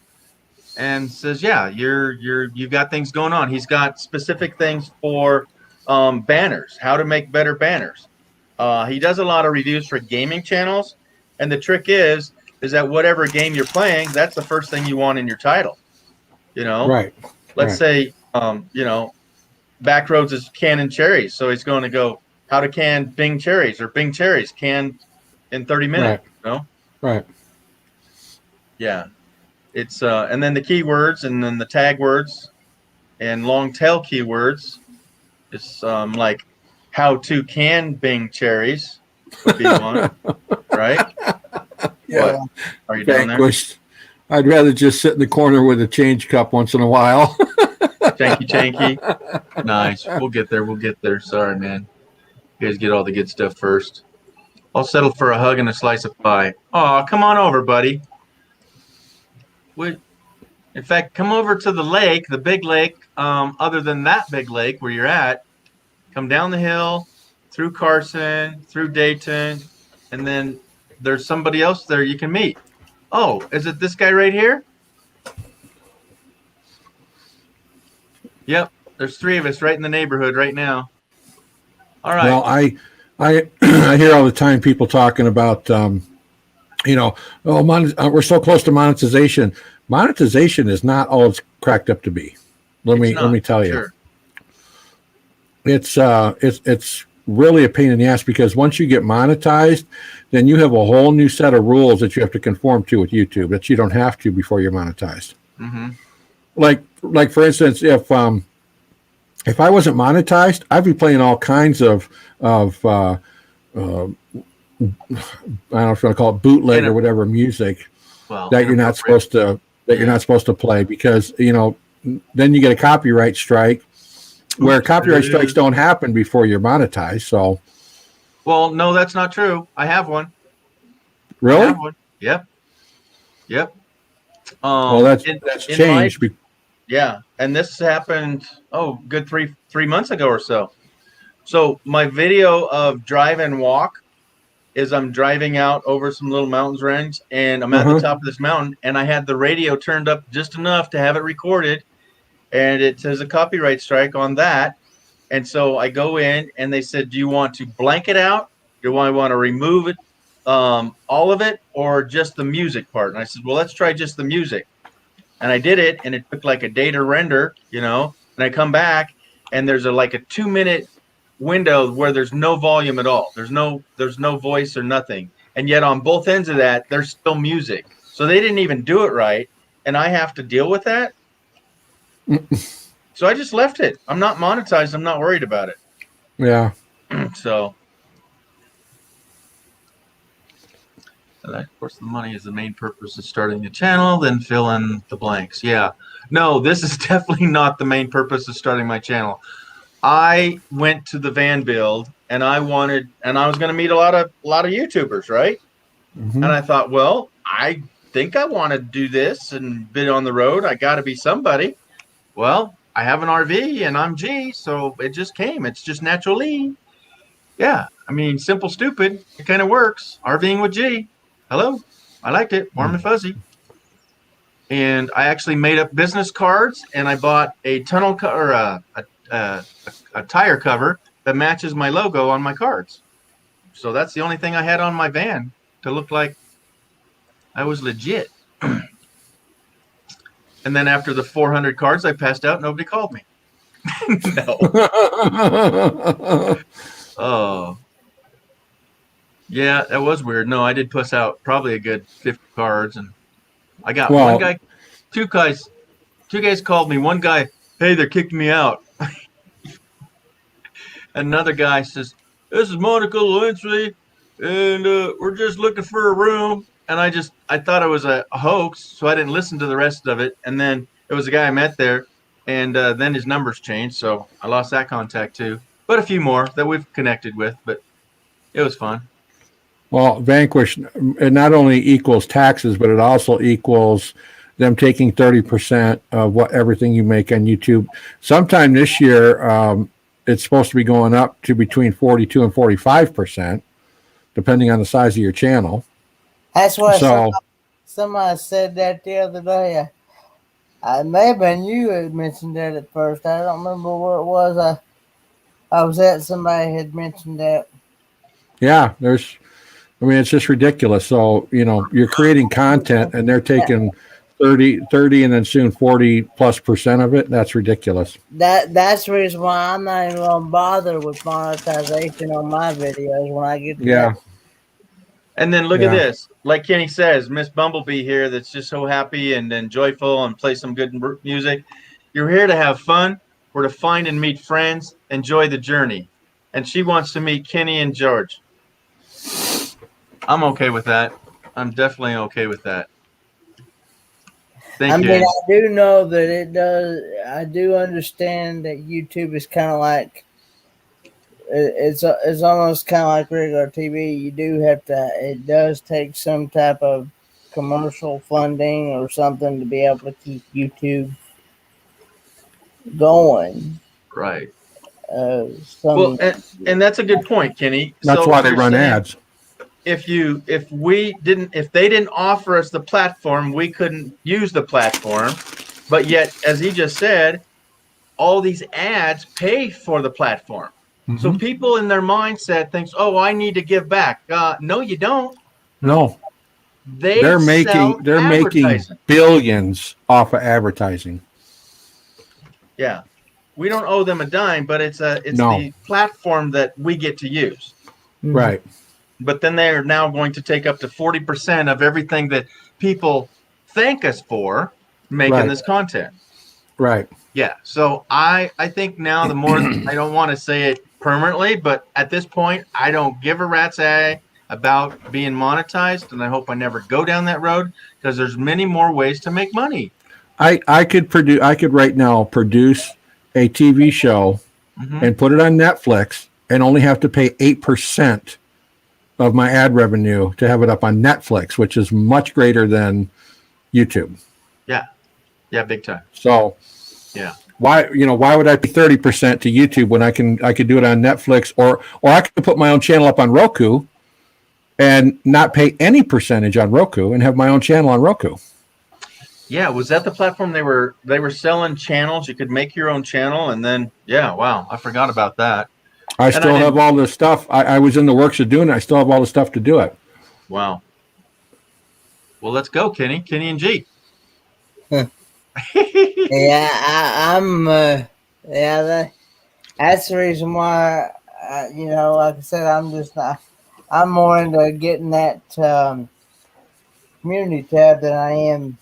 and says, "Yeah, you've got things going on." He's got specific things for banners, how to make better banners. He does a lot of reviews for gaming channels, and the trick is that whatever game you're playing, that's the first thing you want in your title. You know, Right. Let's say, you know, Backroads is canning cherries, so he's going to go how to can Bing cherries or Bing cherries canned in 30 minutes. You know? Right. Yeah, it's and then the keywords and then the tag words and long tail keywords. It's like how to can Bing cherries would be one, right? Yeah. What? Are you down there? Vanquished. I'd rather just sit in the corner with a change cup once in a while. Janky. Nice. We'll get there. We'll get there. Sorry, man. You guys get all the good stuff first. I'll settle for a hug and a slice of pie. Oh, come on over, buddy. In fact, come over to the lake, the big lake. Other than that big lake where you're at, come down the hill, through Carson, through Dayton, and then there's somebody else there you can meet. Oh, is it this guy right here? Yep, there's 3 of us right in the neighborhood right now. All right. Well, I I hear all the time people talking about, you know, we're so close to monetization. Monetization is not all it's cracked up to be. Let me tell you. Sure. It's really a pain in the ass because once you get monetized, then you have a whole new set of rules that you have to conform to with YouTube that you don't have to before you're monetized. Mm-hmm. Like for instance, if I wasn't monetized, I'd be playing all kinds of I don't know if you want to call it bootleg or whatever music that you're not supposed to play because, you know, then you get a copyright strike where copyright strikes don't happen before you're monetized. So, well, no, that's not true. I have one. Really? I have one. Yep. Well, that's changed. Yeah, and this happened good three months ago or so. So my video of drive and walk is I'm driving out over some little mountains range, and I'm at the top of this mountain, and I had the radio turned up just enough to have it recorded, and it says a copyright strike on that. And so I go in, and they said, "Do you want to blank it out? Do I want to remove it, all of it, or just the music part?" And I said, "Well, let's try just the music." And I did it, and it took like a day to render, you know. And I come back, and there's like a 2-minute window where there's no volume at all. There's no voice or nothing. And yet on both ends of that, there's still music. So they didn't even do it right, and I have to deal with that. So I just left it. I'm not monetized. I'm not worried about it. Yeah. So. Of course, the money is the main purpose of starting the channel, then fill in the blanks. Yeah. No, this is definitely not the main purpose of starting my channel. I went to the van build and I was going to meet a lot of YouTubers, right? Mm-hmm. And I thought, well, I think I want to do this and be on the road. I got to be somebody. Well, I have an RV and I'm G, so it just came. It's just naturally. Yeah. I mean, simple, stupid. It kind of works. RVing with G. Hello, I liked it, warm and fuzzy. And I actually made up business cards, and I bought a tunnel or a tire cover that matches my logo on my cards. So that's the only thing I had on my van to look like I was legit. And then after the 400 cards I passed out, nobody called me. No. Oh, yeah, that was weird. No, I did push out probably a good 50 cards, and I got Well- one guy, two guys called me. One guy, hey, they're kicking me out. Another guy says, this is Monica Lewinsky, and we're just looking for a room. And I thought it was a hoax, so I didn't listen to the rest of it. And then it was a guy I met there, and then his numbers changed, so I lost that contact too. But a few more that we've connected with, but it was fun. Well, Vanquish, it not only equals taxes, but it also equals them taking 30% of what everything you make on YouTube. Sometime this year, it's supposed to be going up to between 42 and 45%, depending on the size of your channel. That's what So, somebody said that the other day. I may have been you had mentioned that at first. I don't remember where it was. I was at somebody had mentioned that. yeah, it's just ridiculous. So, you're creating content and they're taking 30 and then soon 40+% of it. That's ridiculous. That's the reason why I'm not even gonna bother with monetization on my videos when I get to Yeah. that. And then look Yeah. at this. Like Kenny says, Miss Bumblebee here that's just so happy and joyful and play some good music. You're here to have fun. We're to find and meet friends, enjoy the journey. And she wants to meet Kenny and George. I'm okay with that. I'm definitely okay with that. Thank I you. mean, I do know that it does. I do understand that YouTube is kind of like it's almost kind of like regular TV. You do have to. It does take some type of commercial funding or something to be able to keep YouTube going. Right. Some, Well, and that's a good point, Kenny. That's So why they you're run saying ads. if they didn't offer us the platform, we couldn't use the platform. But yet, as he just said, all these ads pay for the platform. So Mhm. people in their mindset thinks, "Oh, I need to give back." No, you don't. No, They they're sell making advertising. billions off of advertising. Yeah, we don't owe them a dime, but it's No. the platform that we get to use. Right. But then they're now going to take up to 40% of everything that people thank us for making Right. this content. Right. Yeah. So I think now the more I don't want to say it permanently, but at this point I don't give a rat's eye about being monetized, and I hope I never go down that road because there's many more ways to make money. I could right now produce a TV show Mhm. and put it on Netflix and only have to pay 8% of my ad revenue to have it up on Netflix, which is much greater than YouTube. Yeah, big time. So Yeah. why would I pay 30% to YouTube when I could do it on Netflix, or I could put my own channel up on Roku and not pay any percentage on Roku and have my own channel on Roku. Yeah, was that the platform they were selling channels? You could make your own channel, and then wow, I forgot about that. I still have all the stuff. I was in the works of doing it. I still have all the stuff to do it. Wow. Well, let's go, Kenny and G. yeah, I'm. That's the reason why. Like I said, I'm just not. I'm more into getting that community tab than I am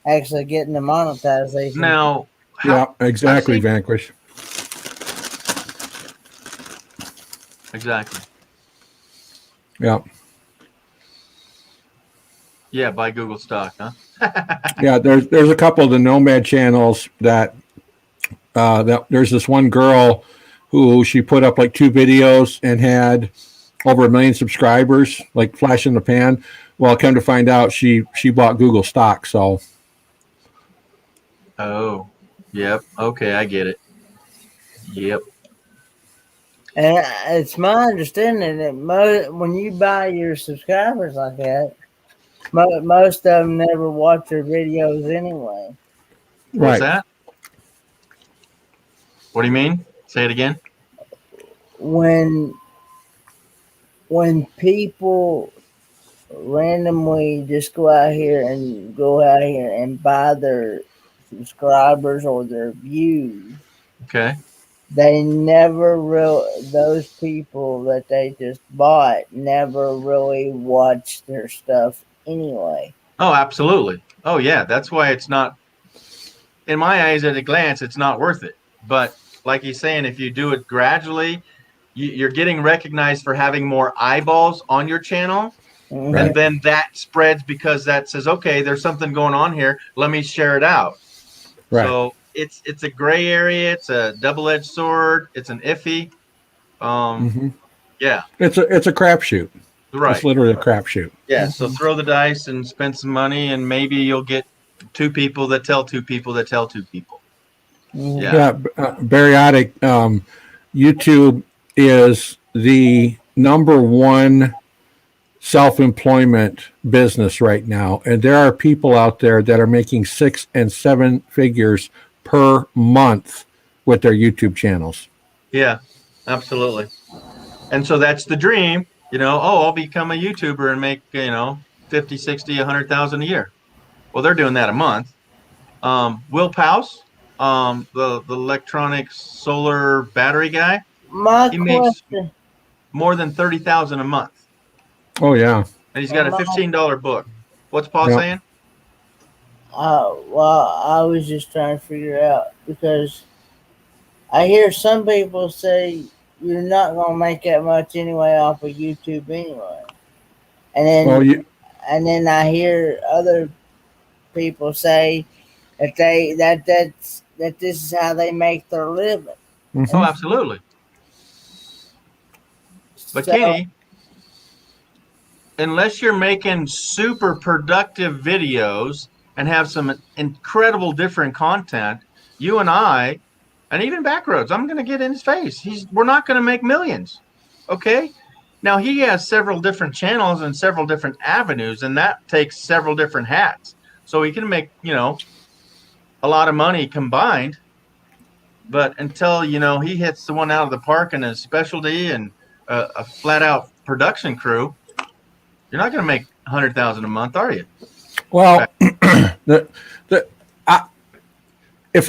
actually getting the monetization. Now, Yeah, exactly, I see- Vanquish. exactly. Yeah. Yeah, buy Google stock, huh? Yeah, there's a couple of the Nomad channels that there's this one girl who she put up like 2 videos and had over 1 million subscribers, like flash in the pan. Well, come to find out, she bought Google stock. So Oh, yep. Okay, I get it. Yep. And it's my understanding that when you buy your subscribers like that, most of them never watch your videos anyway. What's right, that? What do you mean? Say it again. When people randomly just go out here and buy their subscribers or their views, Okay. they never those people that they just bought never really watched their stuff anyway. Oh, absolutely. Oh, yeah. That's why it's not, in my eyes, at a glance, it's not worth it. But like he's saying, if you do it gradually, you're getting recognized for having more eyeballs on your channel. Mhm. And then that spreads because that says, okay, there's something going on here. Let me share it out. Right. So it's a gray area. It's a double-edged sword. It's an iffy. Mhm. Yeah. It's a crapshoot. Right. It's literally a crapshoot. Yeah. So throw the dice and spend some money, and maybe you'll get two people that tell two people that tell two people. Mhm. Yeah. Bariotic. YouTube is the number one self-employment business right now, and there are people out there that are making 6 and 7 figures per month with their YouTube channels. Yeah, absolutely. And so that's the dream, I'll become a YouTuber and make, 50, 60, 100,000 a year. Well, they're doing that a month. Will Pouse, the electronic solar battery guy, My he makes question. more than 30,000 a month. Oh yeah. And he's got a $15 book. What's Paul Yep. saying? Well, I was just trying to figure out because I hear some people say you're not gonna make that much anyway off of YouTube anyway, and then Well, and then I hear other people say that that this is how they make their living. mhm. Oh, absolutely. But So- Kenny, unless you're making super productive videos and have some incredible different content, you and I, and even Backroads, I'm going to get in his face. We're not going to make millions. Okay. Now he has several different channels and several different avenues, and that takes several different hats. So he can make, a lot of money combined. But until, he hits the one out of the park in a specialty and a flat out production crew, you're not going to make 100,000 a month, are you? Well, if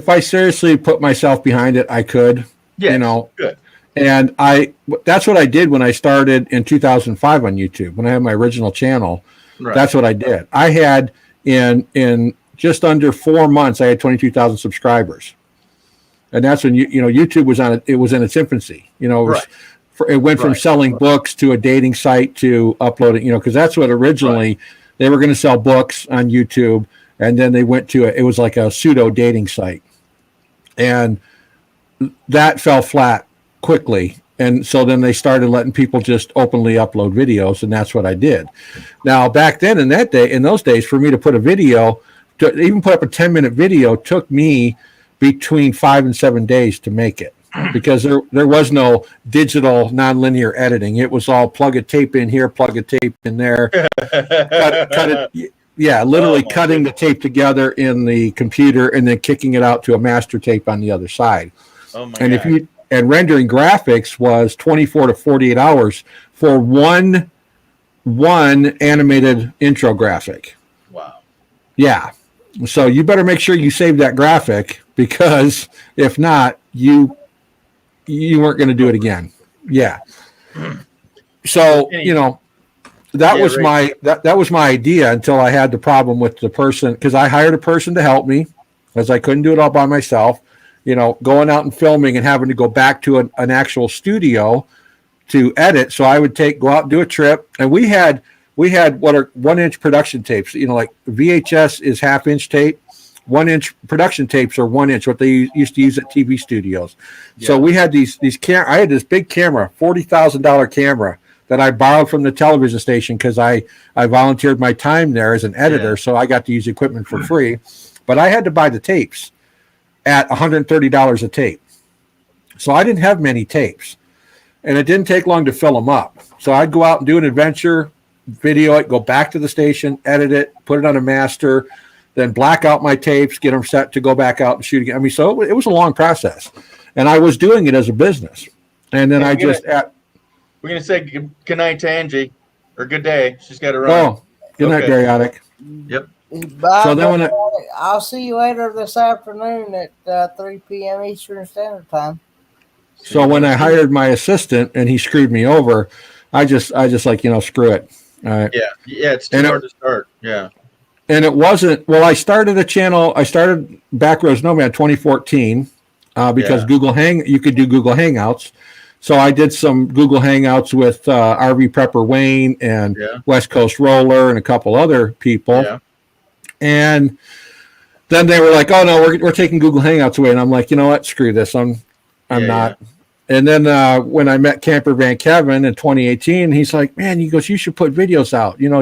I seriously put myself behind it, I could. Yes, good. And that's what I did when I started in 2005 on YouTube. When I had my original channel, Right. that's what I did. I had in just under 4 months, I had 22,000 subscribers, and that's when YouTube was it was in its infancy. It went from Right. selling books to a dating site to uploading. Because that's what originally they were going to sell books on YouTube, and then they went to it was like a pseudo dating site, and that fell flat quickly. And so then they started letting people just openly upload videos, and that's what I did. Now, back then in those days, for me to put a video, to even put up a 10-minute video, took me between 5 and 7 days to make it, because there was no digital nonlinear editing. It was all plug a tape in here, plug a tape in there, cut it. Yeah, literally cutting the tape together in the computer and then kicking it out to a master tape on the other side. Oh my And God. and rendering graphics was 24 to 48 hours for one animated intro graphic. Wow. Yeah. So you better make sure you save that graphic, because if not, you weren't going to do it again. Yeah. So, that Yeah, was right. that was my idea until I had the problem with the person, because I hired a person to help me, because I couldn't do it all by myself. Going out and filming and having to go back to an actual studio to edit. So I would go out and do a trip, and we had what are 1-inch production tapes. Like VHS is 1/2-inch tape. 1-inch production tapes are 1-inch, what they used to use at TV studios. Yeah. So we had I had this big camera, $40,000 camera, that I borrowed from the television station because I volunteered my time there as an editor. Yeah. So I got to use equipment for free, but I had to buy the tapes at $130 a tape. So I didn't have many tapes, and it didn't take long to fill them up. So I'd go out and do an adventure, video it, go back to the station, edit it, put it on a master, then black out my tapes, get them set to go back out and shoot again. I mean, so it was a long process, and I was doing it as a business. And then We're going to say good night to Angie, or good day. She's got to run. oh, good night, Okay. Bariotic. Yep. Bye, So then when I- I'll see you later this afternoon at 3 p.m. Eastern Standard Time. So when I hired my assistant and he screwed me over, I just like, screw it. All right. Yeah, it's too And hard to start. Yeah. And it wasn't, well, I started Backroads Nomad 2014 because you could do Google Hangouts. So I did some Google Hangouts with RV Prepper Wayne and West Coast Roller and a couple other people. Yeah. And then they were like, "Oh no, we're taking Google Hangouts away." And I'm like, "You know what? Screw this. I'm not." And then when I met Camper Van Kevin in 2018, he's like, "Man," he goes, "You should put videos out. You know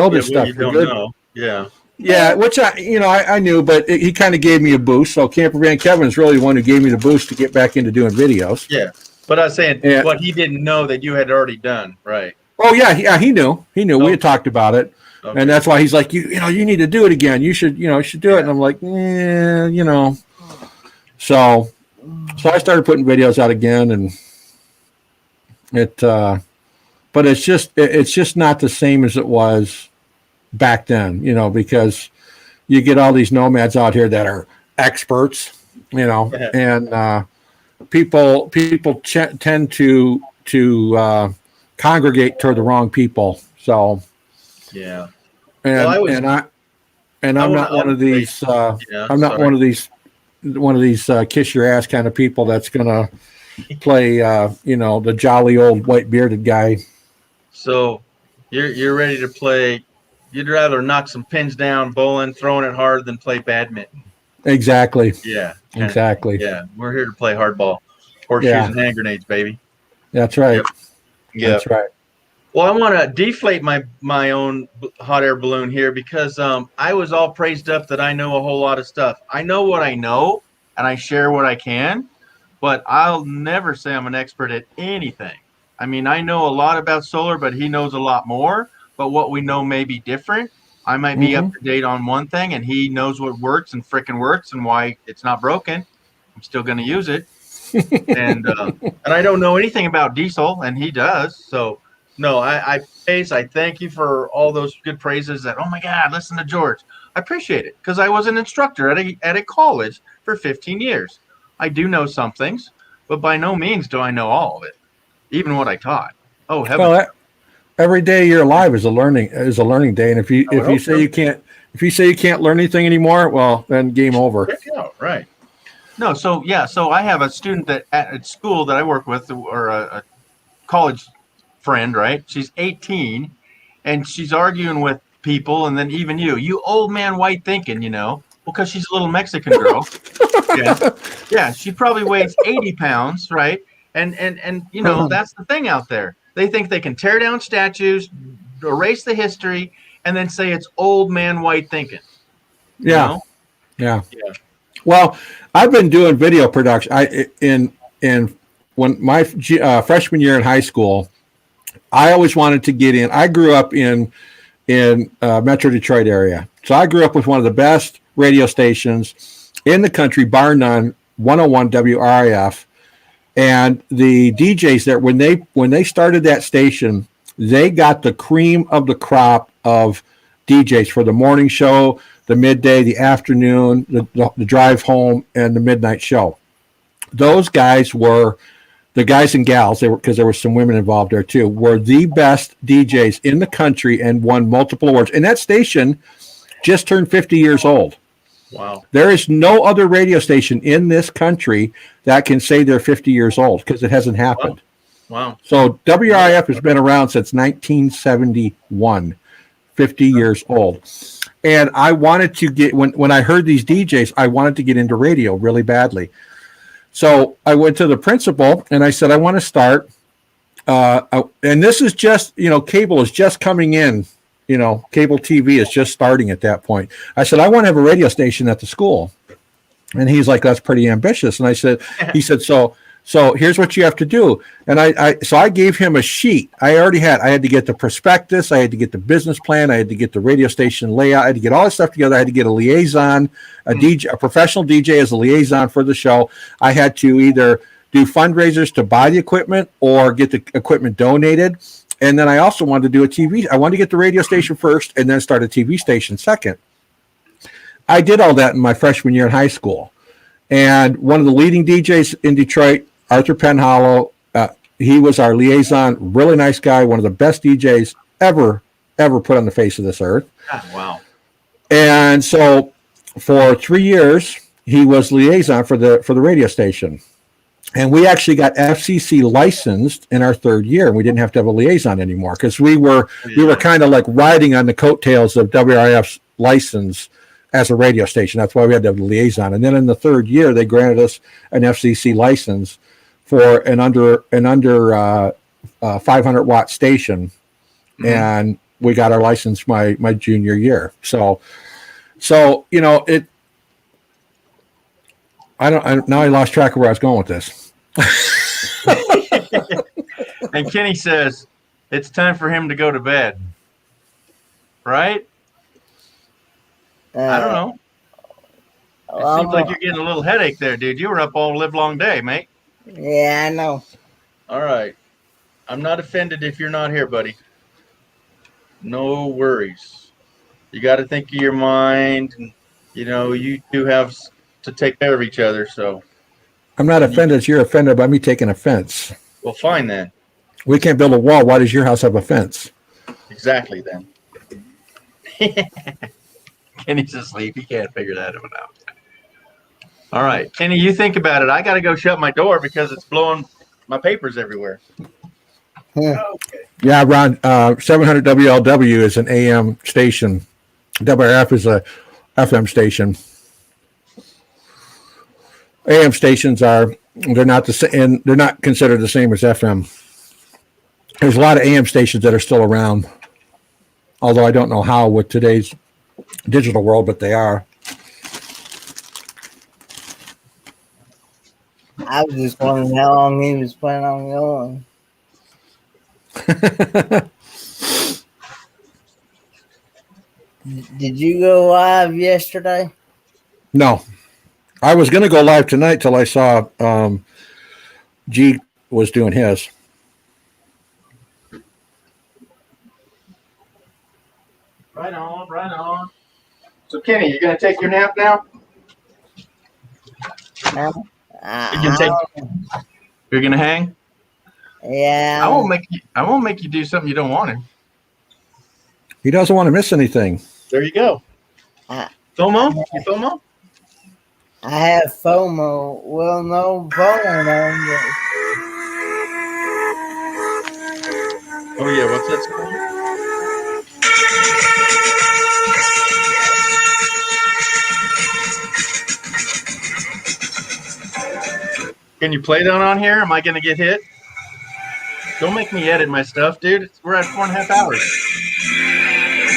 this stuff. You don't know. Yeah. Yeah, which I knew, but he kind of gave me a boost. So Camper Van Kevin is really the one who gave me the boost to get back into doing videos. Yeah, but I was saying what he didn't know that you had already done, right? Oh yeah, he knew. We had talked about it. Okay. And that's why he's like, you need to do it again. You should do it. And I'm like, So I started putting videos out again, and but it's just not the same as it was back then, because you get all these nomads out here that are experts, and people tend to congregate toward the wrong people. So yeah. And I'm not one of these. I'm not one of these kiss your ass kind of people that's gonna play. The jolly old white bearded guy. So you're ready to play. You'd rather knock some pins down bowling, throwing it hard, than play badminton. Exactly. Yeah. Exactly. Yeah. We're here to play hardball, horseshoes, and hand grenades, baby. That's right. Yep. That's right. Well, I want to deflate my own hot air balloon here because I was all praised up that I know a whole lot of stuff. I know what I know, and I share what I can, but I'll never say I'm an expert at anything. I mean, I know a lot about solar, but he knows a lot more. But what we know may be different. I might be up to date on one thing, and he knows what works and frickin' works and why it's not broken. I'm still going to use it. And I don't know anything about diesel, and he does. So, no, I thank you for all those good praises that, oh, my God, listen to George. I appreciate it because I was an instructor at a college for 15 years. I do know some things, but by no means do I know all of it, even what I taught. Oh, heaven. Well, every day you're alive is a learning day, and if you say you can't learn anything anymore, well, then game over. Yeah, right. No, so I have a student that at school that I work with, or a college friend, right? She's 18, and she's arguing with people, and then even you old man white thinking, because she's a little Mexican girl. Yeah, she probably weighs 80 pounds, right? And that's the thing out there. They think they can tear down statues, erase the history, and then say it's old man white thinking. Yeah. Well, I've been doing video production. When my freshman year in high school, I always wanted to get in. I grew up in Metro Detroit area, so I grew up with one of the best radio stations in the country, bar none, 101 WRIF. And the DJs there, when they started that station, they got the cream of the crop of DJs for the morning show, the midday, the afternoon, the drive home, and the midnight show. Those guys were the guys and gals. Because there were some women involved there too. Were the best DJs in the country and won multiple awards. And that station just turned 50 years old. Wow. There is no other radio station in this country that can say they're 50 years old because it hasn't happened. Wow. So WRIF has been around since 1971, 50 years old. And I wanted to get, when I heard these DJs, I wanted to get into radio really badly. So I went to the principal and I said, I want to start. And this is just, cable is just coming in. Cable TV is just starting at that point. I said, I want to have a radio station at the school. And he's like, that's pretty ambitious. And he said, so here's what you have to do. And so I gave him a sheet. I had to get the prospectus. I had to get the business plan. I had to get the radio station layout. I had to get all this stuff together. I had to get a liaison, a professional DJ as a liaison for the show. I had to either do fundraisers to buy the equipment or get the equipment donated. And then I also wanted to do a TV. I wanted to get the radio station first and then start a TV station second. I did all that in my freshman year in high school. And one of the leading DJs in Detroit, Arthur Penhollow, he was our liaison, really nice guy, one of the best DJs ever put on the face of this earth. Ah, wow. And so for 3 years, he was liaison for the radio station. And we actually got FCC licensed in our third year, and we didn't have to have a liaison anymore because we were kind of like riding on the coattails of WRF's license as a radio station. That's why we had to have a liaison. And then in the third year, they granted us an FCC license for an under 500 watt station, and we got our license my junior year. So you know it. Now I lost track of where I was going with this. And Kenny says it's time for him to go to bed. Right? I don't know. It seems like you're getting a little headache there, dude. You were up all live long day, mate. Yeah, I know. All right. I'm not offended if you're not here, buddy. No worries. You got to think of your mind. And, you know, you do have to take care of each other. So I'm not offended. You're offended by me taking offense. well, fine then. We can't build a wall. Why does your house have a fence? Exactly then. Kenny's asleep. He can't figure that one out. All right, Kenny, you think about it. I got to go shut my door because it's blowing my papers everywhere. Yeah, Ron, 700 WLW is an AM station. WRF is a FM station. AM stations they're not the same, and they're not considered the same as FM. There's a lot of AM stations that are still around, although I don't know how with today's digital world, but they are. I was just wondering how long he was planning on going. Did you go live yesterday? No, I was going to go live tonight till I saw G was doing his. Right on, right on. So, Kenny, you going to take your nap now? You're going to hang? Yeah. I won't make you do something you don't want to. He doesn't want to miss anything. There you go. FOMO? You FOMO? I have FOMO. Well, no FOMO. Oh, yeah. What's that song? Can you play that on here? Am I going to get hit? Don't make me edit my stuff, dude. We're at 4.5 hours.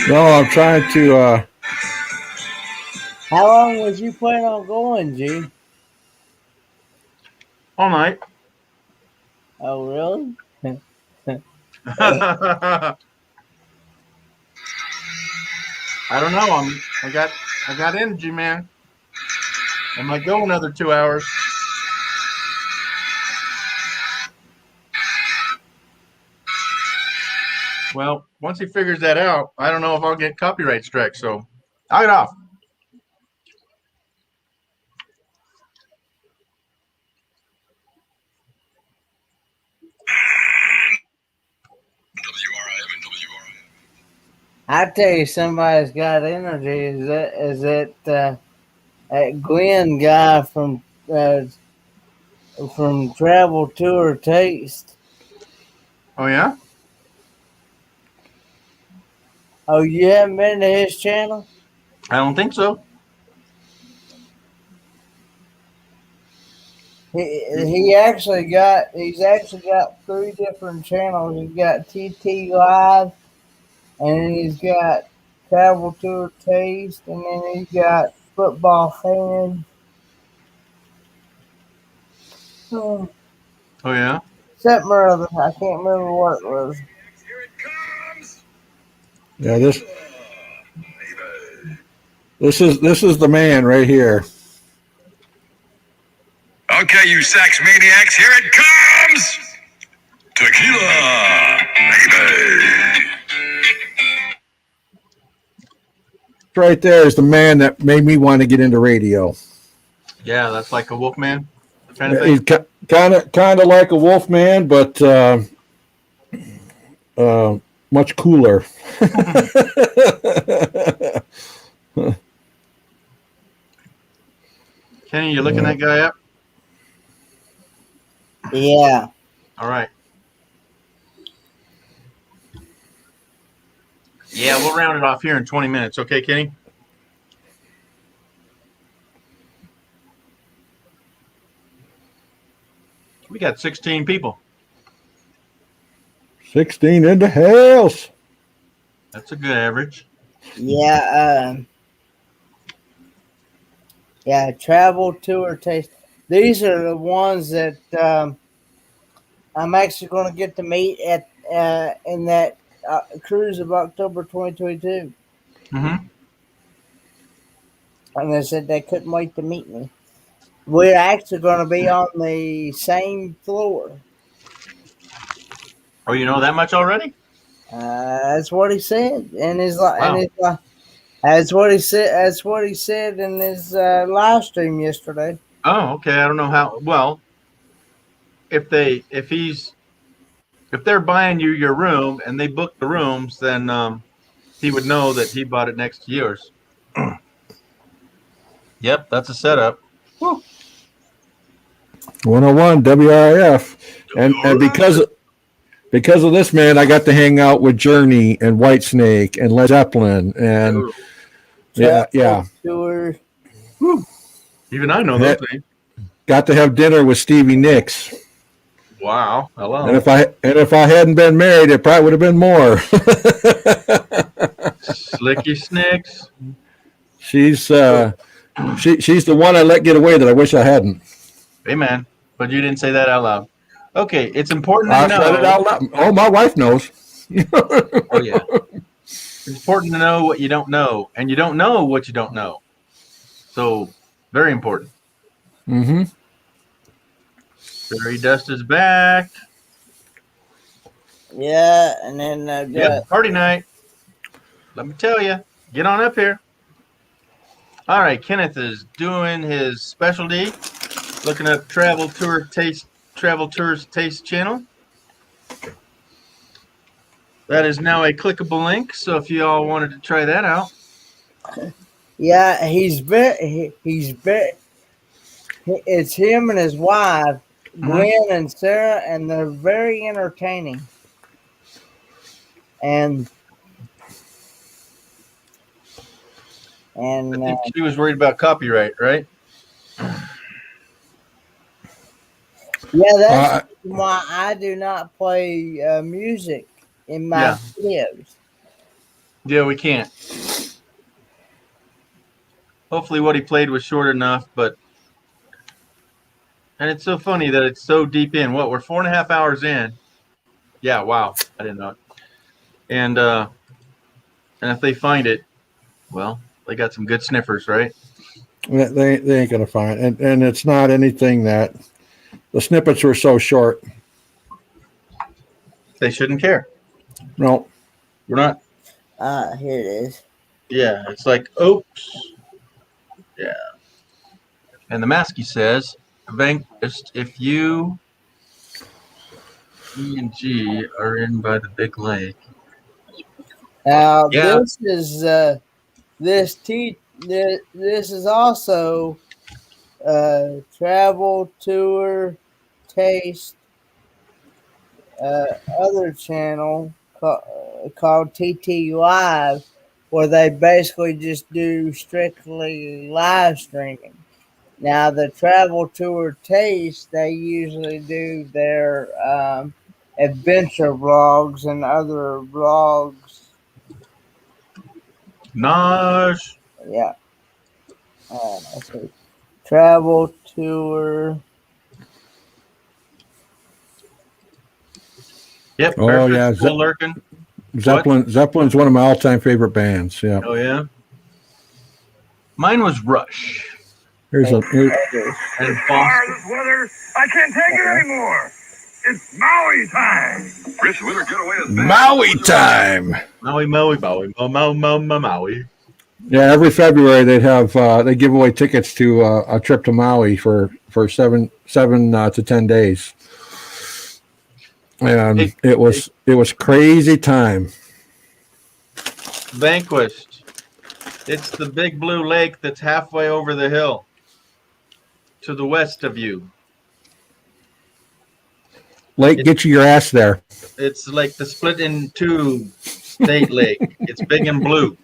No, I'm trying to. How long was you planning on going, G? All night. Oh, really? I don't know. I got energy, man. I might go another 2 hours. Well, once he figures that out, I don't know if I'll get copyright strike. So I'll get off. I tell you, somebody's got energy. Is that Glenn guy from Travel Tour Taste? Oh yeah. Oh, you haven't been to his channel? I don't think so. He's actually got 3 different channels. He's got TT Live, and then he's got Travel Tour Taste, and then he's got Football Fan. Oh yeah. Something or other. I can't remember what it was. Yeah, this is the man right here. Okay, you sax maniacs, here it comes! Tequila! Right there is the man that made me want to get into radio. Yeah, that's like a Wolfman kind of He's thing. kind of like a Wolfman, but much cooler. Kenny, you looking that guy up? Yeah. All right. Yeah, we'll round it off here in 20 minutes. Okay, Kenny? We got 16 people. 16 in the house. That's a good average. Yeah. Yeah. Travel, tour, taste. These are the ones that I'm actually going to get to meet at in that cruise of October 2022. Mm-hmm. And they said they couldn't wait to meet me. We're actually going to be on the same floor. Oh, you know that much already? That's what he said, and his Wow. that's what he said. That's what he said in his live stream yesterday. Oh, okay. I don't know how. Well, if they're buying you your room and they book the rooms, then he would know that he bought it next to yours. Yep, that's a setup. 101 WRF. And because of this man, I got to hang out with Journey and Whitesnake and Led Zeppelin and yeah. Tour. Even I know those names. Got to have dinner with Stevie Nicks. Wow. Hello. And if I hadn't been married, it probably would have been more. Slicky Snicks. She's she's the one I let get away that I wish I hadn't. Hey, man. But you didn't say that out loud. Okay, it's important to I know. said it out loud. Oh, my wife knows. Oh, yeah. It's important to know what you don't know, and you don't know what you don't know. So, very important. Mm-hmm. Fairy Dust is back. Yeah, and then Yep, party night. Let me tell you, get on up here. All right, Kenneth is doing his specialty, looking up Travel Tours Taste channel. That is now a clickable link, so if you all wanted to try that out. yeah, he's very. It's him and his wife, Gwen and Sarah, and they're very entertaining. And I think she was worried about copyright, right? yeah, that's why I do not play music in my videos. Yeah, we can't. Hopefully what he played was short enough, and it's so funny that it's so deep in. What, we're 4.5 hours in. Yeah, wow. I didn't know it. And if they find it, well, they got some good sniffers, right? They ain't gonna find it. And it's not anything that the snippets were so short. They shouldn't care. No. We're not. Here it is. Yeah, it's like, oops. Yeah. And the Maskey says, Vanquished, if you, E and G are in by the big lake. Now Yeah. this is this is also travel tour taste other channel called TT Live, where they basically just do strictly live streaming. Now the travel tour taste, they usually do their adventure vlogs and other vlogs. Naj. Yeah. Let's see. Travel tour. Yep. Oh, Barefoot yeah, School lurking. Zeppelin's one of my all-time favorite bands. Yeah. Oh, yeah. Mine was Rush. Here's And Foster. This weather, I can't take it anymore. It's Maui time. Chris Winter getaway is back. Maui time. Maui, Maui, Maui, Maui. Yeah, every February they'd have they give away tickets to a trip to Maui for 7 to 10 days, and it was crazy time. Vanquished. It's the big blue lake that's halfway over the hill to the west of you. Lake, get you your ass there. It's like the split in two state lake. It's big and blue.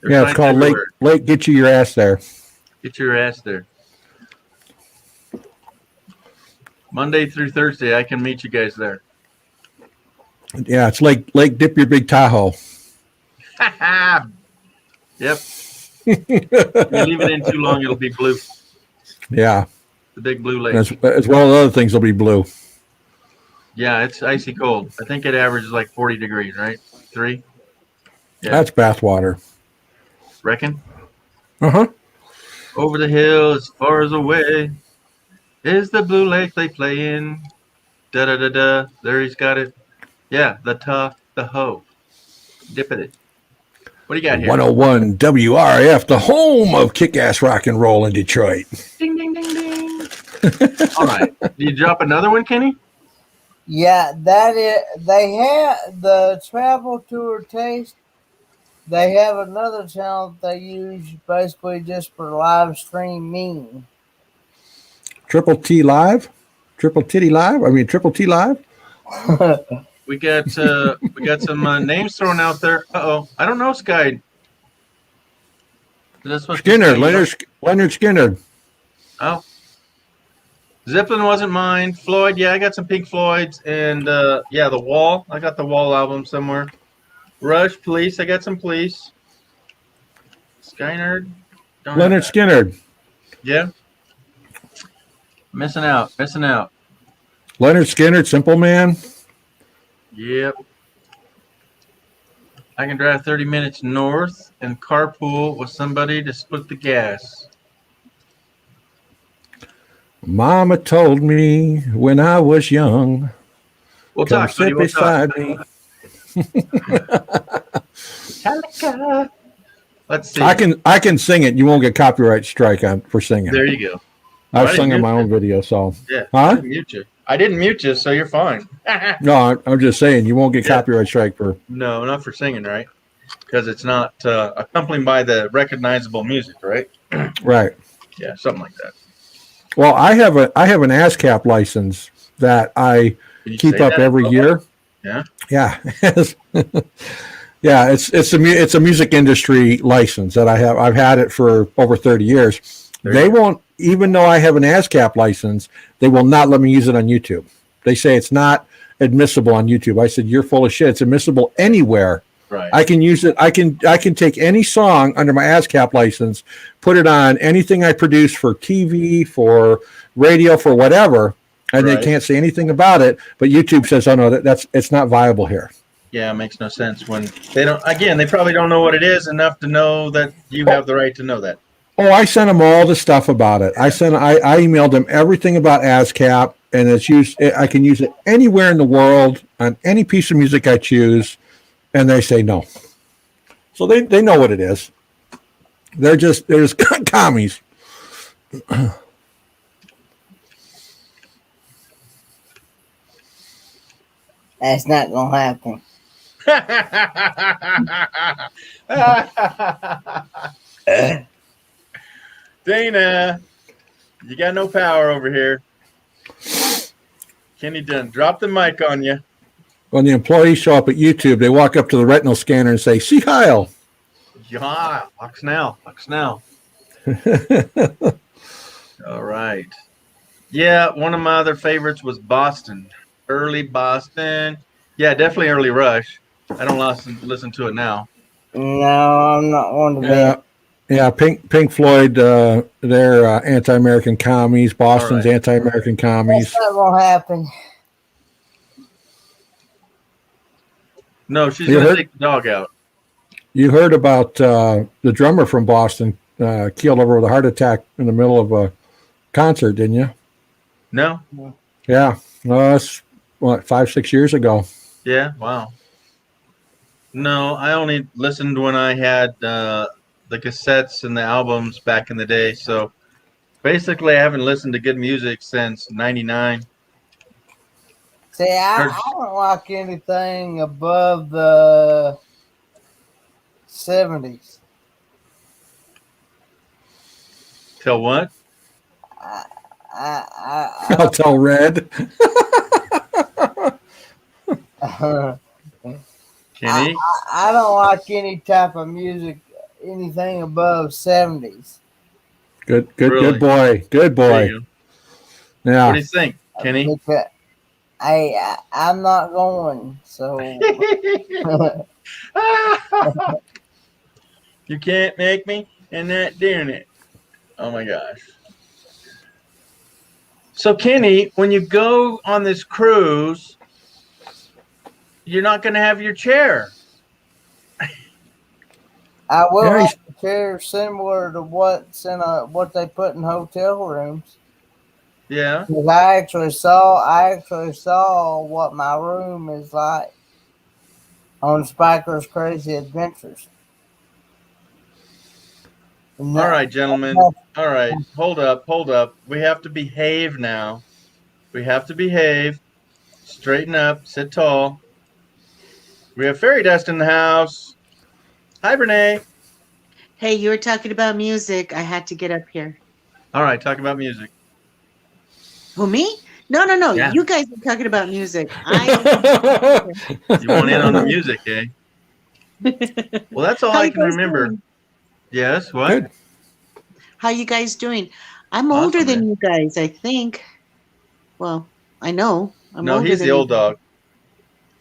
There's Yeah, it's signs called everywhere. Lake. Get you your ass there. Get your ass there. Monday through Thursday, I can meet you guys there. Yeah, it's Lake Dip Your Big Tahoe. Yep. You leave it in too long, it'll be blue. Yeah, The big blue lake. as well as other things will be blue. Yeah, it's icy cold. I think it averages like 40 degrees, right? 3? Yeah. That's bathwater. Reckon? Uh-huh. Over the hill, as far as away, is the blue lake they play in. Da-da-da-da. There he's got it. Yeah, the hoe. Dip it. What do you got here? 101 WRF, the home of kick-ass rock and roll in Detroit. Ding, ding, ding, ding. All right. Do you drop another one, Kenny? Yeah, that is. They have the Travel Tour Taste. They have another channel they use basically just for live streaming. Triple T Live? Triple Titty Live? I mean, Triple T Live? We got some names thrown out there. Uh-oh. I don't know, Sky. That's what Skinner, Leonard Skinner. Oh. Zeppelin wasn't mine. Floyd, yeah, I got some Pink Floyds. And, yeah, The Wall. I got the Wall album somewhere. Rush, Police. I got some Police. Skynerd. Don't Leonard have that. Skinner. Yeah. Missing out. Leonard Skinner, Simple Man. Yep. I can drive 30 minutes north and carpool with somebody to split the gas. Mama told me when I was young. We'll Come talk, buddy. sit We'll talk. beside me. Metallica. Let's see. I can sing it. You won't get copyright strike on for singing. There you go. I've I sung didn't in my mute own video, so Yeah. Huh? I didn't mute you. I didn't mute you, so you're fine. no, I'm just saying you won't get Yeah. copyright strike for. No, not for singing, right? Because it's not accompanied by the recognizable music, right? Right. Yeah, something like that. Well, I have an ASCAP license that I Can you keep say up that every in year. Yeah. Yeah. Yeah, it's a music industry license that I have. I've had it for over 30 years. There They you go. won't, even though I have an ASCAP license, they will not let me use it on YouTube. They say it's not admissible on YouTube. I said, you're full of shit. It's admissible anywhere. Right. I can use it. I can take any song under my ASCAP license, put it on anything I produce for TV, for radio, for whatever, and Right. they can't say anything about it. But YouTube says, "Oh no, it's not viable here." Yeah, it makes no sense when they don't. Again, they probably don't know what it is enough to know that you have the right to know that. Oh, I sent them all the stuff about it. I emailed them everything about ASCAP, and it's used. I can use it anywhere in the world on any piece of music I choose, and they say no. So they know what it is. They're just commies. That's not gonna happen. Dana, you got no power over here. Kenny done dropped the mic on you. When the employees show up at YouTube, they walk up to the retinal scanner and say, "See Kyle." Yeah, Oxnell. All right. Yeah, one of my other favorites was Boston. Early Boston. Yeah, definitely early Rush. I don't listen to it now. No, I'm not one to be. Yeah, Pink Floyd, they're anti-American commies. Boston's All right. anti-American commies. That's not gonna happen. No, she's You going to heard- take the dog out. You heard about the drummer from Boston killed over with a heart attack in the middle of concert, didn't you? No. Yeah. Well, that's what 5-6 years ago. Yeah. Wow. No, I only listened when I had the cassettes and the albums back in the day. So basically, I haven't listened to good music since '99. See, I don't like anything above the 70s. Till what? I'll tell Red. Kenny? I don't like any type of music, anything above 70s. Good Really? boy. Good There boy. you go. Yeah. What do you think, Kenny? Because I'm not going, so. You can't make me, and not doing it. Oh my gosh. So Kenny, when you go on this cruise, you're not going to have your chair. I will Yeah, have a chair similar to what they put in hotel rooms. Yeah. 'Cause I actually saw what my room is like on Spiker's Crazy Adventures. And All that- right, gentlemen. All right. Hold up. We have to behave now. We have to behave. Straighten up. Sit tall. We have Fairy Dust in the house. Hi, Renee. Hey, you were talking about music. I had to get up here. All right. Talk about music. Who, me? No. Yeah. You guys are talking about music. You want in on the music, eh? Well, that's all How I you can guys remember. doing? Yes. What? Good. How you guys doing? I'm older Awesome, than man. you guys, I think. Well, I know. I'm No, older he's than the you old dog.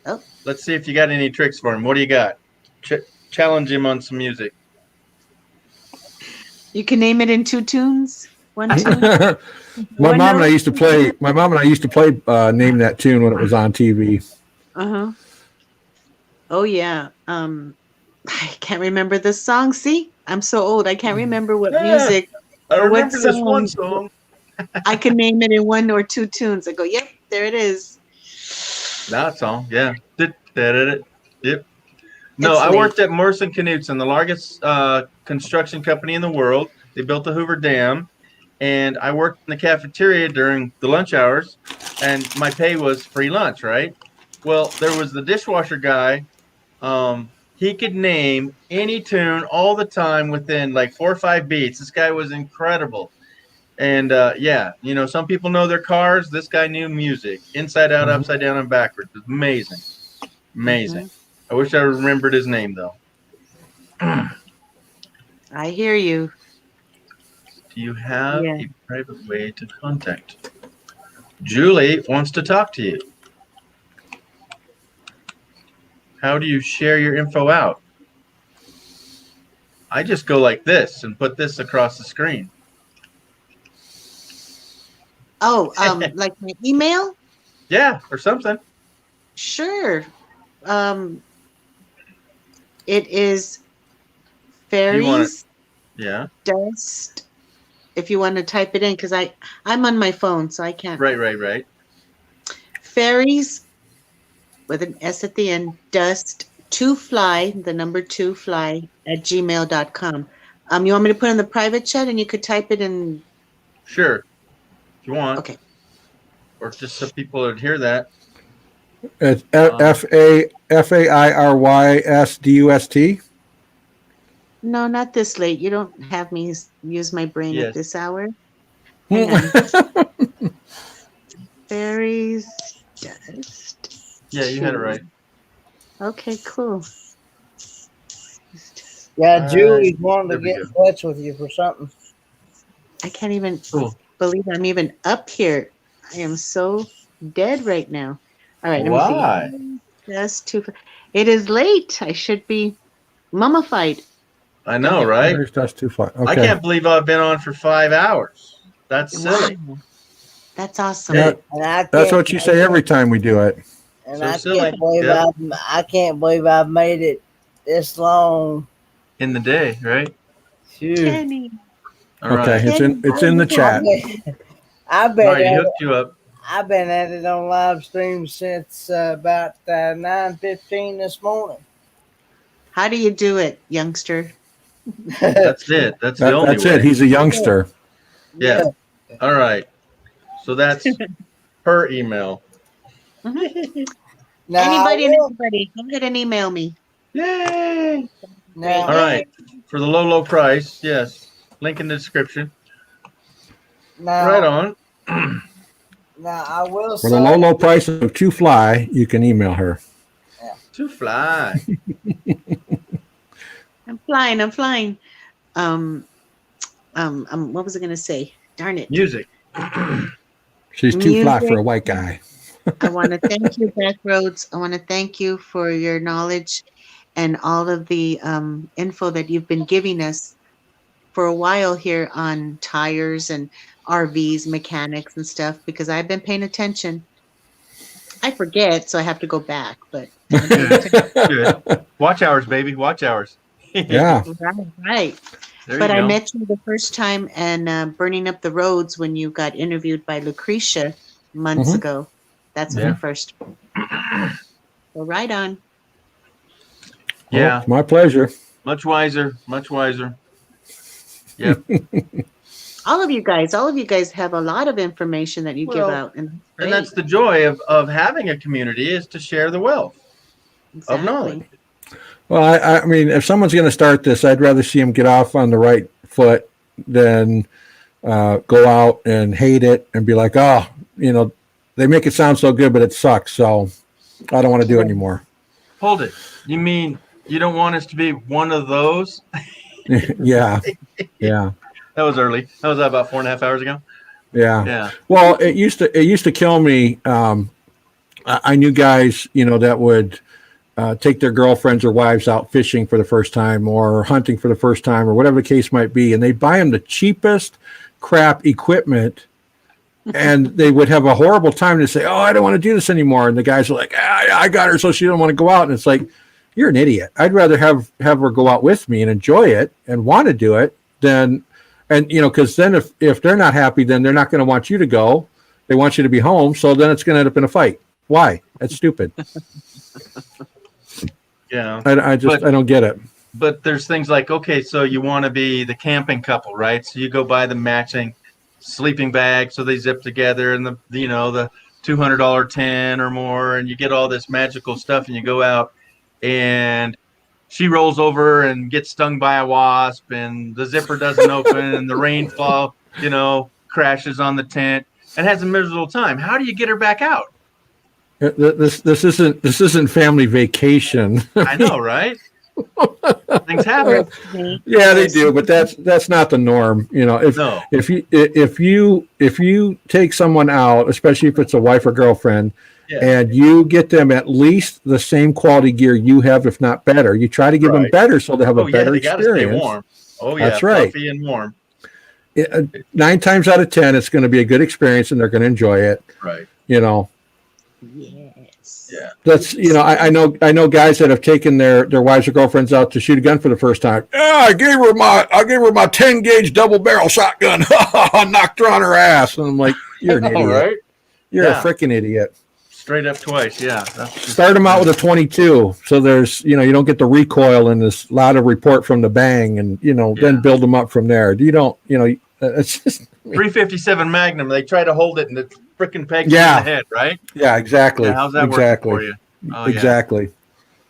Oh. Let's see if you got any tricks for him. What do you got? Challenge him on some music. You can name it in 2 tunes. 1 tune. My One mom and I note? used to play. My mom and I used to play Name That Tune when it was on TV. Uh-huh. Oh yeah. I can't remember the song. See? I'm so old. I can't remember what Yeah. music. I Or what remember this one song? song. I can name it in 1 or 2 tunes. I go, yep, there it is. That's all. Yeah. Yep. No, It's I late. worked at Morrison Knudsen, the largest construction company in the world. They built the Hoover Dam, and I worked in the cafeteria during the lunch hours, and my pay was free lunch, right? Well, there was the dishwasher guy. He could name any tune all the time within like 4 or 5 beats. This guy was incredible. And yeah, you know, some people know their cars. This guy knew music inside out, upside down, and backwards. It was amazing. Amazing. I wish I remembered his name, though. I hear you. Do you have Yeah. a private way to contact? Julie wants to talk to you. How do you share your info out? I just go like this and put this across the screen. Oh, like my email? Yeah, or something. Sure. It is You want fairies Yeah. dust. If you want to type it in, because I'm on my phone, so I can't. Right. Fairies with an S at the end. Dust 2fly, the number 2fly at gmail.com. You want me to put in the private chat and you could type it in? Sure. If you want. Okay. Or just so people would hear that. It's FAIRYSDUST. No, not this late. You don't have me use my brain Yes. at this hour. Hang on. Fairies dust. Yeah, you had it right. Okay, cool. Yeah, Julie's wanting there to we get in touch with you for something. I can't even Cool. believe I'm even up here. I am so dead right now. All right, let Why? me see. Just two. It is late. I should be mummified. I know, right? That's too far. Okay. I can't believe I've been on for 5 hours. That's silly. Wow. That's awesome. Yeah, And I that's can't- what you say every time we do it. And So I silly. can't believe Yep. I can't believe I've made it this long. In the day, right? Phew. Kenny. All Okay, right. it's in the chat. I've All been right, he at hooked it, you up. I've been at it on live stream since about 9:15 this morning. How do you do it, youngster? That's it. That's the only That's way. it. He's a youngster. Yeah. All right. So that's her email. Now, Anybody and I will- everybody, go ahead and email me. Yay! now, All right. For the low price, yes. Link in the description. now, Right on. now I will For say, the low price of 2 fly, you can email her. To fly. I'm flying. What was I gonna say? Darn it. Music. She's too fly for Music. a white guy. I want to thank you, Backroads. I want to thank you for your knowledge and all of the info that you've been giving us for a while here on tires and RVs, mechanics and stuff, because I've been paying attention. I forget, so I have to go back, but Good. Watch hours, baby. Watch hours. Yeah. right. There But you I go. met you the first time and Burning Up the Roads when you got interviewed by Lucretia months Mhm. ago. That's when Yeah. I first. So right on. Yeah. Well, my pleasure. Much wiser. Much wiser. Yep. All of you guys have a lot of information that you give Well, out, and And that's the joy of having a community, is to share the wealth of knowledge. Well, I mean, if someone's going to start this, I'd rather see them get off on the right foot than go out and hate it and be like, oh, they make it sound so good, but it sucks. So I don't want to do it anymore. Hold it. You mean you don't want us to be one of those? Yeah. Yeah. That was early. That was about 4.5 hours ago. Yeah. Yeah. Well, it used to kill me. I knew guys, that would take their girlfriends or wives out fishing for the first time or hunting for the first time or whatever the case might be, and they buy them the cheapest crap equipment, and they would have a horrible time to say, "Oh, I don't want to do this anymore." And the guys are like, "I got her, so she don't want to go out." And it's like, you're an idiot. I'd rather have her go out with me and enjoy it and want to do it than. And, because then if they're not happy, then they're not going to want you to go. They want you to be home. So then it's going to end up in a fight. Why? That's stupid. Yeah. I don't get it. But there's things like, okay, so you want to be the camping couple, right? So you go buy the matching sleeping bag, so they zip together, and the $200 tent or more, and you get all this magical stuff, and you go out, and she rolls over and gets stung by a wasp, and the zipper doesn't open, and the rainfall, crashes on the tent, and has a miserable time. How do you get her back out? This isn't family vacation. I know, right? Things happen. Yeah, they do, but that's not the norm. If you take someone out, especially if it's a wife or girlfriend, and you get them at least the same quality gear you have, if not better, you try to give them better so they have a better they gotta experience. stay warm. Oh yeah, that's right. Fluffy and warm. 9 times out of 10, it's going to be a good experience, and they're going to enjoy it. Right. Yes. Yeah. That's I know guys that have taken their wives or girlfriends out to shoot a gun for the first time. Yeah, I gave her my 10 gauge double barrel shotgun. Knocked her on her ass, and I'm like, you're an idiot. Right? You're a freaking idiot. Straight up twice, yeah. Start them out with a 22, so there's you don't get the recoil and this louder report from the bang, and then build them up from there. It's just 357 Magnum. They try to hold it and the freaking pegs in the head, right? Yeah, exactly. Yeah, how's that exactly. working for you? Oh, exactly.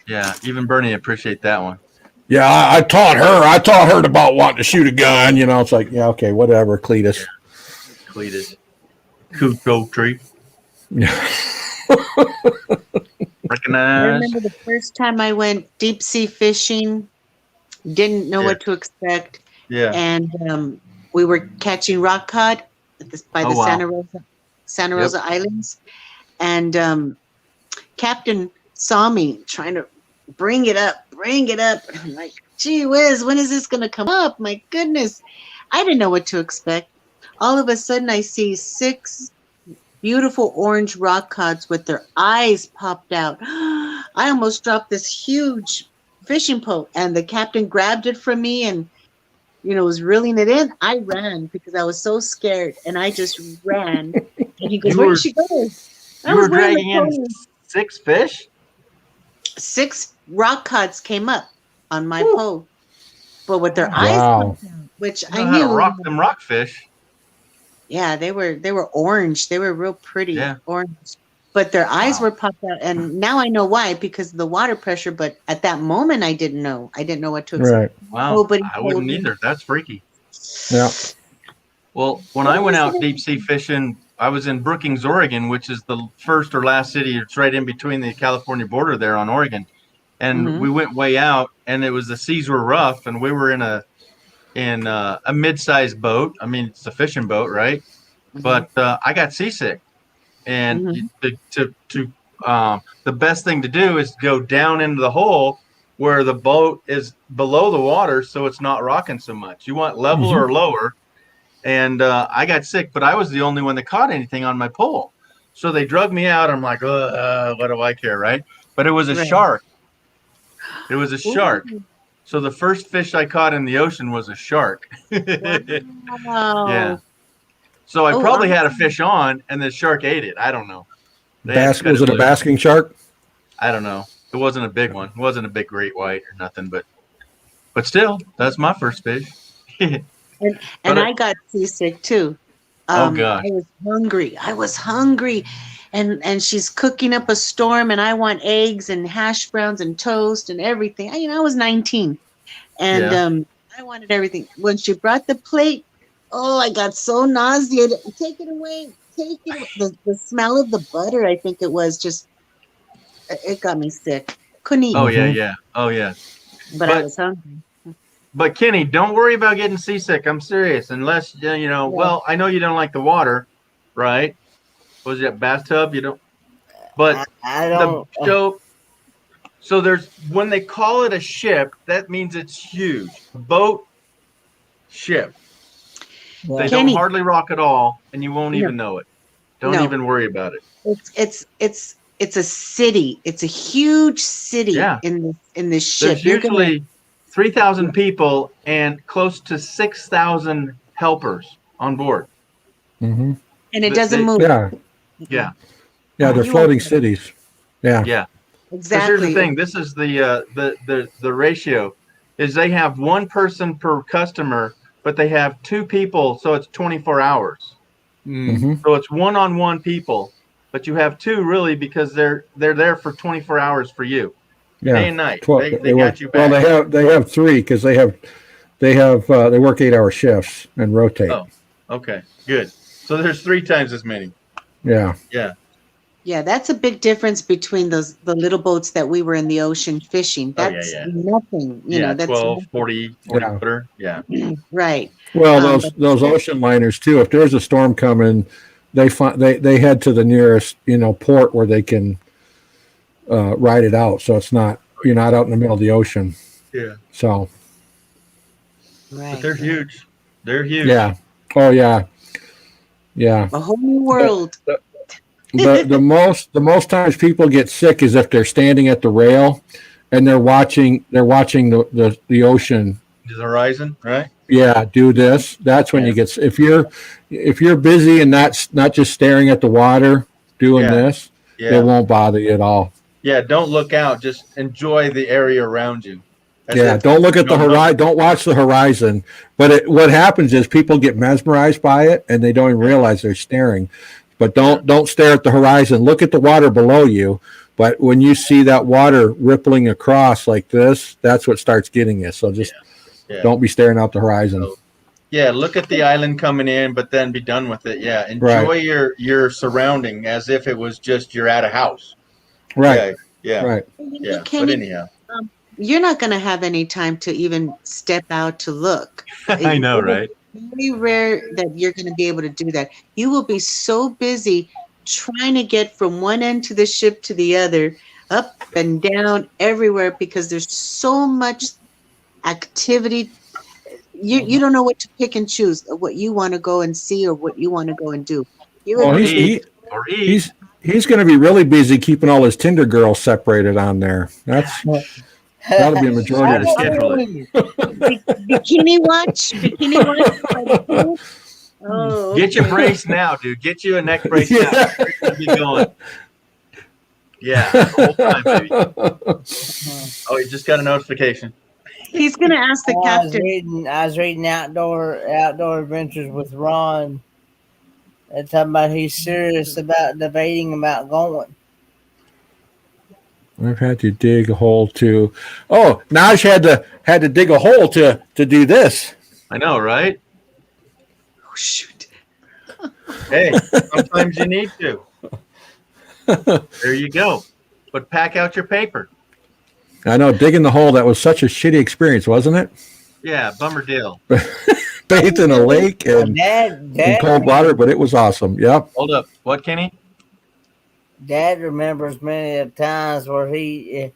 Yeah, even Bernie appreciate that one. Yeah, I taught her about wanting to shoot a gun. It's like, yeah, okay, whatever, Cletus. Yeah. Cletus. Cuckoo tree. Yeah. I Recognize. remember the first time I went deep sea fishing, didn't know what to expect. Yeah. And we were catching rock cod by the Santa Rosa Islands. And Captain saw me trying to bring it up. And I'm like, gee whiz, when is this going to come up? My goodness. I didn't know what to expect. All of a sudden, I see 6 beautiful orange rock cods with their eyes popped out. I almost dropped this huge fishing pole, and the captain grabbed it from me, and was reeling it in, I ran because I was so scared, and I just ran. And he goes, You "Where were- did she go?" I You was were wearing dragging the in pony. 6 fish? 6 rock cods came up on my pole, but with their eyes Wow. popped out, which You know I how to knew. rock them rockfish. Yeah, they were orange. They were real pretty Yeah. orange, but their eyes Wow. were popped out. And now I know why, because of the water pressure. But at that moment, I didn't know. I didn't know what to expect. Right. Wow. Nobody I told wouldn't me. either. That's freaky. Yeah. Well, when I went out deep sea fishing, I was in Brookings, Oregon, which is the first or last city. It's right in between the California border there on Oregon. And Mhm. we went way out, and the seas were rough, and we were in a mid-sized boat. I mean, it's a fishing boat, right? But I got seasick, and the best thing to do is go down into the hole where the boat is below the water, so it's not rocking so much. You want level or lower. And I got sick, but I was the only one that caught anything on my pole. So they drug me out. I'm like, what do I care, right? But it was a Right. shark. It was a shark. Ooh. So the first fish I caught in the ocean was a shark. Wow. Yeah. So I Oh, probably had a awesome. fish on, and the shark ate it. I don't know. They had to cut Was it a loose. basking shark? I don't know. It wasn't a big one. It wasn't a big great white or nothing, but still, that's my first fish. And But I got seasick too. Oh, God. I was hungry. And she's cooking up a storm, and I want eggs and hash browns and toast and everything. I was 19, and Yeah. I wanted everything. When she brought the plate, oh, I got so nauseated. Take it away. Take it away. The smell of the butter, I think it was, just, it got me sick. Couldn't eat. Oh, yeah. Oh, yeah. But I but- was hungry. But Kenny, don't worry about getting seasick. I'm serious. Unless well, I know you don't like the water, right? Was it a bathtub? You don't. But I don't. so there's when they call it a ship, that means it's huge. Boat, ship. They Kenny. don't hardly rock at all, and you won't No. even know it. Don't No. even worry about it. It's a city. It's a huge city Yeah. in this ship. There's usually 3,000 people and close to 6,000 helpers on board. Mm-hmm. and it they- doesn't move. Yeah. Yeah. Yeah. They're floating cities. Yeah. Yeah. Exactly. Here's the thing. This is the ratio is they have one person per customer, but they have 2 people, so it's 24 hours. Mm-hmm. So it's one-on-one people, but you have 2 really because they're there for 24 hours for you, Yeah. day and night. 12 They got you Well, back. they have 3 because they work 8-hour shifts and rotate. Oh, okay, good. So there's 3 times as many. Yeah. Yeah. Yeah, that's a big difference between the little boats that we were in the ocean fishing. Oh, yeah, That's yeah. nothing. You Yeah, know, that's 12, 40 Yeah. footer. Yeah. right. Well, those ocean liners too. If there's a storm coming, they head to the nearest port where they can ride it out. So you're not out in the middle of the ocean. Yeah. So Right. But they're huge. They're huge. yeah. Oh yeah. Yeah. A whole new world. The most times people get sick is if they're standing at the rail and they're watching the ocean. The horizon, right? Yeah, do this. That's when you get. If you're busy and not just staring at the water doing Yeah. this, Yeah. it won't bother you at all. Yeah. Don't look out. Just enjoy the area around you. That's Yeah, it. don't look at the No, no. horizon. Don't watch the horizon. But what happens is people get mesmerized by it and they don't even realize they're staring. But don't stare at the horizon. Look at the water below you. But when you see that water rippling across like this, that's what starts getting you. So just Yeah. don't be staring out the horizon. Yeah, look at the island coming in, but then be done with it. Yeah, enjoy Right. your surrounding as if it was just you're at a house. Right. Yeah. Right. Yeah. But Kenny, anyhow, you're not going to have any time to even step out to look. I know, right? Very rare that you're going to be able to do that. You will be so busy trying to get from one end to the ship to the other, up and down, everywhere, because there's so much activity. You don't know what to pick and choose, what you want to go and see or what you want to go and do. Well, he's going to be really busy keeping all his Tinder girls separated on there. That's That'll be a majority of the schedule. Bikini watch. Bikini watch. Oh, Get your brace now, dude. Get you a neck brace now. We'll be going. Yeah, the whole time, baby. Oh, you just got a notification. he's gonna ask the captain. I was reading Outdoor Adventures with Ron. And talking about he's serious about debating about going. I've had to dig a hole to. Oh, Naj had to dig a hole to do this. I know, right? Oh, shoot. Hey, sometimes you need to. There you go. But pack out your paper. I know, digging the hole, that was such a shitty experience, wasn't it? Yeah, bummer deal. Bathed in a lake and in cold water, but it was awesome. Yep. Hold up. What, Kenny? Dad remembers many of times where he,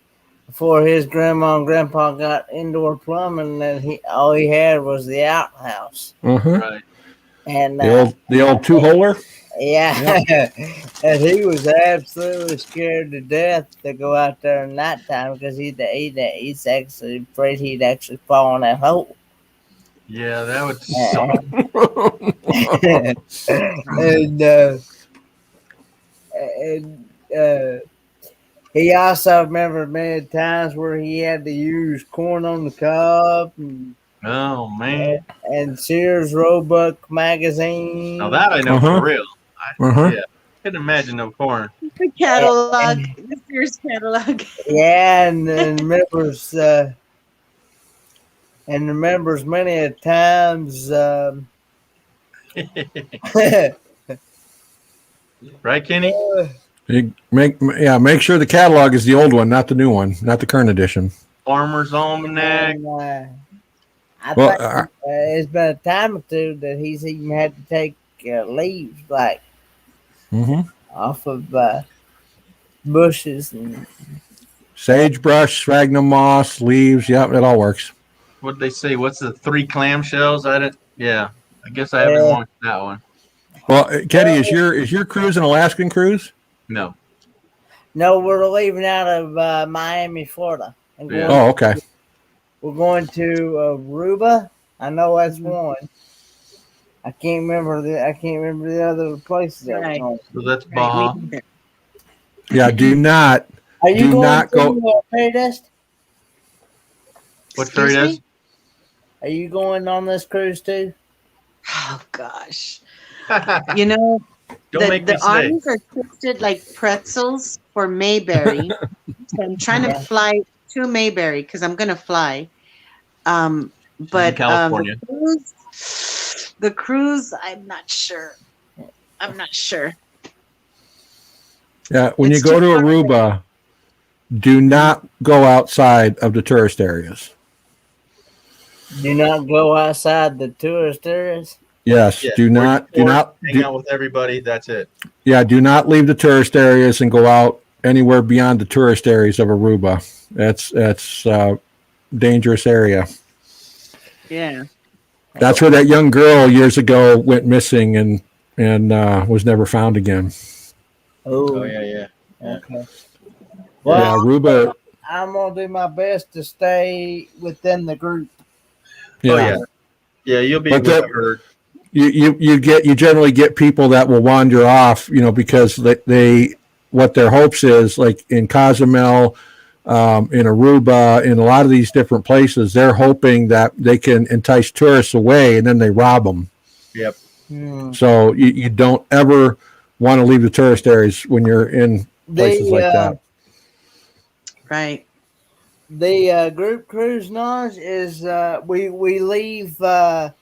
before his grandma and grandpa got indoor plumbing, and all he had was the outhouse. Uh-huh. Right. And The old two-holer? yeah, and he was absolutely scared to death to go out there at nighttime because he's actually afraid he'd actually fall in that hole. Yeah, that would suck. and he also remembered many times where he had to use corn on the cob Oh, man. and Sears Roebuck magazine. Now that I know Uh-huh. for real. Uh-huh. Yeah. Couldn't imagine no corn. The catalog. The Sears catalog. Yeah, and remembers many a times. Right, Kenny? Make sure the catalog is the old one, not the new one, not the current edition. Farmer's Almanac. I Well, think it's been a time or two that he's even had to take leaves like Mhm. off of bushes and Sagebrush, sphagnum moss, leaves. Yep, it all works. What'd they say? What's the 3 clamshells? I guess I haven't watched that one. Well, Kenny, is your cruise an Alaskan cruise? No. no, we're leaving out of Miami, Florida. And Yeah. Oh, okay. we're going to Aruba. I know that's one. I can't remember the other places. That Right. we're going. So that's Baja. Yeah, do not. Are you Do going not to go- Fairy Dust? What Excuse fairy me? does? Are you going on this cruise too? Oh gosh. You know, Don't make me the say. arms are twisted like pretzels for Mayberry. So I'm trying to fly to Mayberry because I'm gonna fly. But California. the cruise, I'm not sure. Yeah, when It's you go too to far away. Aruba, do not go outside of the tourist areas. Do not go outside the tourist areas. Yes, Yeah, do not, or hang hang out with everybody. That's it. do not leave the tourist areas and go out anywhere beyond the tourist areas of Aruba. That's dangerous area. Yeah. That's where that young girl years ago went missing and was never found again. Oh, yeah. okay. Yeah, Well, Aruba. I'm gonna do my best to stay within the group. Yeah. Oh, yeah. Yeah, you'll be But with that- her. You generally get people that will wander off, because they what their hopes is, like in Cozumel, in Aruba, in a lot of these different places, they're hoping that they can entice tourists away and then they rob them. Yep. So you don't ever want to leave the tourist areas when you're in places like that. Right. The group cruise, Naj, is we leave on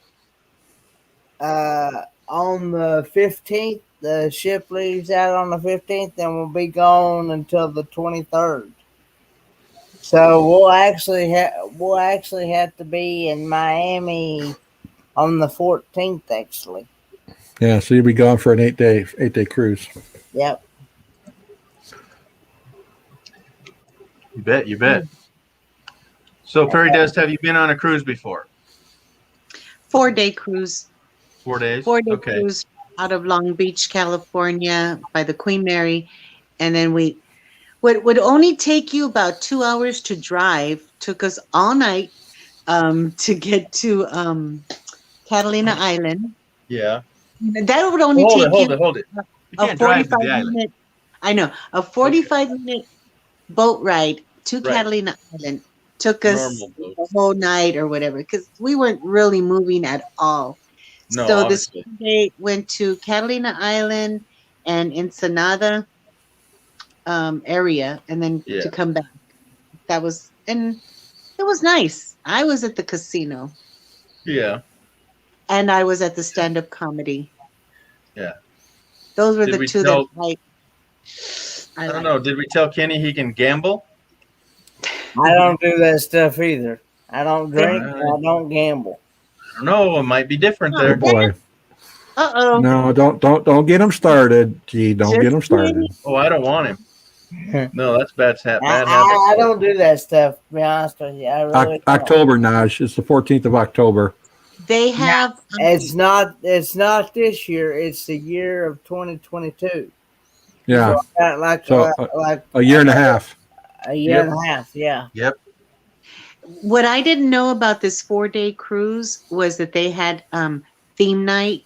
the 15th. The ship leaves out on the 15th, and we'll be gone until the 23rd. So we'll actually have to be in Miami on the 14th. Actually, Yeah, so you'll be gone for an 8-day cruise. yep. You bet. So, Fairy Dust, have you been on a cruise before? 4-day cruise. 4 days? 4-day Okay. cruise out of Long Beach, California by the Queen Mary. And then we what would only take you about 2 hours to drive took us all night to get to Catalina Island. Yeah. That would only take you Hold it. You a can't drive to 45 the island. minute. I know a 45-minute boat ride to Right. Catalina Island took us Normal boats. the whole night or whatever because we weren't really moving at all. No, So this honestly. day went to Catalina Island and Ensenada area, and then Yeah. to come back. And it was nice. I was at the casino Yeah. and I was at the stand-up comedy. Yeah. Those were Did the we two tell- that I don't know. Did we tell Kenny he can gamble? I don't do that stuff either. I don't drink. Yeah. I don't gamble. I don't know. It might be different there. Oh boy. Uh-oh. No, don't get him started. Gee, don't get him started. Oh, I don't want him. No, that's bad habit. I don't do that stuff. To be honest with you, I really don't. October, Naj. It's the 14th of October. They have It's not. It's not this year. It's the year of 2022. Yeah. So I got like A year and a half. a year Yep. and a half. Yeah. Yep. what I didn't know about this 4-day cruise was that they had theme night.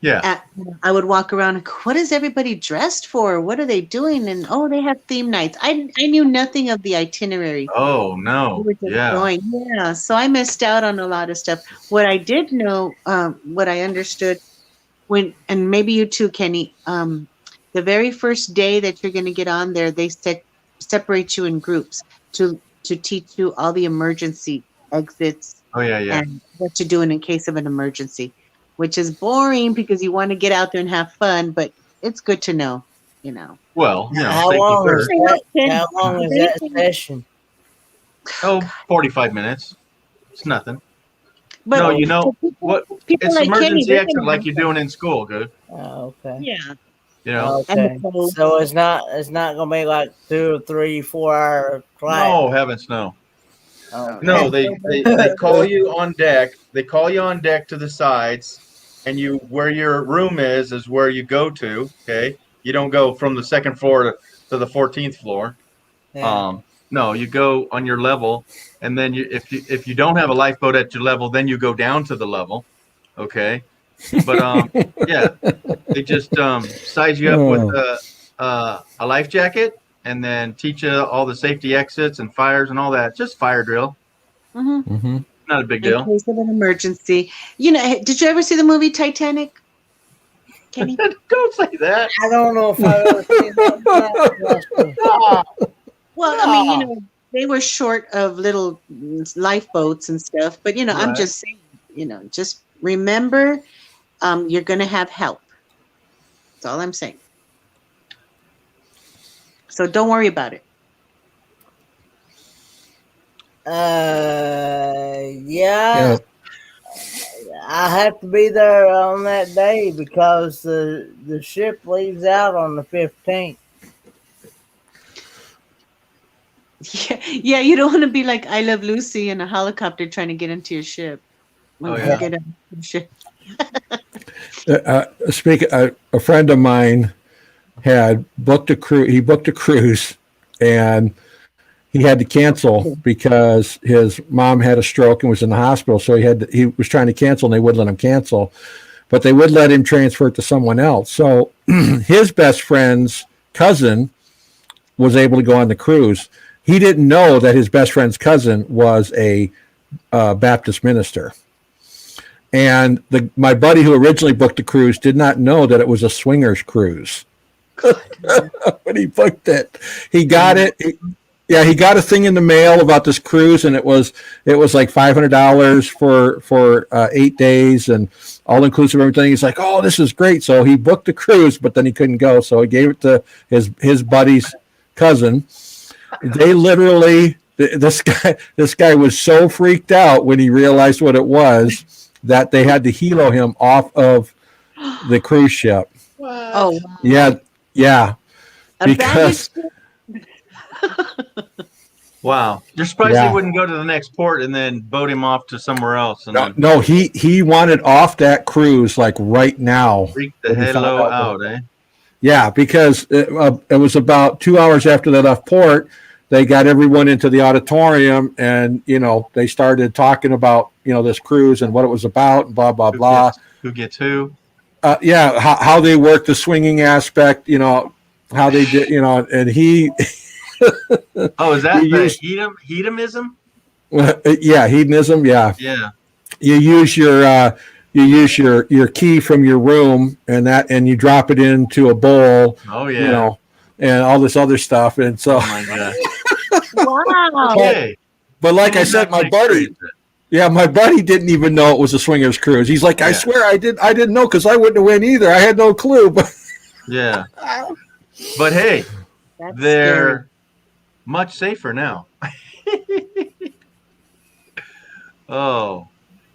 Yeah. I would walk around and go, what is everybody dressed for? What are they doing? And they have theme nights. I knew nothing of the itinerary. Oh no. We were just Yeah. going. Yeah, so I missed out on a lot of stuff. What I did know, what I understood and maybe you too, Kenny, the very first day that you're going to get on there, they separate you in groups to teach you all the emergency exits Oh yeah. Yeah. and what to do in case of an emergency, which is boring because you want to get out there and have fun, but it's good to know, Well, How safety long is first. that? How long is that session? Oh, 45 minutes. It's nothing. But No, you know what? people It's like Kenny, emergency they're exit gonna like have you're doing in school, dude. Oh, okay. Yeah. You know? Okay. So it's not gonna be like 2 or 3, 4 hour class. No, heavens, no. Oh, No, okay. they call you on deck. They call you on deck to the sides, and where your room is where you go to. Okay, you don't go from the second floor to the 14th floor. Yeah. No, you go on your level, and then if you don't have a lifeboat at your level, then you go down to the level. Okay, but yeah, they just size you up with a life jacket, and then teach you all the safety exits and fires and all that. Just fire drill. Mm-hmm. Not a big In deal. case of an emergency. Did you ever see the movie Titanic? Kenny? Don't say that. I don't know if I've ever seen that. Well, I mean, they were short of little lifeboats and stuff, but I'm Right. just saying, just remember, you're going to have help. That's all I'm saying. So don't worry about it. Yeah. I have to be there on that day because the ship leaves out on the 15th. Yeah, you don't want to be like I Love Lucy in a helicopter trying to get into your ship. When Oh, you yeah. get into the ship. A friend of mine had booked a cruise. He booked a cruise, and he had to cancel because his mom had a stroke and was in the hospital. So he was trying to cancel, and they wouldn't let him cancel, but they would let him transfer it to someone else. So his best friend's cousin was able to go on the cruise. He didn't know that his best friend's cousin was a Baptist minister. And my buddy who originally booked the cruise did not know that it was a swingers cruise. When he booked it, he got it. He got a thing in the mail about this cruise, and it was like $500 for 8 days and all inclusive everything. He's like, "Oh, this is great!" So he booked the cruise, but then he couldn't go, so he gave it to his buddy's cousin. They literally, this guy was so freaked out when he realized what it was that they had to helo him off of the cruise ship. Oh, Yeah. a Because Wow. You're surprised Yeah. they wouldn't go to the next port and then boat him off to somewhere else and then no, he wanted off that cruise like right now. freak the when he found hello out out, eh? Yeah, because it was about 2 hours after they left port. They got everyone into the auditorium, and they started talking about this cruise and what it was about, and blah blah blah. Who gets who? Yeah, how they work the swinging aspect. How they did. And he. Oh, is that used, the hedonism? Yeah, hedonism. Yeah. Yeah. You use your key from your room, and you drop it into a bowl. Oh yeah. And all this other stuff, and so. Oh my god. Wow. Okay. But like I said, my buddy didn't even know it was a swingers cruise. He's like, I swear I didn't know, because I wouldn't have went either. I had no clue. But yeah. But hey, they're much safer now. Oh,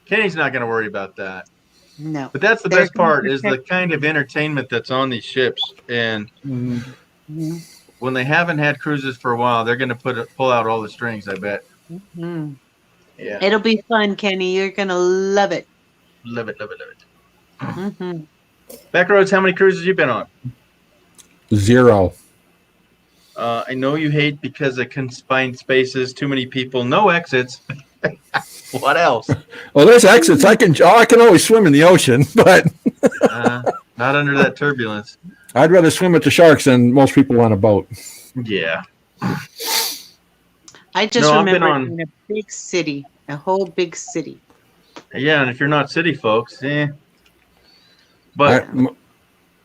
Kenny's not going to worry about that. No. But that's the best part, is the kind of entertainment that's on these ships. And when they haven't had cruises for a while, they're going to pull out all the strings, I bet. Mm-hmm. Yeah. It'll be fun, Kenny. You're going to love it. Love it, love it, love it. Mm-hmm. Backroads, how many cruises you been on? 0. I know you hate because of confined spaces, too many people, no exits. What else? Well, there's exits. I can always swim in the ocean, but not under that turbulence. I'd rather swim with the sharks than most people on a boat. Yeah. I just remember on in a big city, a whole big city. Yeah, and if you're not city folks, but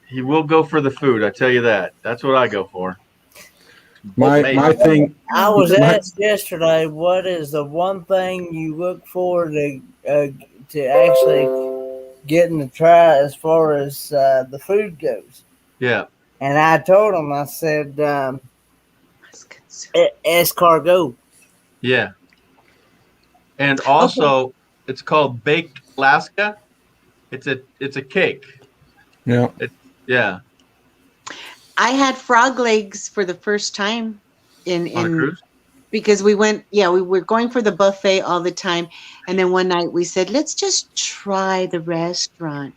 he will go for the food. I tell you that. That's what I go for. My thing. I was asked yesterday, what is the one thing you look forward to actually getting to try as far as the food goes? Yeah. And I told him, I said, escargot. Yeah. And also, it's called baked Alaska. It's a cake. Yeah. Yeah. I had frog legs for the first time On a cruise? because we were going for the buffet all the time, and then one night we said, let's just try the restaurant,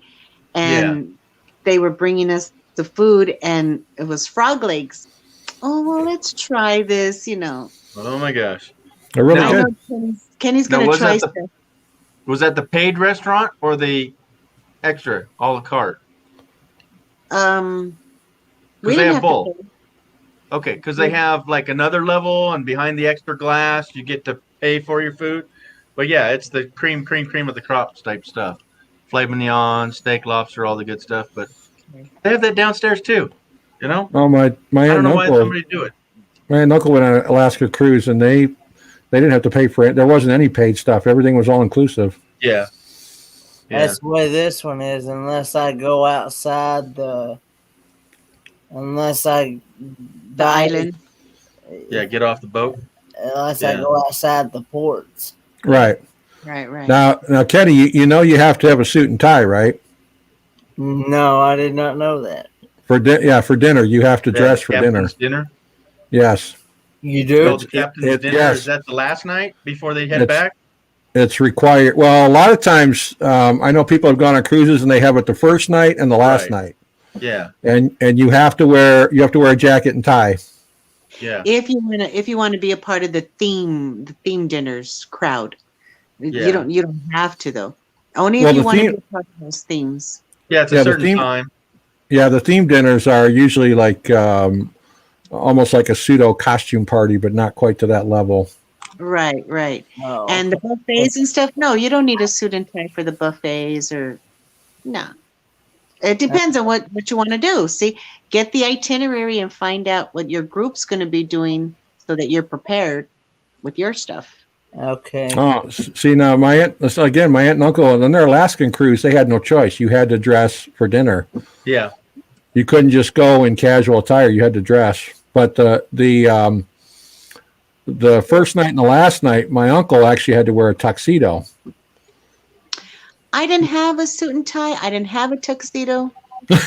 and they were bringing us the food, and it was frog legs. Oh well, let's try this. Oh my gosh. They're really Now- good. Kenny's Now, gonna was try that stuff. Was that the paid restaurant or the extra, a la carte? We they didn't have to both. pay. Okay, because they have like another level, and behind the extra glass, you get to pay for your food. But yeah, it's the cream of the crops type stuff. Filet mignon, steak, lobster, all the good stuff. But they have that downstairs too. Oh, my I aunt don't and know why uncle. somebody do it. My aunt and uncle went on an Alaska cruise, and they didn't have to pay for it. There wasn't any paid stuff. Everything was all inclusive. Yeah. That's the way this one is, unless I go outside unless I The island. Yeah, get off the boat. Unless I go outside the ports. Right. Right. Now, Kenny, you have to have a suit and tie, right? No, I did not know that. For dinner, you have to dress for dinner. Captain's dinner. Yes. You do? Oh, the captain's dinner. yes. Is that the last night before they head It's- back? It's required. Well, a lot of times, I know people have gone on cruises and they have it the first night and the last Right. night, Yeah. and you have to wear a jacket and tie. Yeah. If you want to be a part of the theme dinners crowd, Yeah. you don't have to though. Only Well, if you the want to theme- be a part of those themes. Yeah, it's Yeah, a the certain theme- time. Yeah, the theme dinners are usually like almost like a pseudo costume party, but not quite to that level. Right. Oh. And the buffets and stuff. No, you don't need a suit and tie for the buffets no. It depends on what you want to do. See, get the itinerary and find out what your group's going to be doing so that you're prepared with your stuff. Okay. Oh, see now, my aunt and uncle on their Alaskan cruise, they had no choice. You had to dress for dinner. Yeah. You couldn't just go in casual attire. You had to dress. But the first night and the last night, my uncle actually had to wear a tuxedo. I didn't have a suit and tie. I didn't have a tuxedo. I'm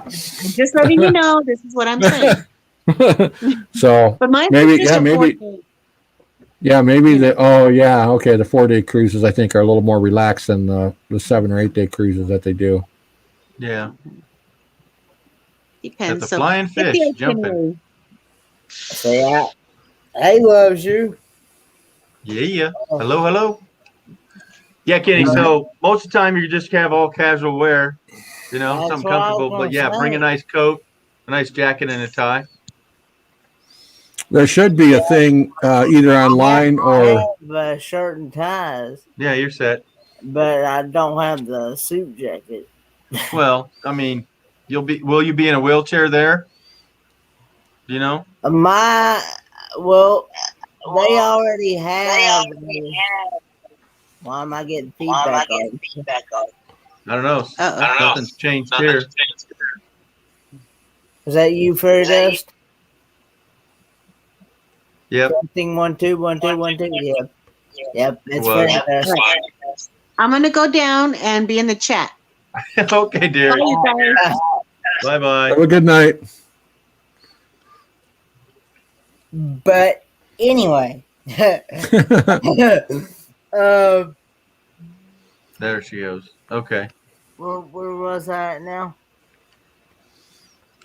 just letting you know. This is what I'm saying. So But mine maybe, was just yeah, a maybe, 4-day. yeah, maybe okay. The 4-day cruises, I think, are a little more relaxed than the 7 or 8 day cruises that they do. Yeah. Depends. the So flying get the fish jumping. itinerary. See, he loves you. Yeah. Hello, hello. Yeah, Kenny. So most of the time you just have all casual wear, you know, That's something what I was comfortable. But gonna yeah, bring a say. nice coat, a nice jacket, and a tie. There should be a thing either online I or have shirt and ties, Yeah, you're set. but I don't have the suit jacket. Well, I mean, will you be in a wheelchair there? Do you know? Well, they already have. Why am I getting feedback on? I don't know. Uh-oh. Nothing's changed here. Is that you, Fairy Dust? Yep. Testing 1 2 1 2 1 2. Yep. It's Was. Fairy Dust. I'm gonna go down and be in the chat. Okay, dear. Bye, you guys. Bye bye. have a good night. But anyway, There she goes. Okay. where was I at now?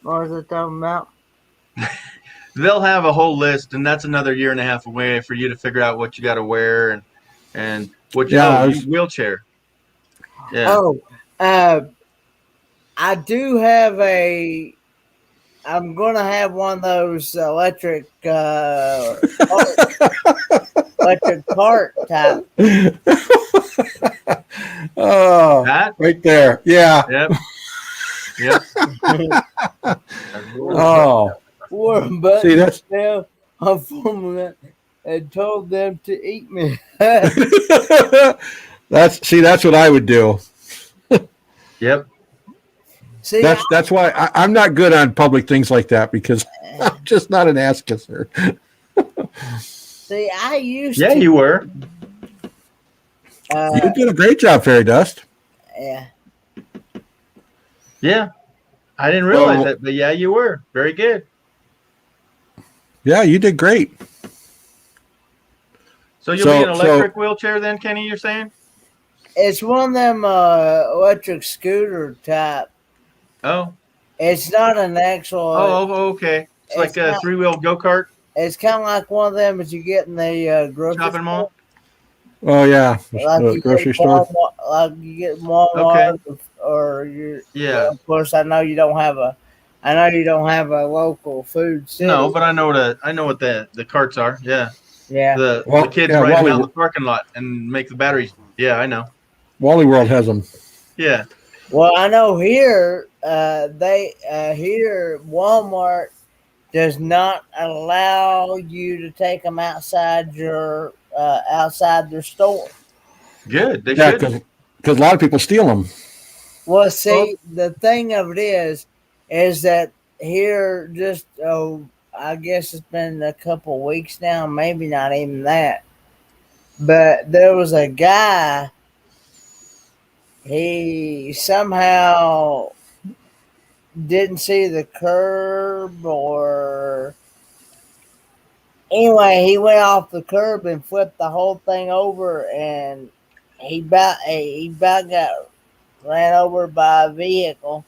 What was I talking about? They'll have a whole list, and that's another year and a half away for you to figure out what you got to wear and what you Yeah, wheelchair. Yeah. Oh, I do have I'm gonna have one of those electric electric cart type. Oh, That? right there. Yeah. Yep. Yep. Oh, Warren Buffett see, that's fell on formula and told them to eat me. that's what I would do. Yep. See, That's why I'm not good on public things like that because I'm just not an ass kisser. I used Yeah, to. you were. You did a great job, Fairy Dust. Yeah. Yeah. I didn't realize Well- that, but yeah, you were. Very good. Yeah, you did great. So you'll be in an electric wheelchair then, Kenny, you're saying? It's one of them electric scooter type. Oh. It's not an actual. Oh, okay. It's like a not- 3-wheel go-kart It's kind of like one of them that you get in the grocery shopping mall. Oh yeah, Like the you grocery get store. Walmart, like you get Walmart, or you. Yeah. Well, of course, I know you don't have a local food city. No, but I know what the carts are. Yeah. Yeah. The kids yeah, ride Wally- around the parking lot and make the batteries. Yeah, I know. Wally World has them. Yeah. Well, I know here, here Walmart does not allow you to take them outside outside their store. Good. They Yeah, should. because a lot of people steal them. Well, see, the thing of it is that here just I guess it's been a couple weeks now, maybe not even that. But there was a guy. He somehow didn't see the curb, or anyway, he went off the curb and flipped the whole thing over, and he about got ran over by a vehicle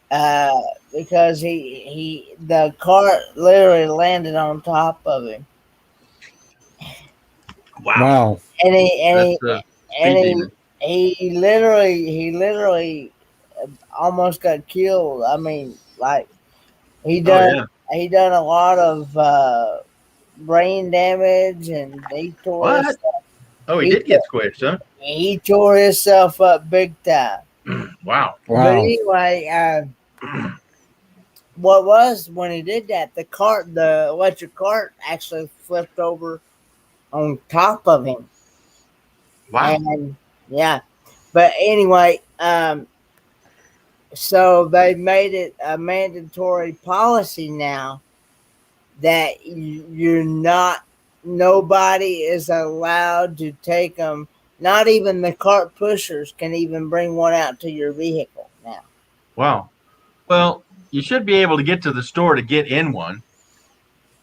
because the cart literally landed on top of him, Wow. and he literally almost got killed. I mean, like he done a lot of brain damage, and he tore What? his, Oh, he did get squished, huh? he tore himself up big time. Wow. But Wow. anyway, what was when he did that? The electric cart, actually flipped over on top of him. Wow. And yeah, but anyway, so they made it a mandatory policy now that nobody is allowed to take them. Not even the cart pushers can even bring one out to your vehicle now. Wow. Well, you should be able to get to the store to get in one.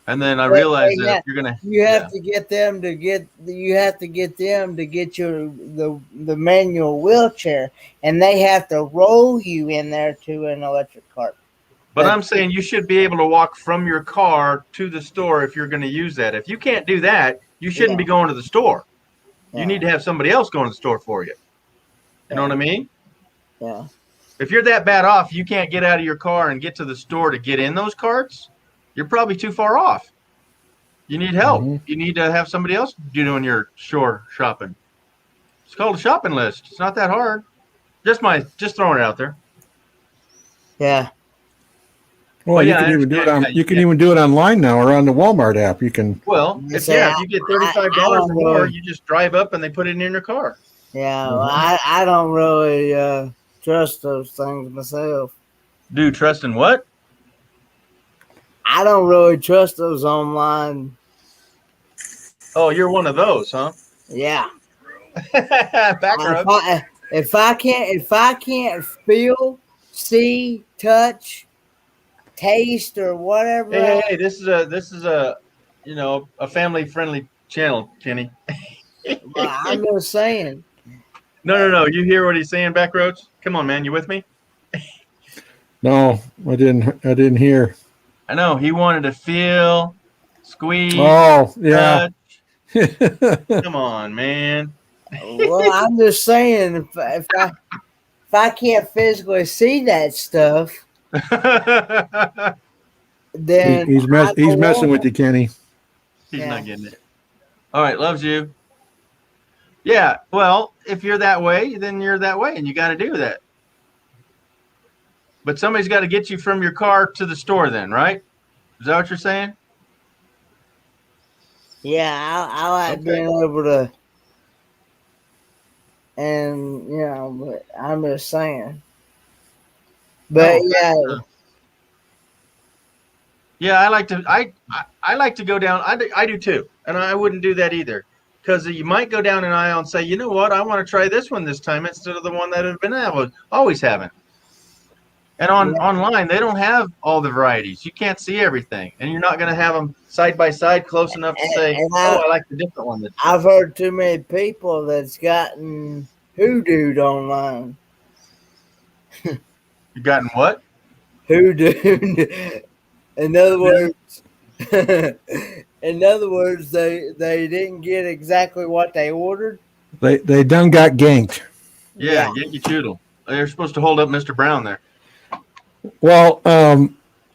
And then I realized that if you're gonna You have to get them to get the manual wheelchair, and they have to roll you in there to an electric cart. But I'm saying you should be able to walk from your car to the store if you're going to use that. If you can't do that, you shouldn't be going to the store. You need to have somebody else going to the store for you. You know what I mean? Yeah. If you're that bad off, you can't get out of your car and get to the store to get in those carts, you're probably too far off. You need help. You need to have somebody else doing your store shopping. It's called a shopping list. It's not that hard. Just throwing it out there. Yeah. Well, you can even do it on. You can even do it online now, or on the Walmart app. You can. Well, if you get $35 or more, you just drive up and they put it in your car. Yeah, well, I don't really trust those things myself. Do trust in what? I don't really trust those online. Oh, you're one of those, huh? Yeah. Back rub. If I can't feel, see, touch, taste, or whatever. Hey, this is a a family friendly channel, Kenny. Well, I'm just saying. No. You hear what he's saying, Backroads? Come on, man. You with me? No, I didn't hear. I know. He wanted to feel, squeeze. Oh, yeah. Come on, man. Well, I'm just saying, if I can't physically see that stuff, then he's messing with you, Kenny. He's not getting it. All right, loves you. Yeah, well, if you're that way, then you're that way, and you got to do that. But somebody's got to get you from your car to the store then, right? Is that what you're saying? Yeah, I like being able to, and but I'm just saying. But yeah, I like to. I like to go down. I do too, and I wouldn't do that either, because you might go down an aisle and say, you know what, I want to try this one this time instead of the one that I've been always having. And online, they don't have all the varieties. You can't see everything, and you're not going to have them side by side close enough to say, I like the different one. I've heard too many people that's gotten hoodooed online. You gotten what? Hoodooed. In other words, they didn't get exactly what they ordered. They done got ganked. Yeah, Yankee Choodle. They're supposed to hold up Mr. Brown there. Well,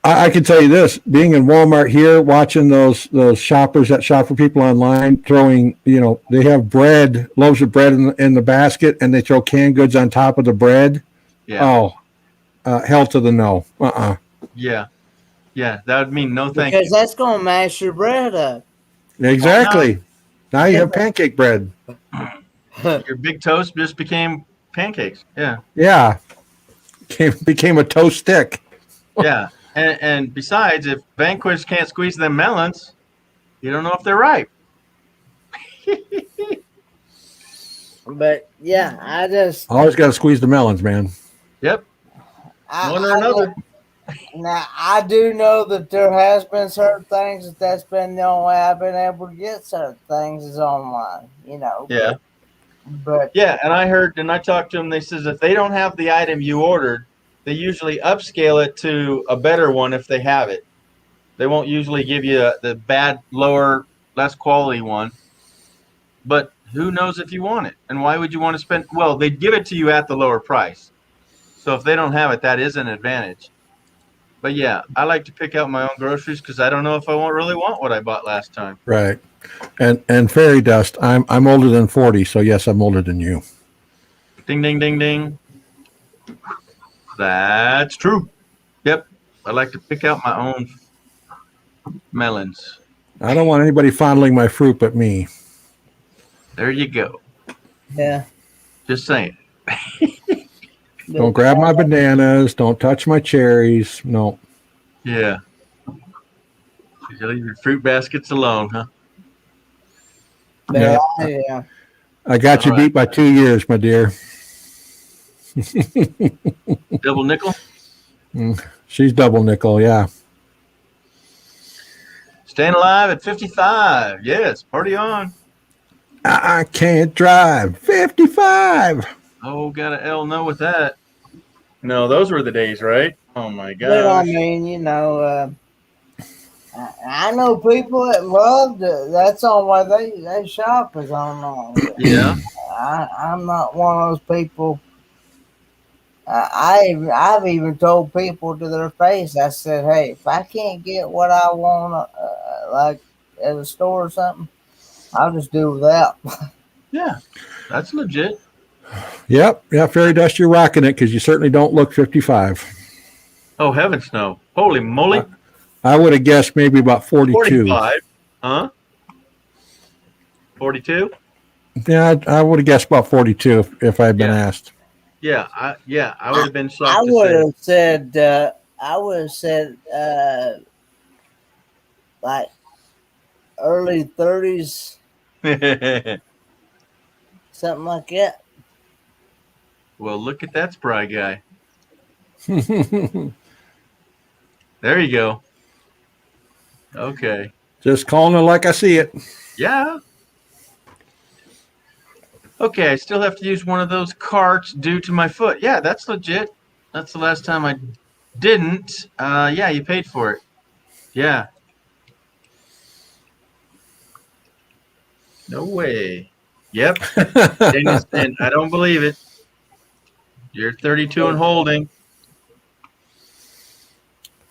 I can tell you this: being in Walmart here, watching those shoppers that shop for people online, throwing, they have loaves of bread in the basket, and they throw canned goods on top of the bread. Yeah. Oh, hell to the no. Yeah, that would mean no thank you. Because that's gonna mash your bread up. Exactly. Now you have pancake bread. Your big toast just became pancakes. Yeah. Yeah. Became a toast stick. Yeah. And besides, if Vanquish can't squeeze them melons, you don't know if they're ripe. But yeah, I just always got to squeeze the melons, man. Yep. One or another. Now I do know that there has been certain things that's been the only way I've been able to get certain things is online. Yeah. But yeah, and I heard, and I talked to them. They says if they don't have the item you ordered, they usually upscale it to a better one if they have it. They won't usually give you the bad, lower, less quality one. But who knows if you want it? And why would you want to spend? Well, they'd give it to you at the lower price. So if they don't have it, that is an advantage. But yeah, I like to pick out my own groceries because I don't know if I really want what I bought last time. Right. And fairy dust, I'm older than 40, so yes, I'm older than you. Ding, ding, ding, ding. That's true. Yep. I like to pick out my own melons. I don't want anybody fondling my fruit but me. There you go. Yeah. Just saying. Don't grab my bananas. Don't touch my cherries. No. Yeah. You leave your fruit baskets alone, huh? Yeah. I got you beat by 2 years, my dear. Double nickel? She's double nickel, yeah. Staying alive at 55. Yes, party on. I can't drive. 55. Oh, got an L no with that. No, those were the days, right? Oh my But I gosh. mean, you know, I know people that loved it. That's all why they shop is online. But Yeah. I'm not one of those people. I've even told people to their face. I said, "Hey, if I can't get what I want, like at a store or something, I'll just do without." Yeah. That's legit. Yep. Yeah, Fairy Dust, you're rocking it because you certainly don't look 55. Oh, heavens no. Holy moly. I would have guessed maybe about 42. 45. Huh? 42? Yeah, I would have guessed about 42 if I had been asked. Yeah. I would have been shocked I to would say. have said. I would have said like early 30s, something like that. Well, look at that spry guy. There you go. Okay. Just calling it like I see it. Yeah. Okay, I still have to use one of those carts due to my foot. Yeah, that's legit. That's the last time I didn't. Yeah, you paid for it. Yeah. No way. Yep. And I don't believe it. You're 32 and holding.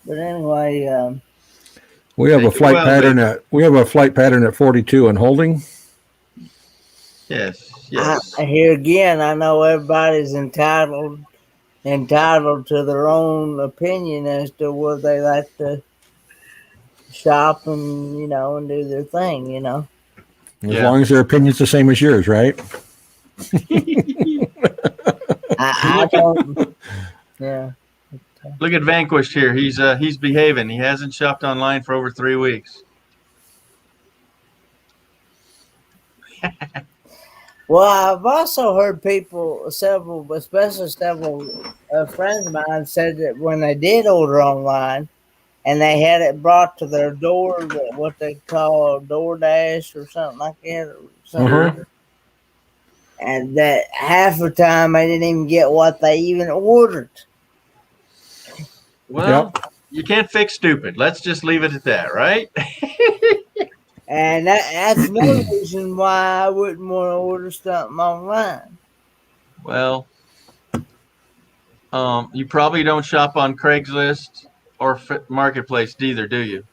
But anyway, We have a Take it flight well, pattern baby. at 42 and holding. Yes. Yes. here again, I know everybody's entitled to their own opinion as to where they like to shop and and do their thing. As Yeah. long as their opinion's the same as yours, right? I don't. Yeah. Look at Vanquished here. He's behaving. He hasn't shopped online for over 3 weeks. Well, I've also heard especially several friends of mine said that when they did order online and they had it brought to their door, what they call DoorDash or something like that, or something, and that half the time they didn't even get what they even ordered. Well, you can't fix stupid. Let's just leave it at that, right? And that's another reason why I wouldn't want to order something online. Well, you probably don't shop on Craigslist or Marketplace either, do you?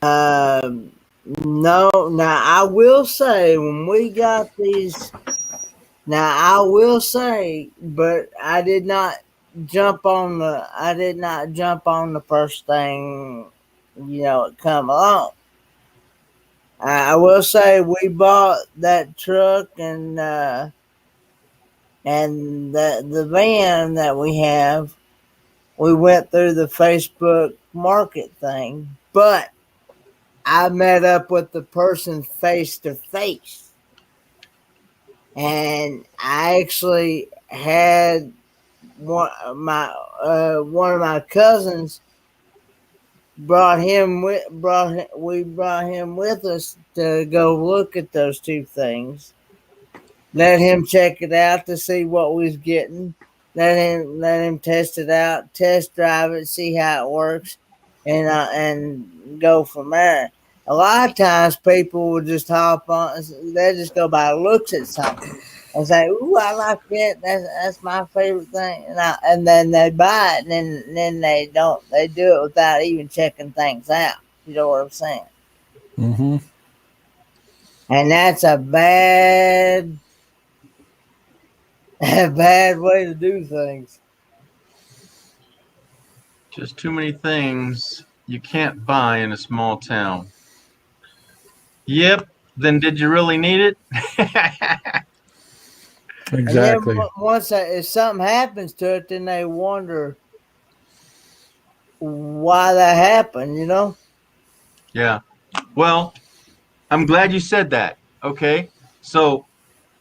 No. Now I will say when we got these. Now I will say, but I did not jump on the first thing it come along. I will say we bought that truck and the van that we have. We went through the Facebook Market thing, but I met up with the person face to face, and I actually had one of my cousins brought him with us to go look at those two things. Let him check it out to see what we was getting. Let him test it out, test drive it, see how it works, and go from there. A lot of times people will just hop on. They just go by looks at something and say, "Ooh, I like that. That's my favorite thing," and then they buy it, and then they don't. They do it without even checking things out. You know what I'm saying? Mm-hmm. And that's a bad way to do things. Just too many things you can't buy in a small town. Yep. Then did you really need it? Exactly. And then once if something happens to it, then they wonder why that happened. Yeah. Well, I'm glad you said that. Okay. So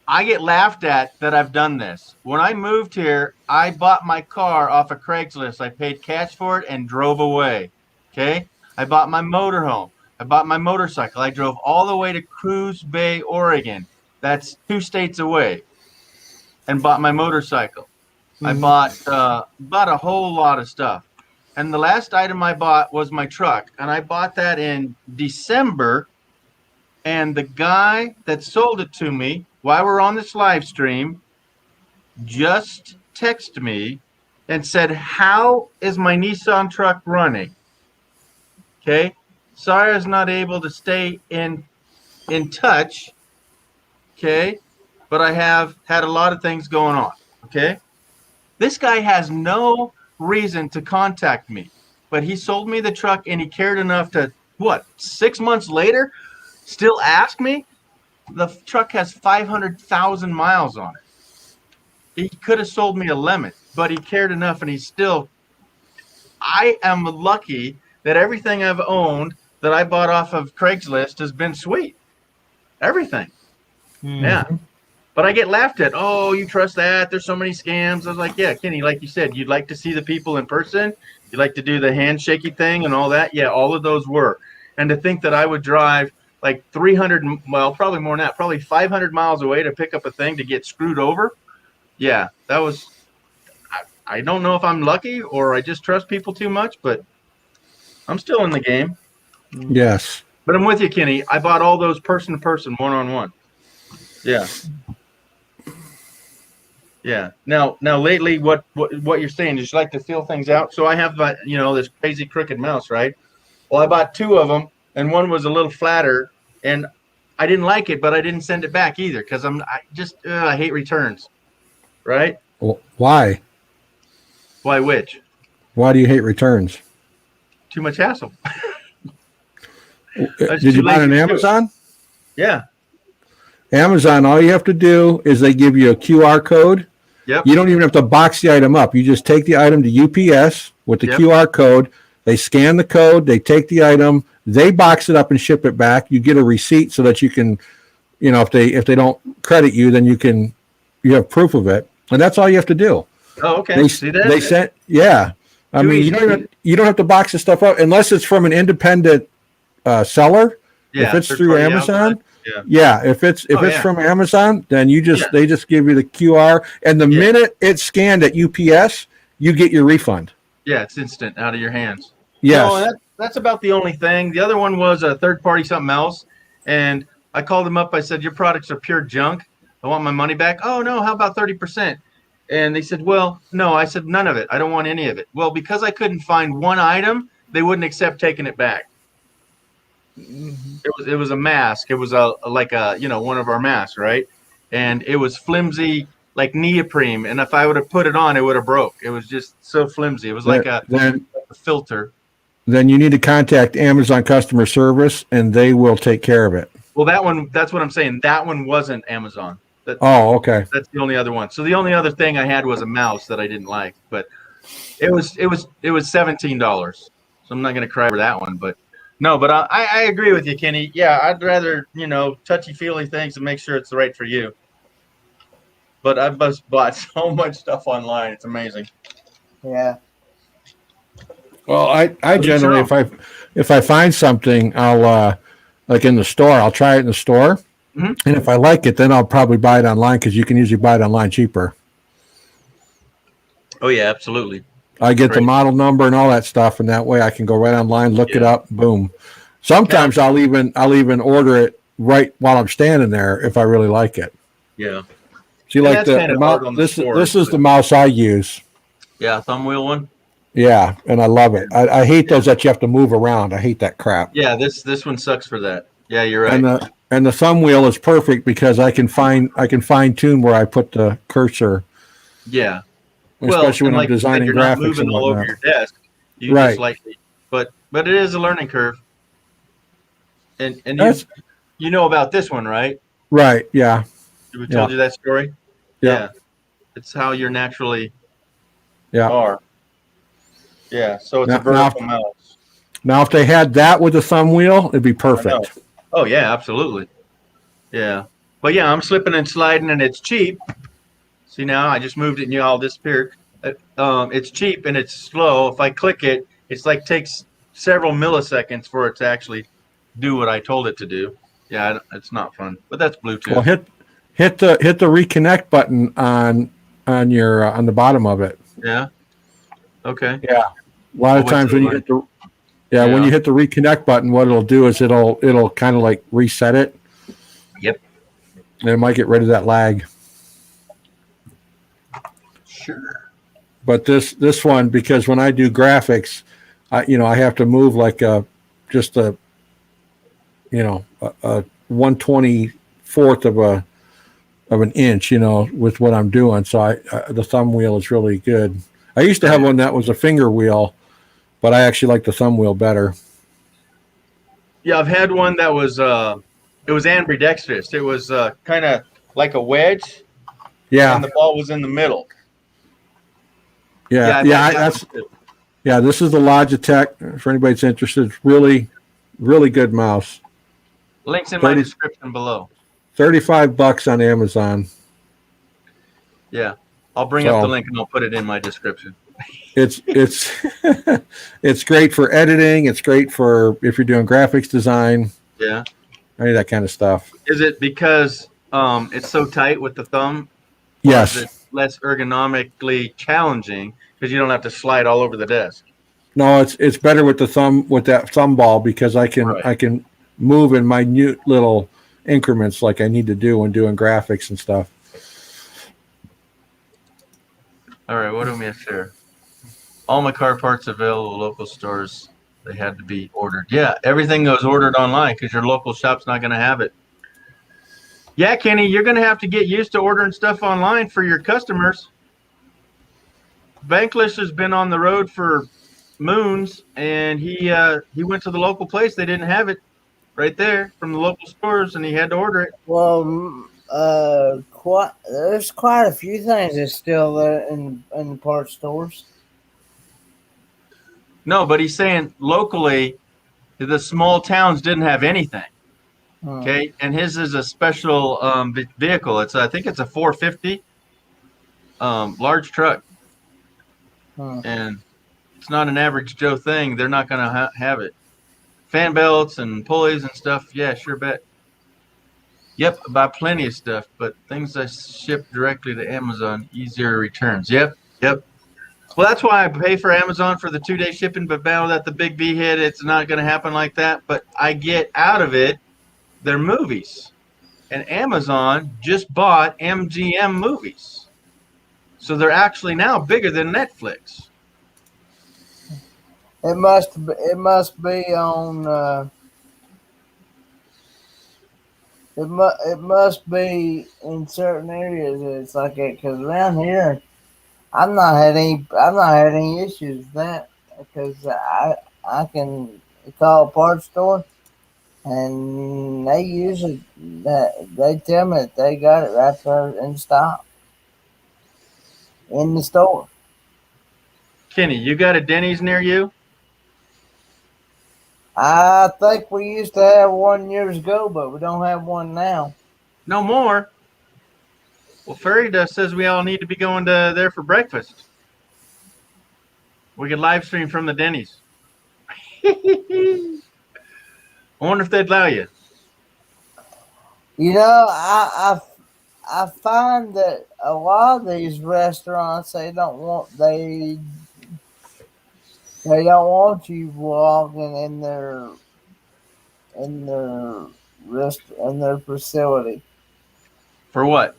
I get laughed at that I've done this. When I moved here, I bought my car off of Craigslist. I paid cash for it and drove away. Okay. I bought my motorhome. I bought my motorcycle. I drove all the way to Coos Bay, Oregon. That's 2 states away, and bought my motorcycle. I bought a whole lot of stuff. And the last item I bought was my truck. And I bought that in December. And the guy that sold it to me while we're on this live stream just texted me and said, "How is my Nissan truck running?" Okay. Sorry I was not able to stay in touch. Okay. But I have had a lot of things going on. Okay. This guy has no reason to contact me, but he sold me the truck and he cared enough to, 6 months later, still ask me? The truck has 500,000 miles on it. He could have sold me a lemon, but he cared enough, and I am lucky that everything I've owned that I bought off of Craigslist has been sweet. Everything. Yeah. But I get laughed at. Oh, you trust that? There's so many scams. I was like, yeah, Kenny, like you said, you'd like to see the people in person. You like to do the handshaky thing and all that. Yeah, all of those were. And to think that I would drive like 300, well, probably more than that, probably 500 miles away to pick up a thing to get screwed over. Yeah, that was, I don't know if I'm lucky or I just trust people too much, but I'm still in the game. Yes. But I'm with you, Kenny. I bought all those person to person, one-on-one. Yeah. Yeah. Now, lately, what you're saying is you like to feel things out. So I have, this crazy crooked mouse, right? Well, I bought 2 of them, and one was a little flatter, and I didn't like it, but I didn't send it back either because I hate returns, right? Well, why? Why which? Why do you hate returns? Too much hassle. Did you buy it on Amazon? Yeah. Amazon, all you have to do is they give you a QR code. Yep. You don't even have to box the item up. You just take the item to UPS with the QR code. They scan the code. They take the item. They box it up and ship it back. You get a receipt so that you can, if they don't credit you, then you have proof of it, and that's all you have to do. Oh, okay. See that? They sent, yeah. I mean, you don't have to box the stuff up unless it's from an independent seller. Yeah, if it's through Amazon. Outside. Yeah, if it's from Amazon, then they just give you the QR, and the minute it's scanned at UPS, you get your refund. Yeah, it's instant out of your hands. Yes. No, that's about the only thing. The other one was a third party something else, and I called them up. I said, "Your products are pure junk. I want my money back." "Oh no, how about 30%?" And they said, "Well, no." I said, "None of it. I don't want any of it." Well, because I couldn't find one item, they wouldn't accept taking it back. It was a mask. It was one of our masks, right? And it was flimsy, like neoprene. And if I would have put it on, it would have broke. It was just so flimsy. It was like a filter. Then you need to contact Amazon customer service, and they will take care of it. Well, that's what I'm saying. That one wasn't Amazon. Oh, okay. That's the only other one. So the only other thing I had was a mouse that I didn't like, but it was $17. So I'm not going to cry over that one, but. No, but I agree with you, Kenny. Yeah, I'd rather, touchy-feely things and make sure it's right for you. But I've just bought so much stuff online. It's amazing. Yeah. Well, I generally, if I find something, I'll, like in the store, I'll try it in the store. Mm-hmm. And if I like it, then I'll probably buy it online because you can usually buy it online cheaper. Oh, yeah, absolutely. I get the model number and all that stuff, and that way I can go right online, look it up, boom. Sometimes I'll even order it right while I'm standing there if I really like it. Yeah. See, like the mouse. This is the mouse I use. Yeah, thumb wheel one. Yeah, and I love it. I hate those that you have to move around. I hate that crap. Yeah, this one sucks for that. Yeah, you're right. And the thumb wheel is perfect because I can fine tune where I put the cursor. Yeah. Especially when I'm designing you're graphics not moving and all over your desk. You right. Just lightly, but it is a learning curve. And you know about this one, right? Right. Yeah. We told you that story. Yeah. It's how you're naturally Yeah. are. Yeah, so it's a vertical mouse. Now, if they had that with the thumb wheel, it'd be perfect. Oh, yeah, absolutely. Yeah. But, yeah, I'm slipping and sliding, and it's cheap. See, now I just moved it, and you all disappeared. It's cheap, and it's slow. If I click it, it's like takes several milliseconds for it to actually do what I told it to do. Yeah, it's not fun. But that's Bluetooth. Well, hit the reconnect button on on your on the bottom of it. Yeah. Okay. Yeah. A lot of What's times it when you like? hit the when Yeah. you hit the reconnect button, what it'll do is it'll kind of like reset it. Yep. And it might get rid of that lag. Sure. But this one, because when I do graphics, I have to move like a 1/24th of an inch, with what I'm doing. So the thumb wheel is really good. I used to have one that was a finger wheel, but I actually like the thumb wheel better. Yeah, I've had one that was it was ambidextrous. It was kind of like a wedge, Yeah, and the ball was in the middle. yeah, I've had that that's one too. yeah. This is the Logitech. For anybody that's interested, it's really, really good mouse. Links in my 30 description below. $35 on Amazon. Yeah, I'll bring up the So- link and I'll put it in my description. It's it's great for editing. It's great for if you're doing graphics design, Yeah. any of that kind of stuff. Is it because it's so tight with the thumb? Or Yes. is it less ergonomically challenging because you don't have to slide all over the desk? No, it's better with the thumb with that thumb ball because I can move in minute little increments like I need to do when doing graphics and stuff. All right, what do we miss here? All my car parts available at local stores. They had to be ordered. Yeah, everything goes ordered online because your local shop's not going to have it. Yeah, Kenny, you're going to have to get used to ordering stuff online for your customers. Bankless has been on the road for moons, and he went to the local place. They didn't have it right there from the local stores, and he had to order it. Well, there's quite a few things that's still there in the parts stores. No, but he's saying locally, the small towns didn't have anything. Okay, and his is a special vehicle. I think it's a 450 large truck, and it's not an average Joe thing. They're not going to have it. Fan belts and pulleys and stuff. Yeah, sure bet. Yep, I buy plenty of stuff, but things I ship directly to Amazon, easier returns. Yep. Well, that's why I pay for Amazon for the 2-day shipping, but now that the big V hit, it's not going to happen like that. But I get out of it their movies. And Amazon just bought MGM movies. So they're actually now bigger than Netflix. It must be on. It must be in certain areas. It's like it because around here, I've not had any issues with that because I can call a parts store and they usually they tell me that they got it right there in stock in the store. Kenny, you got a Denny's near you? I think we used to have one years ago, but we don't have one now. No more. Well, Fairy Dust says we all need to be going to there for breakfast. We could live stream from the Denny's. I wonder if they'd allow you. You know, I find that a lot of these restaurants they don't want you walking in their facility. For what?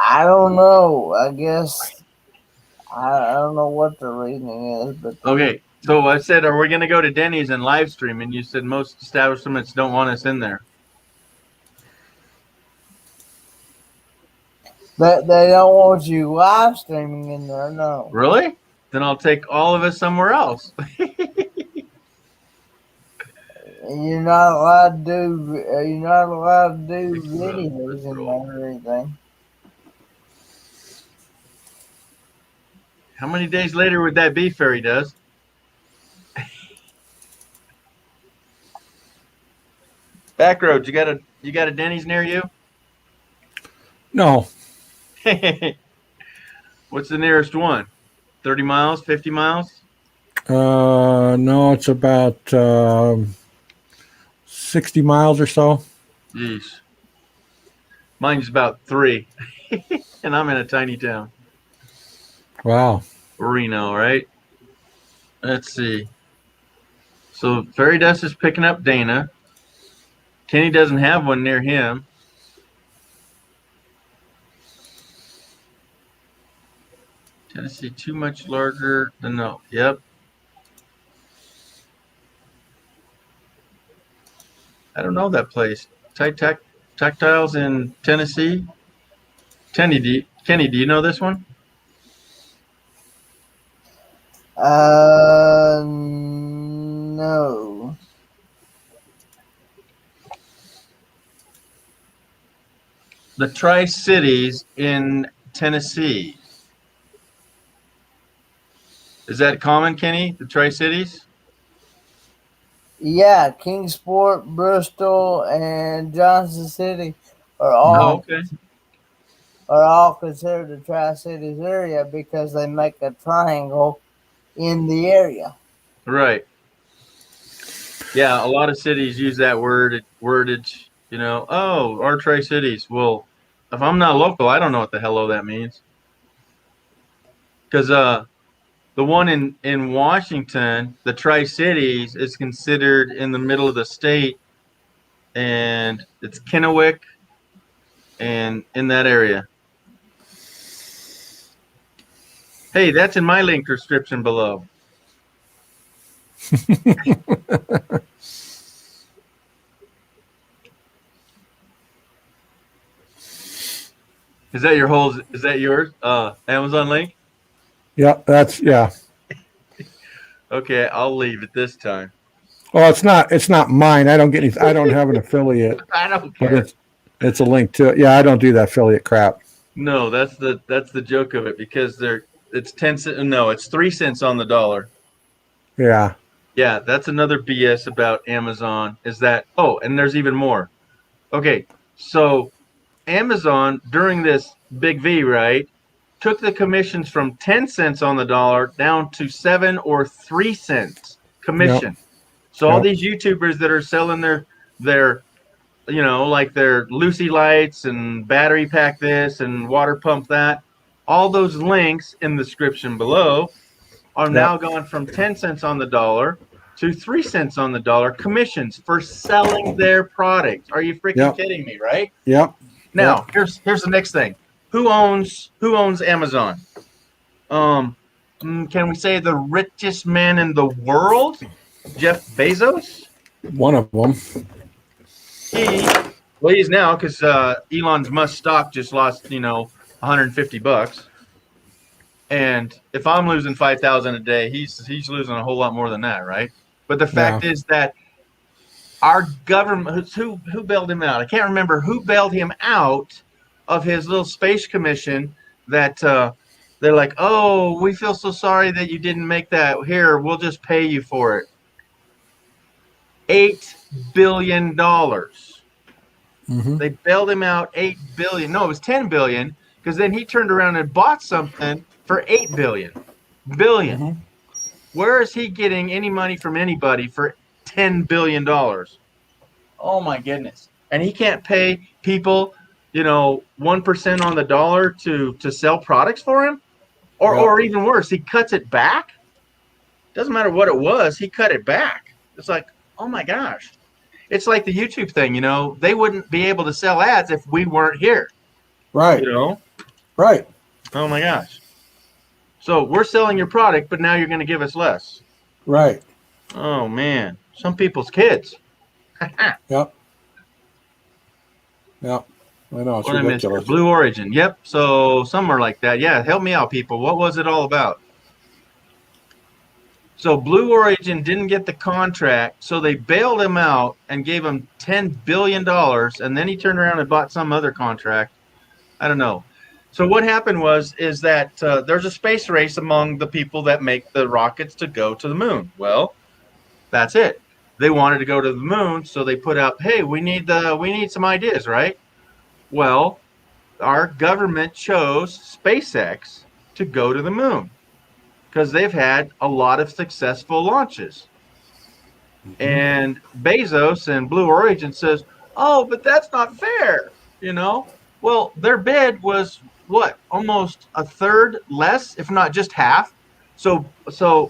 I don't know. I guess I don't know what the reasoning is, but Okay, so I said, are we going to go to Denny's and live stream? And you said most establishments don't want us in there. they don't want you live streaming in there. No. Really? Then I'll take all of us somewhere else. You're not allowed to do videos in there or anything. How many days later would that be, Fairy Does? Backroads, you got a Denny's near you? No, What's the nearest one? 30 miles, 50 miles? no, it's about 60 miles or so. Jeez. Mine's about 3, and I'm in a tiny town, Wow. Reno, right? Let's see. So Fairy Dust is picking up Dana. Kenny doesn't have one near him. Tennessee too much larger than no. Yep. I don't know that place. Tactiles in Tennessee. Kenny, do you know this one? No. The Tri-Cities in Tennessee. Is that common, Kenny? The Tri-Cities? Yeah, Kingsport, Bristol, and Johnson City are Oh, all okay. considered the Tri-Cities area because they make a triangle in the area. Right. Yeah, a lot of cities use that wordage, you know, oh, our Tri-Cities. Well, if I'm not local, I don't know what the hello that means. Because the one in Washington, the Tri-Cities, is considered in the middle of the state, and it's Kennewick and in that area. Hey, that's in my link description below. Is that yours? Amazon link? Yeah, yeah. Okay, I'll leave it this time. Well, it's not mine. I don't have an affiliate. I don't But care. it's a link to it. Yeah, I don't do that affiliate crap. No, that's the joke of it, because it's 10 cents. No, it's 3 cents on the dollar. Yeah. Yeah, that's another BS about Amazon, is that, oh, and there's even more. Okay, so Amazon during this big V, right, took the commissions from 10 cents on the dollar down to 7 or 3 cents commission. Yep. So all Yep. these YouTubers that are selling their you know, like their Lucy lights and battery pack this and water pump that, all those links in the description below are now gone from 10 cents on the dollar to 3 cents on the dollar commissions for selling their product. Are you freaking Yep. kidding me, right? Yep. Now, here's the next thing. Who owns Amazon? Can we say the richest man in the world? Jeff Bezos? One of them. He's now, because Elon Musk's stock just lost, $150. And if I'm losing 5,000 a day, he's losing a whole lot more than that, right? But the fact is that our government, who bailed him out? I can't remember who bailed him out of his little space commission. That they're like, oh, we feel so sorry that you didn't make that. Here, we'll just pay you for it. $8 billion. Mm-hmm. They bailed him out $8 billion. No, it was $10 billion, because then he turned around and bought something for $8 billion. Mm-hmm. Where is he getting any money from anybody for $10 billion? Oh my goodness. And he can't pay people, 1% on the dollar to sell products for him? Or even worse, he cuts it back? Doesn't matter what it was, he cut it back. It's like, oh my gosh. It's like the YouTube thing, they wouldn't be able to sell ads if we weren't here. Right. Right. Oh my gosh. So we're selling your product, but now you're going to give us less. Right. Oh man. Some people's kids. Yep. Yep. I know, it's What I missed ridiculous. here? Blue Origin. Yep. So somewhere like that. Yeah. Help me out, people. What was it all about? So Blue Origin didn't get the contract, so they bailed him out and gave him $10 billion, and then he turned around and bought some other contract. I don't know. So what happened is that there's a space race among the people that make the rockets to go to the moon. Well, that's it. They wanted to go to the moon, so they put out, hey, we need some ideas, right? Well, our government chose SpaceX to go to the moon, because they've had a lot of successful launches. Mm-hmm. And Bezos and Blue Origin says, oh, but that's not fair. Well, their bid was what? Almost a third less, if not just half. So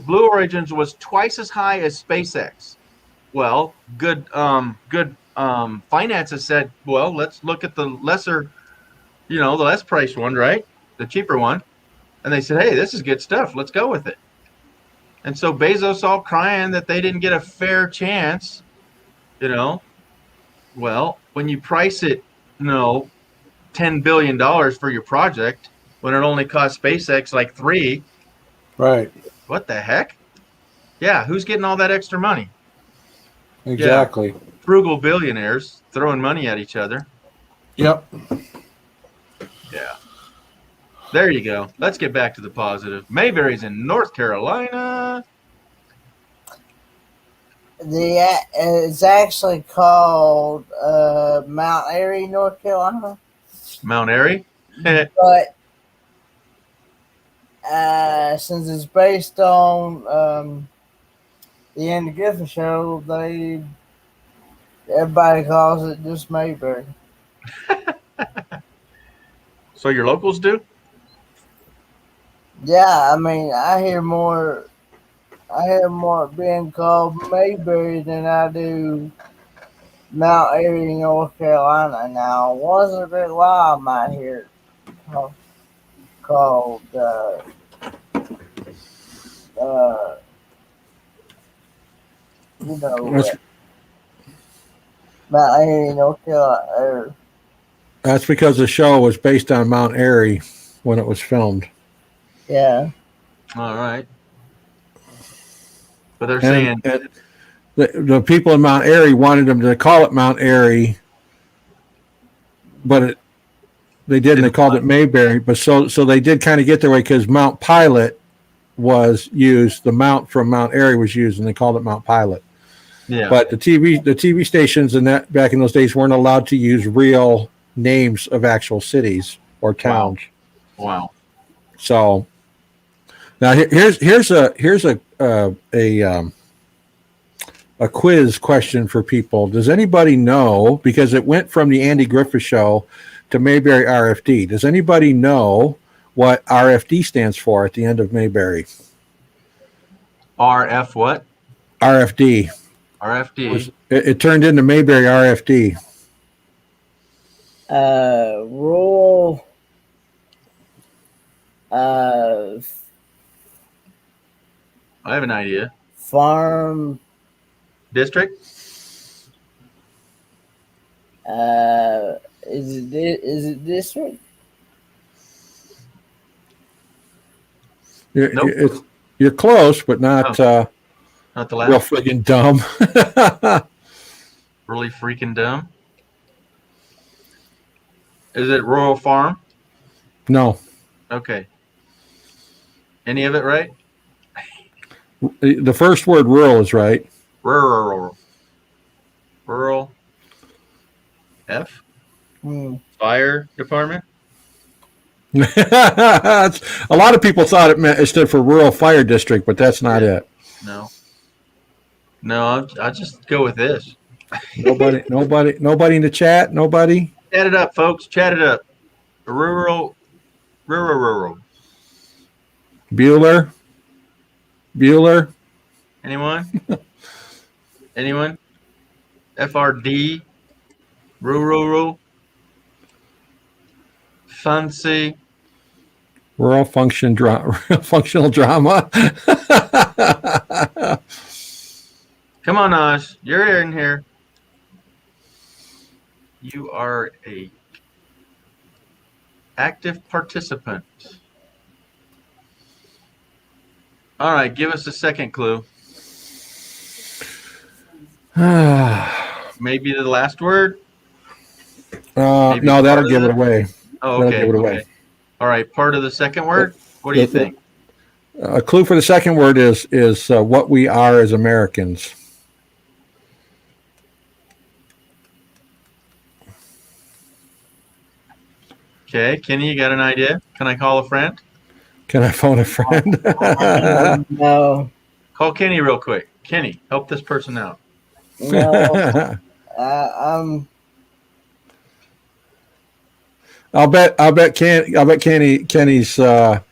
Blue Origins was twice as high as SpaceX. Well, good finances said, well, let's look at the lesser, the less priced one, right? The cheaper one. And they said, hey, this is good stuff. Let's go with it. And so Bezos all crying that they didn't get a fair chance, Well, when you price it, $10 billion for your project, when it only cost SpaceX like $3 billion, Right. what the heck? Yeah, who's getting all that extra money? Exactly. Yeah, frugal billionaires throwing money at each other. Yep. Yeah. There you go. Let's get back to the positive. Mayberry's in North Carolina. It's actually called Mount Airy, North Carolina. Mount Airy? But since it's based on the Andy Griffith Show, everybody calls it just Mayberry. So your locals do? Yeah, I mean, I hear more being called Mayberry than I do Mount Airy, North Carolina. Now, once in a great while, I might hear it called Mount Airy, North Carolina. That's because the show was based on Mount Airy when it was filmed. Yeah. All right. But they're saying And the people in Mount Airy wanted them to call it Mount Airy, but they didn't. They called it Mayberry. But so they did kind of get their way because Mount Pilot was used. The mount from Mount Airy was used, and they called it Mount Pilot. Yeah. But the TV stations and that back in those days weren't allowed to use real names of actual cities or towns. Wow. So now here's a quiz question for people. Does anybody know, because it went from the Andy Griffith Show to Mayberry RFD, does anybody know what RFD stands for at the end of Mayberry? RF what? RFD. RFD. It turned into Mayberry RFD. Rural. I have an idea. Farm. District? Is it district? Nope. You're close, but not not the real last. friggin' dumb. Really freaking dumb. Is it Rural Farm? No. Okay. Any of it right? The first word rural is right. Rural. F? Fire department? A lot of people thought it stood for Rural Fire District, but that's not it. No, I'll just go with this. Nobody in the chat. Nobody. Chat it up, folks. Chat it up. Rural. Bueller. Anyone? Anyone? FRD. Rural. Fancy. Rural functional drama. Come on, Oz. You're in here. You are a active participant. All right, give us a second clue. Maybe the last word? No, that'll give it away. Oh, That'll okay. give it away. Okay. All right, part of the second word? What do you think? A clue for the second word is what we are as Americans. Okay, Kenny, you got an idea? Can I call a friend? Can I phone a friend? No. Call Kenny real quick. Kenny, help this person out. No. I'm. I'll bet Kenny's dad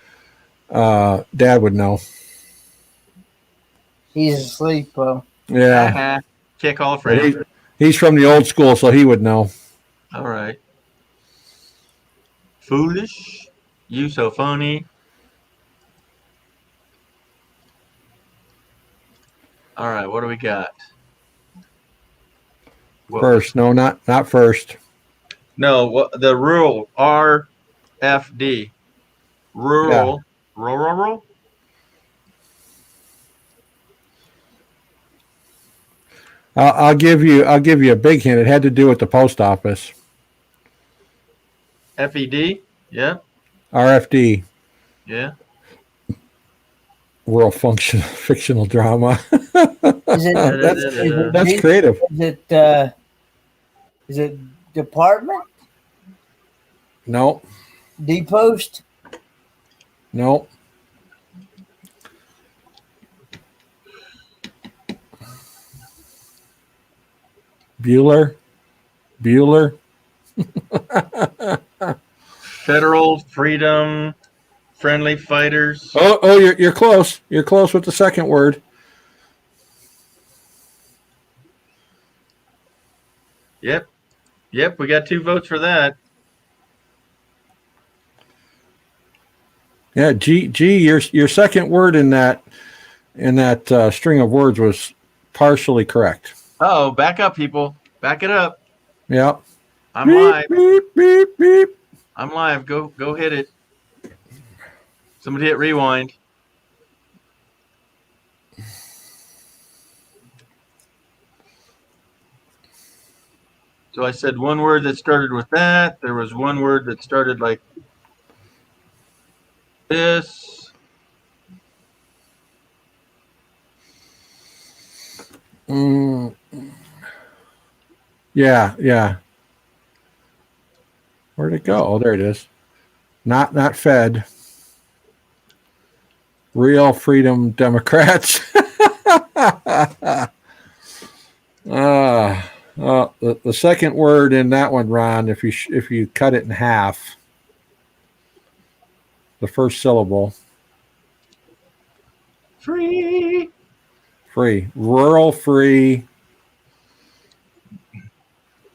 would know. He's asleep, bro. Yeah. Can't call a friend. He's from the old school, so he would know. All right. Foolish. You so funny. All right, what do we got? First, no, not first. No, what the rural RFD. Rural. Rural. I'll give you a big hint. It had to do with the post office. FED. Yeah. RFD. Yeah. Rural fictional drama. Is it, that's creative. Is it department? No. Depost? No. Bueller. Federal Freedom Friendly Fighters. Oh, you're close. You're close with the second word. Yep, we got 2 votes for that. Yeah, G. Your second word in that string of words was partially correct. Oh, back up, people. Back it up. Yeah. I'm live. Beep, beep, beep. I'm live. Go hit it. Somebody hit rewind. So I said one word that started with that. There was one word that started like this. Yeah. Where'd it go? Oh, there it is. Not Fed. Real Freedom Democrats. The second word in that one, Ron, if you cut it in half, the first syllable. Free. Rural free.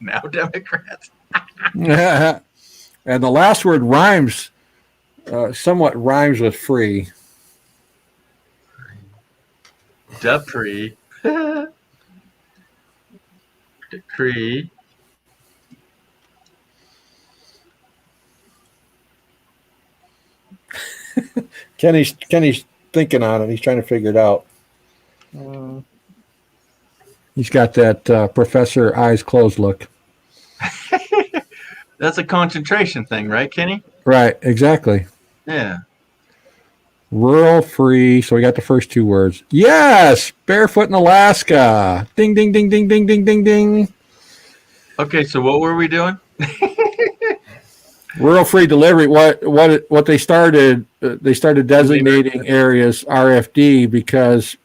Now Democrats. And the last word rhymes, somewhat rhymes with free. Dupree. Decree. Kenny's thinking on it. He's trying to figure it out. He's got that Professor Eyes Closed look. That's a concentration thing, right, Kenny? Right, exactly. Yeah. Rural free. So we got the first 2 words. Yes, barefoot in Alaska. Ding, ding, ding, ding, ding, ding, ding, ding. Okay, so what were we doing? Rural free delivery. What they started designating areas RFD because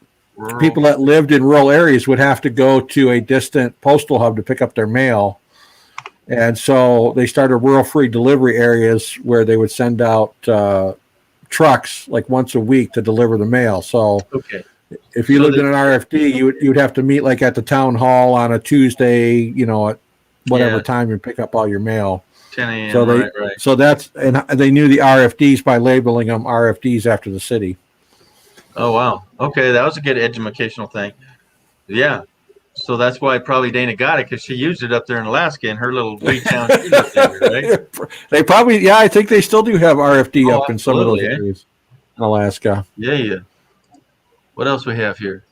people that lived in rural areas would have to go to a distant postal hub to pick up their mail. And so they started rural free delivery areas where they would send out trucks like once a week to deliver the mail. So if you lived in an RFD, you'd have to meet like at the town hall on a Tuesday, at whatever time you pick up all your mail. 10 a.m. So right. So that's, and they knew the RFDs by labeling them RFDs after the city. Oh, wow. Okay, that was a good educational thing. Yeah. So that's why probably Dana got it, because she used it up there in Alaska in her little wee town. Right? They probably, I think they still do have RFD up in some of those absolutely, areas in Alaska. Yeah. What else we have here?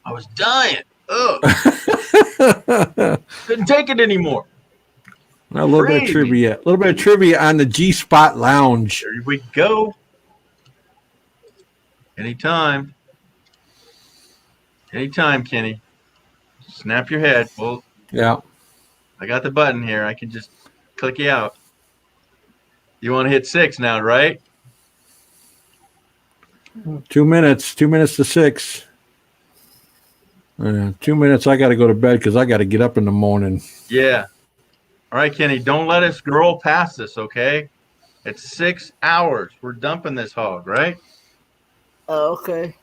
I was dying. Ugh. Couldn't take it anymore. A little bit of trivia on the G Spot Lounge. Here we go. Anytime, Kenny. Snap your head. Well, yeah. I got the button here. I can just click you out. You want to hit 6 now, right? 2 minutes. 2 minutes to 6. 2 minutes. I got to go to bed because I got to get up in the morning. Yeah. All right, Kenny, don't let us scroll past this, okay? It's 6 hours. We're dumping this hog, right? Oh, okay.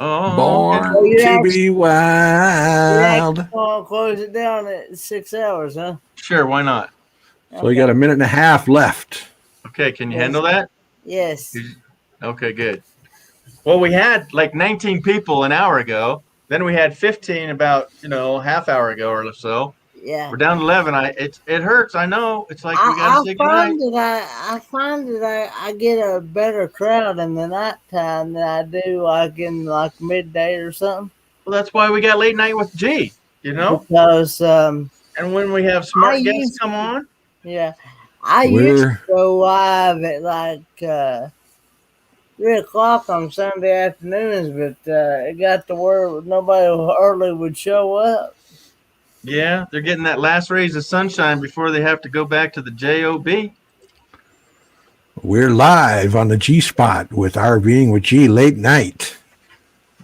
Oh, Born Oh, you to actually- be You wild. actually want to close it down at 6 hours, huh? sure, why not? So you got a minute and a half left. Okay, can you Yes. handle that? Yes. Okay, good. Well, we had like 19 people an hour ago. Then we had 15 about, half hour ago or so. Yeah. We're down to 11. It hurts. I know. It's like we I gotta say goodnight. find that I get a better crowd in the nighttime than I do like in like midday or something. Well, that's why we got late night with G. Because And when we have smart I guests used come on, yeah, I used to go live at like 3 o'clock on Sunday afternoons, but it got to where nobody early would show up. yeah, they're getting that last rays of sunshine before they have to go back to the job. We're live on the G Spot with RVing with G late night.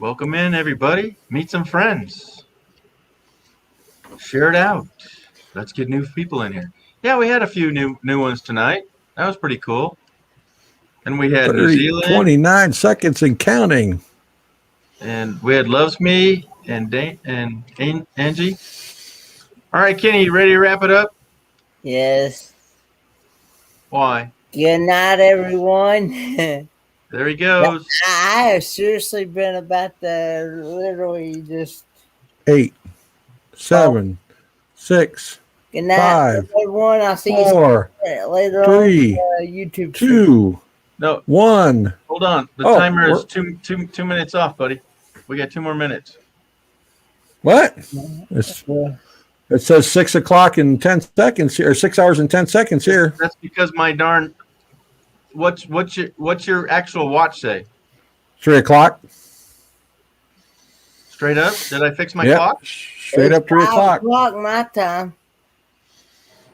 Welcome in, everybody. Meet some friends. Share it out. Let's get new people in here. Yeah, we had a few new ones tonight. That was pretty cool. And we had New 30, Zealand, 29 seconds and counting. and we had Loves Me and Angie. All right, Kenny, you ready to wrap it up? Yes. Why? Good night, everyone. There he goes. I have seriously been about to literally just 8, 7, 6, good night, 5, everyone. I'll see you 4, later 3, on YouTube. 2, No, 1. hold on. The Oh, timer is we're- 2 minutes off, buddy. We got 2 more minutes. What? It says 6 o'clock and 10 seconds here, or 6 hours and 10 seconds here. That's because my darn. What's your actual watch say? 3 o'clock. Straight up? Did I fix my Yep. clock? Straight up 3 o'clock. 5 o'clock my time.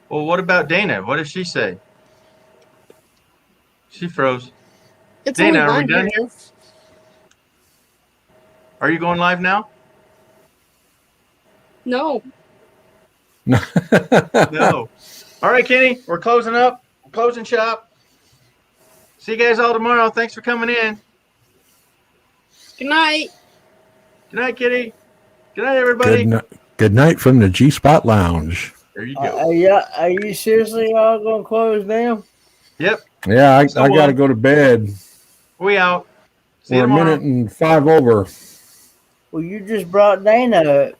Well, what about Dana? What does she say? She froze. It's Dana, only are we 9 done here? minutes. Are you going live now? No. No. All right, Kenny, we're closing up. We're closing shop. See you guys all tomorrow. Thanks for coming in. Good night. Good night, Kitty. Good night, everybody. Good night from the G Spot Lounge. There you go. Are you seriously all gonna close down? Yep. Yeah, I So, got to go to bed. We out. See you We're a tomorrow. minute and 5 over. Well, you just brought Dana up.